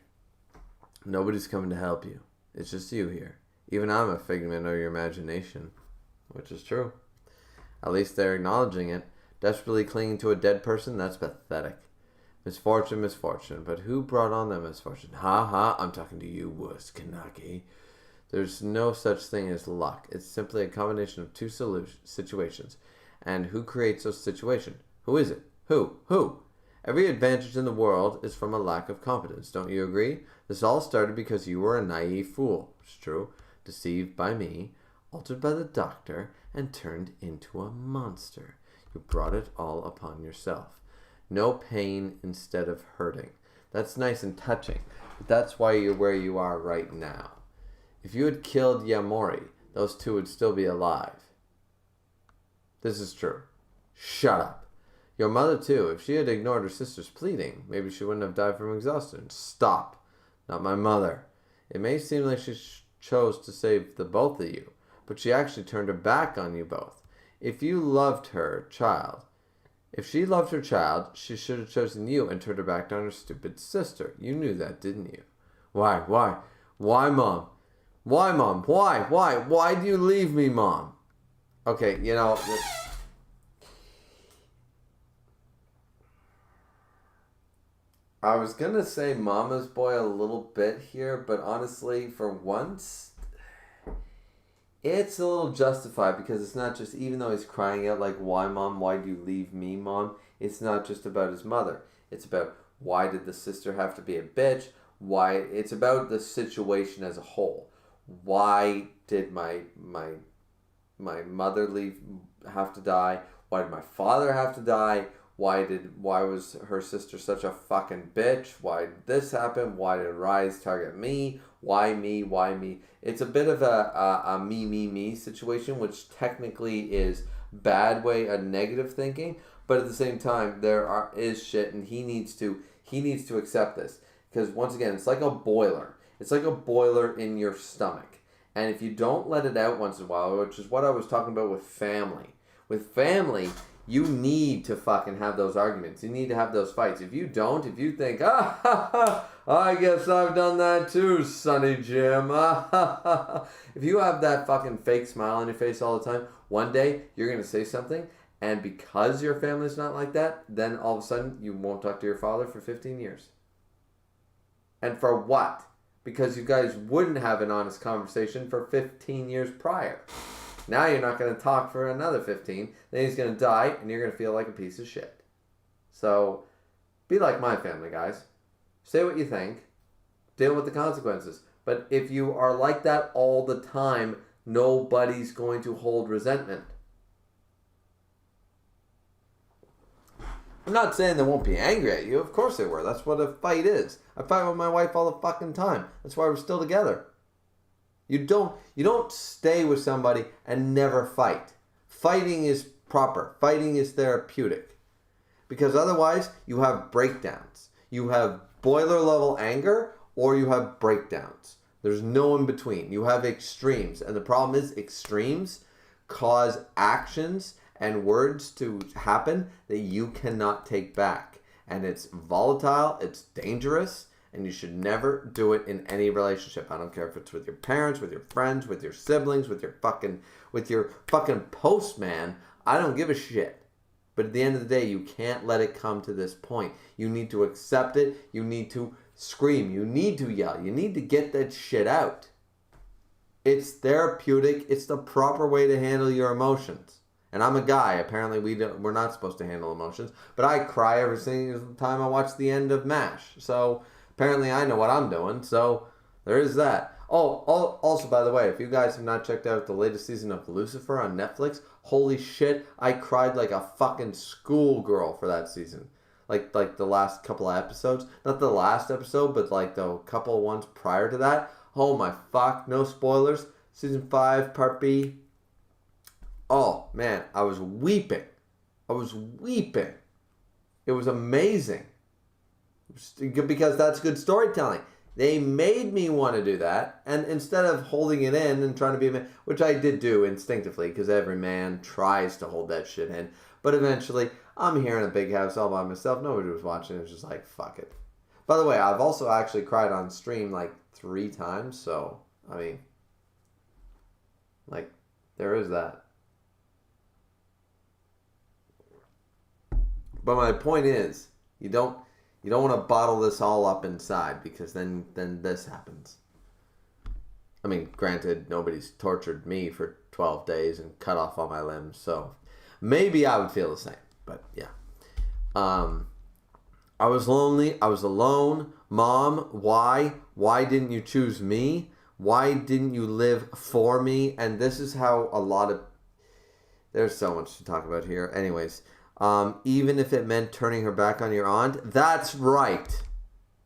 Nobody's coming to help you. It's just you here. Even I'm a figment of your imagination. Which is true. At least they're acknowledging it. Desperately clinging to a dead person? That's pathetic. Misfortune, misfortune. But who brought on that misfortune? Ha ha, I'm talking to you, wuss, Kanaki. There's no such thing as luck. It's simply a combination of two situations. And who creates those situations? Who is it? Who? Every advantage in the world is from a lack of competence. Don't you agree? This all started because you were a naive fool. It's true. Deceived by me, altered by the doctor, and turned into a monster. You brought it all upon yourself. No pain instead of hurting. That's nice and touching. But that's why you're where you are right now. If you had killed Yamori, those two would still be alive. This is true. Shut up. Your mother too. If she had ignored her sister's pleading, maybe she wouldn't have died from exhaustion. Stop. Not my mother. It may seem like she chose to save the both of you, but she actually turned her back on you both. If you loved her child, she should have chosen you and turned her back on her stupid sister. You knew that, didn't you? Why, Mom? Why, Mom? Why do you leave me, Mom? Okay, you know... I was going to say Mama's Boy a little bit here, but honestly, for once... It's a little justified because it's not just, even though he's crying out like, why Mom, why do you leave me Mom? It's not just about his mother. It's about why did the sister have to be a bitch? Why? It's about the situation as a whole. Why did my mother have to die? Why did my father have to die? Why was her sister such a fucking bitch? Why did this happen? Why did Rise target me? Why me? It's a bit of a me situation, which technically is bad way, a negative thinking, but at the same time, is shit, and he needs to accept this. Because once again, it's like a boiler. It's like a boiler in your stomach. And if you don't let it out once in a while, which is what I was talking about with family. With family, you need to fucking have those arguments. You need to have those fights. If you don't, if you think, I guess I've done that too, Sonny Jim. If you have that fucking fake smile on your face all the time, one day you're going to say something, and because your family's not like that, then all of a sudden you won't talk to your father for 15 years. And for what? Because you guys wouldn't have an honest conversation for 15 years prior. Now you're not going to talk for another 15. Then he's going to die, and you're going to feel like a piece of shit. So, be like my family, guys. Say what you think. Deal with the consequences. But if you are like that all the time, nobody's going to hold resentment. I'm not saying they won't be angry at you. Of course they were. That's what a fight is. I fight with my wife all the fucking time. That's why we're still together. You don't stay with somebody and never fight. Fighting is proper. Fighting is therapeutic. Because otherwise, you have breakdowns. You have boiler level anger or you have breakdowns. There's no in between. You have extremes. And the problem is extremes cause actions and words to happen that you cannot take back. And it's volatile, it's dangerous, and you should never do it in any relationship. I don't care if it's with your parents, with your friends, with your siblings, with your fucking postman. I don't give a shit. But at the end of the day, you can't let it come to this point. You need to accept it. You need to scream. You need to yell. You need to get that shit out. It's therapeutic. It's the proper way to handle your emotions. And I'm a guy. Apparently, we're not supposed to handle emotions. But I cry every single time I watch the end of MASH. So apparently, I know what I'm doing. So there is that. Oh, also, by the way, if you guys have not checked out the latest season of Lucifer on Netflix, holy shit, I cried like a fucking schoolgirl for that season. Like the last couple of episodes. Not the last episode, but like the couple ones prior to that. Oh my fuck, no spoilers. Season 5, Part B. Oh, man, I was weeping. It was amazing. Because that's good storytelling. They made me want to do that, and instead of holding it in and trying to be a man, which I did do instinctively, because every man tries to hold that shit in, but eventually, I'm here in a big house all by myself, nobody was watching, it was just like, fuck it. By the way, I've also actually cried on stream like 3 times, so, I mean, like, there is that. But my point is, you don't want to bottle this all up inside, because then this happens. I mean, granted, nobody's tortured me for 12 days and cut off all my limbs, so maybe I would feel the same. But yeah. I was lonely. I was alone. Mom, why? Why didn't you choose me? Why didn't you live for me? And this is how a lot of... There's so much to talk about here. Anyways... even if it meant turning her back on your aunt. That's right.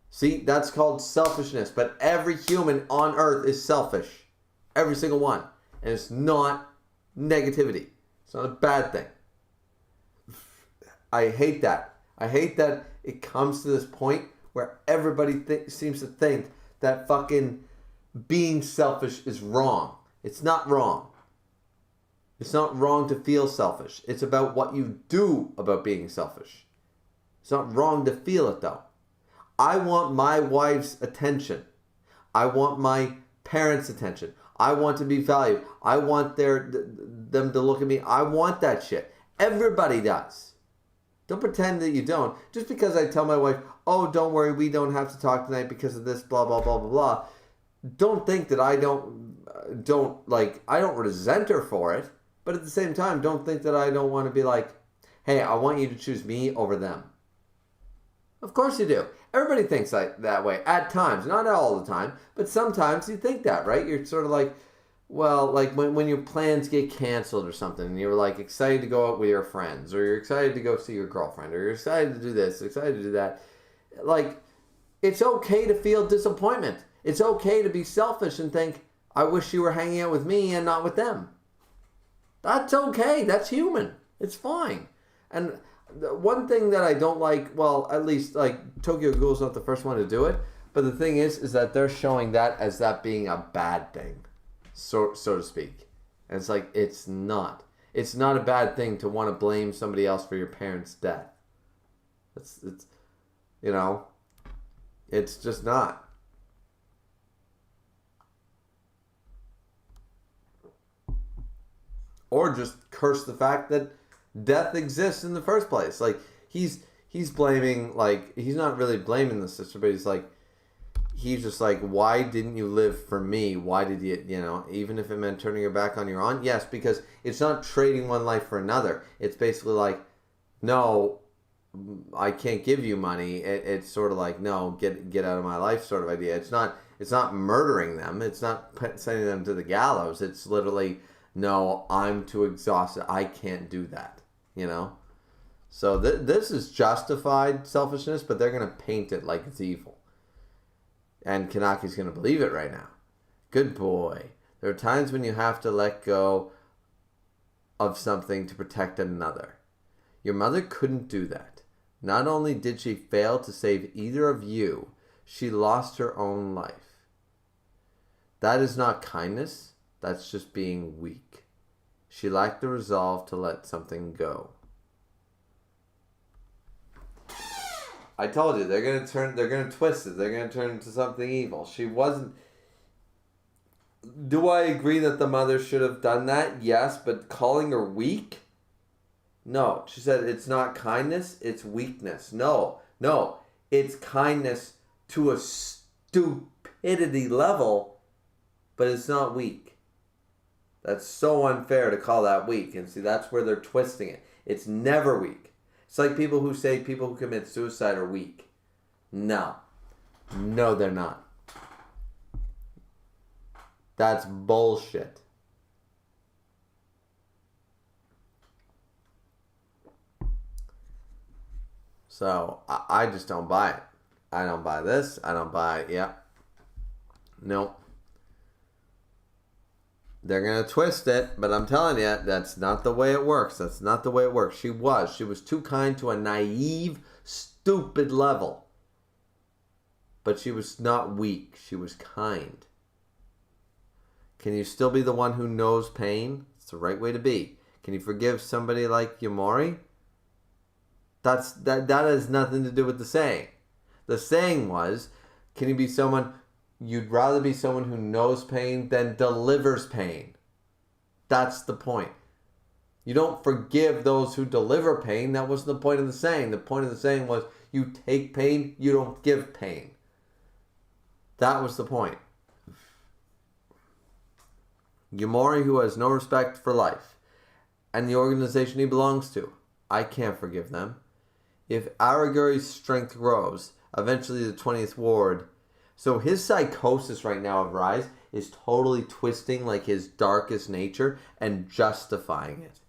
See, that's called selfishness. But every human on earth is selfish. Every single one. And it's not negativity. It's not a bad thing. I hate that. I hate that it comes to this point where everybody seems to think that fucking being selfish is wrong. It's not wrong. It's not wrong to feel selfish. It's about what you do about being selfish. It's not wrong to feel it, though. I want my wife's attention. I want my parents' attention. I want to be valued. I want them to look at me. I want that shit. Everybody does. Don't pretend that you don't. Just because I tell my wife, oh, don't worry, we don't have to talk tonight because of this, blah, blah, blah, blah, blah. Don't think that I don't resent her for it. But at the same time, don't think that I don't want to be like, hey, I want you to choose me over them. Of course you do. Everybody thinks that way at times. Not all the time, but sometimes you think that, right? You're sort of like, well, like when your plans get canceled or something, and you're like excited to go out with your friends, or you're excited to go see your girlfriend, or you're excited to do this, excited to do that. Like, it's okay to feel disappointment. It's okay to be selfish and think, I wish you were hanging out with me and not with them. That's okay. That's human. It's fine. And the one thing that I don't like, well, at least like Tokyo Ghoul's not the first one to do it, but the thing is that they're showing that as that being a bad thing, so to speak. And it's like, it's not. It's not a bad thing to want to blame somebody else for your parents' death. It's you know, it's just not. Or just curse the fact that death exists in the first place. Like, he's blaming, like, he's not really blaming the sister, but he's just like, why didn't you live for me? Why did you, even if it meant turning your back on your aunt? Yes, because it's not trading one life for another. It's basically like, no, I can't give you money. It's sort of like, no, get out of my life sort of idea. It's not murdering them. It's not sending them to the gallows. It's literally... no, I'm too exhausted. I can't do that, So this is justified selfishness, but they're going to paint it like it's evil. And Kanaki's going to believe it right now. Good boy. There are times when you have to let go of something to protect another. Your mother couldn't do that. Not only did she fail to save either of you, she lost her own life. That is not kindness. That's just being weak. She lacked the resolve to let something go. I told you, they're going to twist it. They're going to turn into something evil. She wasn't... Do I agree that the mother should have done that? Yes, but calling her weak? No. She said it's not kindness, it's weakness. No. It's kindness to a stupidity level, but it's not weak. That's so unfair to call that weak. And see, that's where they're twisting it. It's never weak. It's like people who say people who commit suicide are weak. No, they're not. That's bullshit. So, I just don't buy it. I don't buy this. I don't buy it. Yep. Nope. They're going to twist it, but I'm telling you, that's not the way it works. That's not the way it works. She was too kind to a naive, stupid level. But she was not weak. She was kind. Can you still be the one who knows pain? It's the right way to be. Can you forgive somebody like Yamori? That has nothing to do with the saying. The saying was, can you be someone... You'd rather be someone who knows pain than delivers pain. That's the point. You don't forgive those who deliver pain. That wasn't the point of the saying. The point of the saying was, you take pain, you don't give pain. That was the point. Yamori, who has no respect for life and the organization he belongs to, I can't forgive them. If Araguri's strength grows, eventually the 20th Ward... So his psychosis right now of Rise is totally twisting like his darkest nature and justifying it.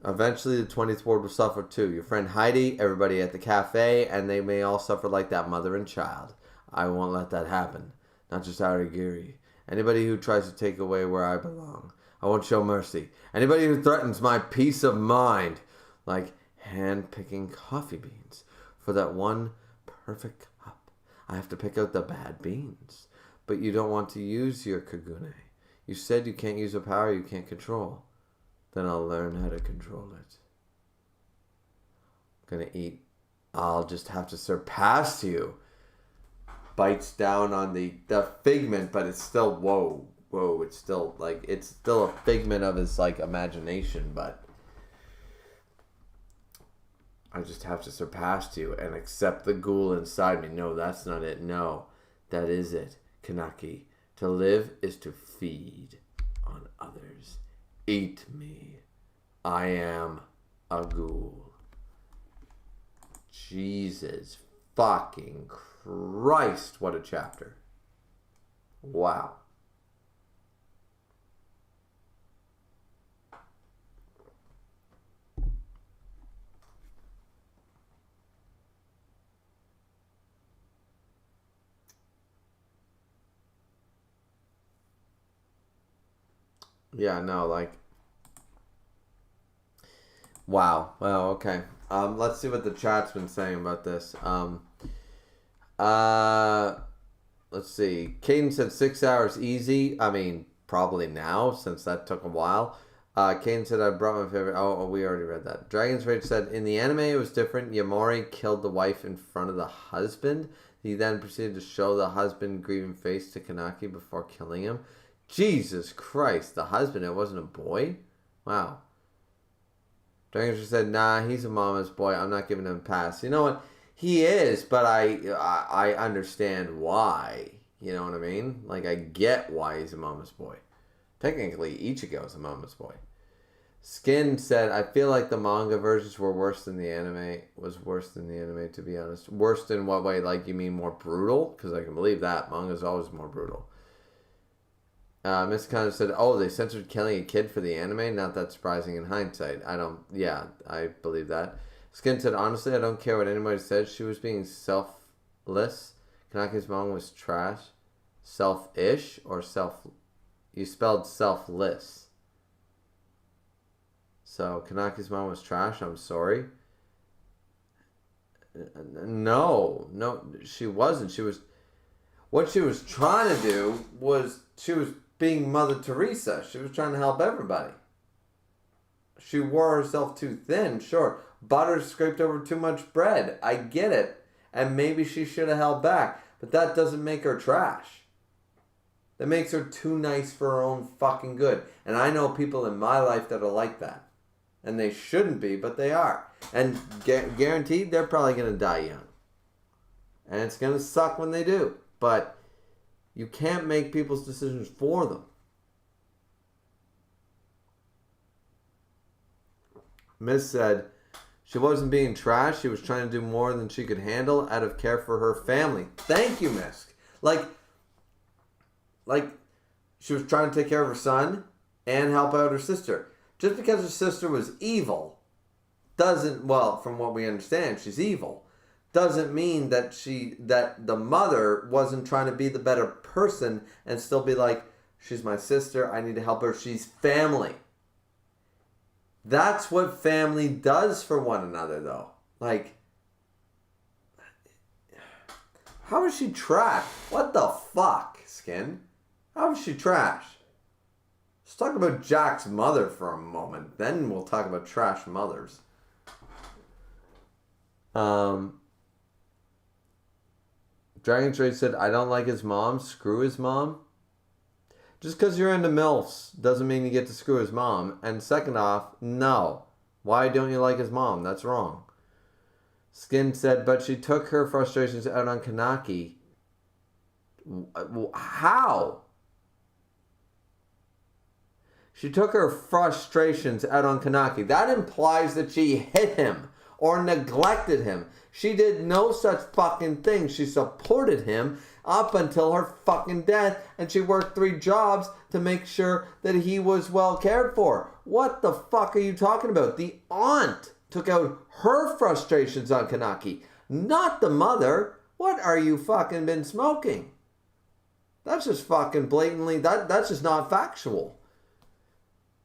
Eventually the 20th Ward will suffer too. Your friend Heidi, everybody at the cafe, and they may all suffer like that mother and child. I won't let that happen. Not just Araguri. Anybody who tries to take away where I belong. I won't show mercy. Anybody who threatens my peace of mind. Like hand-picking coffee beans for that one perfect cup. I have to pick out the bad beans. But you don't want to use your Kagune. You said you can't use a power you can't control. Then I'll learn how to control it. Gonna eat. I'll just have to surpass you. Bites down on the figment, but it's still, whoa, it's still a figment of his imagination, but I just have to surpass you and accept the ghoul inside me. No, that's not it. No, that is it. Kanaki. To live is to feed on others. Eat me. I am a ghoul. Jesus fucking Christ, what a chapter. Wow. Yeah, no, wow. Well, okay. Let's see what the chat's been saying about this. Let's see. Caden said 6 hours easy. I mean, probably now, since that took a while. Caden said, I brought my favorite... Oh, we already read that. Dragon's Rage said, in the anime, it was different. Yamori killed the wife in front of the husband. He then proceeded to show the husband grieving face to Kanaki before killing him. Jesus Christ, the husband, it wasn't a boy? Wow. Dragon said, nah, he's a mama's boy. I'm not giving him a pass. You know what? He is, but I understand why. You know what I mean? I get why he's a mama's boy. Technically, Ichigo's a mama's boy. Skin said, I feel like the manga versions were worse than the anime. Was worse than the anime, to be honest. Worse in what way? You mean more brutal? Because I can believe that. Manga's always more brutal. Miss Conner said, oh, they censored killing a kid for the anime? Not that surprising in hindsight. I believe that. Skin said, honestly, I don't care what anybody said. She was being selfless. Kanaki's mom was trash. Selfish or self... You spelled selfless. So Kanaki's mom was trash. I'm sorry. No, she wasn't. What she was trying to do was she was being Mother Teresa. She was trying to help everybody. She wore herself too thin, sure. Butter scraped over too much bread. I get it. And maybe she should have held back. But that doesn't make her trash. That makes her too nice for her own fucking good. And I know people in my life that are like that. And they shouldn't be, but they are. And guaranteed, they're probably going to die young. And it's going to suck when they do. But you can't make people's decisions for them. Miss said she wasn't being trash. She was trying to do more than she could handle out of care for her family. Thank you, Miss. Like she was trying to take care of her son and help out her sister. Just because her sister was evil doesn't, well, from what we understand, she's evil, doesn't mean that the mother wasn't trying to be the better person and still be like, she's my sister, I need to help her, she's family. That's what family does for one another, though. Like, how is she trash? What the fuck, Skin? How is she trash? Let's talk about Jack's mother for a moment. Then we'll talk about trash mothers. Dragon Trade said, I don't like his mom. Screw his mom. Just because you're into MILFs doesn't mean you get to screw his mom. And second off, no. Why don't you like his mom? That's wrong. Skin said, but she took her frustrations out on Kanaki. How? She took her frustrations out on Kanaki. That implies that she hit him or neglected him. She did no such fucking thing. She supported him up until her fucking death, and she worked 3 jobs to make sure that he was well cared for. What the fuck are you talking about? The aunt took out her frustrations on Kanaki, not the mother. What are you fucking been smoking? That's just fucking blatantly, that's just not factual.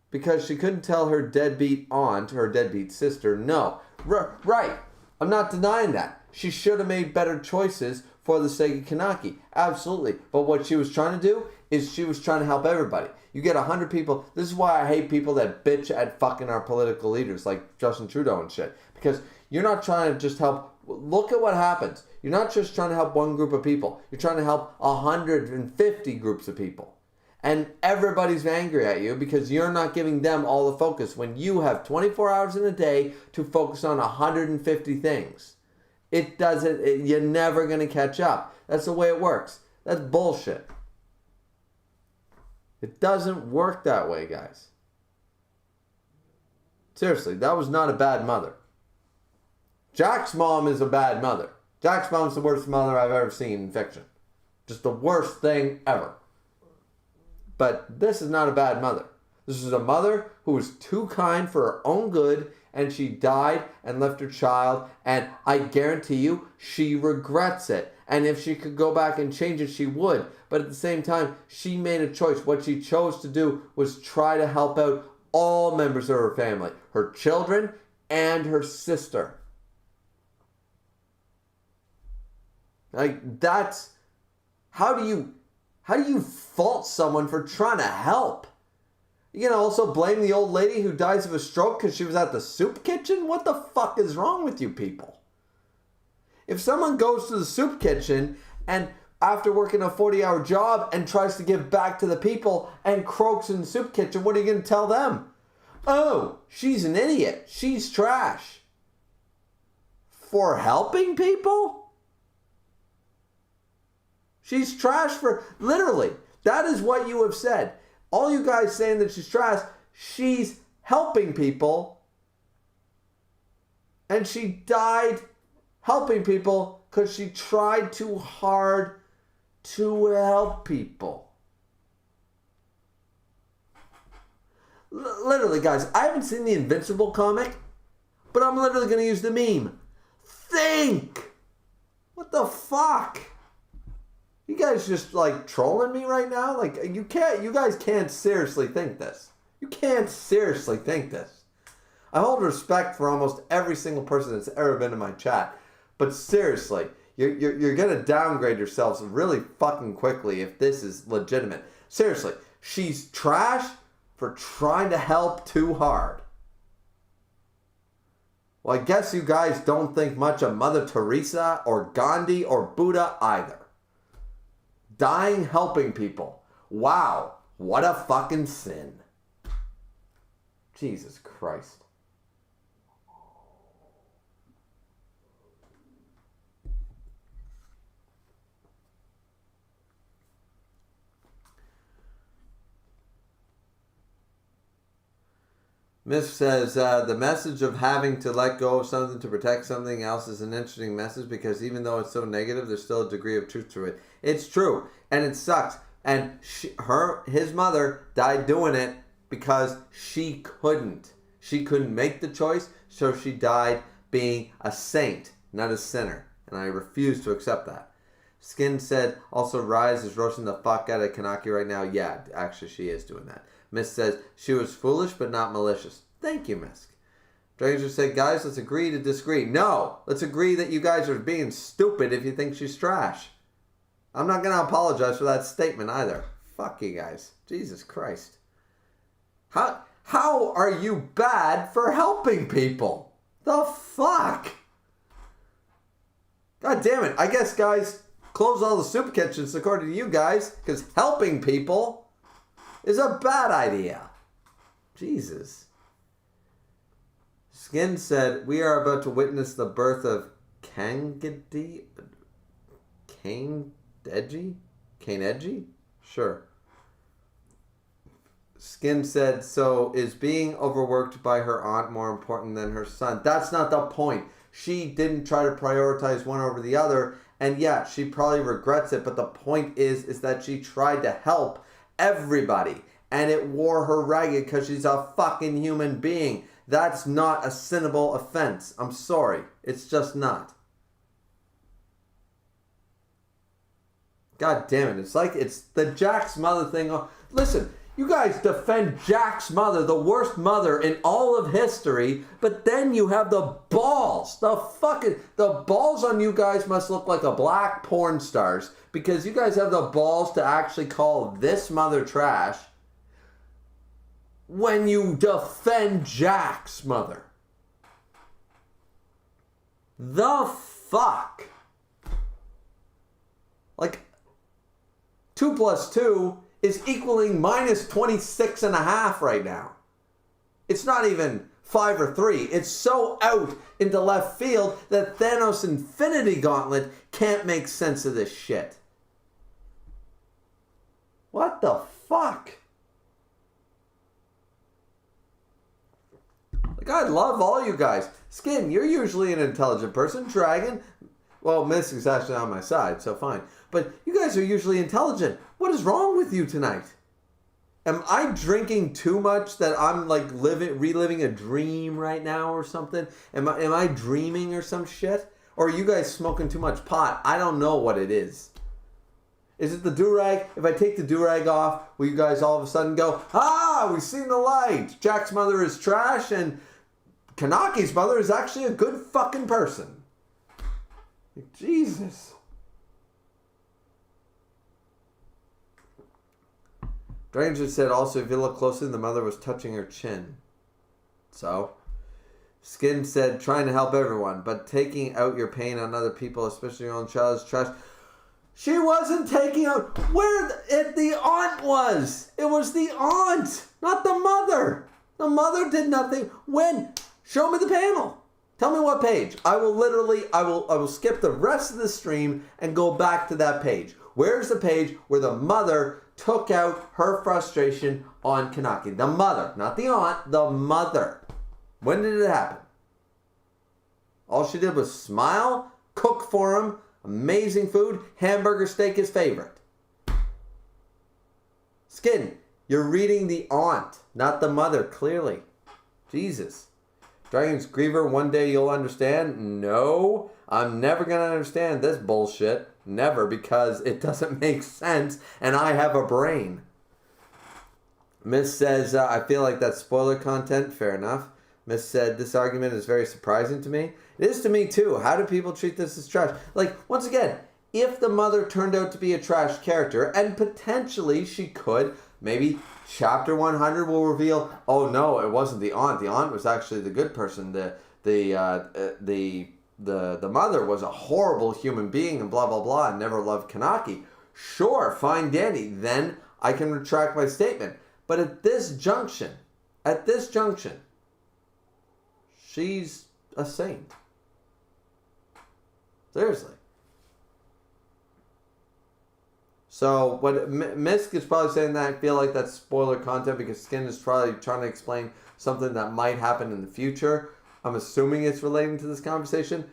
Because she couldn't tell her deadbeat aunt, her deadbeat sister, no. Right. I'm not denying that. She should have made better choices for the sake of Kanaki. Absolutely. But what she was trying to do is she was trying to help everybody. You get 100 people. This is why I hate people that bitch at fucking our political leaders like Justin Trudeau and shit. Because you're not trying to just help. Look at what happens. You're not just trying to help one group of people. You're trying to help 150 groups of people. And everybody's angry at you because you're not giving them all the focus when you have 24 hours in a day to focus on 150 things. You're never going to catch up. That's the way it works. That's bullshit. It doesn't work that way, guys. Seriously, that was not a bad mother. Jack's mom is a bad mother. Jack's mom's the worst mother I've ever seen in fiction. Just the worst thing ever. But this is not a bad mother. This is a mother who was too kind for her own good, and she died and left her child, and I guarantee you, she regrets it. And if she could go back and change it, she would. But at the same time, she made a choice. What she chose to do was try to help out all members of her family, her children and her sister. Like, that's, how do you fault someone for trying to help? You can also blame the old lady who dies of a stroke because she was at the soup kitchen? What the fuck is wrong with you people? If someone goes to the soup kitchen and after working a 40-hour job and tries to give back to the people and croaks in the soup kitchen, what are you going to tell them? Oh, she's an idiot. She's trash. For helping people? She's trash for, literally, that is what you have said. All you guys saying that she's trash, she's helping people. And she died helping people because she tried too hard to help people. Literally, guys, I haven't seen the Invincible comic, but I'm literally going to use the meme. Think! What the fuck? You guys just like trolling me right now? Like you guys can't seriously think this. You can't seriously think this. I hold respect for almost every single person that's ever been in my chat. But seriously, you're going to downgrade yourselves really fucking quickly if this is legitimate. Seriously, she's trash for trying to help too hard. Well, I guess you guys don't think much of Mother Teresa or Gandhi or Buddha either. Dying helping people. Wow, what a fucking sin. Jesus Christ. Miss says, the message of having to let go of something to protect something else is an interesting message because even though it's so negative, there's still a degree of truth to it. It's true, and it sucks. And his mother died doing it because she couldn't. She couldn't make the choice, so she died being a saint, not a sinner. And I refuse to accept that. Skin said, also Rise is roasting the fuck out of Kanaki right now. Yeah, actually she is doing that. Miss says, she was foolish but not malicious. Thank you, Miss. Dranger said, guys, let's agree to disagree. No, let's agree that you guys are being stupid if you think she's trash. I'm not going to apologize for that statement either. Fuck you guys. Jesus Christ. How are you bad for helping people? The fuck? God damn it. I guess, guys, close all the soup kitchens according to you guys, because helping people is a bad idea. Jesus. Skin said, we are about to witness the birth of Kangedi? Kane-edgy? Sure. Skin said, so is being overworked by her aunt more important than her son? That's not the point. She didn't try to prioritize one over the other, and yeah, she probably regrets it, but the point is that she tried to help everybody, and it wore her ragged because she's a fucking human being. That's not a sinnable offense. I'm sorry. It's just not. God damn it. It's like it's the Jack's mother thing. Listen, you guys defend Jack's mother, the worst mother in all of history, but then you have the balls. The balls on you guys must look like a black porn stars because you guys have the balls to actually call this mother trash when you defend Jack's mother. The fuck? Like, 2 + 2 is equaling minus 26.5 right now. It's not even 5 or 3. It's so out into left field that Thanos' Infinity Gauntlet can't make sense of this shit. What the fuck? Like, I love all you guys. Skin, you're usually an intelligent person. Dragon, well, Miss is actually on my side, so fine. But you guys are usually intelligent. What is wrong with you tonight? Am I drinking too much that I'm like reliving a dream right now or something? Am I dreaming or some shit? Or are you guys smoking too much pot? I don't know what it is. Is it the do-rag? If I take the do-rag off, will you guys all of a sudden go, we've seen the light. Jack's mother is trash and Kanaki's mother is actually a good fucking person. Jesus. Dranger said also, if you look closely, the mother was touching her chin. So? Skin said, trying to help everyone, but taking out your pain on other people, especially your own child, is trash. She wasn't taking out where the aunt was. It was the aunt, not the mother. The mother did nothing. When? Show me the panel. Tell me what page. I will skip the rest of the stream and go back to that page. Where's the page where the mother took out her frustration on Kanaki? The mother, not the aunt, the mother. When did it happen? All she did was smile, cook for him, amazing food, hamburger steak his favorite. Skin, you're reading the aunt, not the mother, clearly. Jesus. Dragon's Griever, one day you'll understand. No, I'm never going to understand this bullshit. Never, because it doesn't make sense, and I have a brain. Miss says, I feel like that's spoiler content. Fair enough. Miss said, this argument is very surprising to me. It is to me too. How do people treat this as trash? Like, once again, if the mother turned out to be a trash character, and potentially she could, maybe chapter 100 will reveal, oh no, it wasn't the aunt. The aunt was actually the good person. The mother was a horrible human being and blah, blah, blah, and never loved Kanaki. Sure, fine, dandy. Then I can retract my statement. But at this junction, she's a saint. Seriously. So, what Misk is probably saying that I feel like that's spoiler content because Skin is probably trying to explain something that might happen in the future. I'm assuming it's relating to this conversation.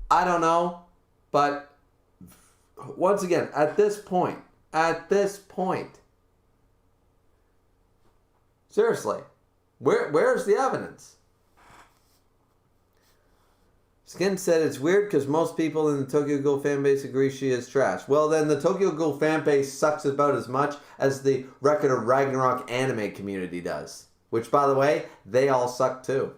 I don't know. But, once again, at this point, seriously, where's the evidence? Skin said it's weird because most people in the Tokyo Ghoul fanbase agree she is trash. Well, then the Tokyo Ghoul fanbase sucks about as much as the Record of Ragnarok anime community does. Which, by the way, they all suck too.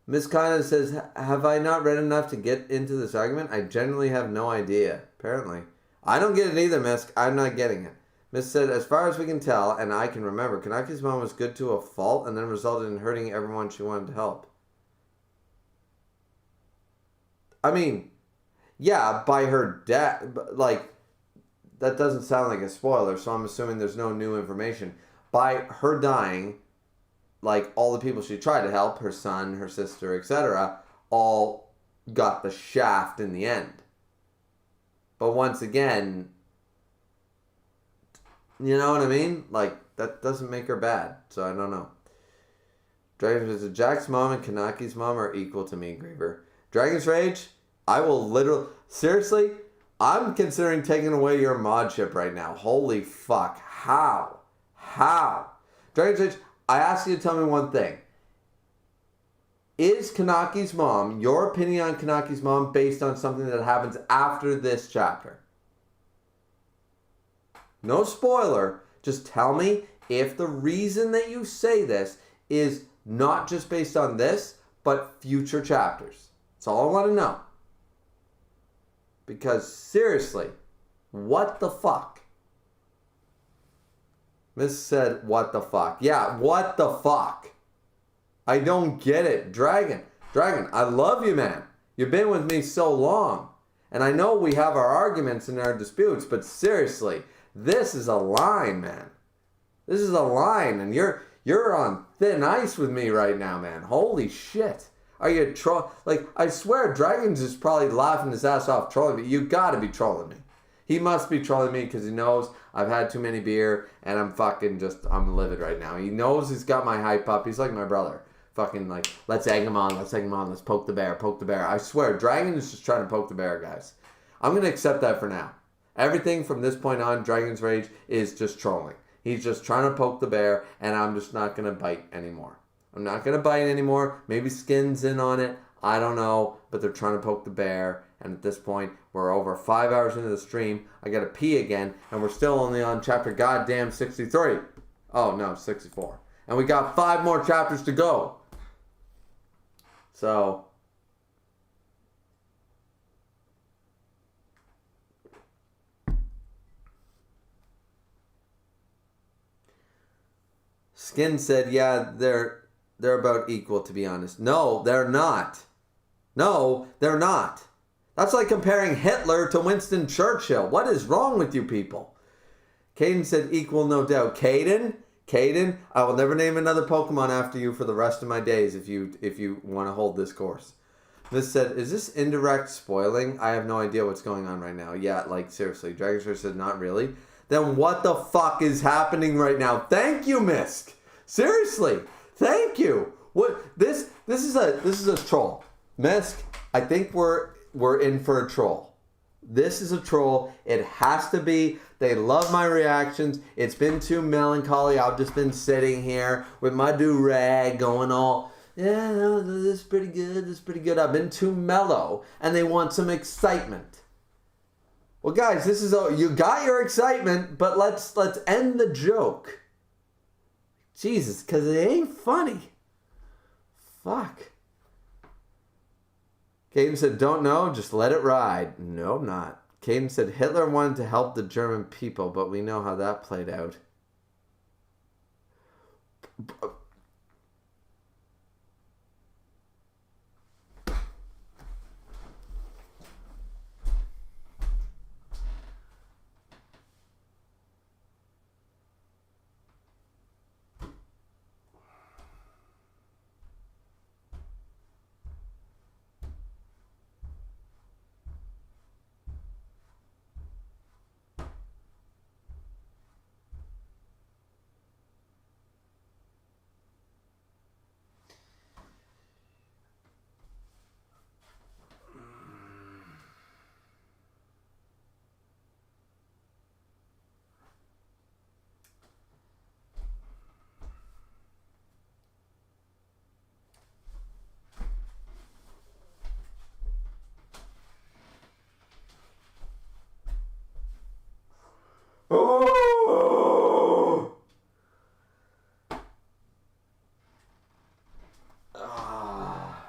Miss Kana says, have I not read enough to get into this argument? I generally have no idea. Apparently. I don't get it either, Miss. I'm not getting it. Miss said, as far as we can tell, and I can remember, Kanaki's mom was good to a fault and then resulted in hurting everyone she wanted to help. I mean, yeah, by her death, like, that doesn't sound like a spoiler, so I'm assuming there's no new information. By her dying, like, all the people she tried to help, her son, her sister, etc., all got the shaft in the end. But once again, you know what I mean? Like, that doesn't make her bad, so I don't know. Dragon says, Jack's mom and Kanaki's mom are equal to me, Griever. Dragon's Rage, I will literally... Seriously? I'm considering taking away your mod ship right now. Holy fuck. How? Dragon's Rage, I ask you to tell me one thing. Is Kanaki's mom, your opinion on Kanaki's mom, based on something that happens after this chapter? No spoiler. Just tell me if the reason that you say this is not just based on this, but future chapters. That's all I want to know. Because, seriously, what the fuck? Miss said, what the fuck? Yeah, what the fuck? I don't get it. Dragon, I love you, man. You've been with me so long. And I know we have our arguments and our disputes, but seriously, this is a line, man. This is a line, and you're on thin ice with me right now, man. Holy shit. Are you like, I swear, Dragon's is probably laughing his ass off trolling me. You gotta be trolling me. He must be trolling me because he knows I've had too many beer and I'm livid right now. He knows he's got my hype up. He's like my brother. Fucking like, let's egg him on, let's poke the bear. I swear, Dragon is just trying to poke the bear, guys. I'm gonna accept that for now. Everything from this point on, Dragon's Rage is just trolling. He's just trying to poke the bear, and I'm just not gonna bite anymore. I'm not going to bite anymore. Maybe Skin's in on it. I don't know. But they're trying to poke the bear. And at this point, we're over 5 hours into the stream. I got to pee again. And we're still only on chapter goddamn 63. Oh, no, 64. And we got 5 more chapters to go. So... Skin said, yeah, they're about equal, to be honest. No, they're not. That's like comparing Hitler to Winston Churchill. What is wrong with you people? Caden said equal, no doubt. Caden, I will never name another Pokemon after you for the rest of my days if you want to hold this course. Miss said, is this indirect spoiling? I have no idea what's going on right now. Yeah, like, seriously. Dragon's said, not really. Then what the fuck is happening right now? Thank you, Misk. Seriously. Thank you. What this is a troll. Misk, I think we're in for a troll. This is a troll. It has to be. They love my reactions. It's been too melancholy. I've just been sitting here with my do-rag going all, yeah, no, this is pretty good. I've been too mellow, and they want some excitement. Well, guys, you got your excitement, but let's end the joke. Jesus, because it ain't funny. fuck? Caden said, don't know, just let it ride. No, I'm not. Caden said, Hitler wanted to help the German people, but we know how that played out. Oh! Ah.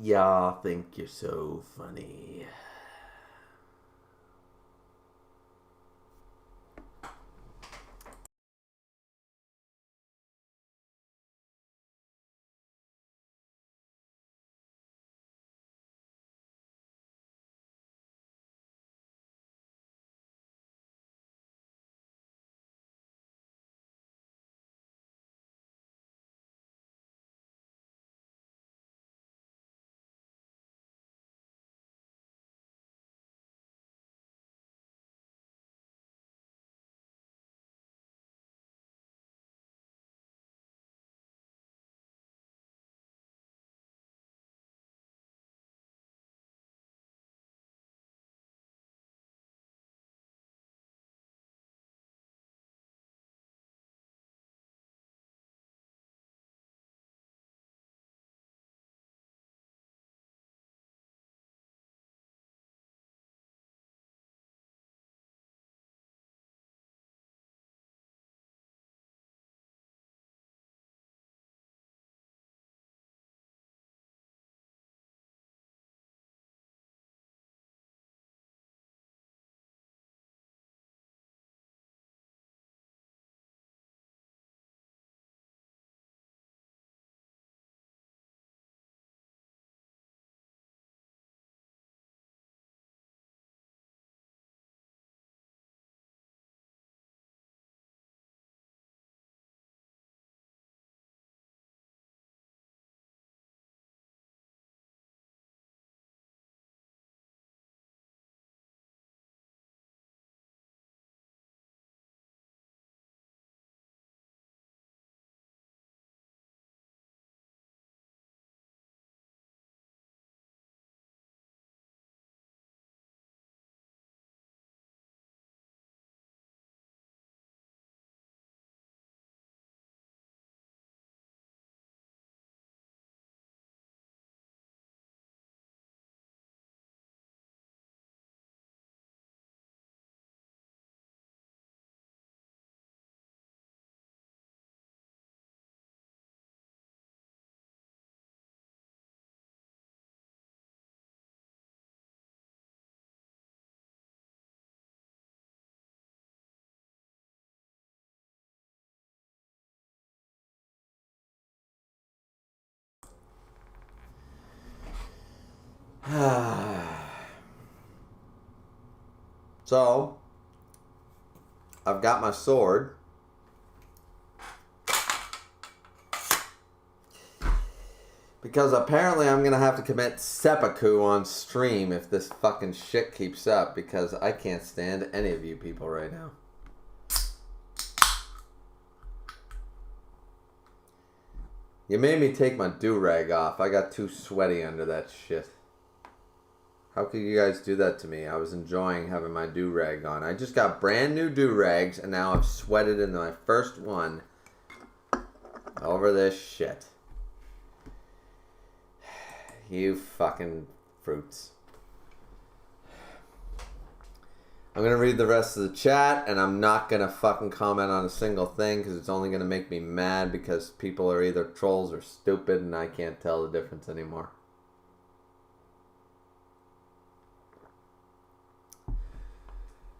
Y'all think you're so funny. So, I've got my sword. Because apparently I'm going to have to commit seppuku on stream if this fucking shit keeps up. Because I can't stand any of you people right now. You made me take my do-rag off. I got too sweaty under that shit. How could you guys do that to me? I was enjoying having my do-rag on. I just got brand new do-rags and now I've sweated into my first one over this shit. You fucking fruits. I'm going to read the rest of the chat, and I'm not going to fucking comment on a single thing because it's only going to make me mad because people are either trolls or stupid and I can't tell the difference anymore.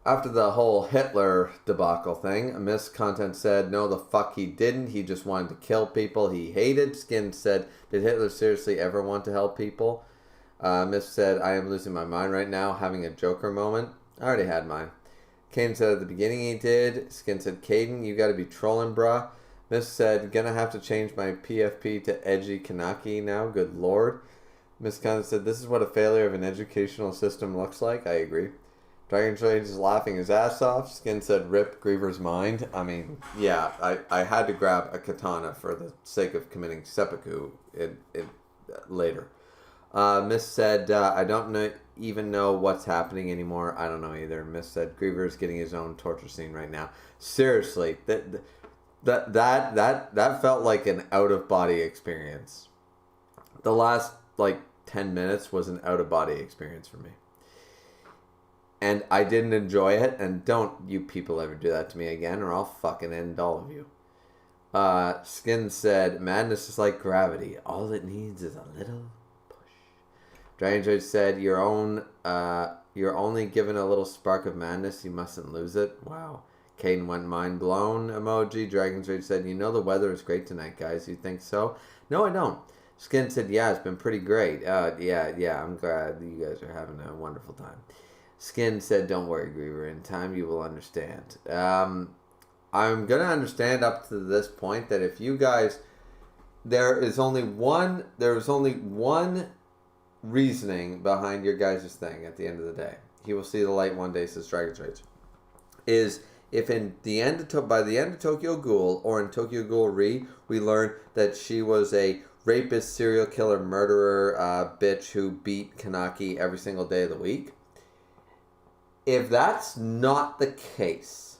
After the whole Hitler debacle thing, Miss Content said, no, the fuck he didn't. He just wanted to kill people he hated. Skin said, did Hitler seriously ever want to help people? Miss said, I am losing my mind right now, having a Joker moment. I already had mine. Caden said at the beginning he did. Skin said, Caden, you gotta be trolling, bruh. Miss said, gonna have to change my PFP to edgy Kanaki now, good lord. Miss Content said, this is what a failure of an educational system looks like. I agree. Dragon Trade is laughing his ass off. Skin said, rip Griever's mind. I mean, yeah, I had to grab a katana for the sake of committing seppuku later. Miss said, I don't even know what's happening anymore. I don't know either. Miss said, Griever is getting his own torture scene right now. Seriously, that felt like an out-of-body experience. The last, 10 minutes was an out-of-body experience for me. And I didn't enjoy it, and don't you people ever do that to me again, or I'll fucking end all of you. Skin said, madness is like gravity. All it needs is a little push. Dragon Trade said, you're only given a little spark of madness, you mustn't lose it. Wow. Caden went mind blown emoji. Dragon Trade said, you know the weather is great tonight, guys. You think so? No, I don't. Skin said, yeah, it's been pretty great. Yeah, I'm glad you guys are having a wonderful time. Skin said, don't worry, Griever. In time, you will understand. I'm going to understand up to this point that if you guys... There is only one reasoning behind your guys' thing at the end of the day. He will see the light one day, says Dragon Trades. Is if by the end of Tokyo Ghoul, or in Tokyo Ghoul Re, we learn that she was a rapist, serial killer, murderer, bitch who beat Kanaki every single day of the week. If that's not the case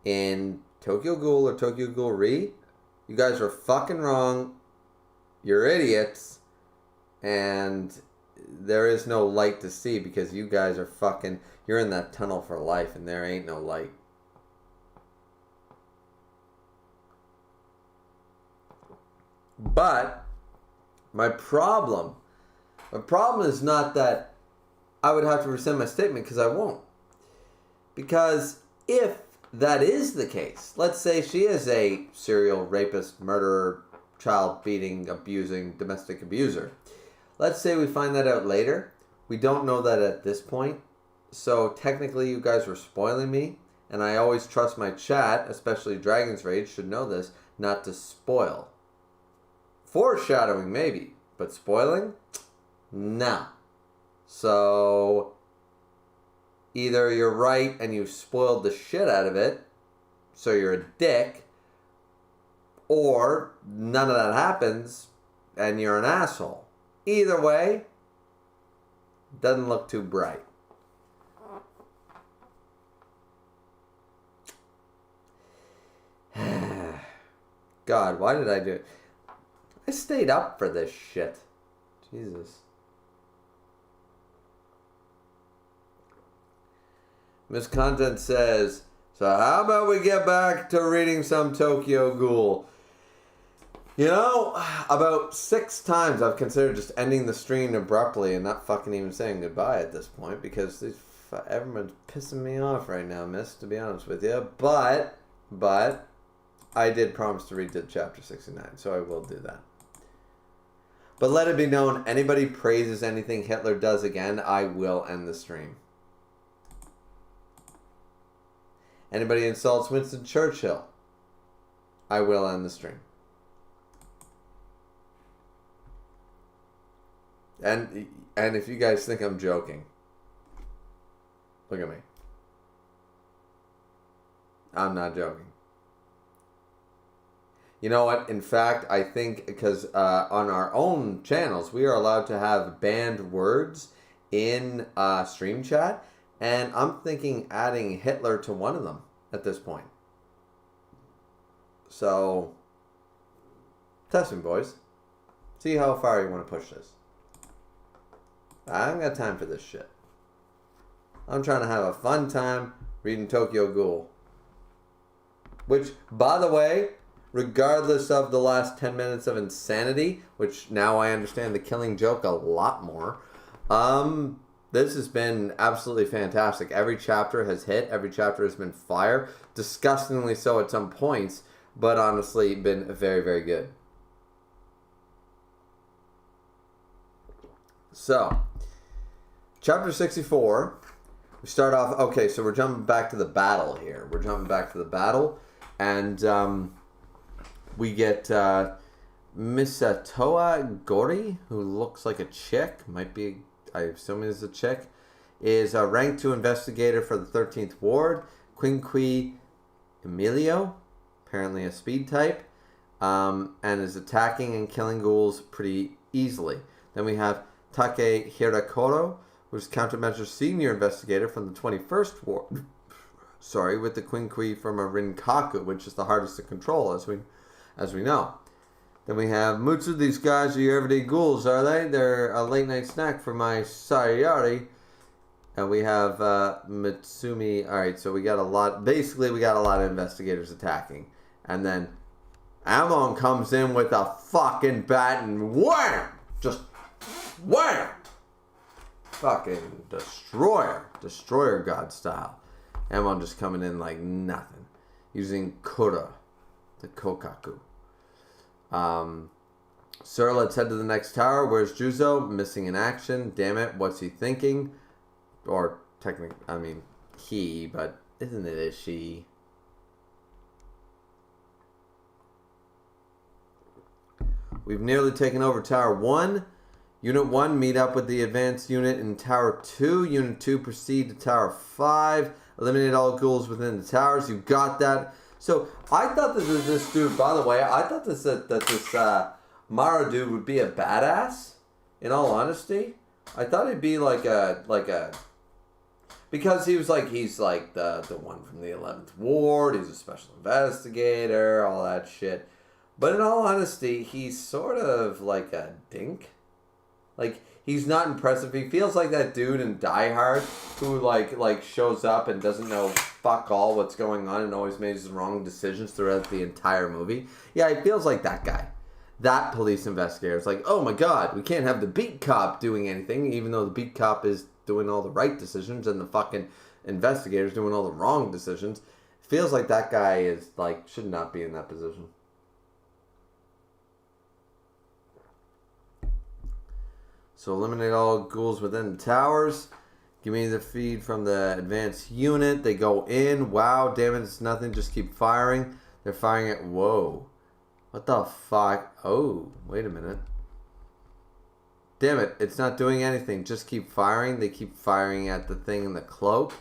in Tokyo Ghoul or Tokyo Ghoul Re, you guys are fucking wrong. You're idiots. And there is no light to see because you guys are fucking... You're in that tunnel for life and there ain't no light. But my problem is not that I would have to rescind my statement, because I won't. Because if that is the case, let's say she is a serial rapist, murderer, child beating, abusing, domestic abuser. Let's say we find that out later. We don't know that at this point. So technically you guys were spoiling me. And I always trust my chat, especially Dragon's Rage should know this, not to spoil. Foreshadowing maybe, but spoiling? No. So, either you're right and you spoiled the shit out of it, so you're a dick, or none of that happens and you're an asshole. Either way, doesn't look too bright. God, why did I do it? I stayed up for this shit. Jesus. Miss Content says, so how about we get back to reading some Tokyo Ghoul? You know, about 6 times I've considered just ending the stream abruptly and not fucking even saying goodbye at this point because everyone's pissing me off right now, miss, to be honest with you. But I did promise to read to chapter 69, so I will do that. But let it be known, anybody praises anything Hitler does again, I will end the stream. Anybody insults Winston Churchill, I will end the stream. And if you guys think I'm joking, look at me. I'm not joking. You know what? In fact, I think because on our own channels, we are allowed to have banned words in stream chat. And I'm thinking adding Hitler to one of them at this point. So, test me, boys. See how far you want to push this. I haven't got time for this shit. I'm trying to have a fun time reading Tokyo Ghoul. Which, by the way, regardless of the last 10 minutes of insanity, which now I understand the Killing Joke a lot more, this has been absolutely fantastic. Every chapter has hit. Every chapter has been fire. Disgustingly so at some points, but honestly been very, very good. So, chapter 64, we start off, okay, so we're jumping back to the battle here. We're jumping back to the battle, and we get Misatoa Gori, who looks like a chick, might be, I assume is a chick, is a rank 2 investigator for the 13th Ward. Quinqui Emilio, apparently a speed type, and is attacking and killing ghouls pretty easily. Then we have Take Hirakoro, who's countermeasure senior investigator from the 21st Ward. Sorry, with the Quinqui from a Rinkaku, which is the hardest to control, as we know. Then we have Mutsu. These guys are your everyday ghouls, are they? They're a late night snack for my Sayari. And we have Mitsumi. Alright, so we got a lot. Basically, we got a lot of investigators attacking. And then Amon comes in with a fucking bat and wham! Just wham! Fucking destroyer. Destroyer god style. Amon just coming in like nothing. Using Kura, the Kokaku. Sir, let's head to the next tower. Where's Juzo? Missing in action. Damn it, what's he thinking? Or technically, I mean, he, but isn't it a she? We've nearly taken over Tower 1. Unit 1, meet up with the advanced unit in Tower 2. Unit 2, proceed to Tower 5. Eliminate all ghouls within the towers. You got that. So, I thought that this dude, by the way, I thought that this Mara dude would be a badass, in all honesty. I thought he'd be like a, because he's like the one from the 11th Ward, he's a special investigator, all that shit. But in all honesty, he's sort of like a dink. Like, he's not impressive. He feels like that dude in Die Hard who like shows up and doesn't know fuck all what's going on and always makes wrong decisions throughout the entire movie. Yeah, he feels like that guy. That police investigator. It's like, oh my god, we can't have the beat cop doing anything, even though the beat cop is doing all the right decisions and the fucking investigator's doing all the wrong decisions. Feels like that guy is like, should not be in that position. So eliminate all ghouls within the towers. Give me the feed from the advanced unit. They go in. Wow, damn it, it's nothing. Just keep firing. They're firing at... Whoa. What the fuck? Oh, wait a minute. Damn it, it's not doing anything. Just keep firing. They keep firing at the thing in the cloak.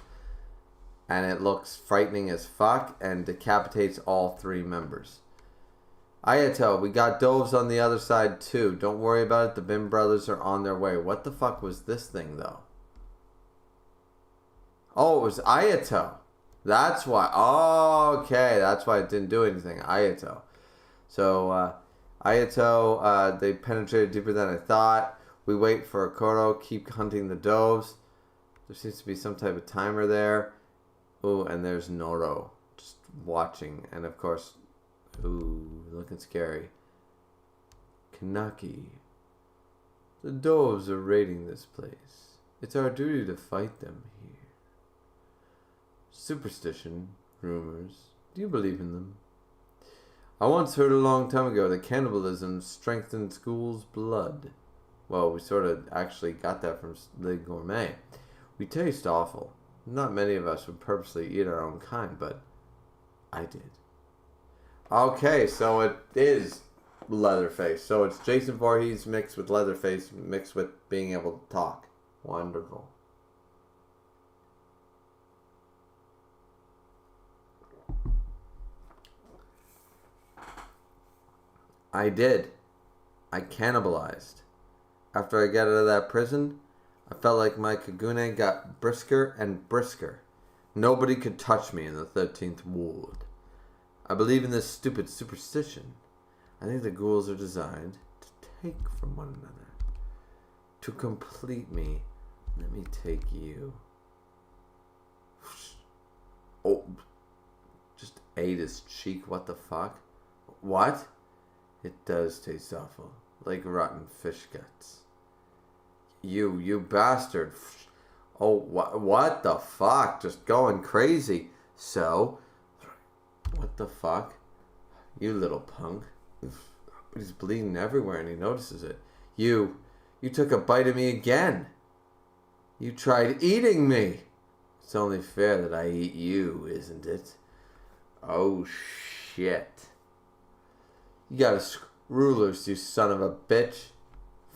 And it looks frightening as fuck and decapitates all 3 members. Ayato, we got doves on the other side too. Don't worry about it. The Bim brothers are on their way. What the fuck was this thing though? Oh, it was Ayato. That's why. Oh, okay. That's why it didn't do anything. Ayato. So, Ayato, they penetrated deeper than I thought. We wait for Okoro. Keep hunting the doves. There seems to be some type of timer there. Oh, and there's Noro. Just watching. And of course... Ooh, looking scary. Kanaki. The doves are raiding this place. It's our duty to fight them here. Superstition, rumors. Do you believe in them? I once heard a long time ago that cannibalism strengthens Ghoul's blood. Well, we sort of actually got that from the gourmet. We taste awful. Not many of us would purposely eat our own kind, but I did. Okay, so it is Leatherface. So it's Jason Voorhees mixed with Leatherface mixed with being able to talk. Wonderful. I did. I cannibalized. After I got out of that prison, I felt like my kagune got brisker and brisker. Nobody could touch me in the 13th ward. I believe in this stupid superstition. I think the ghouls are designed to take from one another. To complete me, let me take you. Oh, just ate his cheek. What the fuck? What? It does taste awful. Like rotten fish guts. You bastard. Oh, what the fuck? Just going crazy. So, what the fuck? You little punk. He's bleeding everywhere and he notices it. You took a bite of me again. You tried eating me. It's only fair that I eat you, isn't it? Oh, shit. You got a screw loose, you son of a bitch.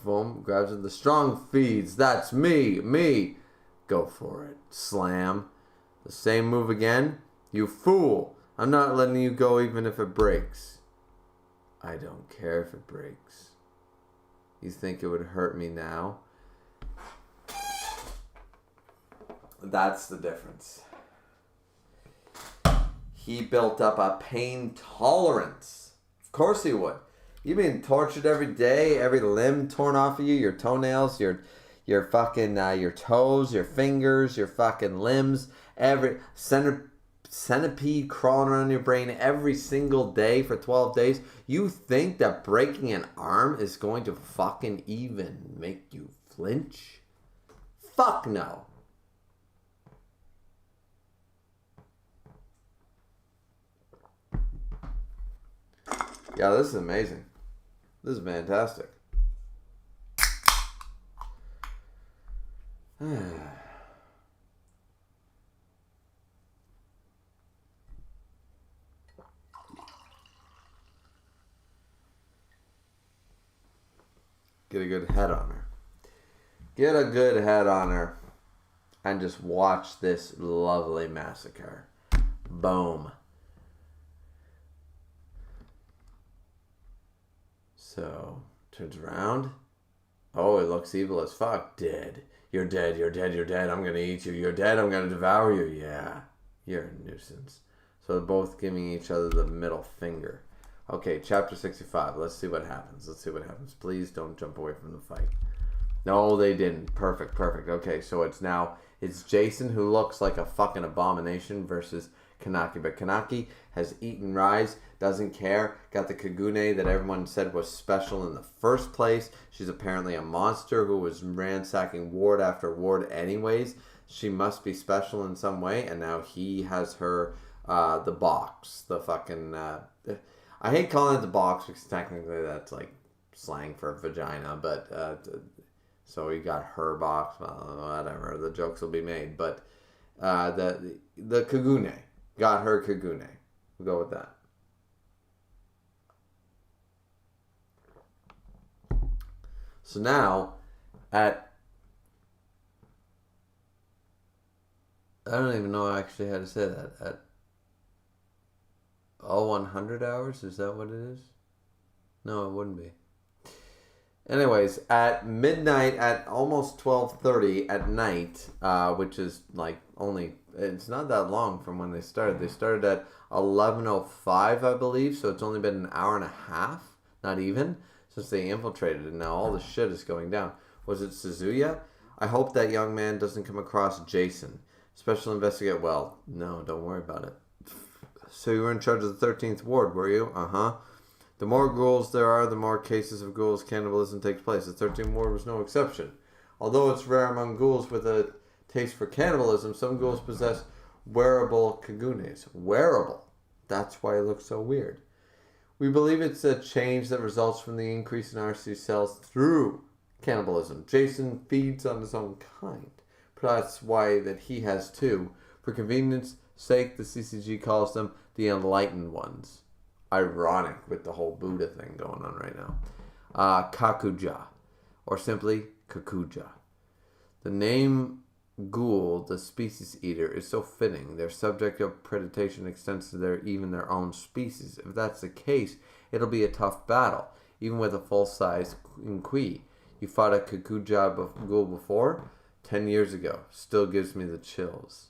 Boom, grabs it. The strong feeds. That's me. Go for it. Slam. The same move again. You fool. I'm not letting you go even if it breaks. I don't care if it breaks. You think it would hurt me now? That's the difference. He built up a pain tolerance. Of course he would. You've been tortured every day, every limb torn off of you, your toenails, your fucking, your toes, your fingers, your fucking limbs, every centipede crawling around your brain every single day for 12 days. You think that breaking an arm is going to fucking even make you flinch? Fuck no. Yeah, this is amazing. This is fantastic. Get a good head on her. Get a good head on her. And just watch this lovely massacre. Boom. So, turns around. Oh, it looks evil as fuck. Dead. You're dead, you're dead, you're dead. I'm gonna eat you. You're dead, I'm gonna devour you. Yeah. You're a nuisance. So they're both giving each other the middle finger. Okay, chapter 65. Let's see what happens. Please don't jump away from the fight. No, they didn't. Perfect. Okay, so it's Jason who looks like a fucking abomination versus Kanaki. But Kanaki has eaten Rise, doesn't care, got the Kagune that everyone said was special in the first place. She's apparently a monster who was ransacking ward after ward anyways. She must be special in some way, and now he has her, the box. The fucking, I hate calling it the box because technically that's like slang for vagina, but, so he got her box, well, whatever, the jokes will be made, but, the Kagune. Got her Kagune. We'll go with that. So now, I don't even know actually how to say that. At all 100 hours? Is that what it is? No, it wouldn't be. Anyways, at midnight, at almost 12:30 at night, which is like only, it's not that long from when they started. They started at 11:05, I believe, so it's only been an hour and a half, not even, since they infiltrated, and now all the shit is going down. Was it Suzuya? I hope that young man doesn't come across Jason. Special investigate, well, no, don't worry about it. So you were in charge of the 13th ward, were you? Uh-huh. The more ghouls there are, the more cases of ghouls cannibalism takes place. The 13th ward was no exception. Although it's rare among ghouls with a taste for cannibalism, some ghouls possess wearable kagunes. Wearable. That's why it looks so weird. We believe it's a change that results from the increase in RC cells through cannibalism. Jason feeds on his own kind, but that's why that he has two. For convenience sake, the CCG calls them the enlightened ones. Ironic with the whole Buddha thing going on right now. Kakuja, or simply Kakuja. The name Ghoul, the species eater, is so fitting. Their subject of predation extends to even their own species. If that's the case, it'll be a tough battle, even with a full-size Nkui. You fought a Kakuja Ghoul before? 10 years ago. Still gives me the chills.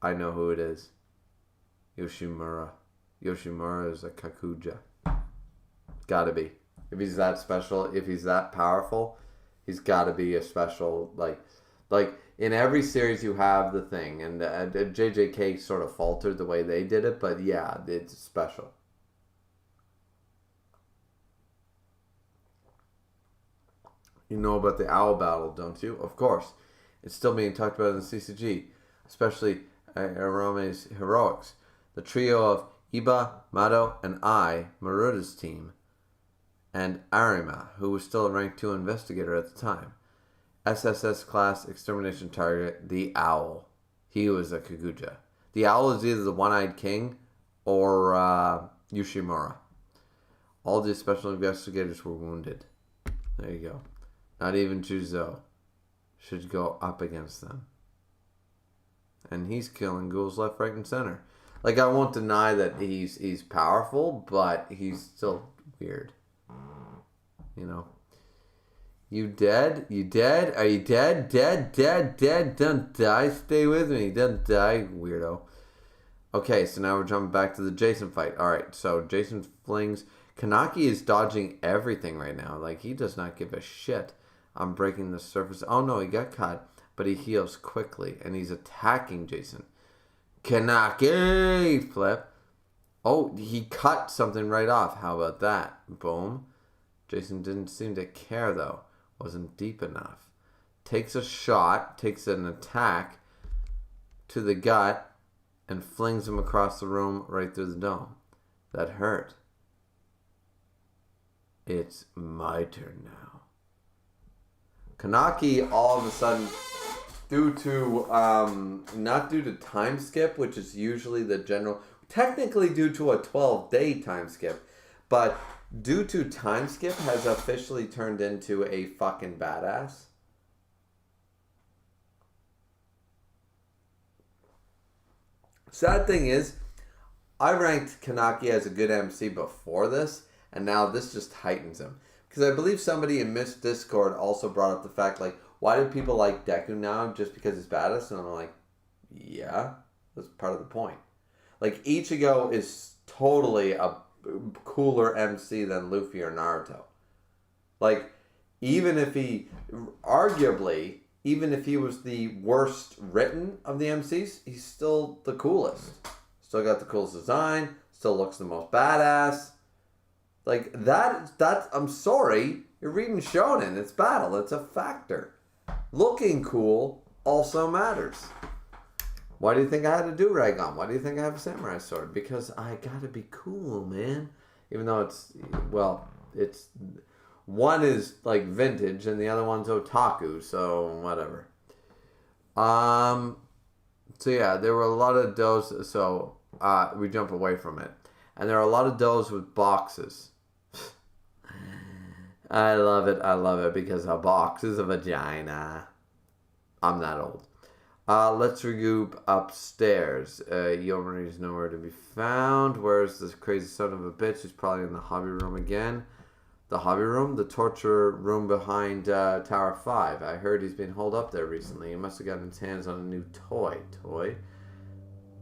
I know who it is. Yoshimura. Yoshimura is a Kakuja. Gotta be. If he's that special, if he's that powerful, he's gotta be a special, like in every series you have the thing, and JJK sort of faltered the way they did it, but yeah, it's special. You know about the owl battle, don't you? Of course. It's still being talked about in the CCG, especially Arame's heroics. The trio of Iba, Mado, and Maruda's team, and Arima, who was still a rank 2 investigator at the time. SSS class extermination target, the Owl. He was a Kakuja. The Owl is either the One-Eyed King or Yoshimura. All the special investigators were wounded. There you go. Not even Juzo should go up against them. And he's killing ghouls left, right, and center. Like, I won't deny that he's powerful, but he's still weird. You know. You dead? You dead? Are you dead? Dead. Don't die. Stay with me. Don't die, weirdo. Okay, so now we're jumping back to the Jason fight. Alright, so Jason flings. Kanaki is dodging everything right now. Like, he does not give a shit. I'm breaking the surface. Oh no, he got cut, but he heals quickly, and he's attacking Jason. Kanaki! Flip. Oh, he cut something right off. How about that? Boom. Jason didn't seem to care, though. Wasn't deep enough. Takes a shot, takes an attack to the gut, and flings him across the room right through the dome. That hurt. It's my turn now. Kanaki, all of a sudden, due to, not due to time skip, which is usually the general, technically due to a 12-day time skip, but due to time skip has officially turned into a fucking badass. Sad thing is, I ranked Kanaki as a good MC before this, and now this just heightens him. Because I believe somebody in Miss Discord also brought up the fact, like, why do people like Deku now just because he's badass? And I'm like, yeah, that's part of the point. Like, Ichigo is totally a cooler MC than Luffy or Naruto. Like, even if he was the worst written of the MCs, he's still the coolest. Still got the coolest design, still looks the most badass. Like, that's, I'm sorry, you're reading shonen, it's battle, it's a factor. Looking cool also matters. Why do you think I had a do-rag on? Why do you think I have a samurai sword? Because I gotta be cool, man. Even though it's one is like vintage and the other one's otaku, so whatever. So yeah, there were a lot of does, so we jump away from it. And there are a lot of does with boxes. I love it because a box is a vagina. I'm not old. Let's regroup upstairs. Yomari's nowhere to be found. Where's this crazy son of a bitch? He's probably in the hobby room again. The hobby room? The torture room behind Tower 5. I heard he's been holed up there recently. He must have gotten his hands on a new toy.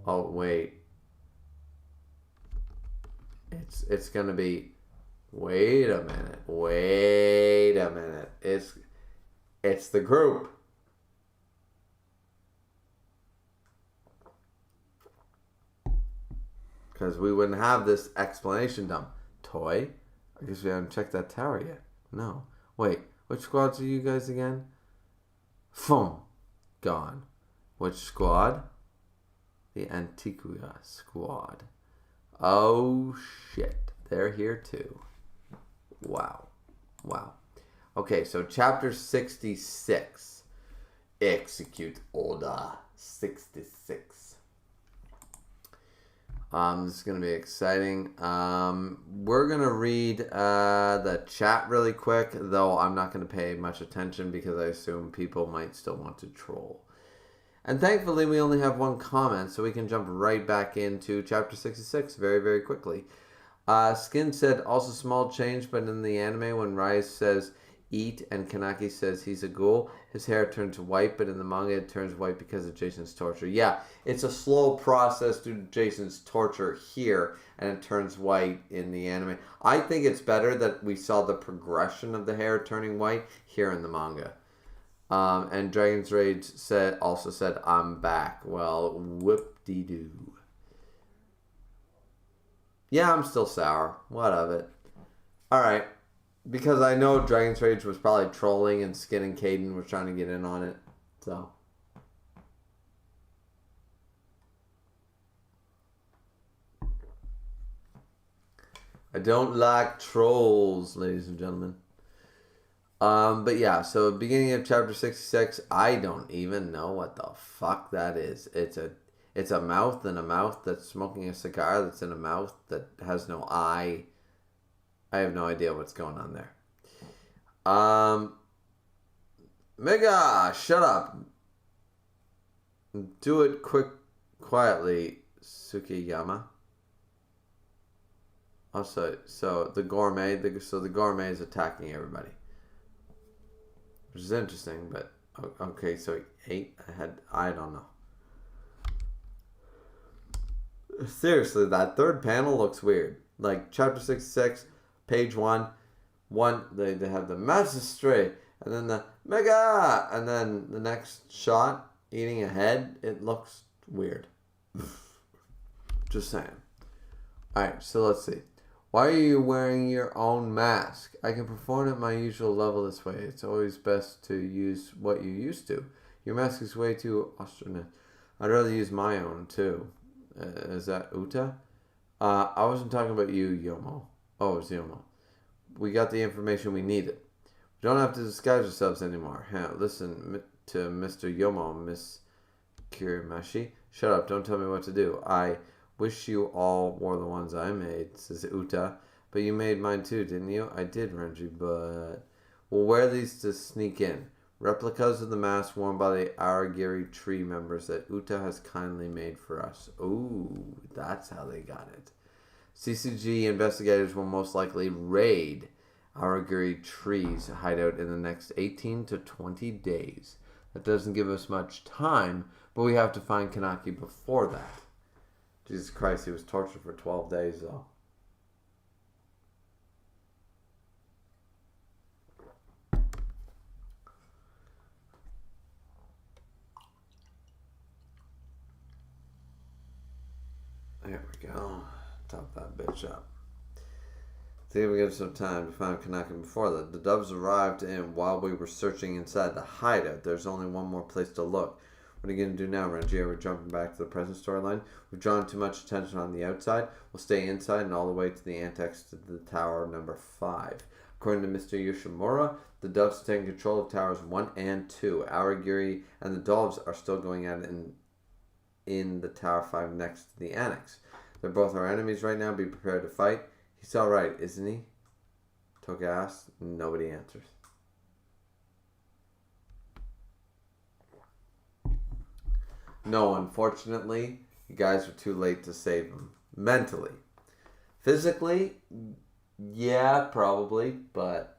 Oh, wait. It's gonna be... Wait a minute. It's the group. Because we wouldn't have this explanation dump. Toy? I guess we haven't checked that tower yet. No. Wait, which squads are you guys again? Phone. Gone. Which squad? The Antiqua Squad. Oh, shit. They're here, too. Wow. Okay, so chapter 66. Execute Order 66. This is going to be exciting. We're going to read the chat really quick, though I'm not going to pay much attention because I assume people might still want to troll. And thankfully, we only have one comment, so we can jump right back into chapter 66 very, very quickly. Skin said, also small change, but in the anime, when Rise says eat and Kanaki says he's a ghoul, his hair turns white, but in the manga, it turns white because of Jason's torture. Yeah, it's a slow process due to Jason's torture here, and it turns white in the anime. I think it's better that we saw the progression of the hair turning white here in the manga. And Dragon's Rage also said, I'm back. Well, whoop-de-doo. Yeah, I'm still sour. What of it? Alright. Because I know Dragon's Rage was probably trolling and Skin and Caden were trying to get in on it. So. I don't like trolls, ladies and gentlemen. But yeah, so beginning of chapter 66, I don't even know what the fuck that is. It's a mouth and a mouth that's smoking a cigar that's in a mouth that has no eye. I have no idea what's going on there. Mega, shut up. Do it quietly, Tsukiyama. Also, so the gourmet is attacking everybody. Which is interesting, but okay, so 8 ahead. I don't know. Seriously, that third panel looks weird. Like chapter 66, page 1, they have the magistrate, and then the mega, and then the next shot eating a head. It looks weird. Just saying. Alright, so let's see. Why are you wearing your own mask? I can perform at my usual level this way. It's always best to use what you used to. Your mask is way too Austrian. I'd rather use my own, too. Is that Uta? I wasn't talking about you, Yomo. Oh, it's Yomo. We got the information we needed. We don't have to disguise ourselves anymore. Listen to Mr. Yomo, Miss Kirimashi. Shut up, don't tell me what to do. I wish you all wore the ones I made, says Uta. But you made mine too, didn't you? I did, Renji, but we'll wear these to sneak in. Replicas of the mask worn by the Aragiri tree members that Uta has kindly made for us. Ooh, that's how they got it. CCG investigators will most likely raid Aragiri tree's hideout in the next 18 to 20 days. That doesn't give us much time, but we have to find Kanaki before that. Jesus Christ, he was tortured for 12 days, though. There we go. Top that bitch up. See if we get some time to find Kanaki before that. The doves arrived, and while we were searching inside the hideout, there's only one more place to look. What are you going to do now, Renji? Are we jumping back to the present storyline? We've drawn too much attention on the outside. We'll stay inside and all the way to the annex to the tower number 5. According to Mr. Yoshimura, the doves are taking control of towers 1 and 2. Aragiri and the doves are still going at it in the tower 5 next to the annex. They're both our enemies right now. Be prepared to fight. He's alright, isn't he? Toga asks. Nobody answers. No, unfortunately, you guys were too late to save him. Mentally. Physically, yeah, probably, but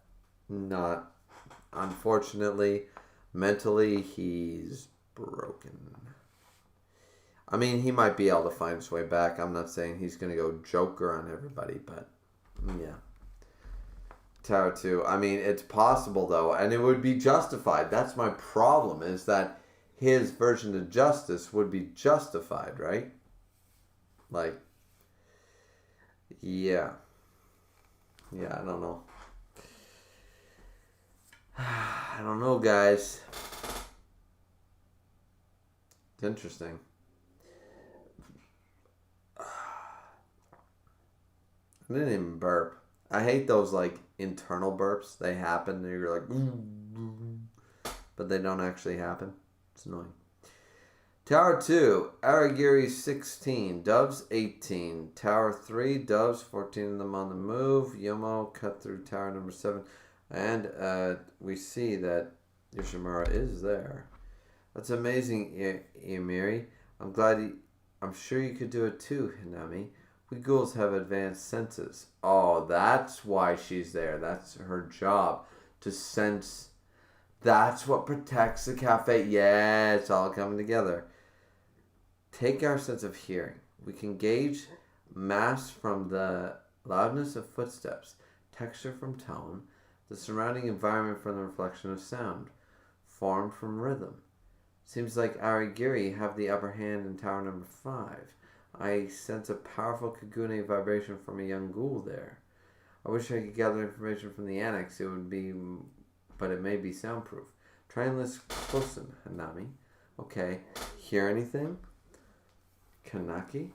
not. Unfortunately, mentally, he's broken. I mean, he might be able to find his way back. I'm not saying he's going to go Joker on everybody, but yeah. Tower 2. I mean, it's possible, though, and it would be justified. That's my problem, is that his version of justice would be justified, right? Like, yeah. Yeah, I don't know. I don't know, guys. It's interesting. I didn't even burp. I hate those, like, internal burps. They happen, and you're like, but they don't actually happen. It's annoying. Tower 2, Aragiri 16, Doves 18. Tower 3, Doves 14 of them on the move. Yomo cut through tower number 7. And we see that Yoshimura is there. That's amazing, Imiri. I'm sure you could do it too, Hinami. We ghouls have advanced senses. Oh, that's why she's there. That's her job, to sense. That's what protects the cafe. Yeah, it's all coming together. Take our sense of hearing. We can gauge mass from the loudness of footsteps, texture from tone, the surrounding environment from the reflection of sound, form from rhythm. Seems like Aragiri have the upper hand in tower number 5. I sense a powerful Kagune vibration from a young ghoul there. I wish I could gather information from the annex. But it may be soundproof. Try and listen close, Hanami. Okay. Hear anything? Kanaki?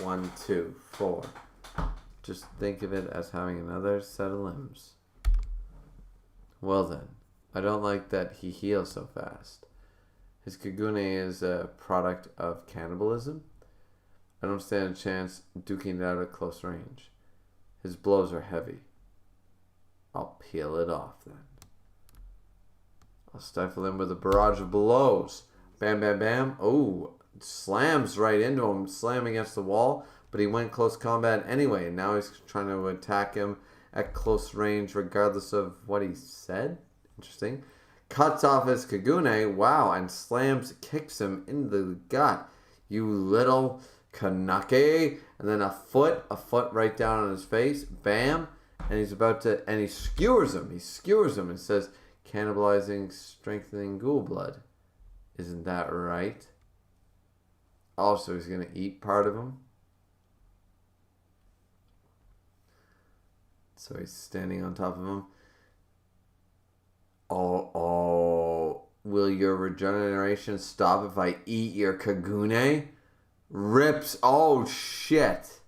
1, 2, 4. Just think of it as having another set of limbs. Well then, I don't like that he heals so fast. His Kagune is a product of cannibalism. I don't stand a chance duking it out at close range. His blows are heavy. I'll peel it off then. I'll stifle him with a barrage of blows. Bam, bam, bam. Oh, slams right into him, slam against the wall, but he went close combat anyway. Now he's trying to attack him at close range regardless of what he said. Interesting. Cuts off his Kagune, wow, and kicks him in the gut. You little Kanake. And then a foot right down on his face. Bam. And he skewers him. He skewers him and says, cannibalizing, strengthening ghoul blood. Isn't that right? Also, he's going to eat part of him. So he's standing on top of him. Oh, will your regeneration stop if I eat your Kagune? Rips. Oh, shit.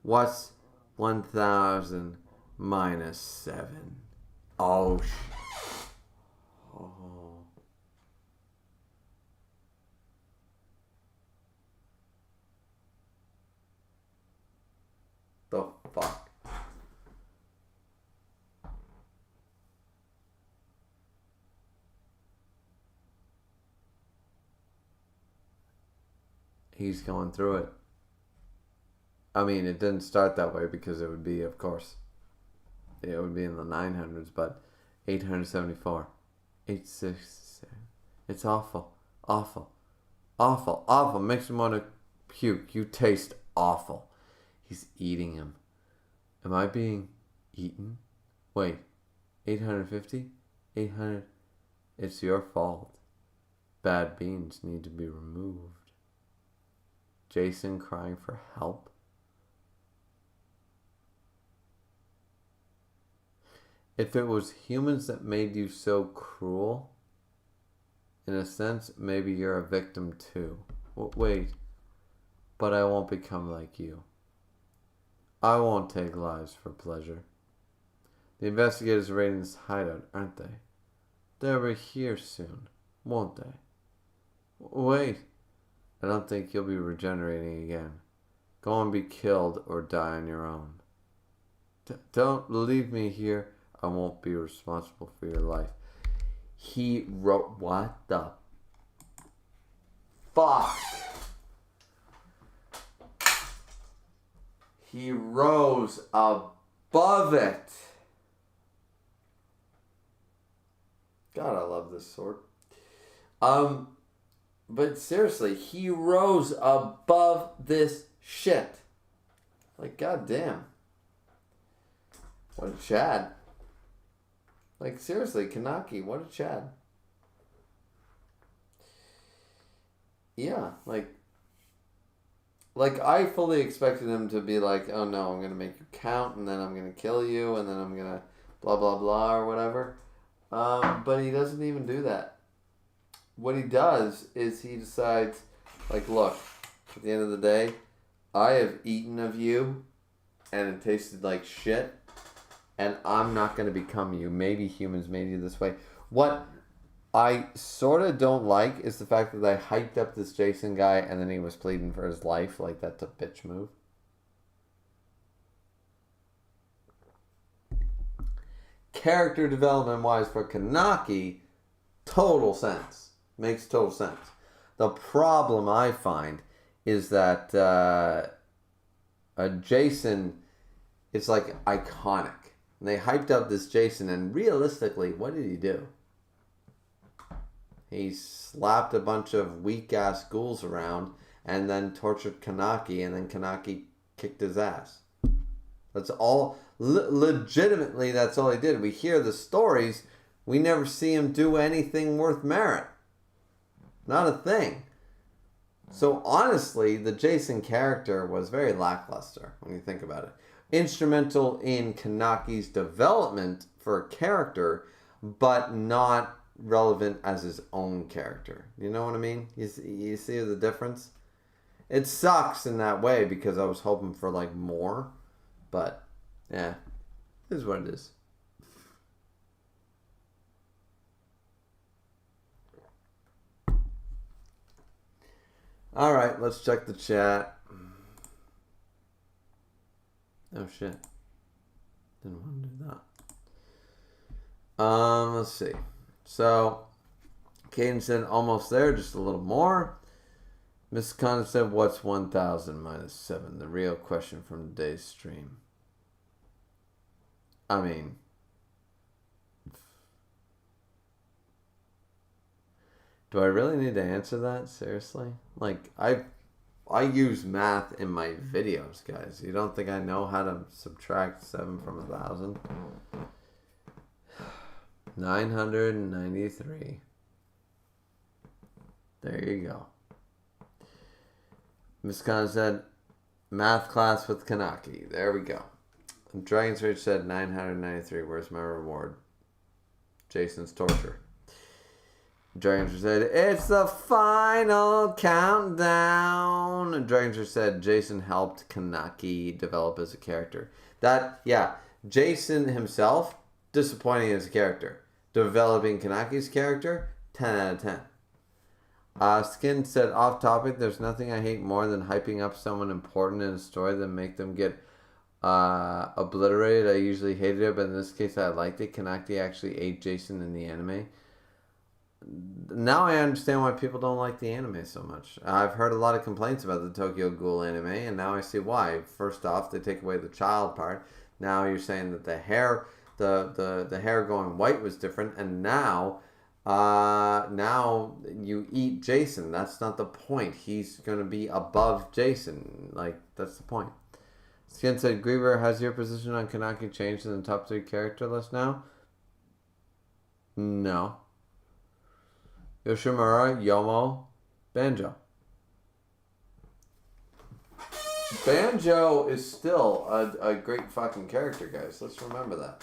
What's 1,000 minus 7? Oh, oh. The fuck? He's going through it. I mean, it didn't start that way because it would be, of course, it would be in the 900s, but 874, 867. It's awful, awful, awful, awful. Makes him want to puke. You taste awful. He's eating him. Am I being eaten? Wait, 850? 800? It's your fault. Bad beans need to be removed. Jason crying for help. If it was humans that made you so cruel, in a sense, maybe you're a victim too. Wait, but I won't become like you. I won't take lives for pleasure. The investigators are raiding this hideout, aren't they? They'll be here soon, won't they? Wait. I don't think you'll be regenerating again. Go and be killed or die on your own. Don't leave me here. I won't be responsible for your life. He wrote... What the... Fuck! He rose above it. God, I love this sword. But seriously, he rose above this shit. Like, goddamn. What a Chad. Like, seriously, Kanaki, what a Chad. Yeah, like I fully expected him to be like, oh no, I'm going to make you count, and then I'm going to kill you, and then I'm going to blah, blah, blah, or whatever. But he doesn't even do that. What he does is he decides, like, look, at the end of the day, I have eaten of you, and it tasted like shit, and I'm not going to become you. Maybe humans made you this way. What I sort of don't like is the fact that they hyped up this Jason guy and then he was pleading for his life. Like, that's a bitch move. Character development wise for Kanaki, total sense. Makes total sense. The problem I find is that Jason is like iconic. And they hyped up this Jason, and realistically, what did he do? He slapped a bunch of weak-ass ghouls around and then tortured Kanaki, and then Kanaki kicked his ass. That's all. Legitimately, that's all he did. We hear the stories. We never see him do anything worth merit. Not a thing. So honestly, the Jason character was very lackluster when you think about it. Instrumental in Kanaki's development for a character, but not relevant as his own character. You know what I mean? You see the difference? It sucks in that way because I was hoping for like more, but yeah, it is what it is. All right, let's check the chat. Oh shit! Didn't want to do that. Let's see. So, Caden said almost there, just a little more. Miss Condon said, "What's 1,000 minus 7?" The real question from today's stream. I mean, do I really need to answer that? Seriously? Like, I use math in my videos, guys. You don't think I know how to subtract 7 from 1,000? 993. There you go. Miss Khan said, math class with Kanaki. There we go. Dragon's Rage said 993. Where's my reward? Jason's torture. Dragon's said, it's the final countdown. Dragon's said, Jason helped Kanaki develop as a character. Jason himself, disappointing as a character. Developing Kanaki's character, 10 out of 10. Skin said, off topic, there's nothing I hate more than hyping up someone important in a story than make them get obliterated. I usually hated it, but in this case I liked it. Kanaki actually ate Jason in the anime. Now I understand why people don't like the anime so much. I've heard a lot of complaints about the Tokyo Ghoul anime, and now I see why. First off, they take away the child part. Now you're saying that the hair, the hair going white was different, and now you eat Jason. That's not the point. He's going to be above Jason. Like, that's the point. Skin said, Griever, has your position on Kanaki changed in the top 3 character list now? No. Yoshimura, Yomo, Banjo. Banjo is still a great fucking character, guys. Let's remember that.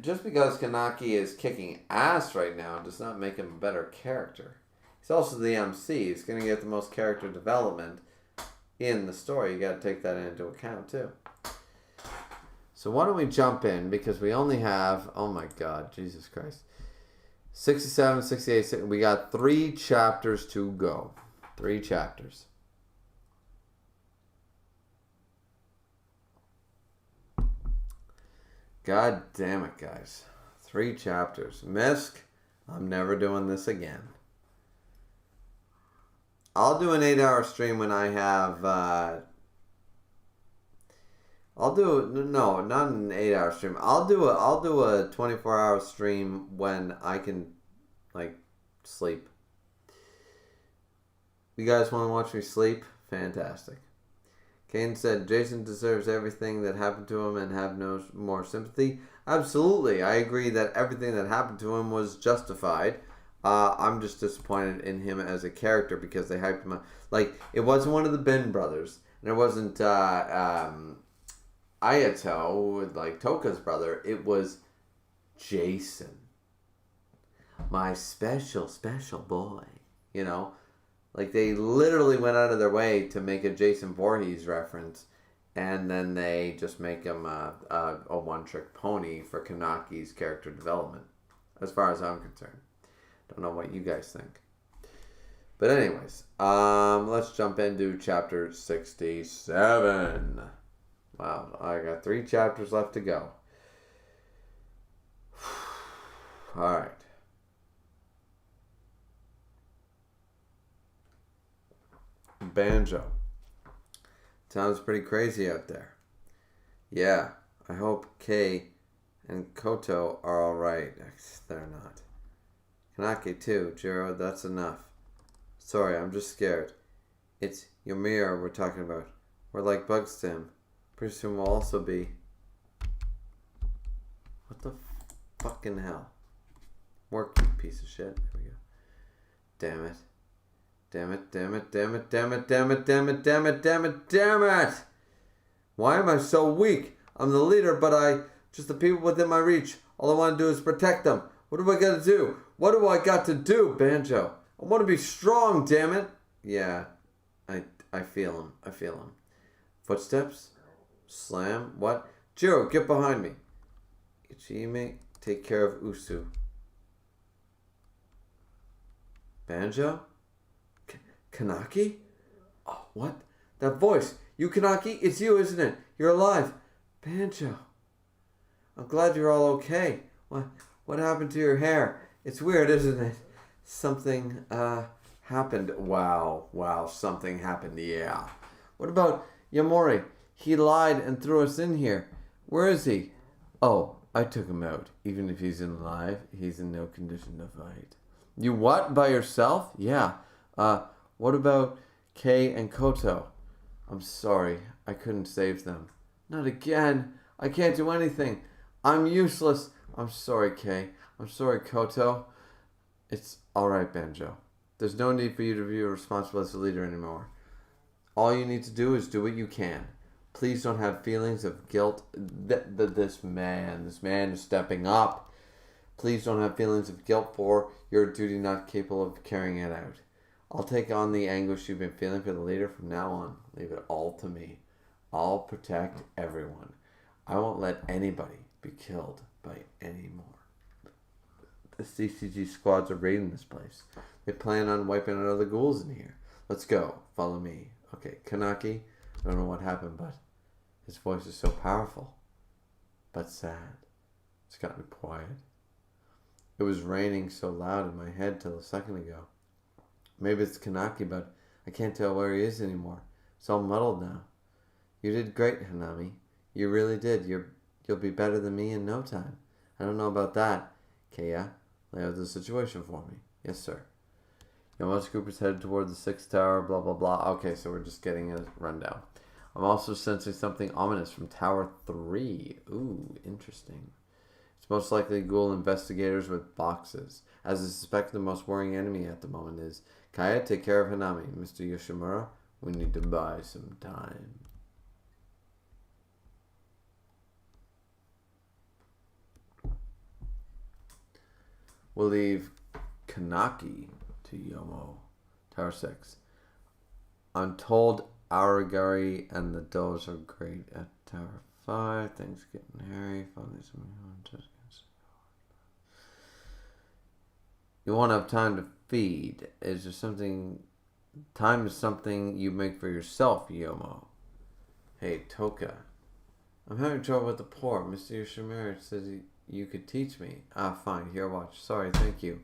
Just because Kanaki is kicking ass right now does not make him a better character. He's also the MC. He's going to get the most character development in the story. You got to take that into account, too. So why don't we jump in, because we only have, oh my god, Jesus Christ, 67, 68, we got 3 chapters to go. 3 chapters. God damn it, guys. 3 chapters. Misk, I'm never doing this again. I'll do an 8-hour stream when I have, no, not an 8-hour stream. I'll do a 24-hour stream when I can, like, sleep. You guys want to watch me sleep? Fantastic. Kane said, Jason deserves everything that happened to him and have no more sympathy. Absolutely. I agree that everything that happened to him was justified. I'm just disappointed in him as a character because they hyped him up. Like, it wasn't one of the Ben brothers. And it wasn't Ayato, like Toka's brother. It was Jason. My special, special boy. You know? Like, they literally went out of their way to make a Jason Voorhees reference And then they just make him a one-trick pony for Kanaki's character development, as far as I'm concerned. Don't know what you guys think. But anyways, let's jump into chapter 67. Wow, I got 3 chapters left to go. Alright. Banjo. Sounds pretty crazy out there. Yeah, I hope Kei and Koto are alright. They're not. Kanaki too, Jiro, that's enough. Sorry, I'm just scared. It's Ymir we're talking about. We're like bugs to him. Pretty soon we'll also be... What the fucking hell? Work, you piece of shit. There we go. Damn it. Damn it, damn it, damn it, damn it, damn it, damn it, damn it, damn it, damn it! Why am I so weak? I'm the leader, but just the people within my reach. All I want to do is protect them. What do I got to do? What do I got to do, Banjo? I want to be strong, damn it! Yeah, I feel him. I feel him. Footsteps? Slam? What? Jiro, get behind me. Ichime, take care of Usu. Banjo? Kanaki? Oh, what? That voice. You, Kanaki? It's you, isn't it? You're alive. Banjo. I'm glad you're all okay. What happened to your hair? It's weird, isn't it? Something, happened. Wow, something happened, yeah. What about Yamori? He lied and threw us in here. Where is he? Oh, I took him out. Even if he's alive, he's in no condition to fight. You what? By yourself? Yeah. What about Kei and Koto? I'm sorry. I couldn't save them. Not again. I can't do anything. I'm useless. I'm sorry, Kei. I'm sorry, Koto. It's alright, Banjo. There's no need for you to be responsible as a leader anymore. All you need to do is do what you can. Please don't have feelings of guilt. This man is stepping up. Please don't have feelings of guilt for your duty not capable of carrying it out. I'll take on the anguish you've been feeling for the leader from now on. Leave it all to me. I'll protect everyone. I won't let anybody be killed by any more. The CCG squads are raiding this place. They plan on wiping out all the ghouls in here. Let's go. Follow me. Okay, Kanaki, I don't know what happened, but his voice is so powerful. But sad. It's got me quiet. It was raining so loud in my head till a second ago. Maybe it's Kanaki, but I can't tell where he is anymore. It's all muddled now. You did great, Hanami. You really did. You'll be better than me in no time. I don't know about that. Keiya, lay out the situation for me. Yes, sir. Yamo's group is headed toward the 6th tower, blah, blah, blah. Okay, so we're just getting a rundown. I'm also sensing something ominous from Tower 3. Ooh, interesting. It's most likely Ghoul investigators with boxes. As I suspect the most worrying enemy at the moment is Kaya, take care of Hanami. Mr. Yoshimura, we need to buy some time. We'll leave Kanaki to Yomo. Tower 6. I'm told Aragari and the Does are great at Tower 5. Things getting hairy. You won't have time to feed. Is there something... Time is something you make for yourself, Yomo. Hey, Toka. I'm having trouble with the poor. Mr. Yoshimura says you could teach me. Ah, fine. Here, watch. Sorry, thank you.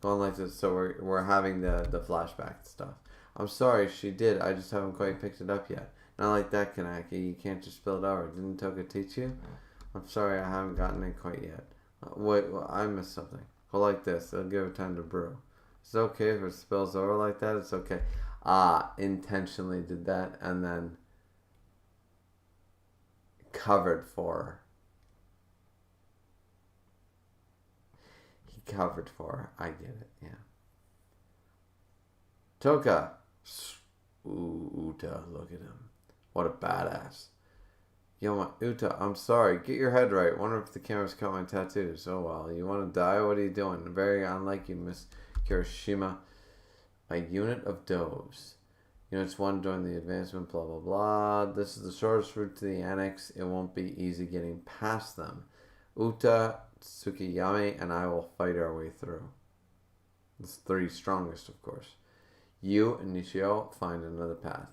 Going like this, so we're having the flashback stuff. I'm sorry, she did. I just haven't quite picked it up yet. Not like that, Kanaki. You can't just spill it over. Didn't Toka teach you? I'm sorry, I haven't gotten it quite yet. Wait, well, I missed something. Go like this. It'll give it time to brew. It's okay if it spills over like that. It's okay. Intentionally did that and then covered for her. He covered for her. I get it, yeah. Toka. Ooh, Uta, look at him. What a badass. Yo, Uta, I'm sorry. Get your head right. Wonder if the camera's caught my tattoos. Oh, well. You want to die? What are you doing? Very unlike you, Miss Kirishima. A unit of doves. Units 1 join the advancement, blah, blah, blah. This is the shortest route to the annex. It won't be easy getting past them. Uta, Tsukiyami, and I will fight our way through. It's 3 strongest, of course. You and Nishio find another path.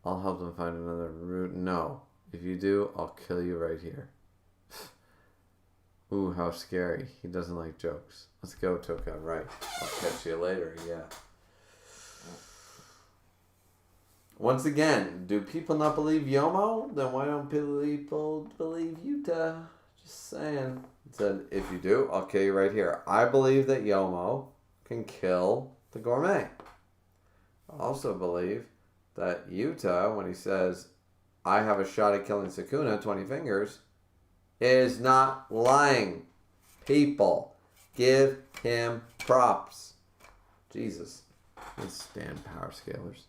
I'll help them find another route. No. If you do, I'll kill you right here. Ooh, how scary. He doesn't like jokes. Let's go, Toka. Right. I'll catch you later. Yeah. Once again, do people not believe Yomo? Then why don't people believe Yuta? Just saying. It said, if you do, I'll kill you right here. I believe that Yomo can kill the gourmet. I also believe that Yuta, when he says, I have a shot at killing Sukuna, 20 fingers, is not lying. People, give him props. Jesus. These stand power scalers.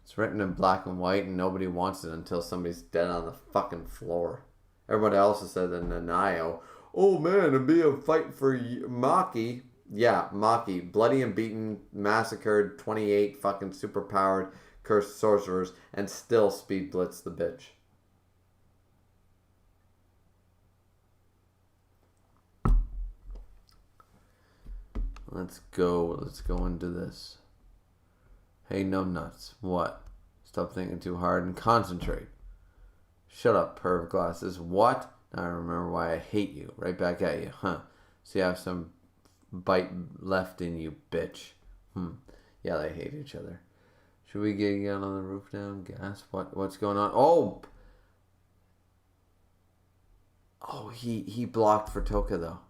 It's written in black and white and nobody wants it until somebody's dead on the fucking floor. Everybody else has said in Nanayo, oh man, it'd be a fight for Maki. Yeah, Maki. Bloody and beaten, massacred, 28 fucking superpowered cursed sorcerers and still speed blitz the bitch. Let's go into this. Hey, no nuts. What? Stop thinking too hard and concentrate. Shut up, perv glasses. What? Now I remember why I hate you. Right back at you, huh? So you have some bite left in you, bitch. Yeah, they hate each other. Should we get on the roof now? Gas? What's going on? Oh, he blocked for Toka though.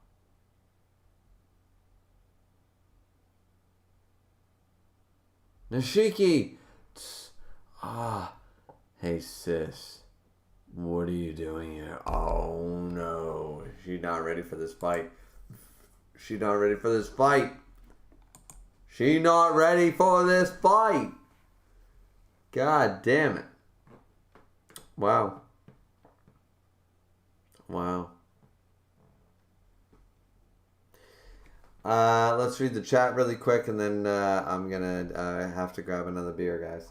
Nishiki! Hey sis. What are you doing here? Oh no. She's not ready for this fight. She's not ready for this fight. She's not ready for this fight. God damn it. Wow. Let's read the chat really quick and then I'm gonna have to grab another beer, guys.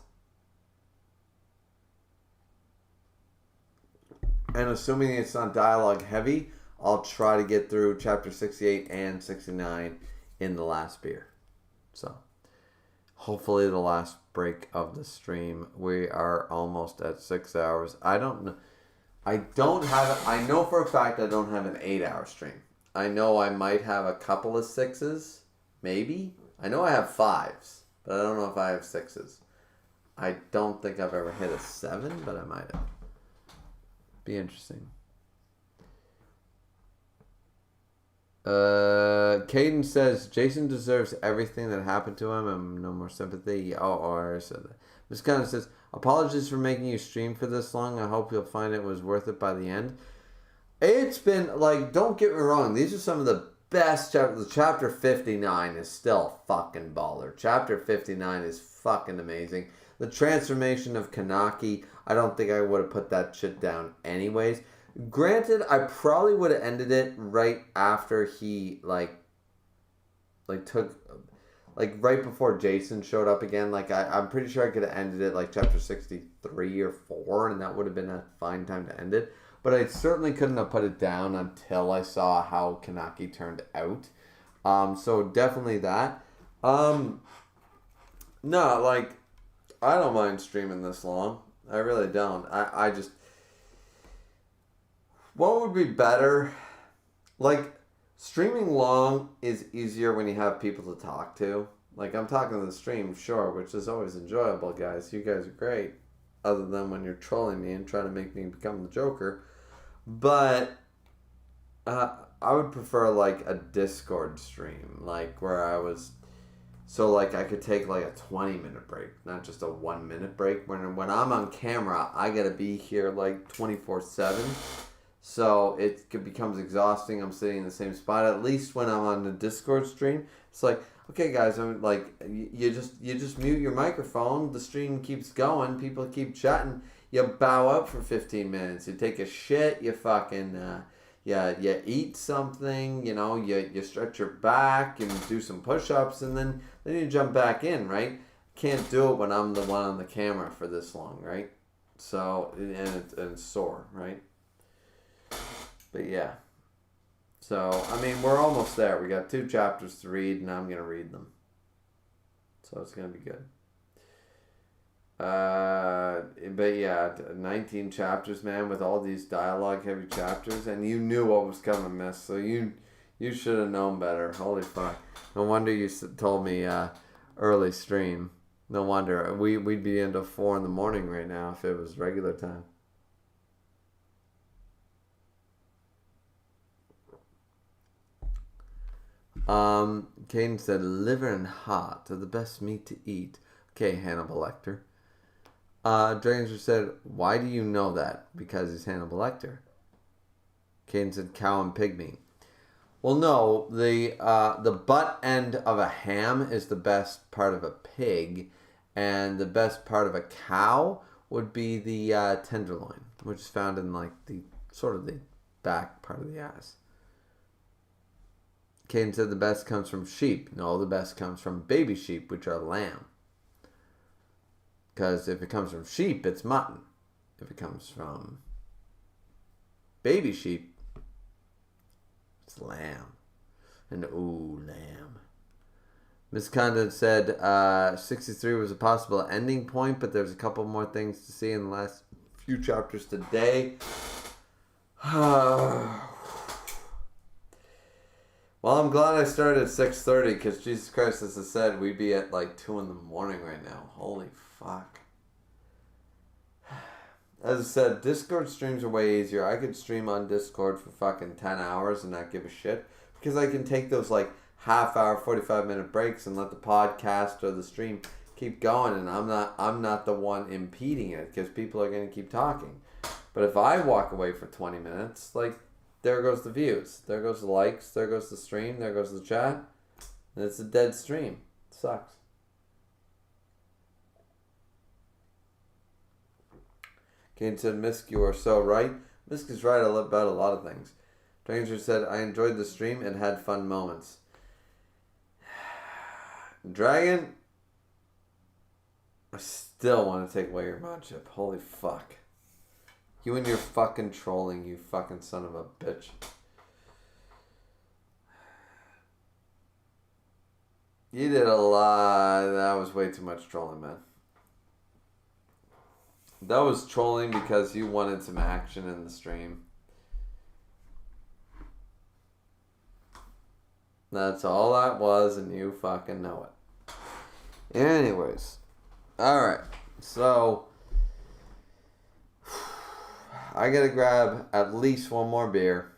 And assuming it's not dialogue heavy, I'll try to get through chapter 68 and 69 in the last beer. So, hopefully the last break of the stream. We are almost at 6 hours. I don't know. I know for a fact I don't have an 8-hour stream. I know I might have a couple of 6s. Maybe. I know I have 5s. But I don't know if I have 6s. I don't think I've ever hit a 7, but I might have. Be interesting. Caden says Jason deserves everything that happened to him and no more sympathy. I said that. Miss Gunn says, apologies for making you stream for this long. I hope you'll find it was worth it by the end. It's been, don't get me wrong. These are some of the best chapters. Chapter 59 is still fucking baller. Chapter 59 is fucking amazing. The transformation of Kanaki, I don't think I would have put that shit down anyways. Granted, I probably would have ended it right after he, took, right before Jason showed up again. I'm pretty sure I could have ended it, chapter 63 or 4, and that would have been a fine time to end it. But I certainly couldn't have put it down until I saw how Kanaki turned out. So definitely that. I don't mind streaming this long. I really don't. I just... What would be better? Streaming long is easier when you have people to talk to. I'm talking to the stream, sure, which is always enjoyable, guys. You guys are great. Other than when you're trolling me and trying to make me become the Joker. But I would prefer a Discord stream, where I was... So, I could take, a 20-minute break, not just a 1-minute break. When I'm on camera, I gotta be here, 24/7. So, it becomes exhausting. I'm sitting in the same spot. At least when I'm on the Discord stream, it's okay, guys, I'm you just mute your microphone. The stream keeps going. People keep chatting. You bow up for 15 minutes. You take a shit. You fucking... you eat something, you stretch your back and do some push-ups, and then you jump back in, right? can't do it when I'm the one on the camera for this long, right? So, and it's sore, right? But yeah. So, I mean, we're almost there. We got 2 chapters to read, and I'm going to read them. So it's going to be good. But yeah, 19 chapters, man, with all these dialogue-heavy chapters, and you knew what was coming, miss. So you should have known better. Holy fuck! No wonder you told me early stream. No wonder we'd be into 4 in the morning right now if it was regular time. Caden said liver and heart are the best meat to eat. Okay, Hannibal Lecter. Dranger said, why do you know that? Because he's Hannibal Lecter. Caden said cow and pig meat. Well, no, the butt end of a ham is the best part of a pig, and the best part of a cow would be the tenderloin, which is found in like the sort of the back part of the ass. Caden said the best comes from sheep. No, the best comes from baby sheep, which are lamb. Because if it comes from sheep, it's mutton. If it comes from baby sheep, it's lamb. And ooh, lamb. Miss Condon said 63 was a possible ending point, but there's a couple more things to see in the last few chapters today. Well, I'm glad I started at 6:30 because Jesus Christ, as I said, we'd be at like 2 in the morning right now. Holy fuck. As I said, Discord streams are way easier. I could stream on Discord for fucking 10 hours and not give a shit because I can take those like half hour, 45-minute breaks and let the podcast or the stream keep going, and I'm not the one impeding it because people are going to keep talking. But if I walk away for 20 minutes, like, there goes the views, there goes the likes, there goes the stream, there goes the chat, and it's a dead stream. It sucks. Kane said, Misk, you are so right. Misk is right about a lot of things. Stranger said, I enjoyed the stream and had fun moments. Dragon, I still want to take away your mod chip. Holy fuck. You and your fucking trolling, you fucking son of a bitch. You did a lot. That was way too much trolling, man. That was trolling because you wanted some action in the stream. That's all that was, and you fucking know it. Anyways. Alright. So, I gotta grab at least one more beer,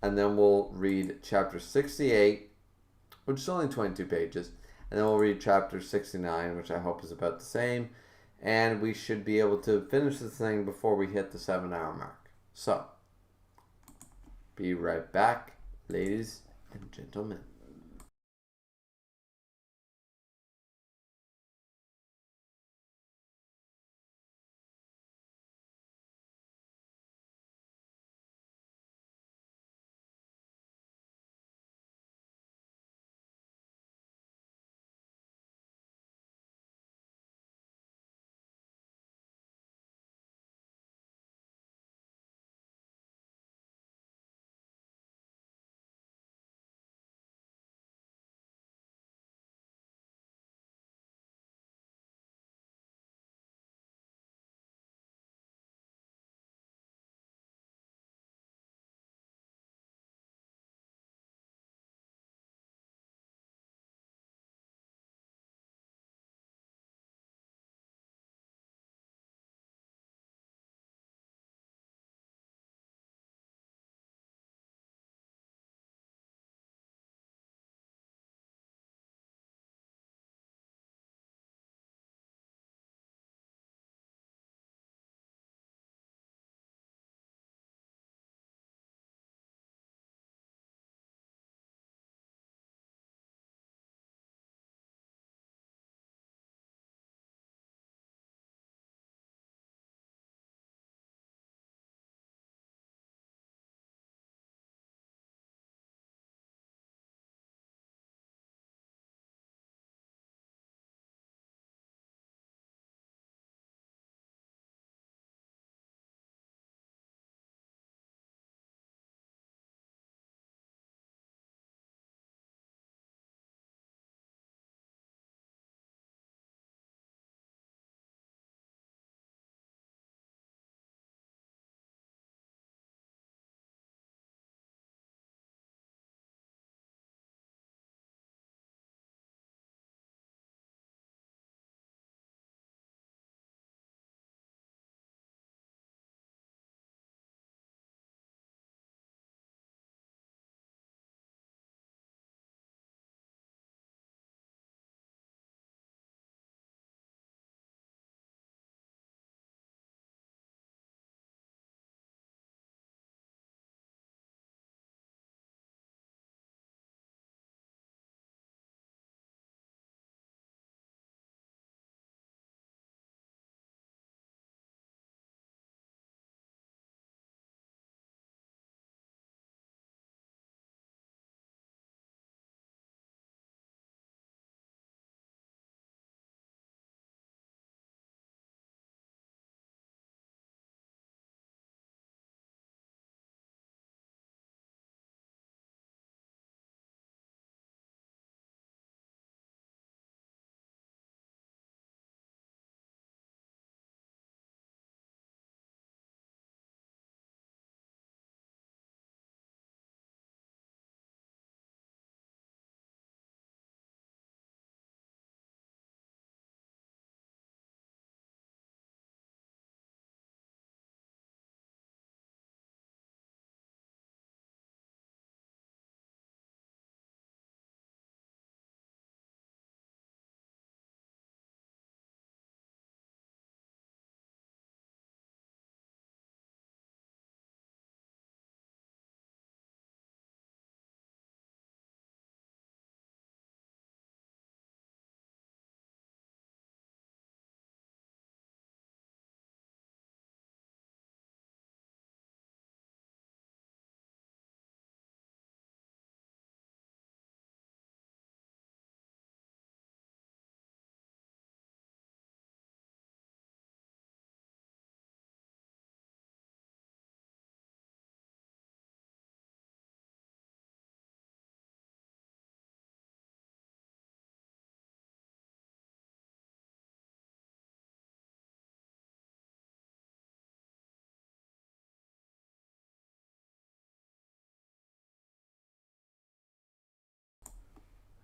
and then we'll read chapter 68, which is only 22 pages, and then we'll read chapter 69, which I hope is about the same, and we should be able to finish this thing before we hit the 7-hour mark. So, be right back, ladies and gentlemen.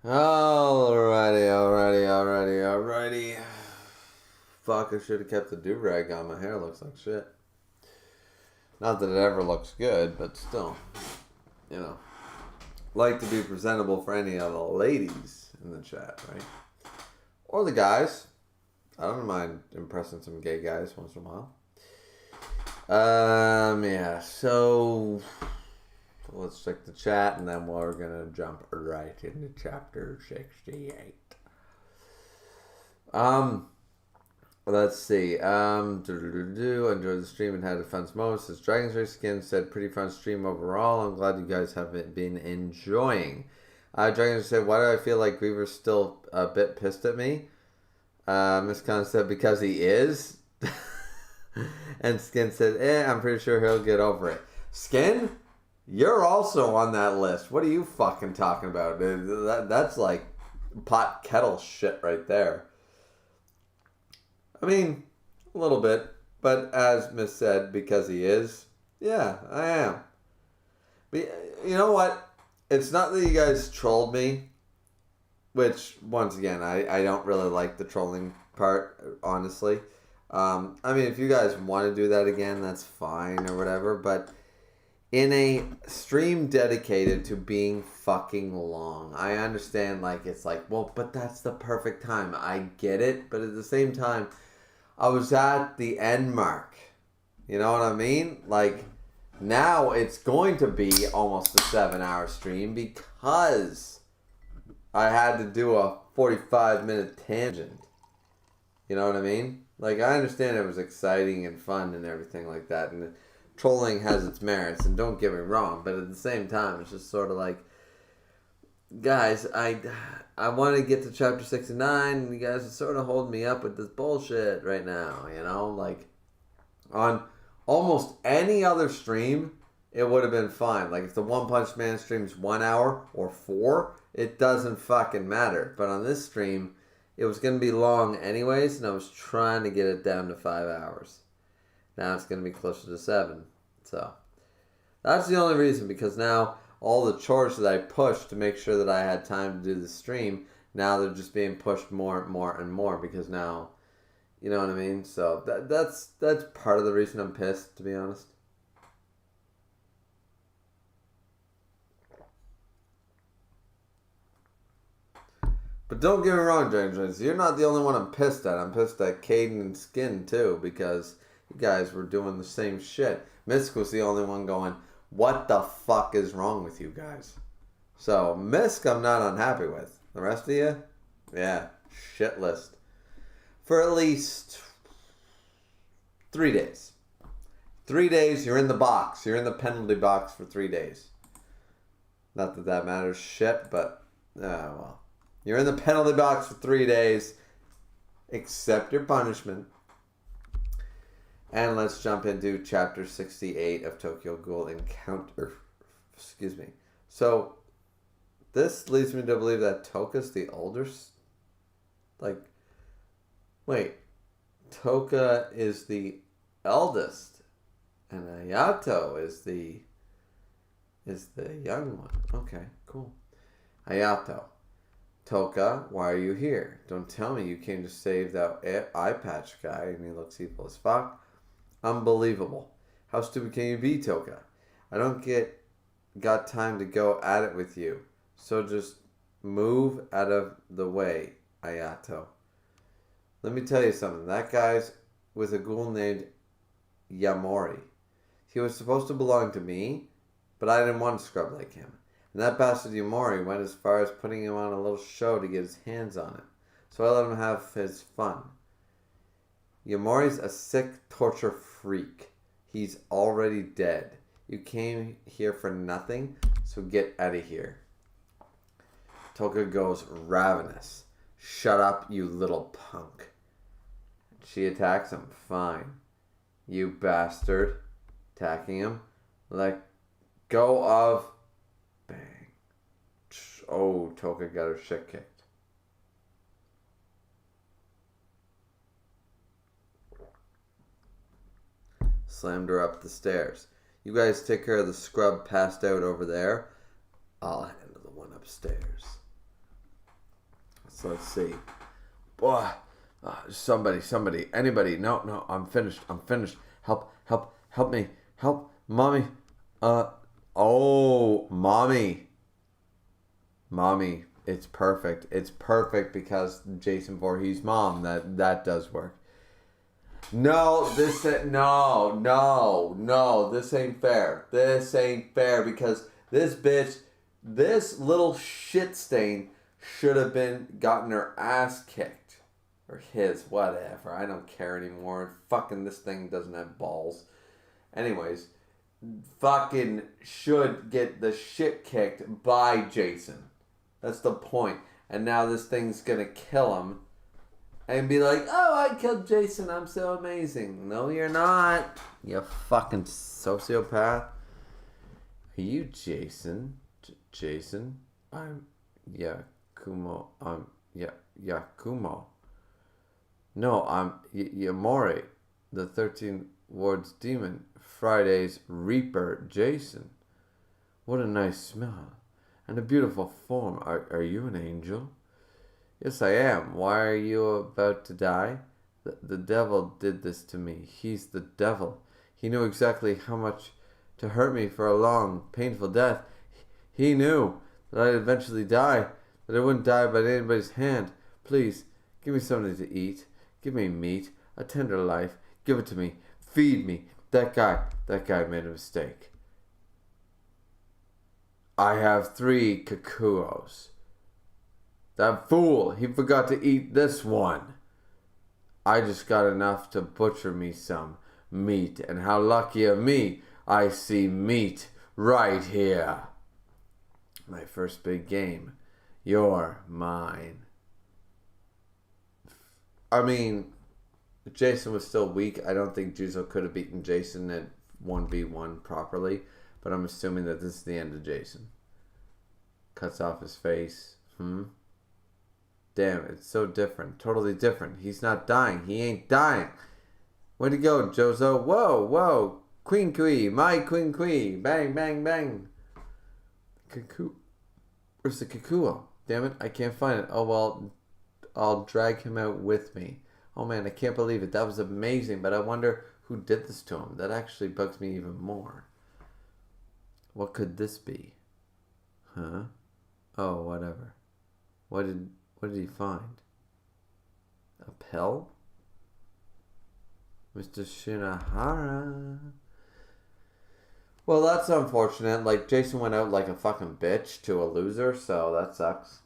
Alrighty. Fuck, I should have kept the do-rag on. My hair looks like shit. Not that it ever looks good, but still. You know. Like to be presentable for any of the ladies in the chat, right? Or the guys. I don't mind impressing some gay guys once in a while. Yeah, so let's check the chat and then we're gonna jump right into chapter 68. Let's see. Enjoyed the stream and had a fun moment. Says Dragon's Race Skin said pretty fun stream overall. I'm glad you guys have been enjoying. Dragon's said, why do I feel like Griever's still a bit pissed at me? Miss Khan said because he is. And Skin said, I'm pretty sure he'll get over it. Skin, you're also on that list. What are you fucking talking about? That's like pot kettle shit right there. I mean, a little bit. But as Miss said, because he is, yeah, I am. But you know what? It's not that you guys trolled me. Which, once again, I don't really like the trolling part, honestly. I mean, if you guys want to do that again, that's fine or whatever. But in a stream dedicated to being fucking long, I understand, like, it's like, well, but that's the perfect time. I get it. But at the same time, I was at the end mark. You know what I mean? Like, now it's going to be almost a 7-hour stream because I had to do a 45-minute tangent. You know what I mean? Like, I understand it was exciting and fun and everything like that. And trolling has its merits, and don't get me wrong. But at the same time, it's just sort of like, guys, I want to get to chapter 69, and you guys are sort of holding me up with this bullshit right now, you know? Like, on almost any other stream, it would have been fine. Like, if the One Punch Man stream's 1 hour or 4, it doesn't fucking matter. But on this stream, it was going to be long anyways, and I was trying to get it down to 5 hours. Now it's going to be closer to 7. So, that's the only reason, because now all the chores that I pushed to make sure that I had time to do the stream, now they're just being pushed more and more and more, because now, you know what I mean? So, that's part of the reason I'm pissed, to be honest. But don't get me wrong, James. You're not the only one I'm pissed at. I'm pissed at Caden and Skin, too, because you guys were doing the same shit. Misk was the only one going, what the fuck is wrong with you guys? So, Misk I'm not unhappy with. The rest of you? Yeah, shit list. For at least 3 days. 3 days, you're in the box. You're in the penalty box for 3 days. Not that that matters shit, but, well. You're in the penalty box for 3 days. Accept your punishment. And let's jump into chapter 68 of Tokyo Ghoul Encounter. Excuse me. So, this leads me to believe that Toka's the older... Wait. Toka is the eldest. And Ayato is the young one. Okay, cool. Ayato. Toka, why are you here? Don't tell me you came to save that eye patch guy and he looks evil as fuck. Unbelievable. How stupid can you be, Toka? I don't got time to go at it with you. So just move out of the way, Ayato. Let me tell you something. That guy's with a ghoul named Yamori. He was supposed to belong to me, but I didn't want to scrub like him. And that bastard Yamori went as far as putting him on a little show to get his hands on it. So I let him have his fun. Yamori's a sick torture freak. He's already dead. You came here for nothing, so get out of here. Toka goes ravenous. Shut up, you little punk. She attacks him. Fine. You bastard. Attacking him. Let go of... Bang. Oh, Toka got her shit kicked. Slammed her up the stairs. You guys take care of the scrub passed out over there. I'll handle the one upstairs. Let's see. Boy, somebody, anybody. No, I'm finished. Help me. Help, mommy. Mommy. It's perfect. It's perfect because Jason Voorhees' mom. That does work. No, this ain't fair. This ain't fair because this bitch, this little shit stain should have gotten her ass kicked. Or his, whatever. I don't care anymore. Fucking this thing doesn't have balls. Anyways, fucking should get the shit kicked by Jason. That's the point. And now this thing's gonna kill him. And be like, oh, I killed Jason. I'm so amazing. No, you're not. You fucking sociopath. Are you Jason? Jason? I'm Yakumo. Yakumo. No, I'm Yamori, the 13 Wards demon. Friday's Reaper Jason. What a nice smell. And a beautiful form. Are you an angel? Yes, I am. Why are you about to die? The devil did this to me. He's the devil. He knew exactly how much to hurt me for a long, painful death. He knew that I'd eventually die, that I wouldn't die by anybody's hand. Please, give me something to eat. Give me meat, a tender life. Give it to me. Feed me. That guy made a mistake. I have 3 kakuos. That fool, he forgot to eat this one. I just got enough to butcher me some meat, and how lucky of me, I see meat right here. My first big game. You're mine. I mean, Jason was still weak. I don't think Juzo could have beaten Jason at 1v1 properly, but I'm assuming that this is the end of Jason. Cuts off his face. Damn, it's so different. Totally different. He's not dying. He ain't dying. Way to go, Jozo. Whoa. Queen Kui. My Queen Kui. Bang, bang, bang. Kaku. Where's the Kakuo? Damn it, I can't find it. Oh, well, I'll drag him out with me. Oh, man, I can't believe it. That was amazing, but I wonder who did this to him. That actually bugs me even more. What could this be? Huh? Oh, whatever. What did he find? A pill? Mr. Shinohara. Well, that's unfortunate. Like, Jason went out like a fucking bitch to a loser, so that sucks.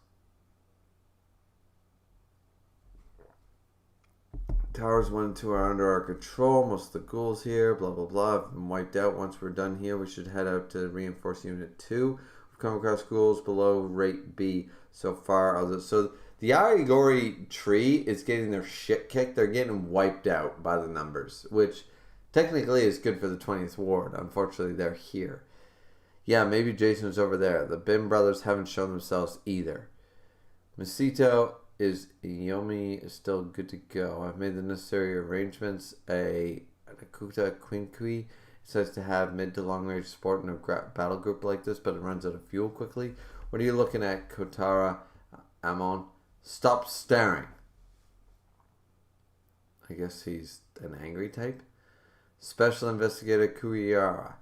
Towers 1 and 2 are under our control. Most of the ghouls here, blah, blah, blah, have been wiped out. Once we're done here, we should head out to reinforce Unit 2. We've come across ghouls below rate B so far. So the Arigori tree is getting their shit kicked. They're getting wiped out by the numbers, which technically is good for the 20th Ward. Unfortunately, they're here. Yeah, maybe Jason's over there. The Bim brothers haven't shown themselves either. Masito is Yomi is still good to go. I've made the necessary arrangements. A Akuta Quinkui says to have mid to long range support in a battle group like this, but it runs out of fuel quickly. What are you looking at, Kotara Amon? Stop staring. I guess he's an angry type. Special Investigator Kuiara.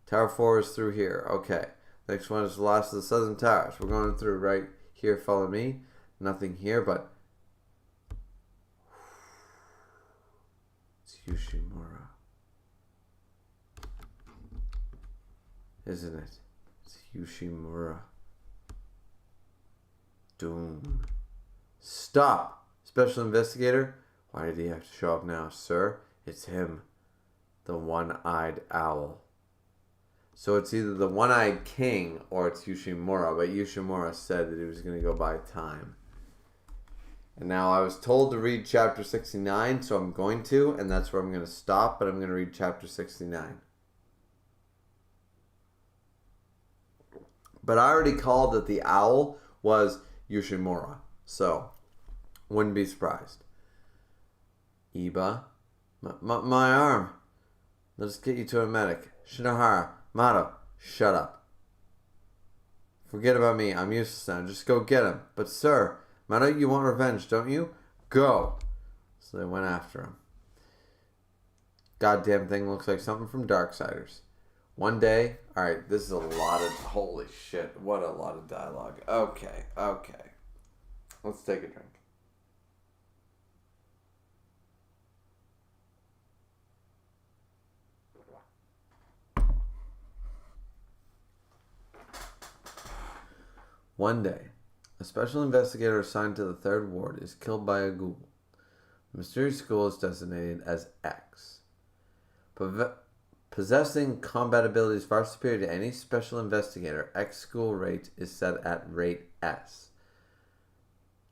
Tower 4 is through here. Okay. Next one is the last of the southern towers. We're going through right here. Follow me. Nothing here, but it's Yoshimura. Isn't it? It's Yoshimura. Doom. Stop! Special Investigator? Why did he have to show up now, sir? It's him. The one-eyed owl. So it's either the one-eyed king or it's Yoshimura, but Yoshimura said that he was going to go by time. And now I was told to read chapter 69, so I'm going to, and that's where I'm going to stop, but I'm going to read chapter 69. But I already called that the owl was Yoshimura, so wouldn't be surprised. Iba, my arm. Let's get you to a medic. Shinohara, Mato, shut up. Forget about me. I'm useless now. Just go get him. But sir, Meta, you want revenge, don't you? Go. So they went after him. Goddamn thing looks like something from Darksiders. One day, alright, this is a lot of, holy shit, what a lot of dialogue. Okay. Let's take a drink. One day, a special investigator assigned to the Third Ward is killed by a ghoul. The mysterious ghoul is designated as X. Possessing combat abilities far superior to any special investigator, X ghoul rate is set at rate S.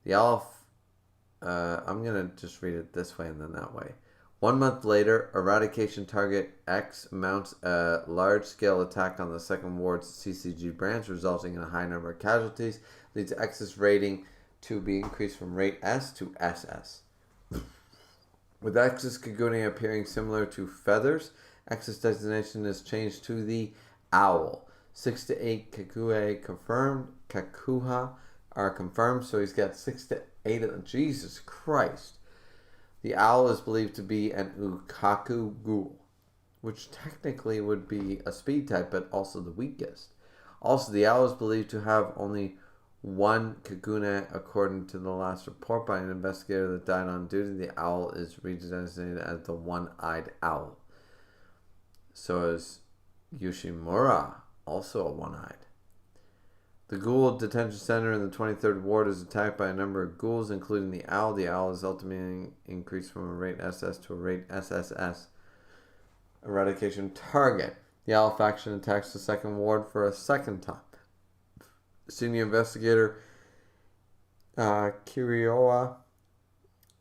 The owl... I'm going to just read it this way and then that way. 1 month later, Eradication Target X mounts a large-scale attack on the Second Ward's CCG branch, resulting in a high number of casualties. Leads X's rating to be increased from rate S to SS. With X's Kagune appearing similar to feathers, X's designation is changed to the Owl. 6 to 8 Kakuha are confirmed, so he's got 6 to 8 of them. Jesus Christ. The Owl is believed to be an Ukaku Ghoul, which technically would be a speed type, but also the weakest. Also, the Owl is believed to have only one Kagune, according to the last report by an investigator that died on duty. The Owl is redesignated as the One-Eyed Owl. So is Yoshimura, also a one-eyed. The Ghoul Detention Center in the 23rd Ward is attacked by a number of ghouls, including the Owl. The Owl is ultimately increased from a rate SS to a rate SSS. Eradication target. The Owl faction attacks the 2nd Ward for a second time. Senior investigator Kirioa,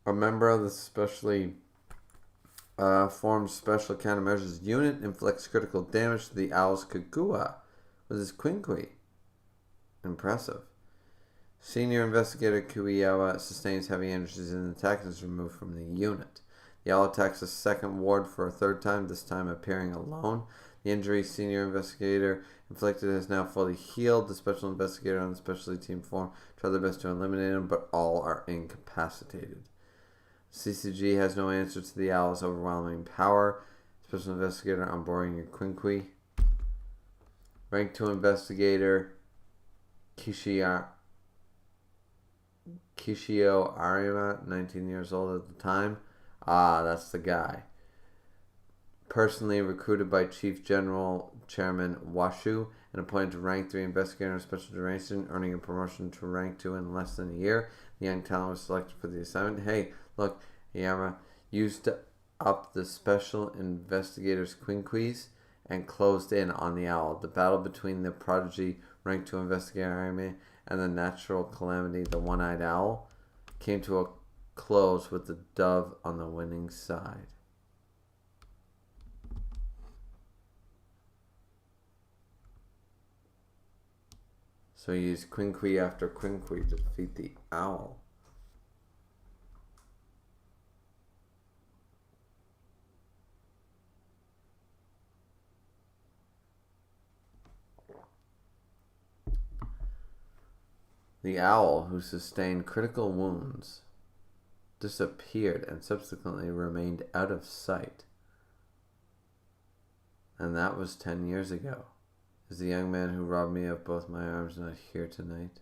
a member of the specially formed Special Countermeasures Unit, inflicts critical damage to the Owl's Kagua with his Quinkui. Impressive. Senior investigator Kuiyawa sustains heavy injuries in the attack and is removed from the unit. The Owl attacks the 2nd Ward for a third time, this time appearing alone. The injury senior investigator inflicted is now fully healed. The special investigator on the specialty team form try their best to eliminate him, but all are incapacitated. CCG has no answer to the Owl's overwhelming power. Special investigator on boarding your Quinkui. Rank 2 investigator Kishio Arima, 19 years old at the time. Ah, that's the guy. Personally recruited by Chief General Chairman Washu and appointed to rank 3 investigator in special duration, earning a promotion to rank 2 in less than a year. The young talent was selected for the assignment. Hey, look, Yama used up the special investigator's Quinquies and closed in on the Owl. The battle between the prodigy rank 2 investigator Arime and the natural calamity, the One-Eyed Owl, came to a close with the dove on the winning side. So he used Quinkui after Quinkui to defeat the Owl. The Owl, who sustained critical wounds, disappeared and subsequently remained out of sight. And that was 10 years ago. Is the young man who robbed me of both my arms not here tonight?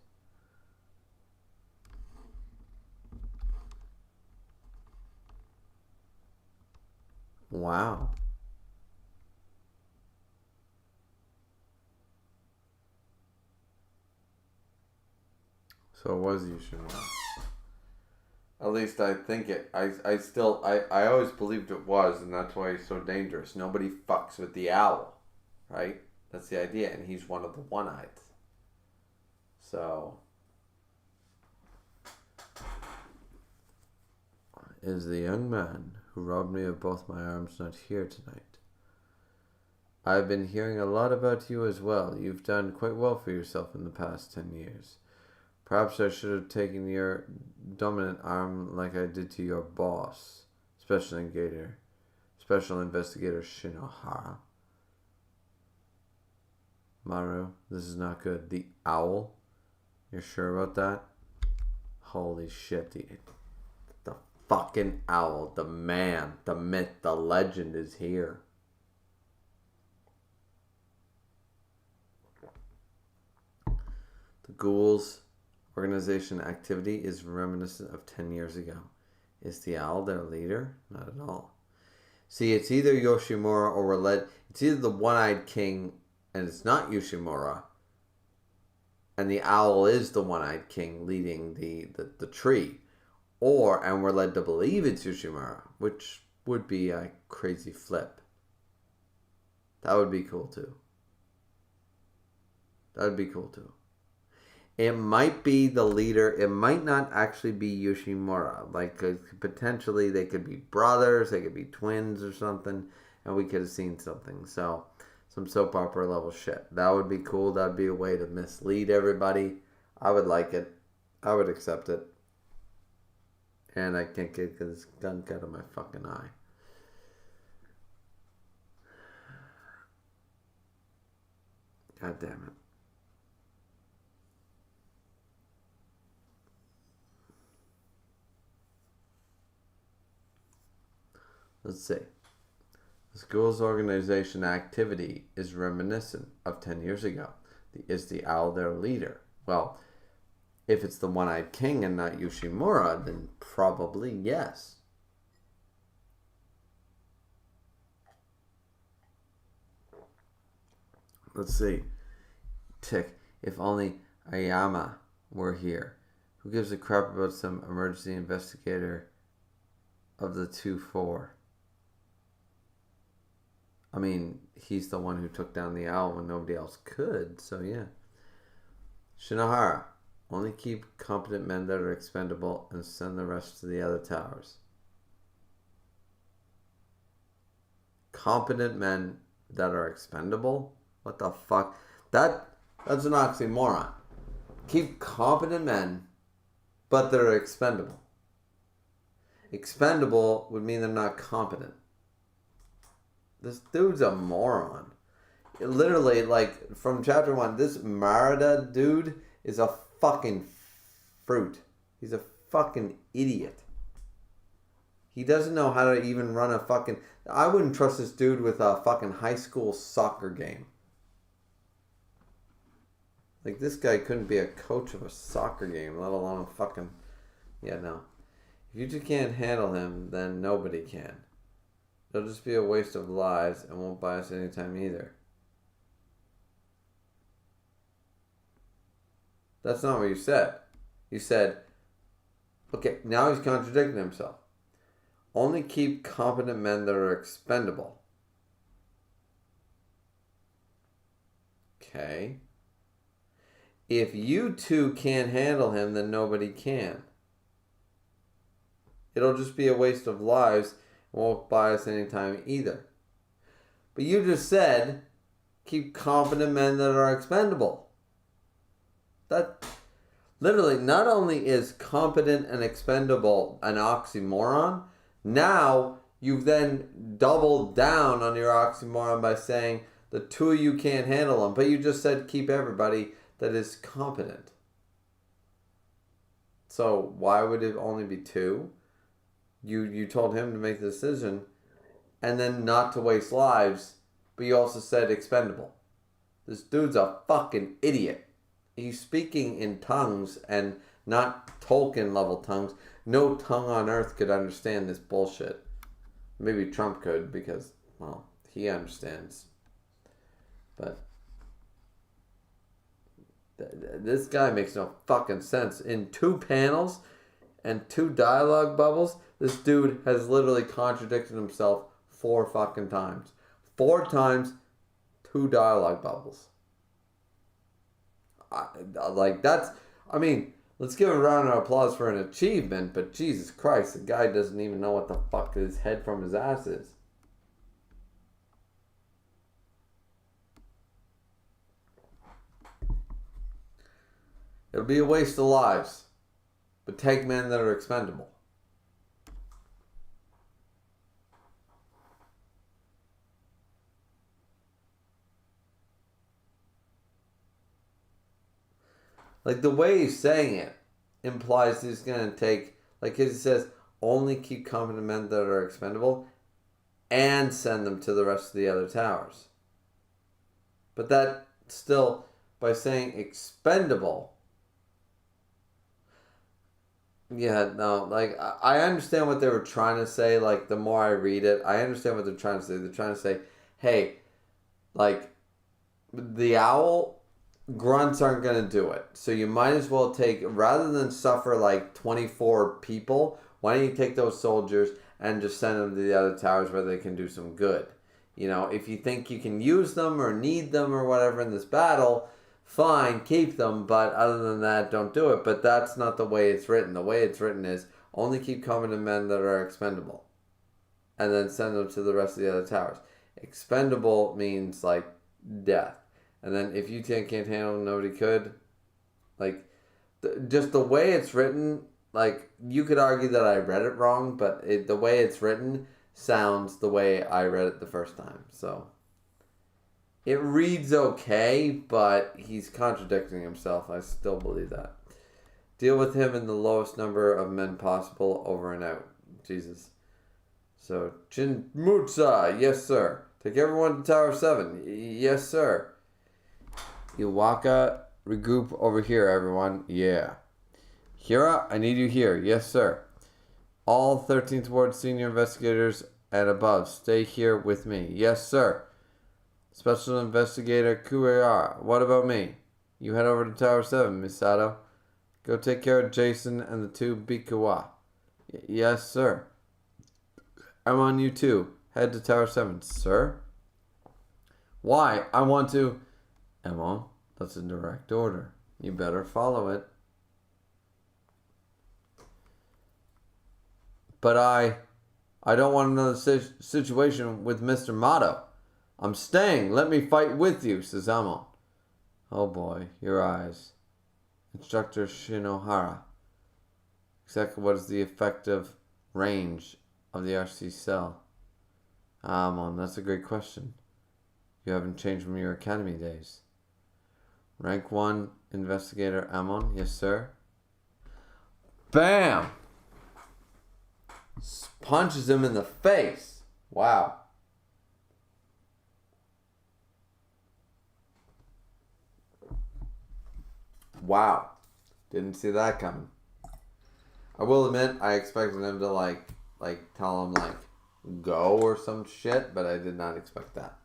Wow. So it was Yoshimura. At least I think it. I always believed it was, and that's why he's so dangerous. Nobody fucks with the Owl, right? That's the idea, and he's one of the one-eyed. So, is the young man who robbed me of both my arms not here tonight? I've been hearing a lot about you as well. You've done quite well for yourself in the past 10 years. Perhaps I should have taken your dominant arm like I did to your boss, Special Investigator Shinohara. Maru, this is not good. The Owl? You're sure about that? Holy shit. The fucking owl, the man, the myth, the legend is here. The Ghoul's organization activity is reminiscent of 10 years ago. Is the owl their leader? Not at all. See, it's either Yoshimura or we're led. It's either the One-Eyed King and it's not Yoshimura, and the owl is the One-Eyed King leading the tree, and we're led to believe it's Yoshimura, which would be a crazy flip. That would be cool too. It might be the leader. It might not actually be Yoshimura. Like, potentially they could be brothers. They could be twins or something. And we could have seen something. So, some soap opera level shit. That would be cool. That would be a way to mislead everybody. I would like it. I would accept it. And I can't get this gunk out of my fucking eye. God damn it. Let's see. The school's organization activity is reminiscent of 10 years ago. Is the owl their leader? Well, if it's the One-Eyed King and not Yoshimura, then probably yes. Let's see. Tick. If only Ayama were here. Who gives a crap about some emergency investigator of the 2-4? I mean, he's the one who took down the owl when nobody else could, so yeah. Shinohara, only keep competent men that are expendable and send the rest to the other towers. Competent men that are expendable? What the fuck? That's an oxymoron. Keep competent men, but they're expendable. Expendable would mean they're not competent. This dude's a moron. Literally, like, from chapter 1, this Marada dude is a fucking fruit. He's a fucking idiot. He doesn't know how to even run a fucking... I wouldn't trust this dude with a fucking high school soccer game. Like, this guy couldn't be a coach of a soccer game, let alone a fucking... Yeah, no. If you just can't handle him, then nobody can. It'll just be a waste of lives and won't buy us any time either. That's not what you said. You said, okay, now he's contradicting himself. Only keep competent men that are expendable. Okay. If you two can't handle him, then nobody can. It'll just be a waste of lives. Won't buy us any time either. But you just said, keep competent men that are expendable. That literally, not only is competent and expendable an oxymoron, now you've then doubled down on your oxymoron by saying the two of you can't handle them. But you just said keep everybody that is competent. So why would it only be two? You told him to make the decision and then not to waste lives, but you also said expendable. This dude's a fucking idiot. He's speaking in tongues and not Tolkien level tongues. No tongue on earth could understand this bullshit. Maybe Trump could because, well, he understands. But this guy makes no fucking sense. In 2 panels and 2 dialogue bubbles, this dude has literally contradicted himself 4 fucking times. 4 times, 2 dialogue bubbles. Let's give a round of applause for an achievement, but Jesus Christ, the guy doesn't even know what the fuck his head from his ass is. It'll be a waste of lives, but take men that are expendable. Like, the way he's saying it, implies he's going to take, like he says, only keep competent men that are expendable and send them to the rest of the other towers. But that still, by saying expendable, yeah, no, like, I understand what they were trying to say. Like, the more I read it, I understand what they're trying to say. They're trying to say, hey, like, the owl grunts aren't going to do it. So you might as well take, rather than suffer like 24 people, why don't you take those soldiers and just send them to the other towers where they can do some good? You know, if you think you can use them or need them or whatever in this battle, fine, keep them, but other than that, don't do it. But that's not the way it's written. The way it's written is only keep competent men that are expendable and then send them to the rest of the other towers. Expendable means like death. And then if you can't handle them, nobody could. Like, just the way it's written, like, you could argue that I read it wrong, but the way it's written sounds the way I read it the first time. So it reads okay, but he's contradicting himself. I still believe that. Deal with him in the lowest number of men possible, over and out. Jesus. So, Jin Mutsa, yes sir. Take everyone to Tower 7. Yes sir. Iwaka, regroup over here, everyone. Yeah. Hira, I need you here. Yes, sir. All 13th Ward senior investigators and above, stay here with me. Yes, sir. Special Investigator Kueya, what about me? You head over to Tower 7, Misato. Go take care of Jason and the two Bikuwa. Yes, sir. I'm on you too. Head to Tower 7, sir. Why? I want to... Emma, that's a direct order. You better follow it. But I don't want another situation with Mr. Mato. I'm staying. Let me fight with you, says Emma. Oh boy, your eyes. Instructor Shinohara. Exactly what is the effective range of the RC cell? Amon, that's a great question. You haven't changed from your academy days. Rank 1 Investigator Amon, yes sir. Bam! Punches him in the face. Wow. Wow. Didn't see that coming. I will admit, I expected him to like tell him like go or some shit, but I did not expect that.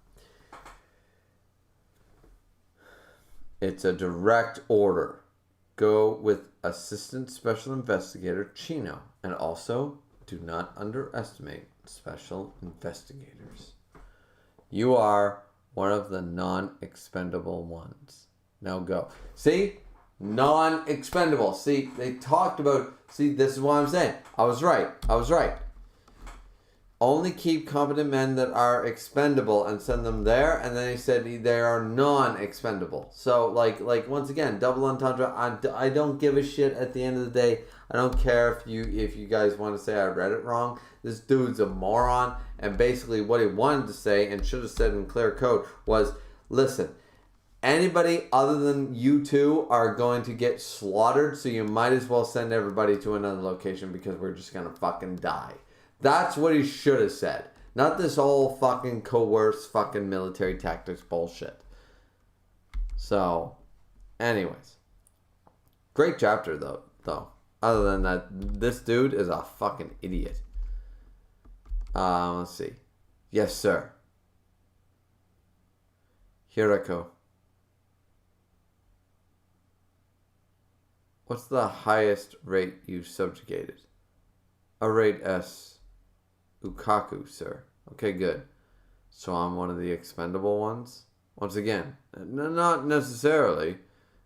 It's a direct order. Go with Assistant Special Investigator Chino, and also do not underestimate special investigators. You are one of the non-expendable ones. Now go. See? Non-expendable. See, they talked about... See, this is what I'm saying. I was right. Only keep competent men that are expendable and send them there. And then he said they are non-expendable. So, like once again, double entendre. I don't give a shit at the end of the day. I don't care if you guys want to say I read it wrong. This dude's a moron. And basically what he wanted to say and should have said in clear code was, listen, anybody other than you two are going to get slaughtered. So you might as well send everybody to another location because we're just going to fucking die. That's what he should have said. Not this whole fucking coerced fucking military tactics bullshit. So, anyways. Great chapter, though. Other than that, this dude is a fucking idiot. Let's see. Yes, sir. Hirako. What's the highest rate you've subjugated? A rate S. Ukaku, sir. Okay, good. So I'm one of the expendable ones? Once again, not necessarily.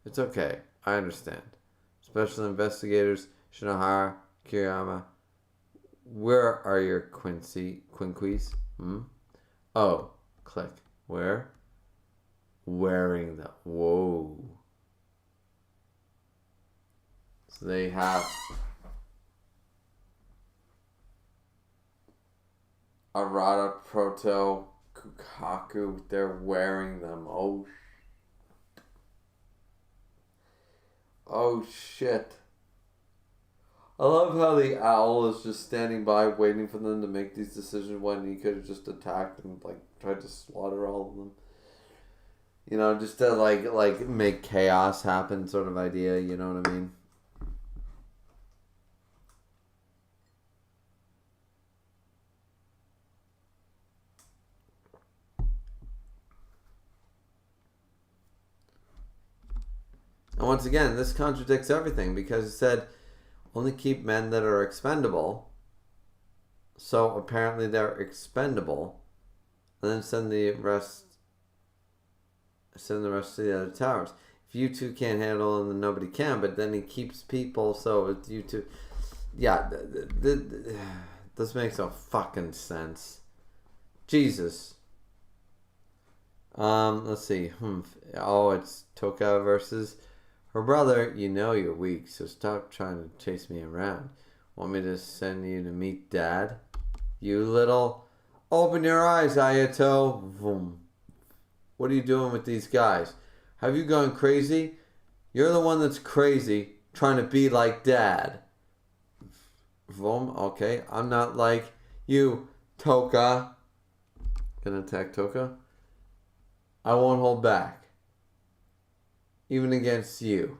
It's okay. I understand. Special investigators, Shinohara, Kiriyama. Where are your quinquis? Oh, click. Where? Wearing them. Whoa. So they have... Arata, Proto, Kukaku, they're wearing them. Oh shit. I love how the owl is just standing by waiting for them to make these decisions when he could have just attacked and like tried to slaughter all of them. You know, just to like make chaos happen sort of idea, you know what I mean? And once again, this contradicts everything because it said only keep men that are expendable. So apparently they're expendable. And then send the rest to the other towers. If you two can't handle them, then nobody can. But then he keeps people, so it's you two. Yeah, this makes no fucking sense. Jesus. Let's see. Oh, it's Toka versus her brother. You know you're weak, so stop trying to chase me around. Want me to send you to meet Dad? You little... Open your eyes, Ayato. Vroom. What are you doing with these guys? Have you gone crazy? You're the one that's crazy, trying to be like Dad. Vroom, okay. I'm not like you, Toka. Gonna attack Toka? I won't hold back. Even against you.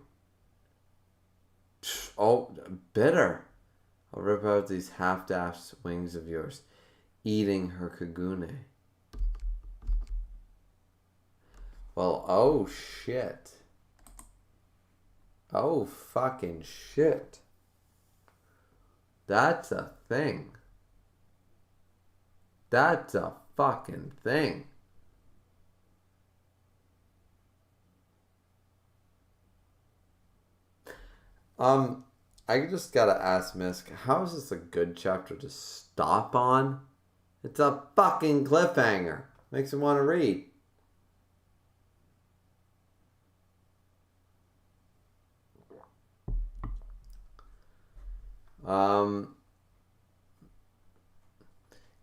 Oh, bitter. I'll rip out these half-daft wings of yours. Eating her kagune. Well, oh shit. Oh fucking shit. That's a thing. That's a fucking thing. I just gotta ask Misk, how is this a good chapter to stop on? It's a fucking cliffhanger. Makes me want to read.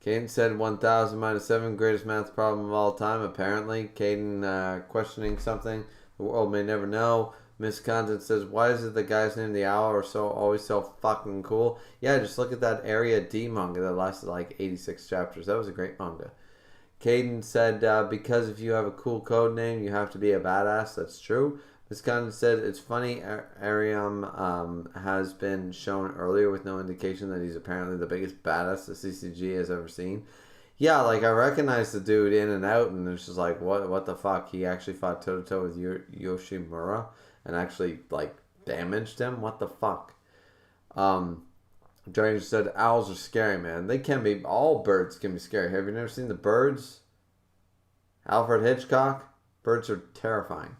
Caden said 1,000 minus 7, greatest math problem of all time, apparently. Caden questioning something the world may never know. Miss Content says, why is it the guys named the Owl are always so fucking cool? Yeah, just look at that Area D manga that lasted like 86 chapters. That was a great manga. Caden said, because if you have a cool code name, you have to be a badass. That's true. Miss Content said, it's funny, Ariam has been shown earlier with no indication that he's apparently the biggest badass the CCG has ever seen. Yeah, like, I recognize the dude in and out, and it's just like, what the fuck? He actually fought toe-to-toe with Yoshimura and actually, like, damaged him? What the fuck? Dragon said, owls are scary, man. They can be. All birds can be scary. Have you never seen The Birds? Alfred Hitchcock? Birds are terrifying.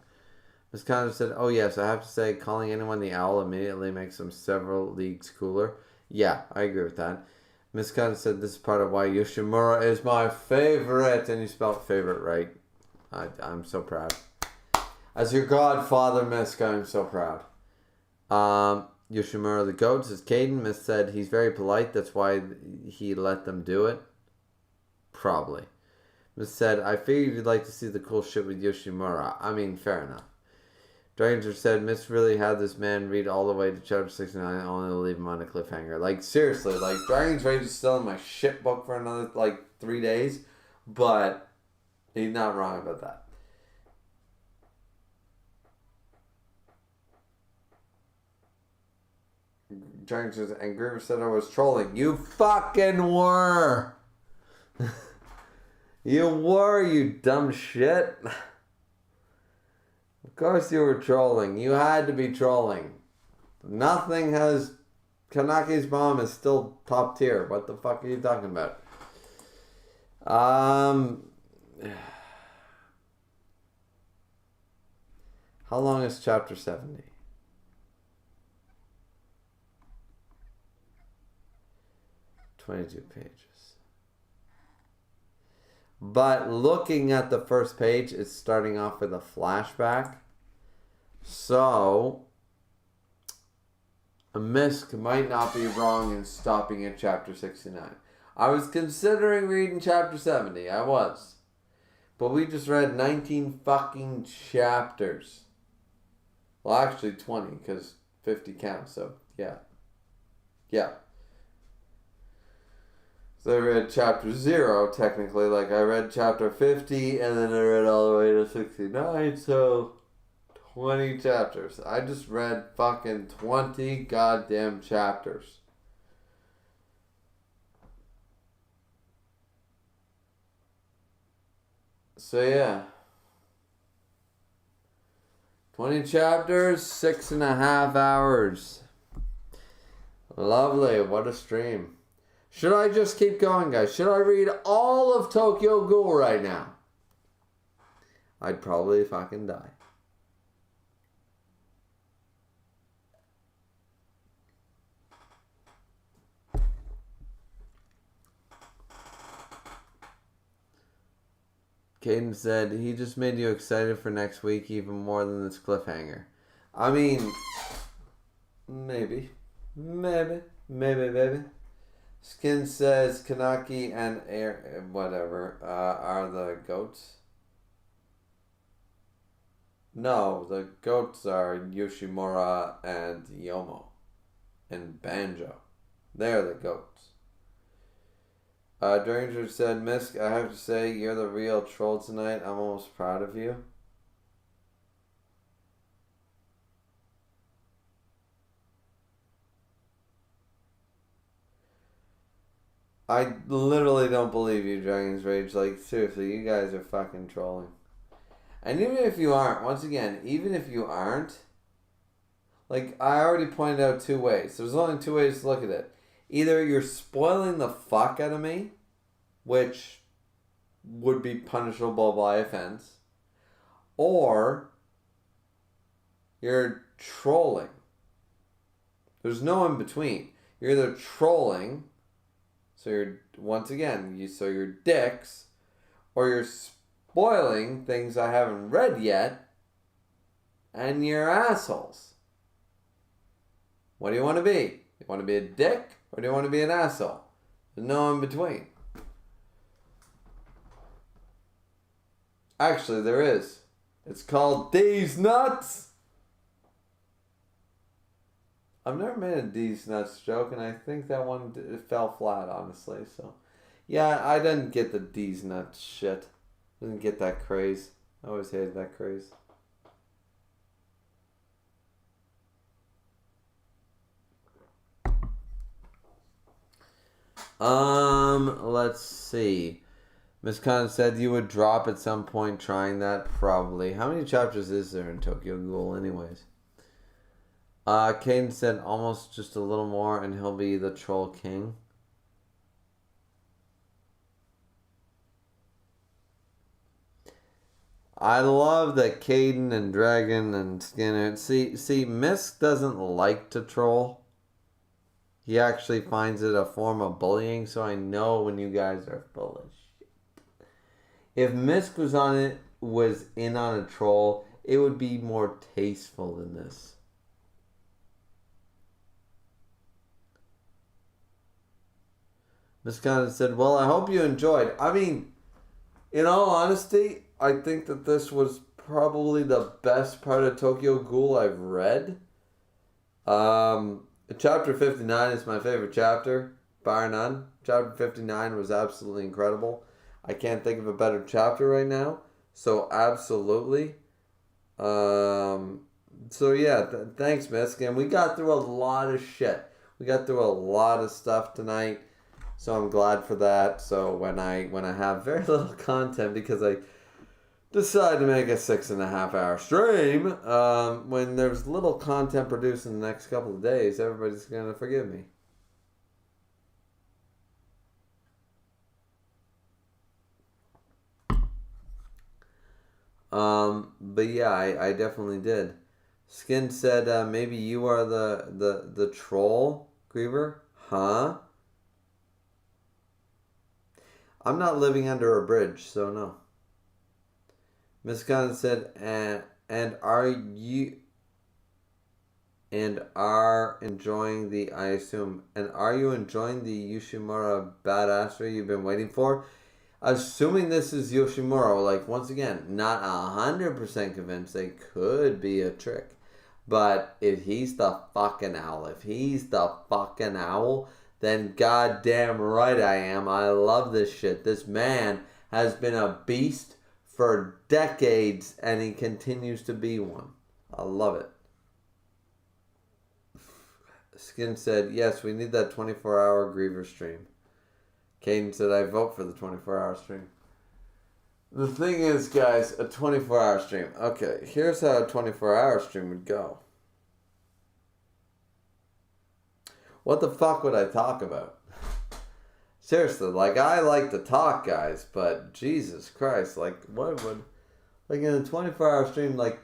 Miss Condon said, oh yes, I have to say, calling anyone the owl immediately makes them several leagues cooler. Yeah, I agree with that. Miss Condon said, this is part of why Yoshimura is my favorite. And you spelled favorite right. I'm so proud. As your godfather, Miss, I'm so proud. Yoshimura the goat says, Caden. Miss said, he's very polite. That's why he let them do it. Probably. Miss said, I figured you'd like to see the cool shit with Yoshimura. I mean, fair enough. Dranger said, Miss really had this man read all the way to chapter 69 only to leave him on a cliffhanger. Like, seriously, like, Dragon's Rage is still in my shit book for another, like, 3 days. But he's not wrong about that. Dragon says, and Griever said I was trolling. You fucking were! You were, you dumb shit. Of course you were trolling. You had to be trolling. Nothing has... Kanaki's mom is still top tier. What the fuck are you talking about? How long is chapter 70? 22 pages. But looking at the first page, it's starting off with a flashback. So, a Misk might not be wrong in stopping at chapter 69. I was considering reading chapter 70. I was. But we just read 19 fucking chapters. Well, actually 20, because 50 counts, so yeah. Yeah. So I read chapter 0, technically. Like, I read chapter 50, and then I read all the way to 69, so 20 chapters. I just read fucking 20 goddamn chapters. So, yeah. 20 chapters, 6.5 hours. Lovely. What a stream. Should I just keep going, guys? Should I read all of Tokyo Ghoul right now? I'd probably fucking die. Caden said he just made you excited for next week even more than this cliffhanger. I mean, maybe. Skin says Kanaki and Air, whatever, are the goats. No, the goats are Yoshimura and Yomo and Banjo. They're the goats. Dranger said, Misk, I have to say, you're the real troll tonight. I'm almost proud of you. I literally don't believe you, Dragon's Rage. Like, seriously, you guys are fucking trolling. And even if you aren't, once again, even if you aren't, like, I already pointed out 2 ways. There's only 2 ways to look at it. Either you're spoiling the fuck out of me, which would be punishable by offense, or you're trolling. There's no in between. You're either trolling, so you're, once again, you're dicks, or you're spoiling things I haven't read yet, and you're assholes. What do you want to be? You want to be a dick, or do you want to be an asshole? There's no in between. Actually, there is. It's called D's Nuts. I've never made a D's Nuts joke, and I think that one fell flat, honestly. So, yeah, I didn't get the D's Nuts shit. I didn't get that craze. I always hated that craze. Let's see. Miss Khan said you would drop at some point trying that, probably. How many chapters is there in Tokyo Ghoul, anyways? Caden said almost just a little more and he'll be the troll king. I love that Caden and Dragon and Skinner... See, Misk doesn't like to troll. He actually finds it a form of bullying, so I know when you guys are full of shit. If Misk was in on a troll, it would be more tasteful than this. Miss Condon said, well, I hope you enjoyed. I mean, in all honesty, I think that this was probably the best part of Tokyo Ghoul I've read. Chapter 59 is my favorite chapter, bar none. Chapter 59 was absolutely incredible. I can't think of a better chapter right now. So, absolutely. So, yeah, thanks, Misk. And we got through a lot of shit. We got through a lot of stuff tonight. So I'm glad for that. So when I have very little content, because I decided to make a 6.5 hour stream, when there's little content produced in the next couple of days, everybody's gonna forgive me. But yeah, I definitely did. Skin said maybe you are the troll, Griever? Huh? I'm not living under a bridge, so no. Miss Collins said, and are enjoying the, I assume, and are you enjoying the Yoshimura badassery you've been waiting for? Assuming this is Yoshimura, like, once again, not 100% convinced, they could be a trick. But if he's the fucking owl, then goddamn right I am. I love this shit. This man has been a beast for decades, and he continues to be one. I love it. Skin said, yes, we need that 24-hour Griever stream. Caden said, I vote for the 24-hour stream. The thing is, guys, a 24-hour stream. Okay, here's how a 24-hour stream would go. What the fuck would I talk about? Seriously, like, I like to talk, guys, but Jesus Christ, like, what would... Like, in a 24-hour stream, like,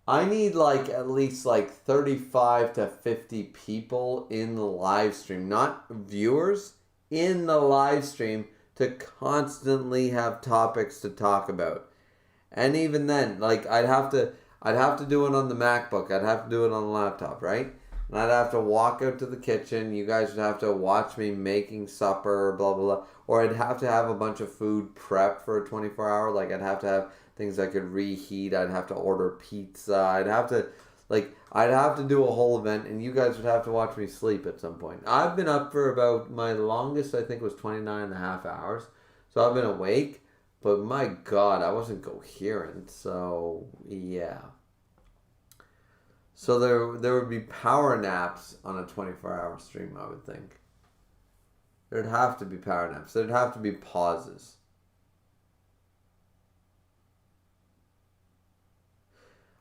I need, like, at least, like, 35 to 50 people in the live stream. Not viewers, in the live stream, to constantly have topics to talk about. And even then, like, I'd have to do it on the MacBook. I'd have to do it on the laptop, right? And I'd have to walk out to the kitchen. You guys would have to watch me making supper, blah, blah, blah. Or I'd have to have a bunch of food prep for a 24-hour. Like, I'd have to have things I could reheat. I'd have to order pizza. I'd have to do a whole event. And you guys would have to watch me sleep at some point. I've been up for about, my longest, I think, was 29 and a half hours. So I've been awake. But my God, I wasn't coherent. So, yeah. So there would be power naps on a 24-hour stream, I would think. There'd have to be power naps. There'd have to be pauses.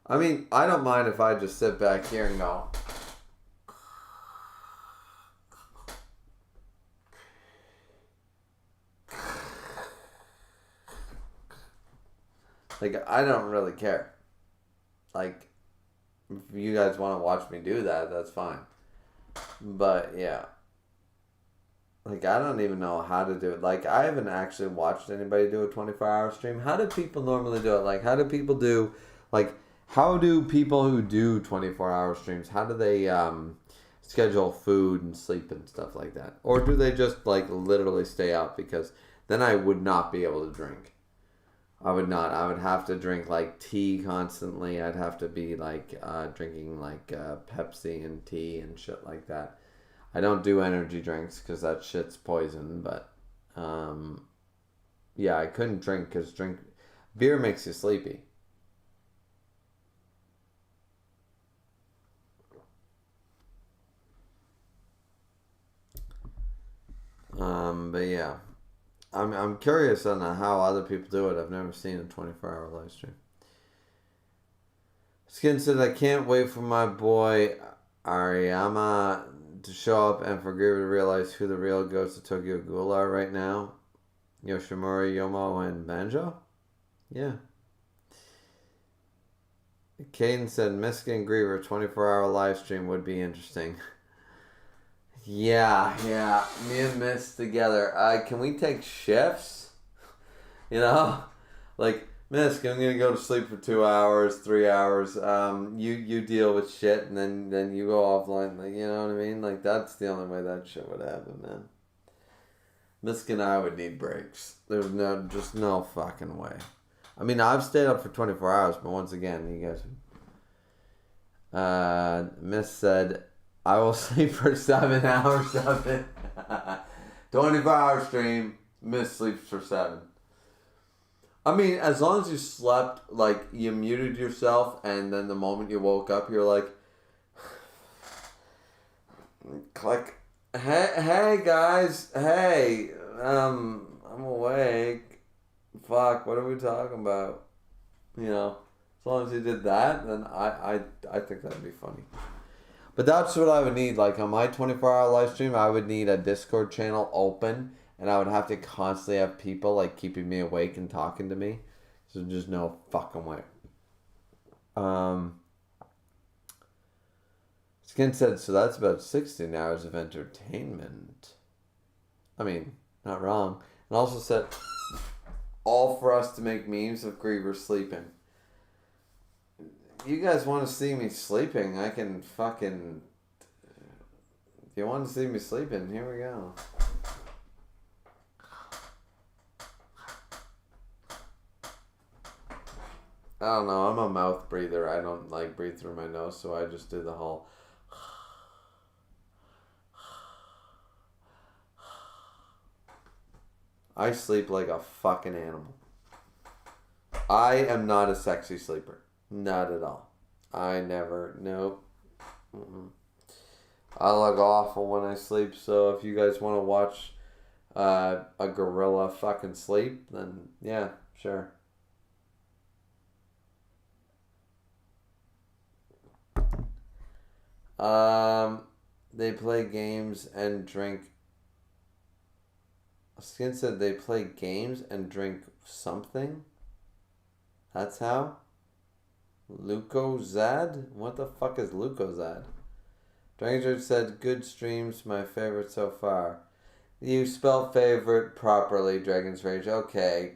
I mean, I don't mind if I just sit back here and go... Like, I don't really care. Like... If you guys want to watch me do that, that's fine. But, yeah. Like, I don't even know how to do it. Like, I haven't actually watched anybody do a 24-hour stream. How do people normally do it? Like, how do people do... Like, how do people who do 24-hour streams, how do they schedule food and sleep and stuff like that? Or do they just, like, literally stay up? Because then I would not be able to drink. I would not. I would have to drink, like, tea constantly. I'd have to be, like, drinking, like, Pepsi and tea and shit like that. I don't do energy drinks because that shit's poison, but, yeah, I couldn't drink because beer makes you sleepy. But, yeah. I'm curious on how other people do it. I've never seen a 24-hour live stream. Skin said, I can't wait for my boy Ariyama to show up and for Griever to realize who the real ghosts of Tokyo Ghoul are right now. Yoshimura, Yomo, and Banjo? Yeah. Caden said, Miska and Griever 24-hour live stream would be interesting. Yeah, me and Miss together. Can we take shifts? You know? Like, Miss, I'm gonna go to sleep for 2 hours, 3 hours. You deal with shit and then you go offline. Like, you know what I mean? Like, that's the only way that shit would happen, man. Miss and I would need breaks. There's just no fucking way. I mean, I've stayed up for 24 hours, but once again, you guys... Miss said... I will sleep for 7 hours of it. 24-hour stream, Miss sleeps for 7. I mean, as long as you slept, like, you muted yourself, and then the moment you woke up, you're like, click, hey guys, hey, I'm awake. Fuck, what are we talking about? You know, as long as you did that, then I think that'd be funny. But that's what I would need. Like, on my 24-hour live stream, I would need a Discord channel open, and I would have to constantly have people, like, keeping me awake and talking to me. So there's no fucking way. Skin said, so that's about 16 hours of entertainment. I mean, not wrong. And also said, all for us to make memes of Griever sleeping. You guys want to see me sleeping, I can fucking... If you want to see me sleeping, here we go. I don't know. I'm a mouth breather. I don't like breathe through my nose, so I just do the whole. I sleep like a fucking animal. I am not a sexy sleeper. Not at all. I never. Nope. Mm-mm. I look awful when I sleep, so if you guys want to watch a gorilla fucking sleep, then yeah, sure. They play games and drink. Skin said they play games and drink something. That's how? Lucozad? What the fuck is Lucozad? Dranger said, good streams, my favorite so far. You spelled favorite properly, Dragon's Rage. Okay.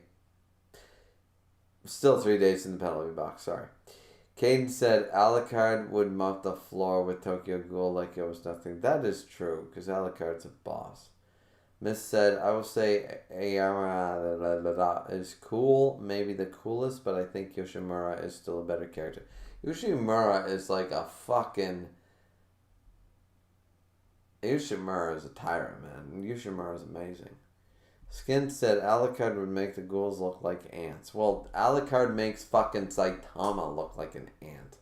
Still 3 days in the penalty box, sorry. Caden said, Alucard would mop the floor with Tokyo Ghoul like it was nothing. That is true, because Alucard's a boss. Miss said, I will say Ayama is cool, maybe the coolest, but I think Yoshimura is still a better character. Yoshimura is like a fucking... Yoshimura is a tyrant, man. Yoshimura is amazing. Skin said Alucard would make the ghouls look like ants. Well, Alucard makes fucking Saitama look like an ant.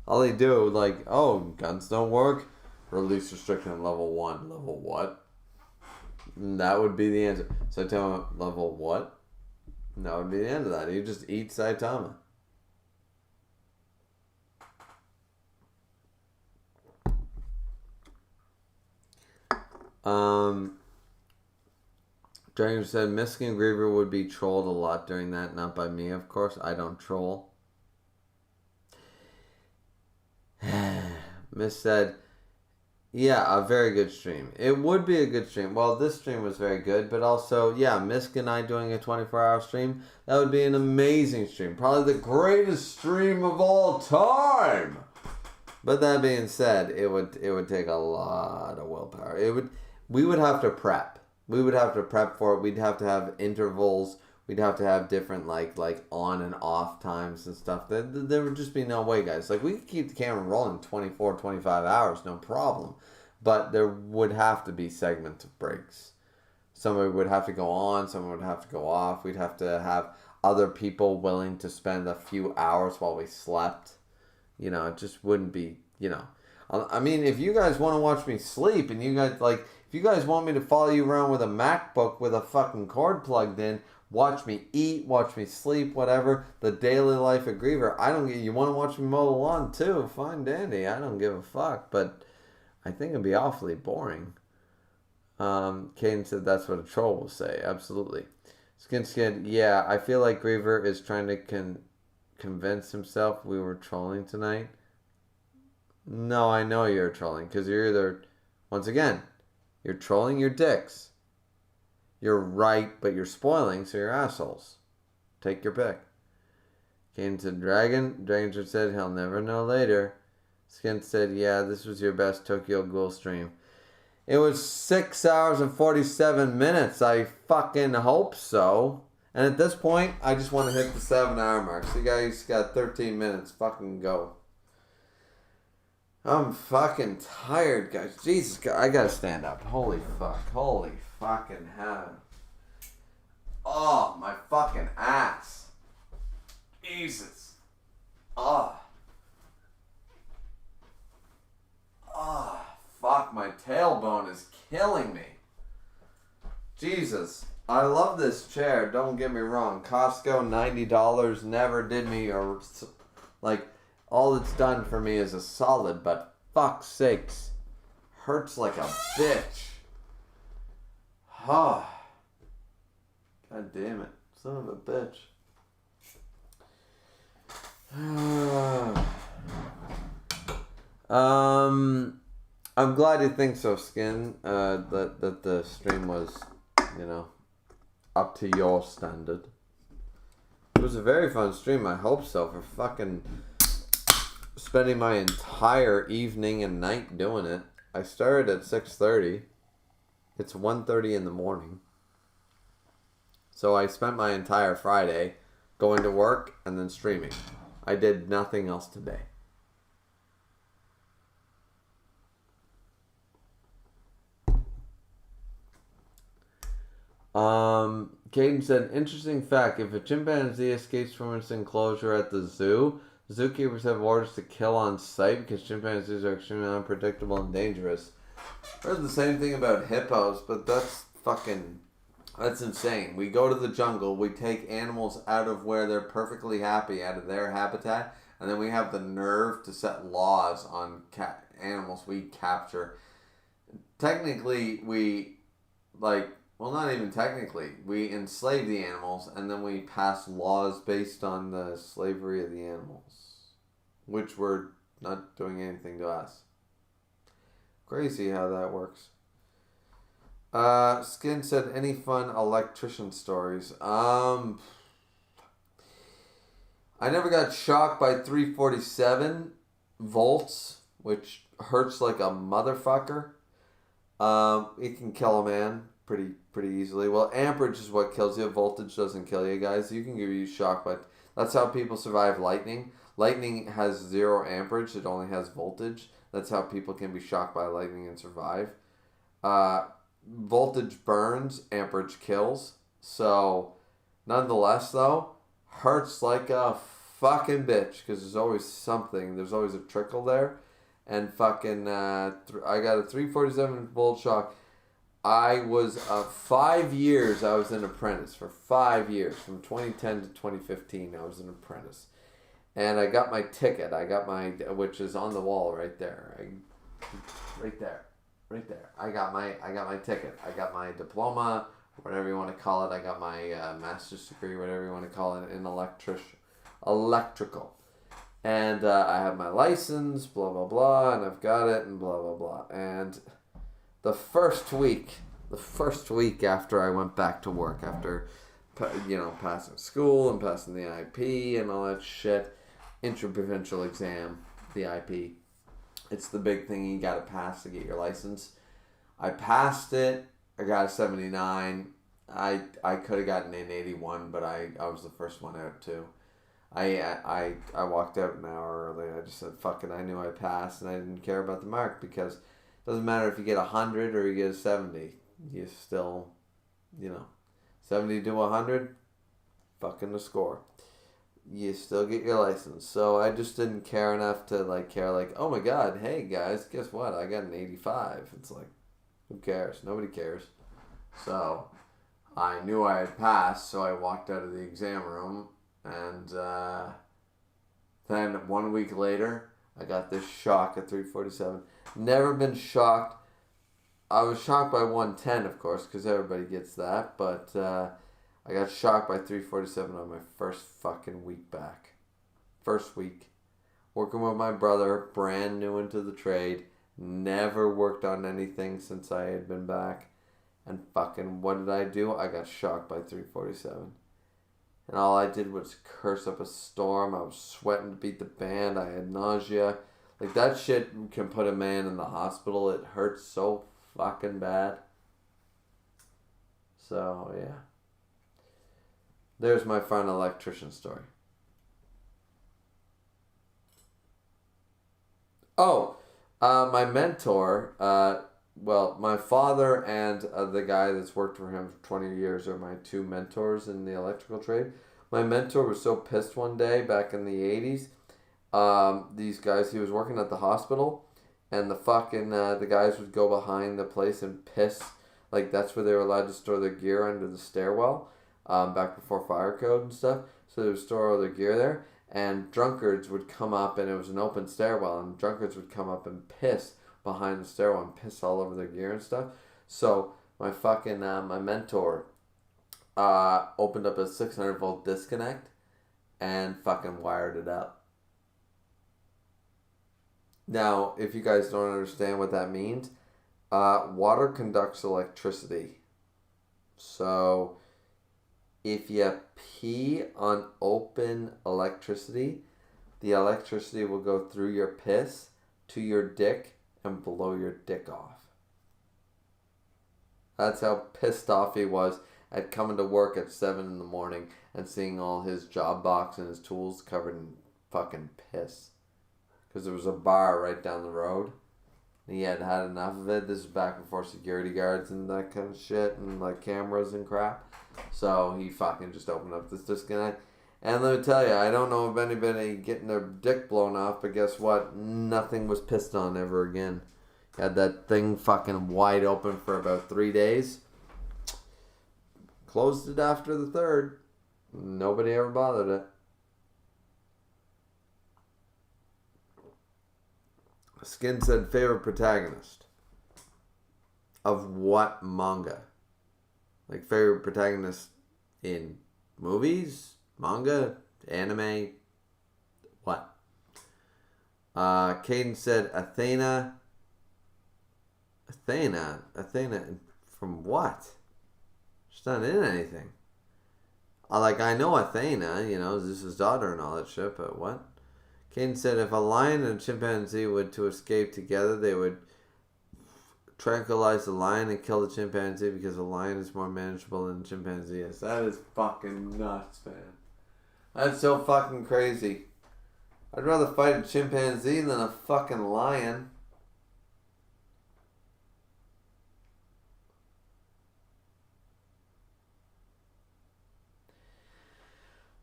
All they do, like, oh, guns don't work? Release restriction at level 1. Level what? That would be the answer. Saitama level what? And that would be the end of that. You just eat Saitama. Dragon said Misk and Griever would be trolled a lot during that. Not by me, of course. I don't troll. Miss said, yeah, a very good stream. It would be a good stream. Well, this stream was very good, but also, yeah, Misk and I doing a 24-hour stream, that would be an amazing stream. Probably the greatest stream of all time. But that being said, it would take a lot of willpower. We would have to prep. We would have to prep for it. We'd have to have intervals. We'd have to have different like on and off times and stuff. There would just be no way, guys. Like, we could keep the camera rolling 24, 25 hours, no problem. But there would have to be segments of breaks. Somebody would have to go on. Someone would have to go off. We'd have to have other people willing to spend a few hours while we slept. You know, it just wouldn't be, you know. I mean, if you guys want to watch me sleep and you guys, like, if you guys want me to follow you around with a MacBook with a fucking cord plugged in, watch me eat, watch me sleep, whatever, the daily life of Griever, I don't get, you want to watch me mow the lawn too, fine dandy, I don't give a fuck, but I think it'd be awfully boring. Caden said that's what a troll will say, absolutely. Skin, yeah, I feel like Griever is trying to convince himself we were trolling tonight. No, I know you're trolling, because you're either, once again, you're trolling your dicks. You're right, but you're spoiling, so you're assholes. Take your pick. Came to Dragon. Dragon said he'll never know later. Skin said, yeah, this was your best Tokyo Ghoul stream. It was 6 hours and 47 minutes. I fucking hope so. And at this point, I just want to hit the 7-hour mark. So you guys got 13 minutes. Fucking go. I'm fucking tired, guys. Jesus, I gotta stand up. Holy fuck. Holy fucking hell. Oh, my fucking ass. Jesus. Oh. Oh, fuck. My tailbone is killing me. Jesus. I love this chair. Don't get me wrong. Costco, $90. Never did me or, like... All it's done for me is a solid, but fuck's sakes. Hurts like a bitch. Oh. God damn it. Son of a bitch. I'm glad you think so, Skin. That the stream was, you know, up to your standard. It was a very fun stream, I hope so, for fucking... spending my entire evening and night doing it. I started at 6:30. It's 1:30 in the morning. So I spent my entire Friday going to work, and then streaming. I did nothing else today. Caden said, interesting fact, if a chimpanzee escapes from its enclosure at the zoo, zookeepers have orders to kill on sight because chimpanzees are extremely unpredictable and dangerous. I heard the same thing about hippos, but that's insane. We go to the jungle, we take animals out of where they're perfectly happy, out of their habitat, and then we have the nerve to set laws on animals we capture. Technically, not even technically. We enslave the animals, and then we pass laws based on the slavery of the animals, which were not doing anything to us. Crazy how that works. Skin said, any fun electrician stories? I never got shocked by 347 volts, which hurts like a motherfucker. It can kill a man pretty easily. Well, amperage is what kills you. Voltage doesn't kill you, guys. You can give you shock, but that's how people survive lightning. Lightning has 0 amperage. It only has voltage. That's how people can be shocked by lightning and survive. Voltage burns, amperage kills. So, nonetheless, though, hurts like a fucking bitch because there's always something. There's always a trickle there. And fucking, I got a 347 volt shock. I was 5 years. I was an apprentice for 5 years, from 2010 to 2015. I was an apprentice, and I got my ticket. Which is on the wall right there. Right there. I got my ticket. I got my diploma, whatever you want to call it. I got my master's degree, whatever you want to call it, in electrical. And I have my license, blah, blah, blah, and I've got it, and blah, blah, blah. And the first week after I went back to work, after, passing school and passing the IP and all that shit, inter-provincial exam, the IP, it's the big thing you gotta pass to get your license. I passed it. I got a 79. I could have gotten an 81, but I was the first one out too. I walked out an hour early. I just said, fuck it. I knew I passed, and I didn't care about the mark because it doesn't matter if you get 100 or you get a 70. You still, 70 to 100, fucking the score. You still get your license. So I just didn't care enough to care oh my god, hey guys, guess what? I got an 85. It's like, who cares? Nobody cares. So I knew I had passed, so I walked out of the exam room, and then 1 week later, I got this shock at 347. Never been shocked. I was shocked by 110, of course, because everybody gets that, but I got shocked by 347 on my first fucking week back. First week. Working with my brother, brand new into the trade, never worked on anything since I had been back, and fucking, what did I do? I got shocked by 347. And all I did was curse up a storm. I was sweating to beat the band. I had nausea. That shit can put a man in the hospital. It hurts so fucking bad. So, yeah. There's my fun electrician story. Oh, my mentor, my father and the guy that's worked for him for 20 years are my two mentors in the electrical trade. My mentor was so pissed one day back in the 80s. These guys, he was working at the hospital, and the guys would go behind the place and piss. That's where they were allowed to store their gear, under the stairwell, back before fire code and stuff. So they would store all their gear there, and drunkards would come up, and it was an open stairwell, and drunkards would come up and piss behind the stairwell and piss all over their gear and stuff. So my my mentor opened up a 600 volt disconnect and wired it up. Now, if you guys don't understand what that means, water conducts electricity. So if you pee on open electricity, the electricity will go through your piss to your dick and blow your dick off. That's how pissed off he was. at coming to work at 7 in the morning and seeing all his job box and his tools covered in fucking piss. Because there was a bar right down the road. He had had enough of it. This is back before security guards and that kind of shit and like cameras and crap. So he fucking just opened up this disconnect. And let me tell you, I don't know of anybody getting their dick blown off, but guess what? Nothing was pissed on ever again. Had that thing fucking wide open for about 3 days. Closed it after the third. Nobody ever bothered it. Skin said favorite protagonist. Of what manga? Like favorite protagonist in movies, manga, anime, what? Caden said Athena. Athena from what? She's not in anything. I know Athena, Zeus's daughter and all that shit, but what? Caden said if a lion and a chimpanzee were to escape together, they would tranquilize the lion and kill the chimpanzee because the lion is more manageable than the chimpanzee is. That is fucking nuts, man. That's so fucking crazy. I'd rather fight a chimpanzee than a fucking lion.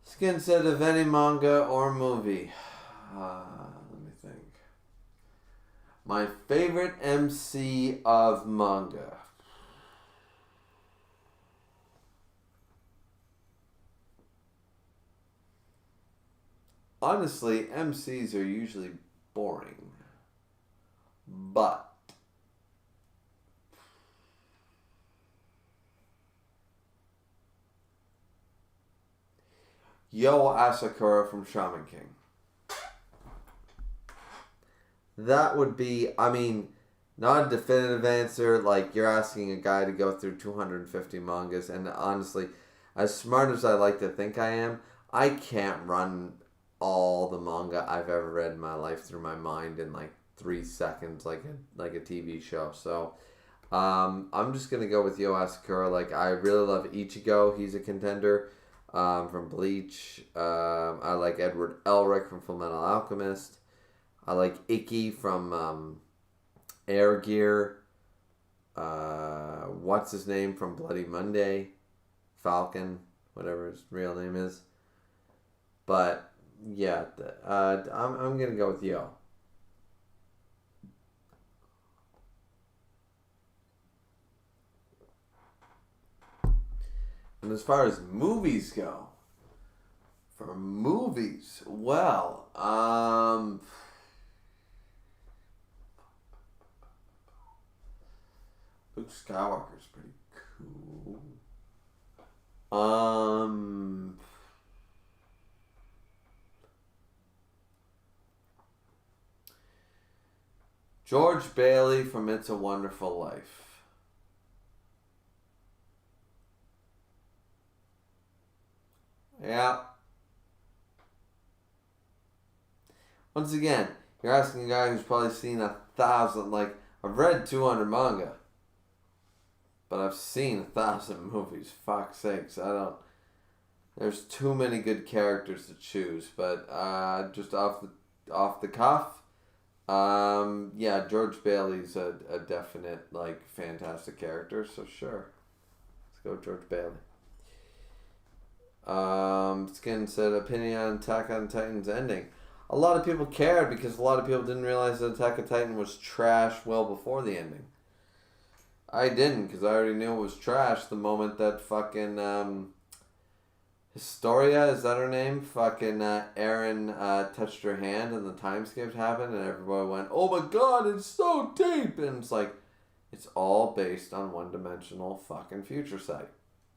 Skin said of any manga or movie. Let me think. My favorite MC of manga. Honestly, MCs are usually boring. But Yo Asakura from Shaman King. That would be, not a definitive answer. Like, you're asking a guy to go through 250 mangas, and honestly, as smart as I like to think I am, I can't run all the manga I've ever read in my life through my mind in 3 seconds, like a TV show. So, I'm just gonna go with Yo Asakura. I really love Ichigo. He's a contender. From Bleach. I like Edward Elric from Fullmetal Alchemist. I like Icky from Air Gear. What's his name from Bloody Monday? Falcon, whatever his real name is. But yeah, I'm gonna go with Yo. And as far as movies go, for movies, well, Luke Skywalker's pretty cool. George Bailey from It's a Wonderful Life. Yeah. Once again, you're asking a guy who's probably seen 1,000, I've read 200 manga. But I've seen 1,000 movies. Fuck's sakes, there's too many good characters to choose. But, just off the cuff, yeah, George Bailey's a definite, fantastic character, so sure. Let's go George Bailey. Skin said opinion on Attack on Titan's ending. A lot of people cared because a lot of people didn't realize that Attack on Titan was trash well before the ending. I didn't, because I already knew it was trash the moment that fucking Historia, is that her name? Fucking Eren touched her hand and the time skip happened and everybody went, oh my god, it's so deep! And it's it's all based on one-dimensional fucking future sight.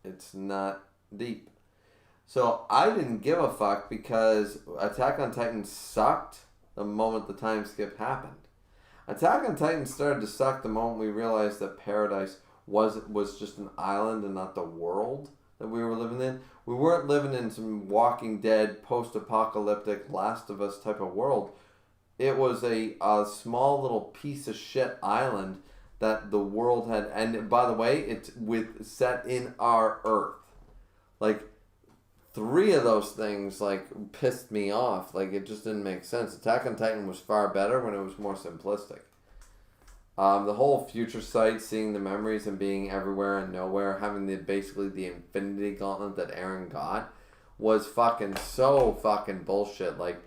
It's not deep. So I didn't give a fuck because Attack on Titan sucked the moment the time skip happened. Attack on Titan started to suck the moment we realized that Paradise was just an island and not the world that we were living in. We weren't living in some Walking Dead, post-apocalyptic, Last of Us type of world. It was a small little piece of shit island that the world had ended. By the way, it's set in our Earth. Like, 3 of those things like pissed me off. Like, it just didn't make sense. Attack on Titan was far better when it was more simplistic. The whole future sight, seeing the memories and being everywhere and nowhere, having basically the Infinity Gauntlet that Eren got, was fucking so fucking bullshit. Like,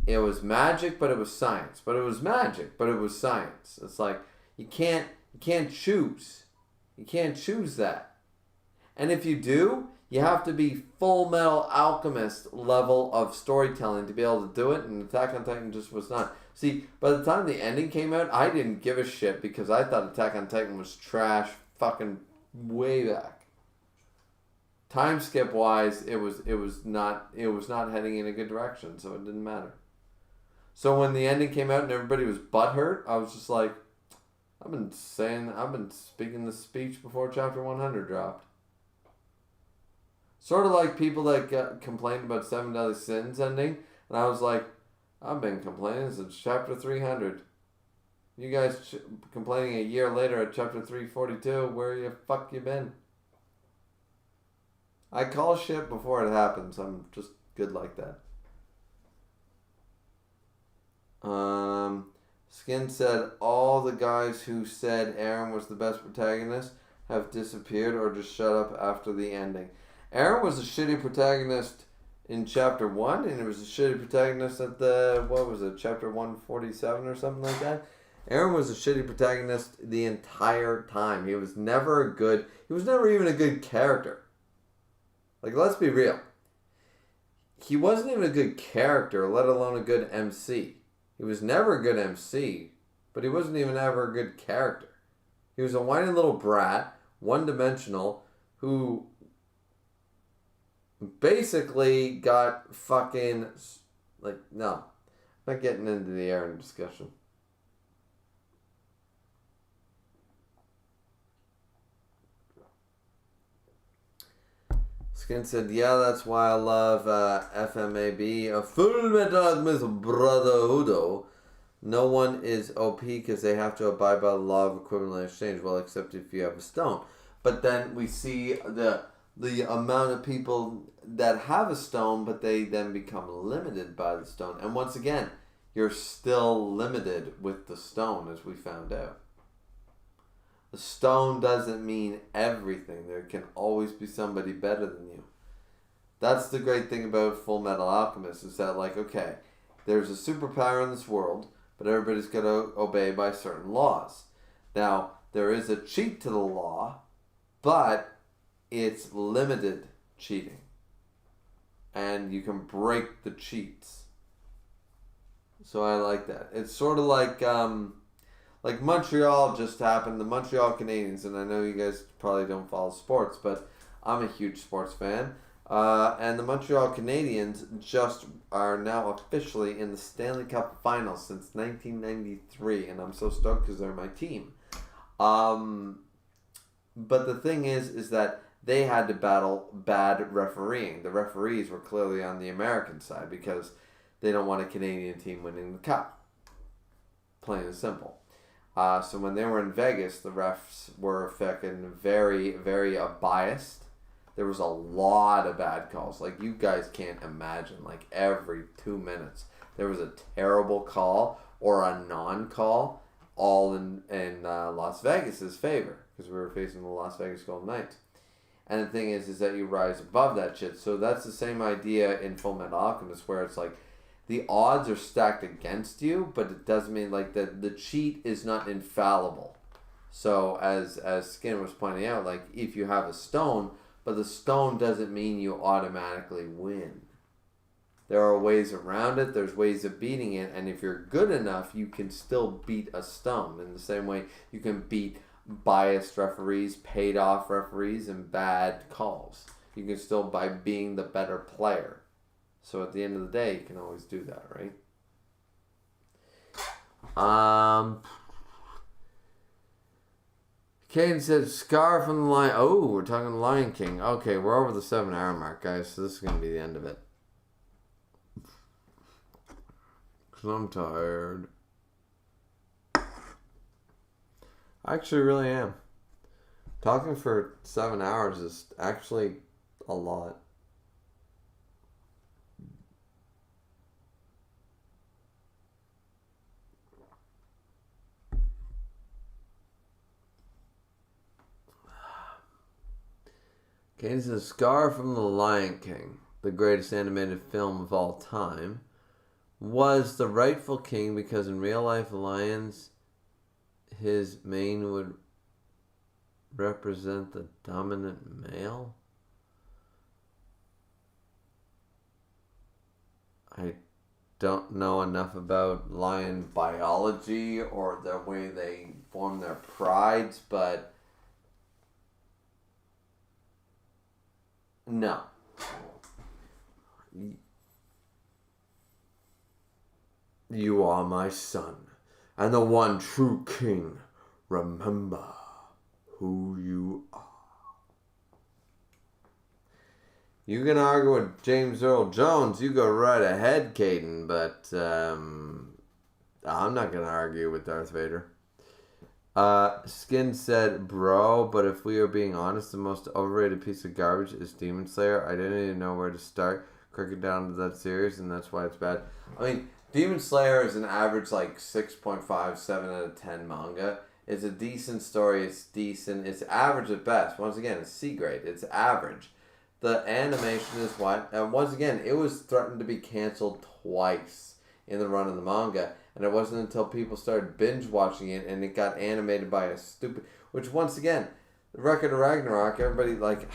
it was magic, but it was science. But it was magic, but it was science. It's like, you can't choose. You can't choose that. And if you do, you have to be Full Metal Alchemist level of storytelling to be able to do it, and Attack on Titan just was not. See, by the time the ending came out, I didn't give a shit because I thought Attack on Titan was trash fucking way back. Time skip wise, it was not heading in a good direction, so it didn't matter. So when the ending came out and everybody was butthurt, I was just like, I've been speaking this speech before chapter 100 dropped. Sort of like people that complained about 7 Deadly Sins ending, and I was like, I've been complaining since chapter 300. You guys complaining a year later at chapter 342, where you fuck you been? I call shit before it happens. I'm just good like that. Skin said all the guys who said Eren was the best protagonist have disappeared or just shut up after the ending. Eren was a shitty protagonist in chapter 1, and he was a shitty protagonist at chapter 147 or something like that. Eren was a shitty protagonist the entire time. He was never even a good character. Like, let's be real. He wasn't even a good character, let alone a good MC. He was never a good MC, but he wasn't even ever a good character. He was a whiny little brat, one-dimensional, who basically got fucking, like, no. I'm not getting into the Eren discussion. Skin said, yeah, that's why I love FMAB, a Full Metal Alchemist Brotherhood. No one is OP because they have to abide by the law of equivalent exchange, well, except if you have a stone. But then we see the amount of people that have a stone, but they then become limited by the stone. And once again, you're still limited with the stone, as we found out. The stone doesn't mean everything. There can always be somebody better than you. That's the great thing about Full Metal Alchemist, is that, like, okay, there's a superpower in this world, but everybody's got to obey by certain laws. Now, there is a cheat to the law, but it's limited cheating. And you can break the cheats. So I like that. It's sort of like Montreal just happened, the Montreal Canadiens, and I know you guys probably don't follow sports, but I'm a huge sports fan. And the Montreal Canadiens just are now officially in the Stanley Cup Finals since 1993, and I'm so stoked because they're my team. But the thing is that they had to battle bad refereeing. The referees were clearly on the American side because they don't want a Canadian team winning the cup. Plain and simple. So when they were in Vegas, the refs were fucking very, very biased. There was a lot of bad calls. Like, you guys can't imagine. Like, every 2 minutes, there was a terrible call or a non-call, all in Las Vegas's favor, because we were facing the Las Vegas Golden Knights. And the thing is that you rise above that shit. So that's the same idea in Full Metal Alchemist, where it's like, the odds are stacked against you, but it doesn't mean, like, the cheat is not infallible. So as Skin was pointing out, like, if you have a stone, but the stone doesn't mean you automatically win. There are ways around it, there's ways of beating it, and if you're good enough, you can still beat a stone. In the same way you can beat biased referees, paid off referees, and bad calls. You can still, by being the better player. So at the end of the day, you can always do that, right? Kane said, Scar from the Lion... Oh, we're talking Lion King. Okay, we're over the 7 hour mark, guys, so this is going to be the end of it. Because I'm tired. I actually really am. Talking for 7 hours is actually a lot. Okay, this is Scar from The Lion King, the greatest animated film of all time, was the rightful king because in real life lions, his mane would represent the dominant male? I don't know enough about lion biology or the way they form their prides, but no. You are my son, and the one true king. Remember who you are. You can argue with James Earl Jones. You go right ahead, Caden, but I'm not going to argue with Darth Vader. Skin said, bro, but if we are being honest, the most overrated piece of garbage is Demon Slayer. I didn't even know where to start. Cracking down to that series, and that's why it's bad. I mean, Demon Slayer is an average, like, 6.5, 7 out of 10 manga. It's a decent story. It's decent. It's average at best. Once again, it's C grade. It's average. The animation is what? And once again, it was threatened to be canceled twice in the run of the manga. And it wasn't until people started binge watching it and it got animated by a stupid... Which, once again, the Record of Ragnarok, everybody, like...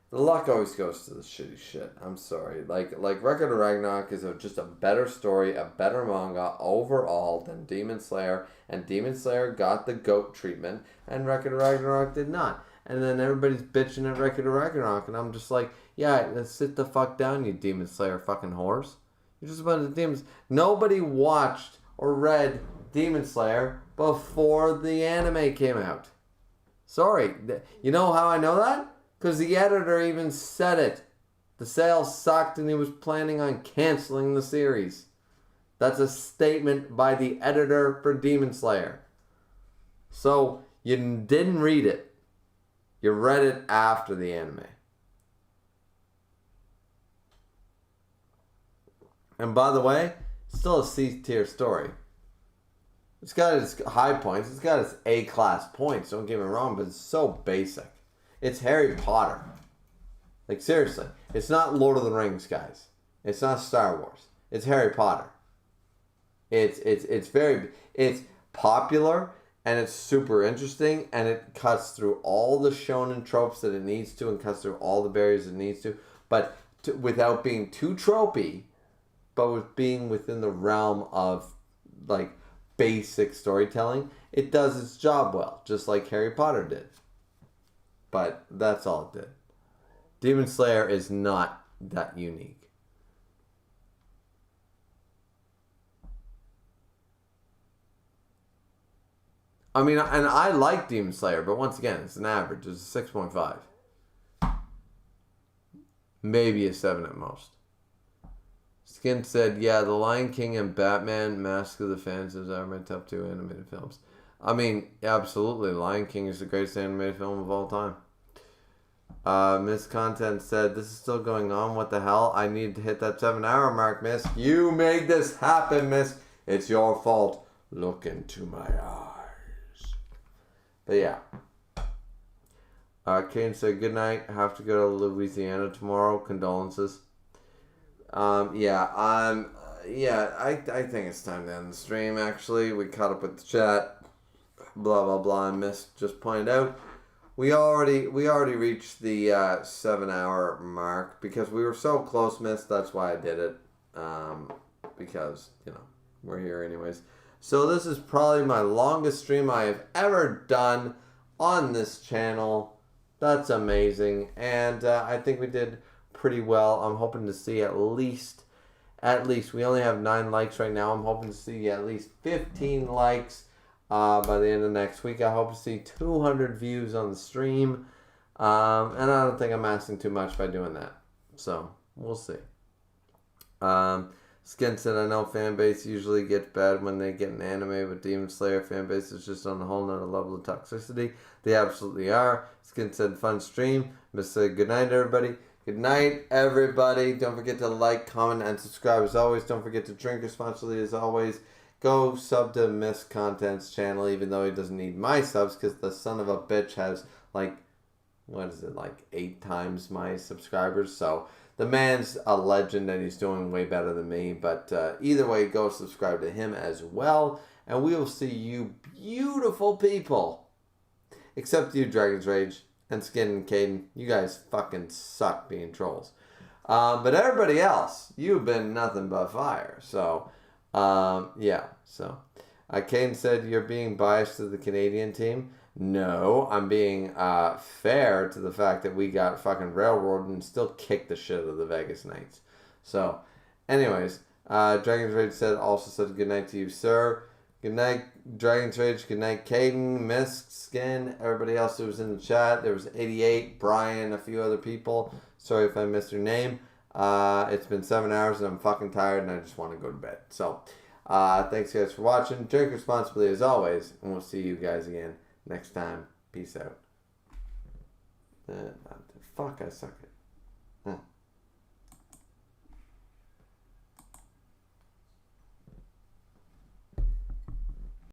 The luck always goes to the shitty shit. I'm sorry. Like Record of Ragnarok is just a better story, a better manga overall than Demon Slayer. And Demon Slayer got the GOAT treatment, and Record of Ragnarok did not. And then everybody's bitching at Record of Ragnarok, and I'm just like, yeah, let's sit the fuck down, you Demon Slayer fucking whores. You're just a bunch of demons. Nobody watched or read Demon Slayer before the anime came out. Sorry. You know how I know that? Because the editor even said it. The sales sucked and he was planning on canceling the series. That's a statement by the editor for Demon Slayer. So, you didn't read it. You read it after the anime. And by the way, it's still a C-tier story. It's got its high points. It's got its A-class points, don't get me wrong, but it's so basic. It's Harry Potter. Like, seriously. It's not Lord of the Rings, guys. It's not Star Wars. It's Harry Potter. It's popular, and it's super interesting, and it cuts through all the shonen tropes that it needs to, and cuts through all the barriers it needs to, but without being too tropey, but with being within the realm of, like, basic storytelling. It does its job well, just like Harry Potter did. But that's all it did. Demon Slayer is not that unique. I mean, and I like Demon Slayer, but once again, it's an average. It's a 6.5. Maybe a 7 at most. Skin said, yeah, The Lion King and Batman Mask of the Phantoms are my top 2 animated films. I mean, absolutely, Lion King is the greatest animated film of all time. Miss Content said, this is still going on. What the hell? I need to hit that 7-hour mark, miss. You made this happen, miss. It's your fault. Look into my eyes. But yeah. Kane said, good night. I have to go to Louisiana tomorrow. Condolences. I think it's time to end the stream, actually. We caught up with the chat. Blah, blah, blah. And Miss just pointed out, we already reached the 7-hour mark because we were so close, Miss. That's why I did it. Because, we're here anyways. So this is probably my longest stream I have ever done on this channel. That's amazing. And I think we did pretty well. I'm hoping to see at least, we only have 9 likes right now. I'm hoping to see at least 15 likes by the end of next week. I hope to see 200 views on the stream. And I don't think I'm asking too much by doing that. So, we'll see. Skin said, I know fan base usually gets bad when they get an anime, but Demon Slayer fan base is just on a whole nother level of toxicity. They absolutely are. Skin said, fun stream. Miss said, good night, everybody. Good night, everybody. Don't forget to like, comment, and subscribe as always. Don't forget to drink responsibly as always. Go sub to Miss Content's channel, even though he doesn't need my subs, because the son of a bitch has, like, 8 times my subscribers. So the man's a legend and he's doing way better than me. But either way, go subscribe to him as well. And we will see you beautiful people. Except you, Dragon's Rage and Skin and Caden. You guys fucking suck being trolls. But everybody else, you've been nothing but fire. So, yeah. So, Caden said you're being biased to the Canadian team. No, I'm being fair to the fact that we got fucking railroaded and still kicked the shit out of the Vegas Knights. So, anyways, Dragon's Rage also said good night to you, sir. Good night, Dragon's Rage. Good night, Caden, Misk, Skin, everybody else who was in the chat. There was 88, Brian, a few other people. Sorry if I missed your name. It's been 7 hours and I'm fucking tired and I just want to go to bed. So, thanks guys for watching. Drink responsibly as always, and we'll see you guys again next time. Peace out. Fuck, I suck it.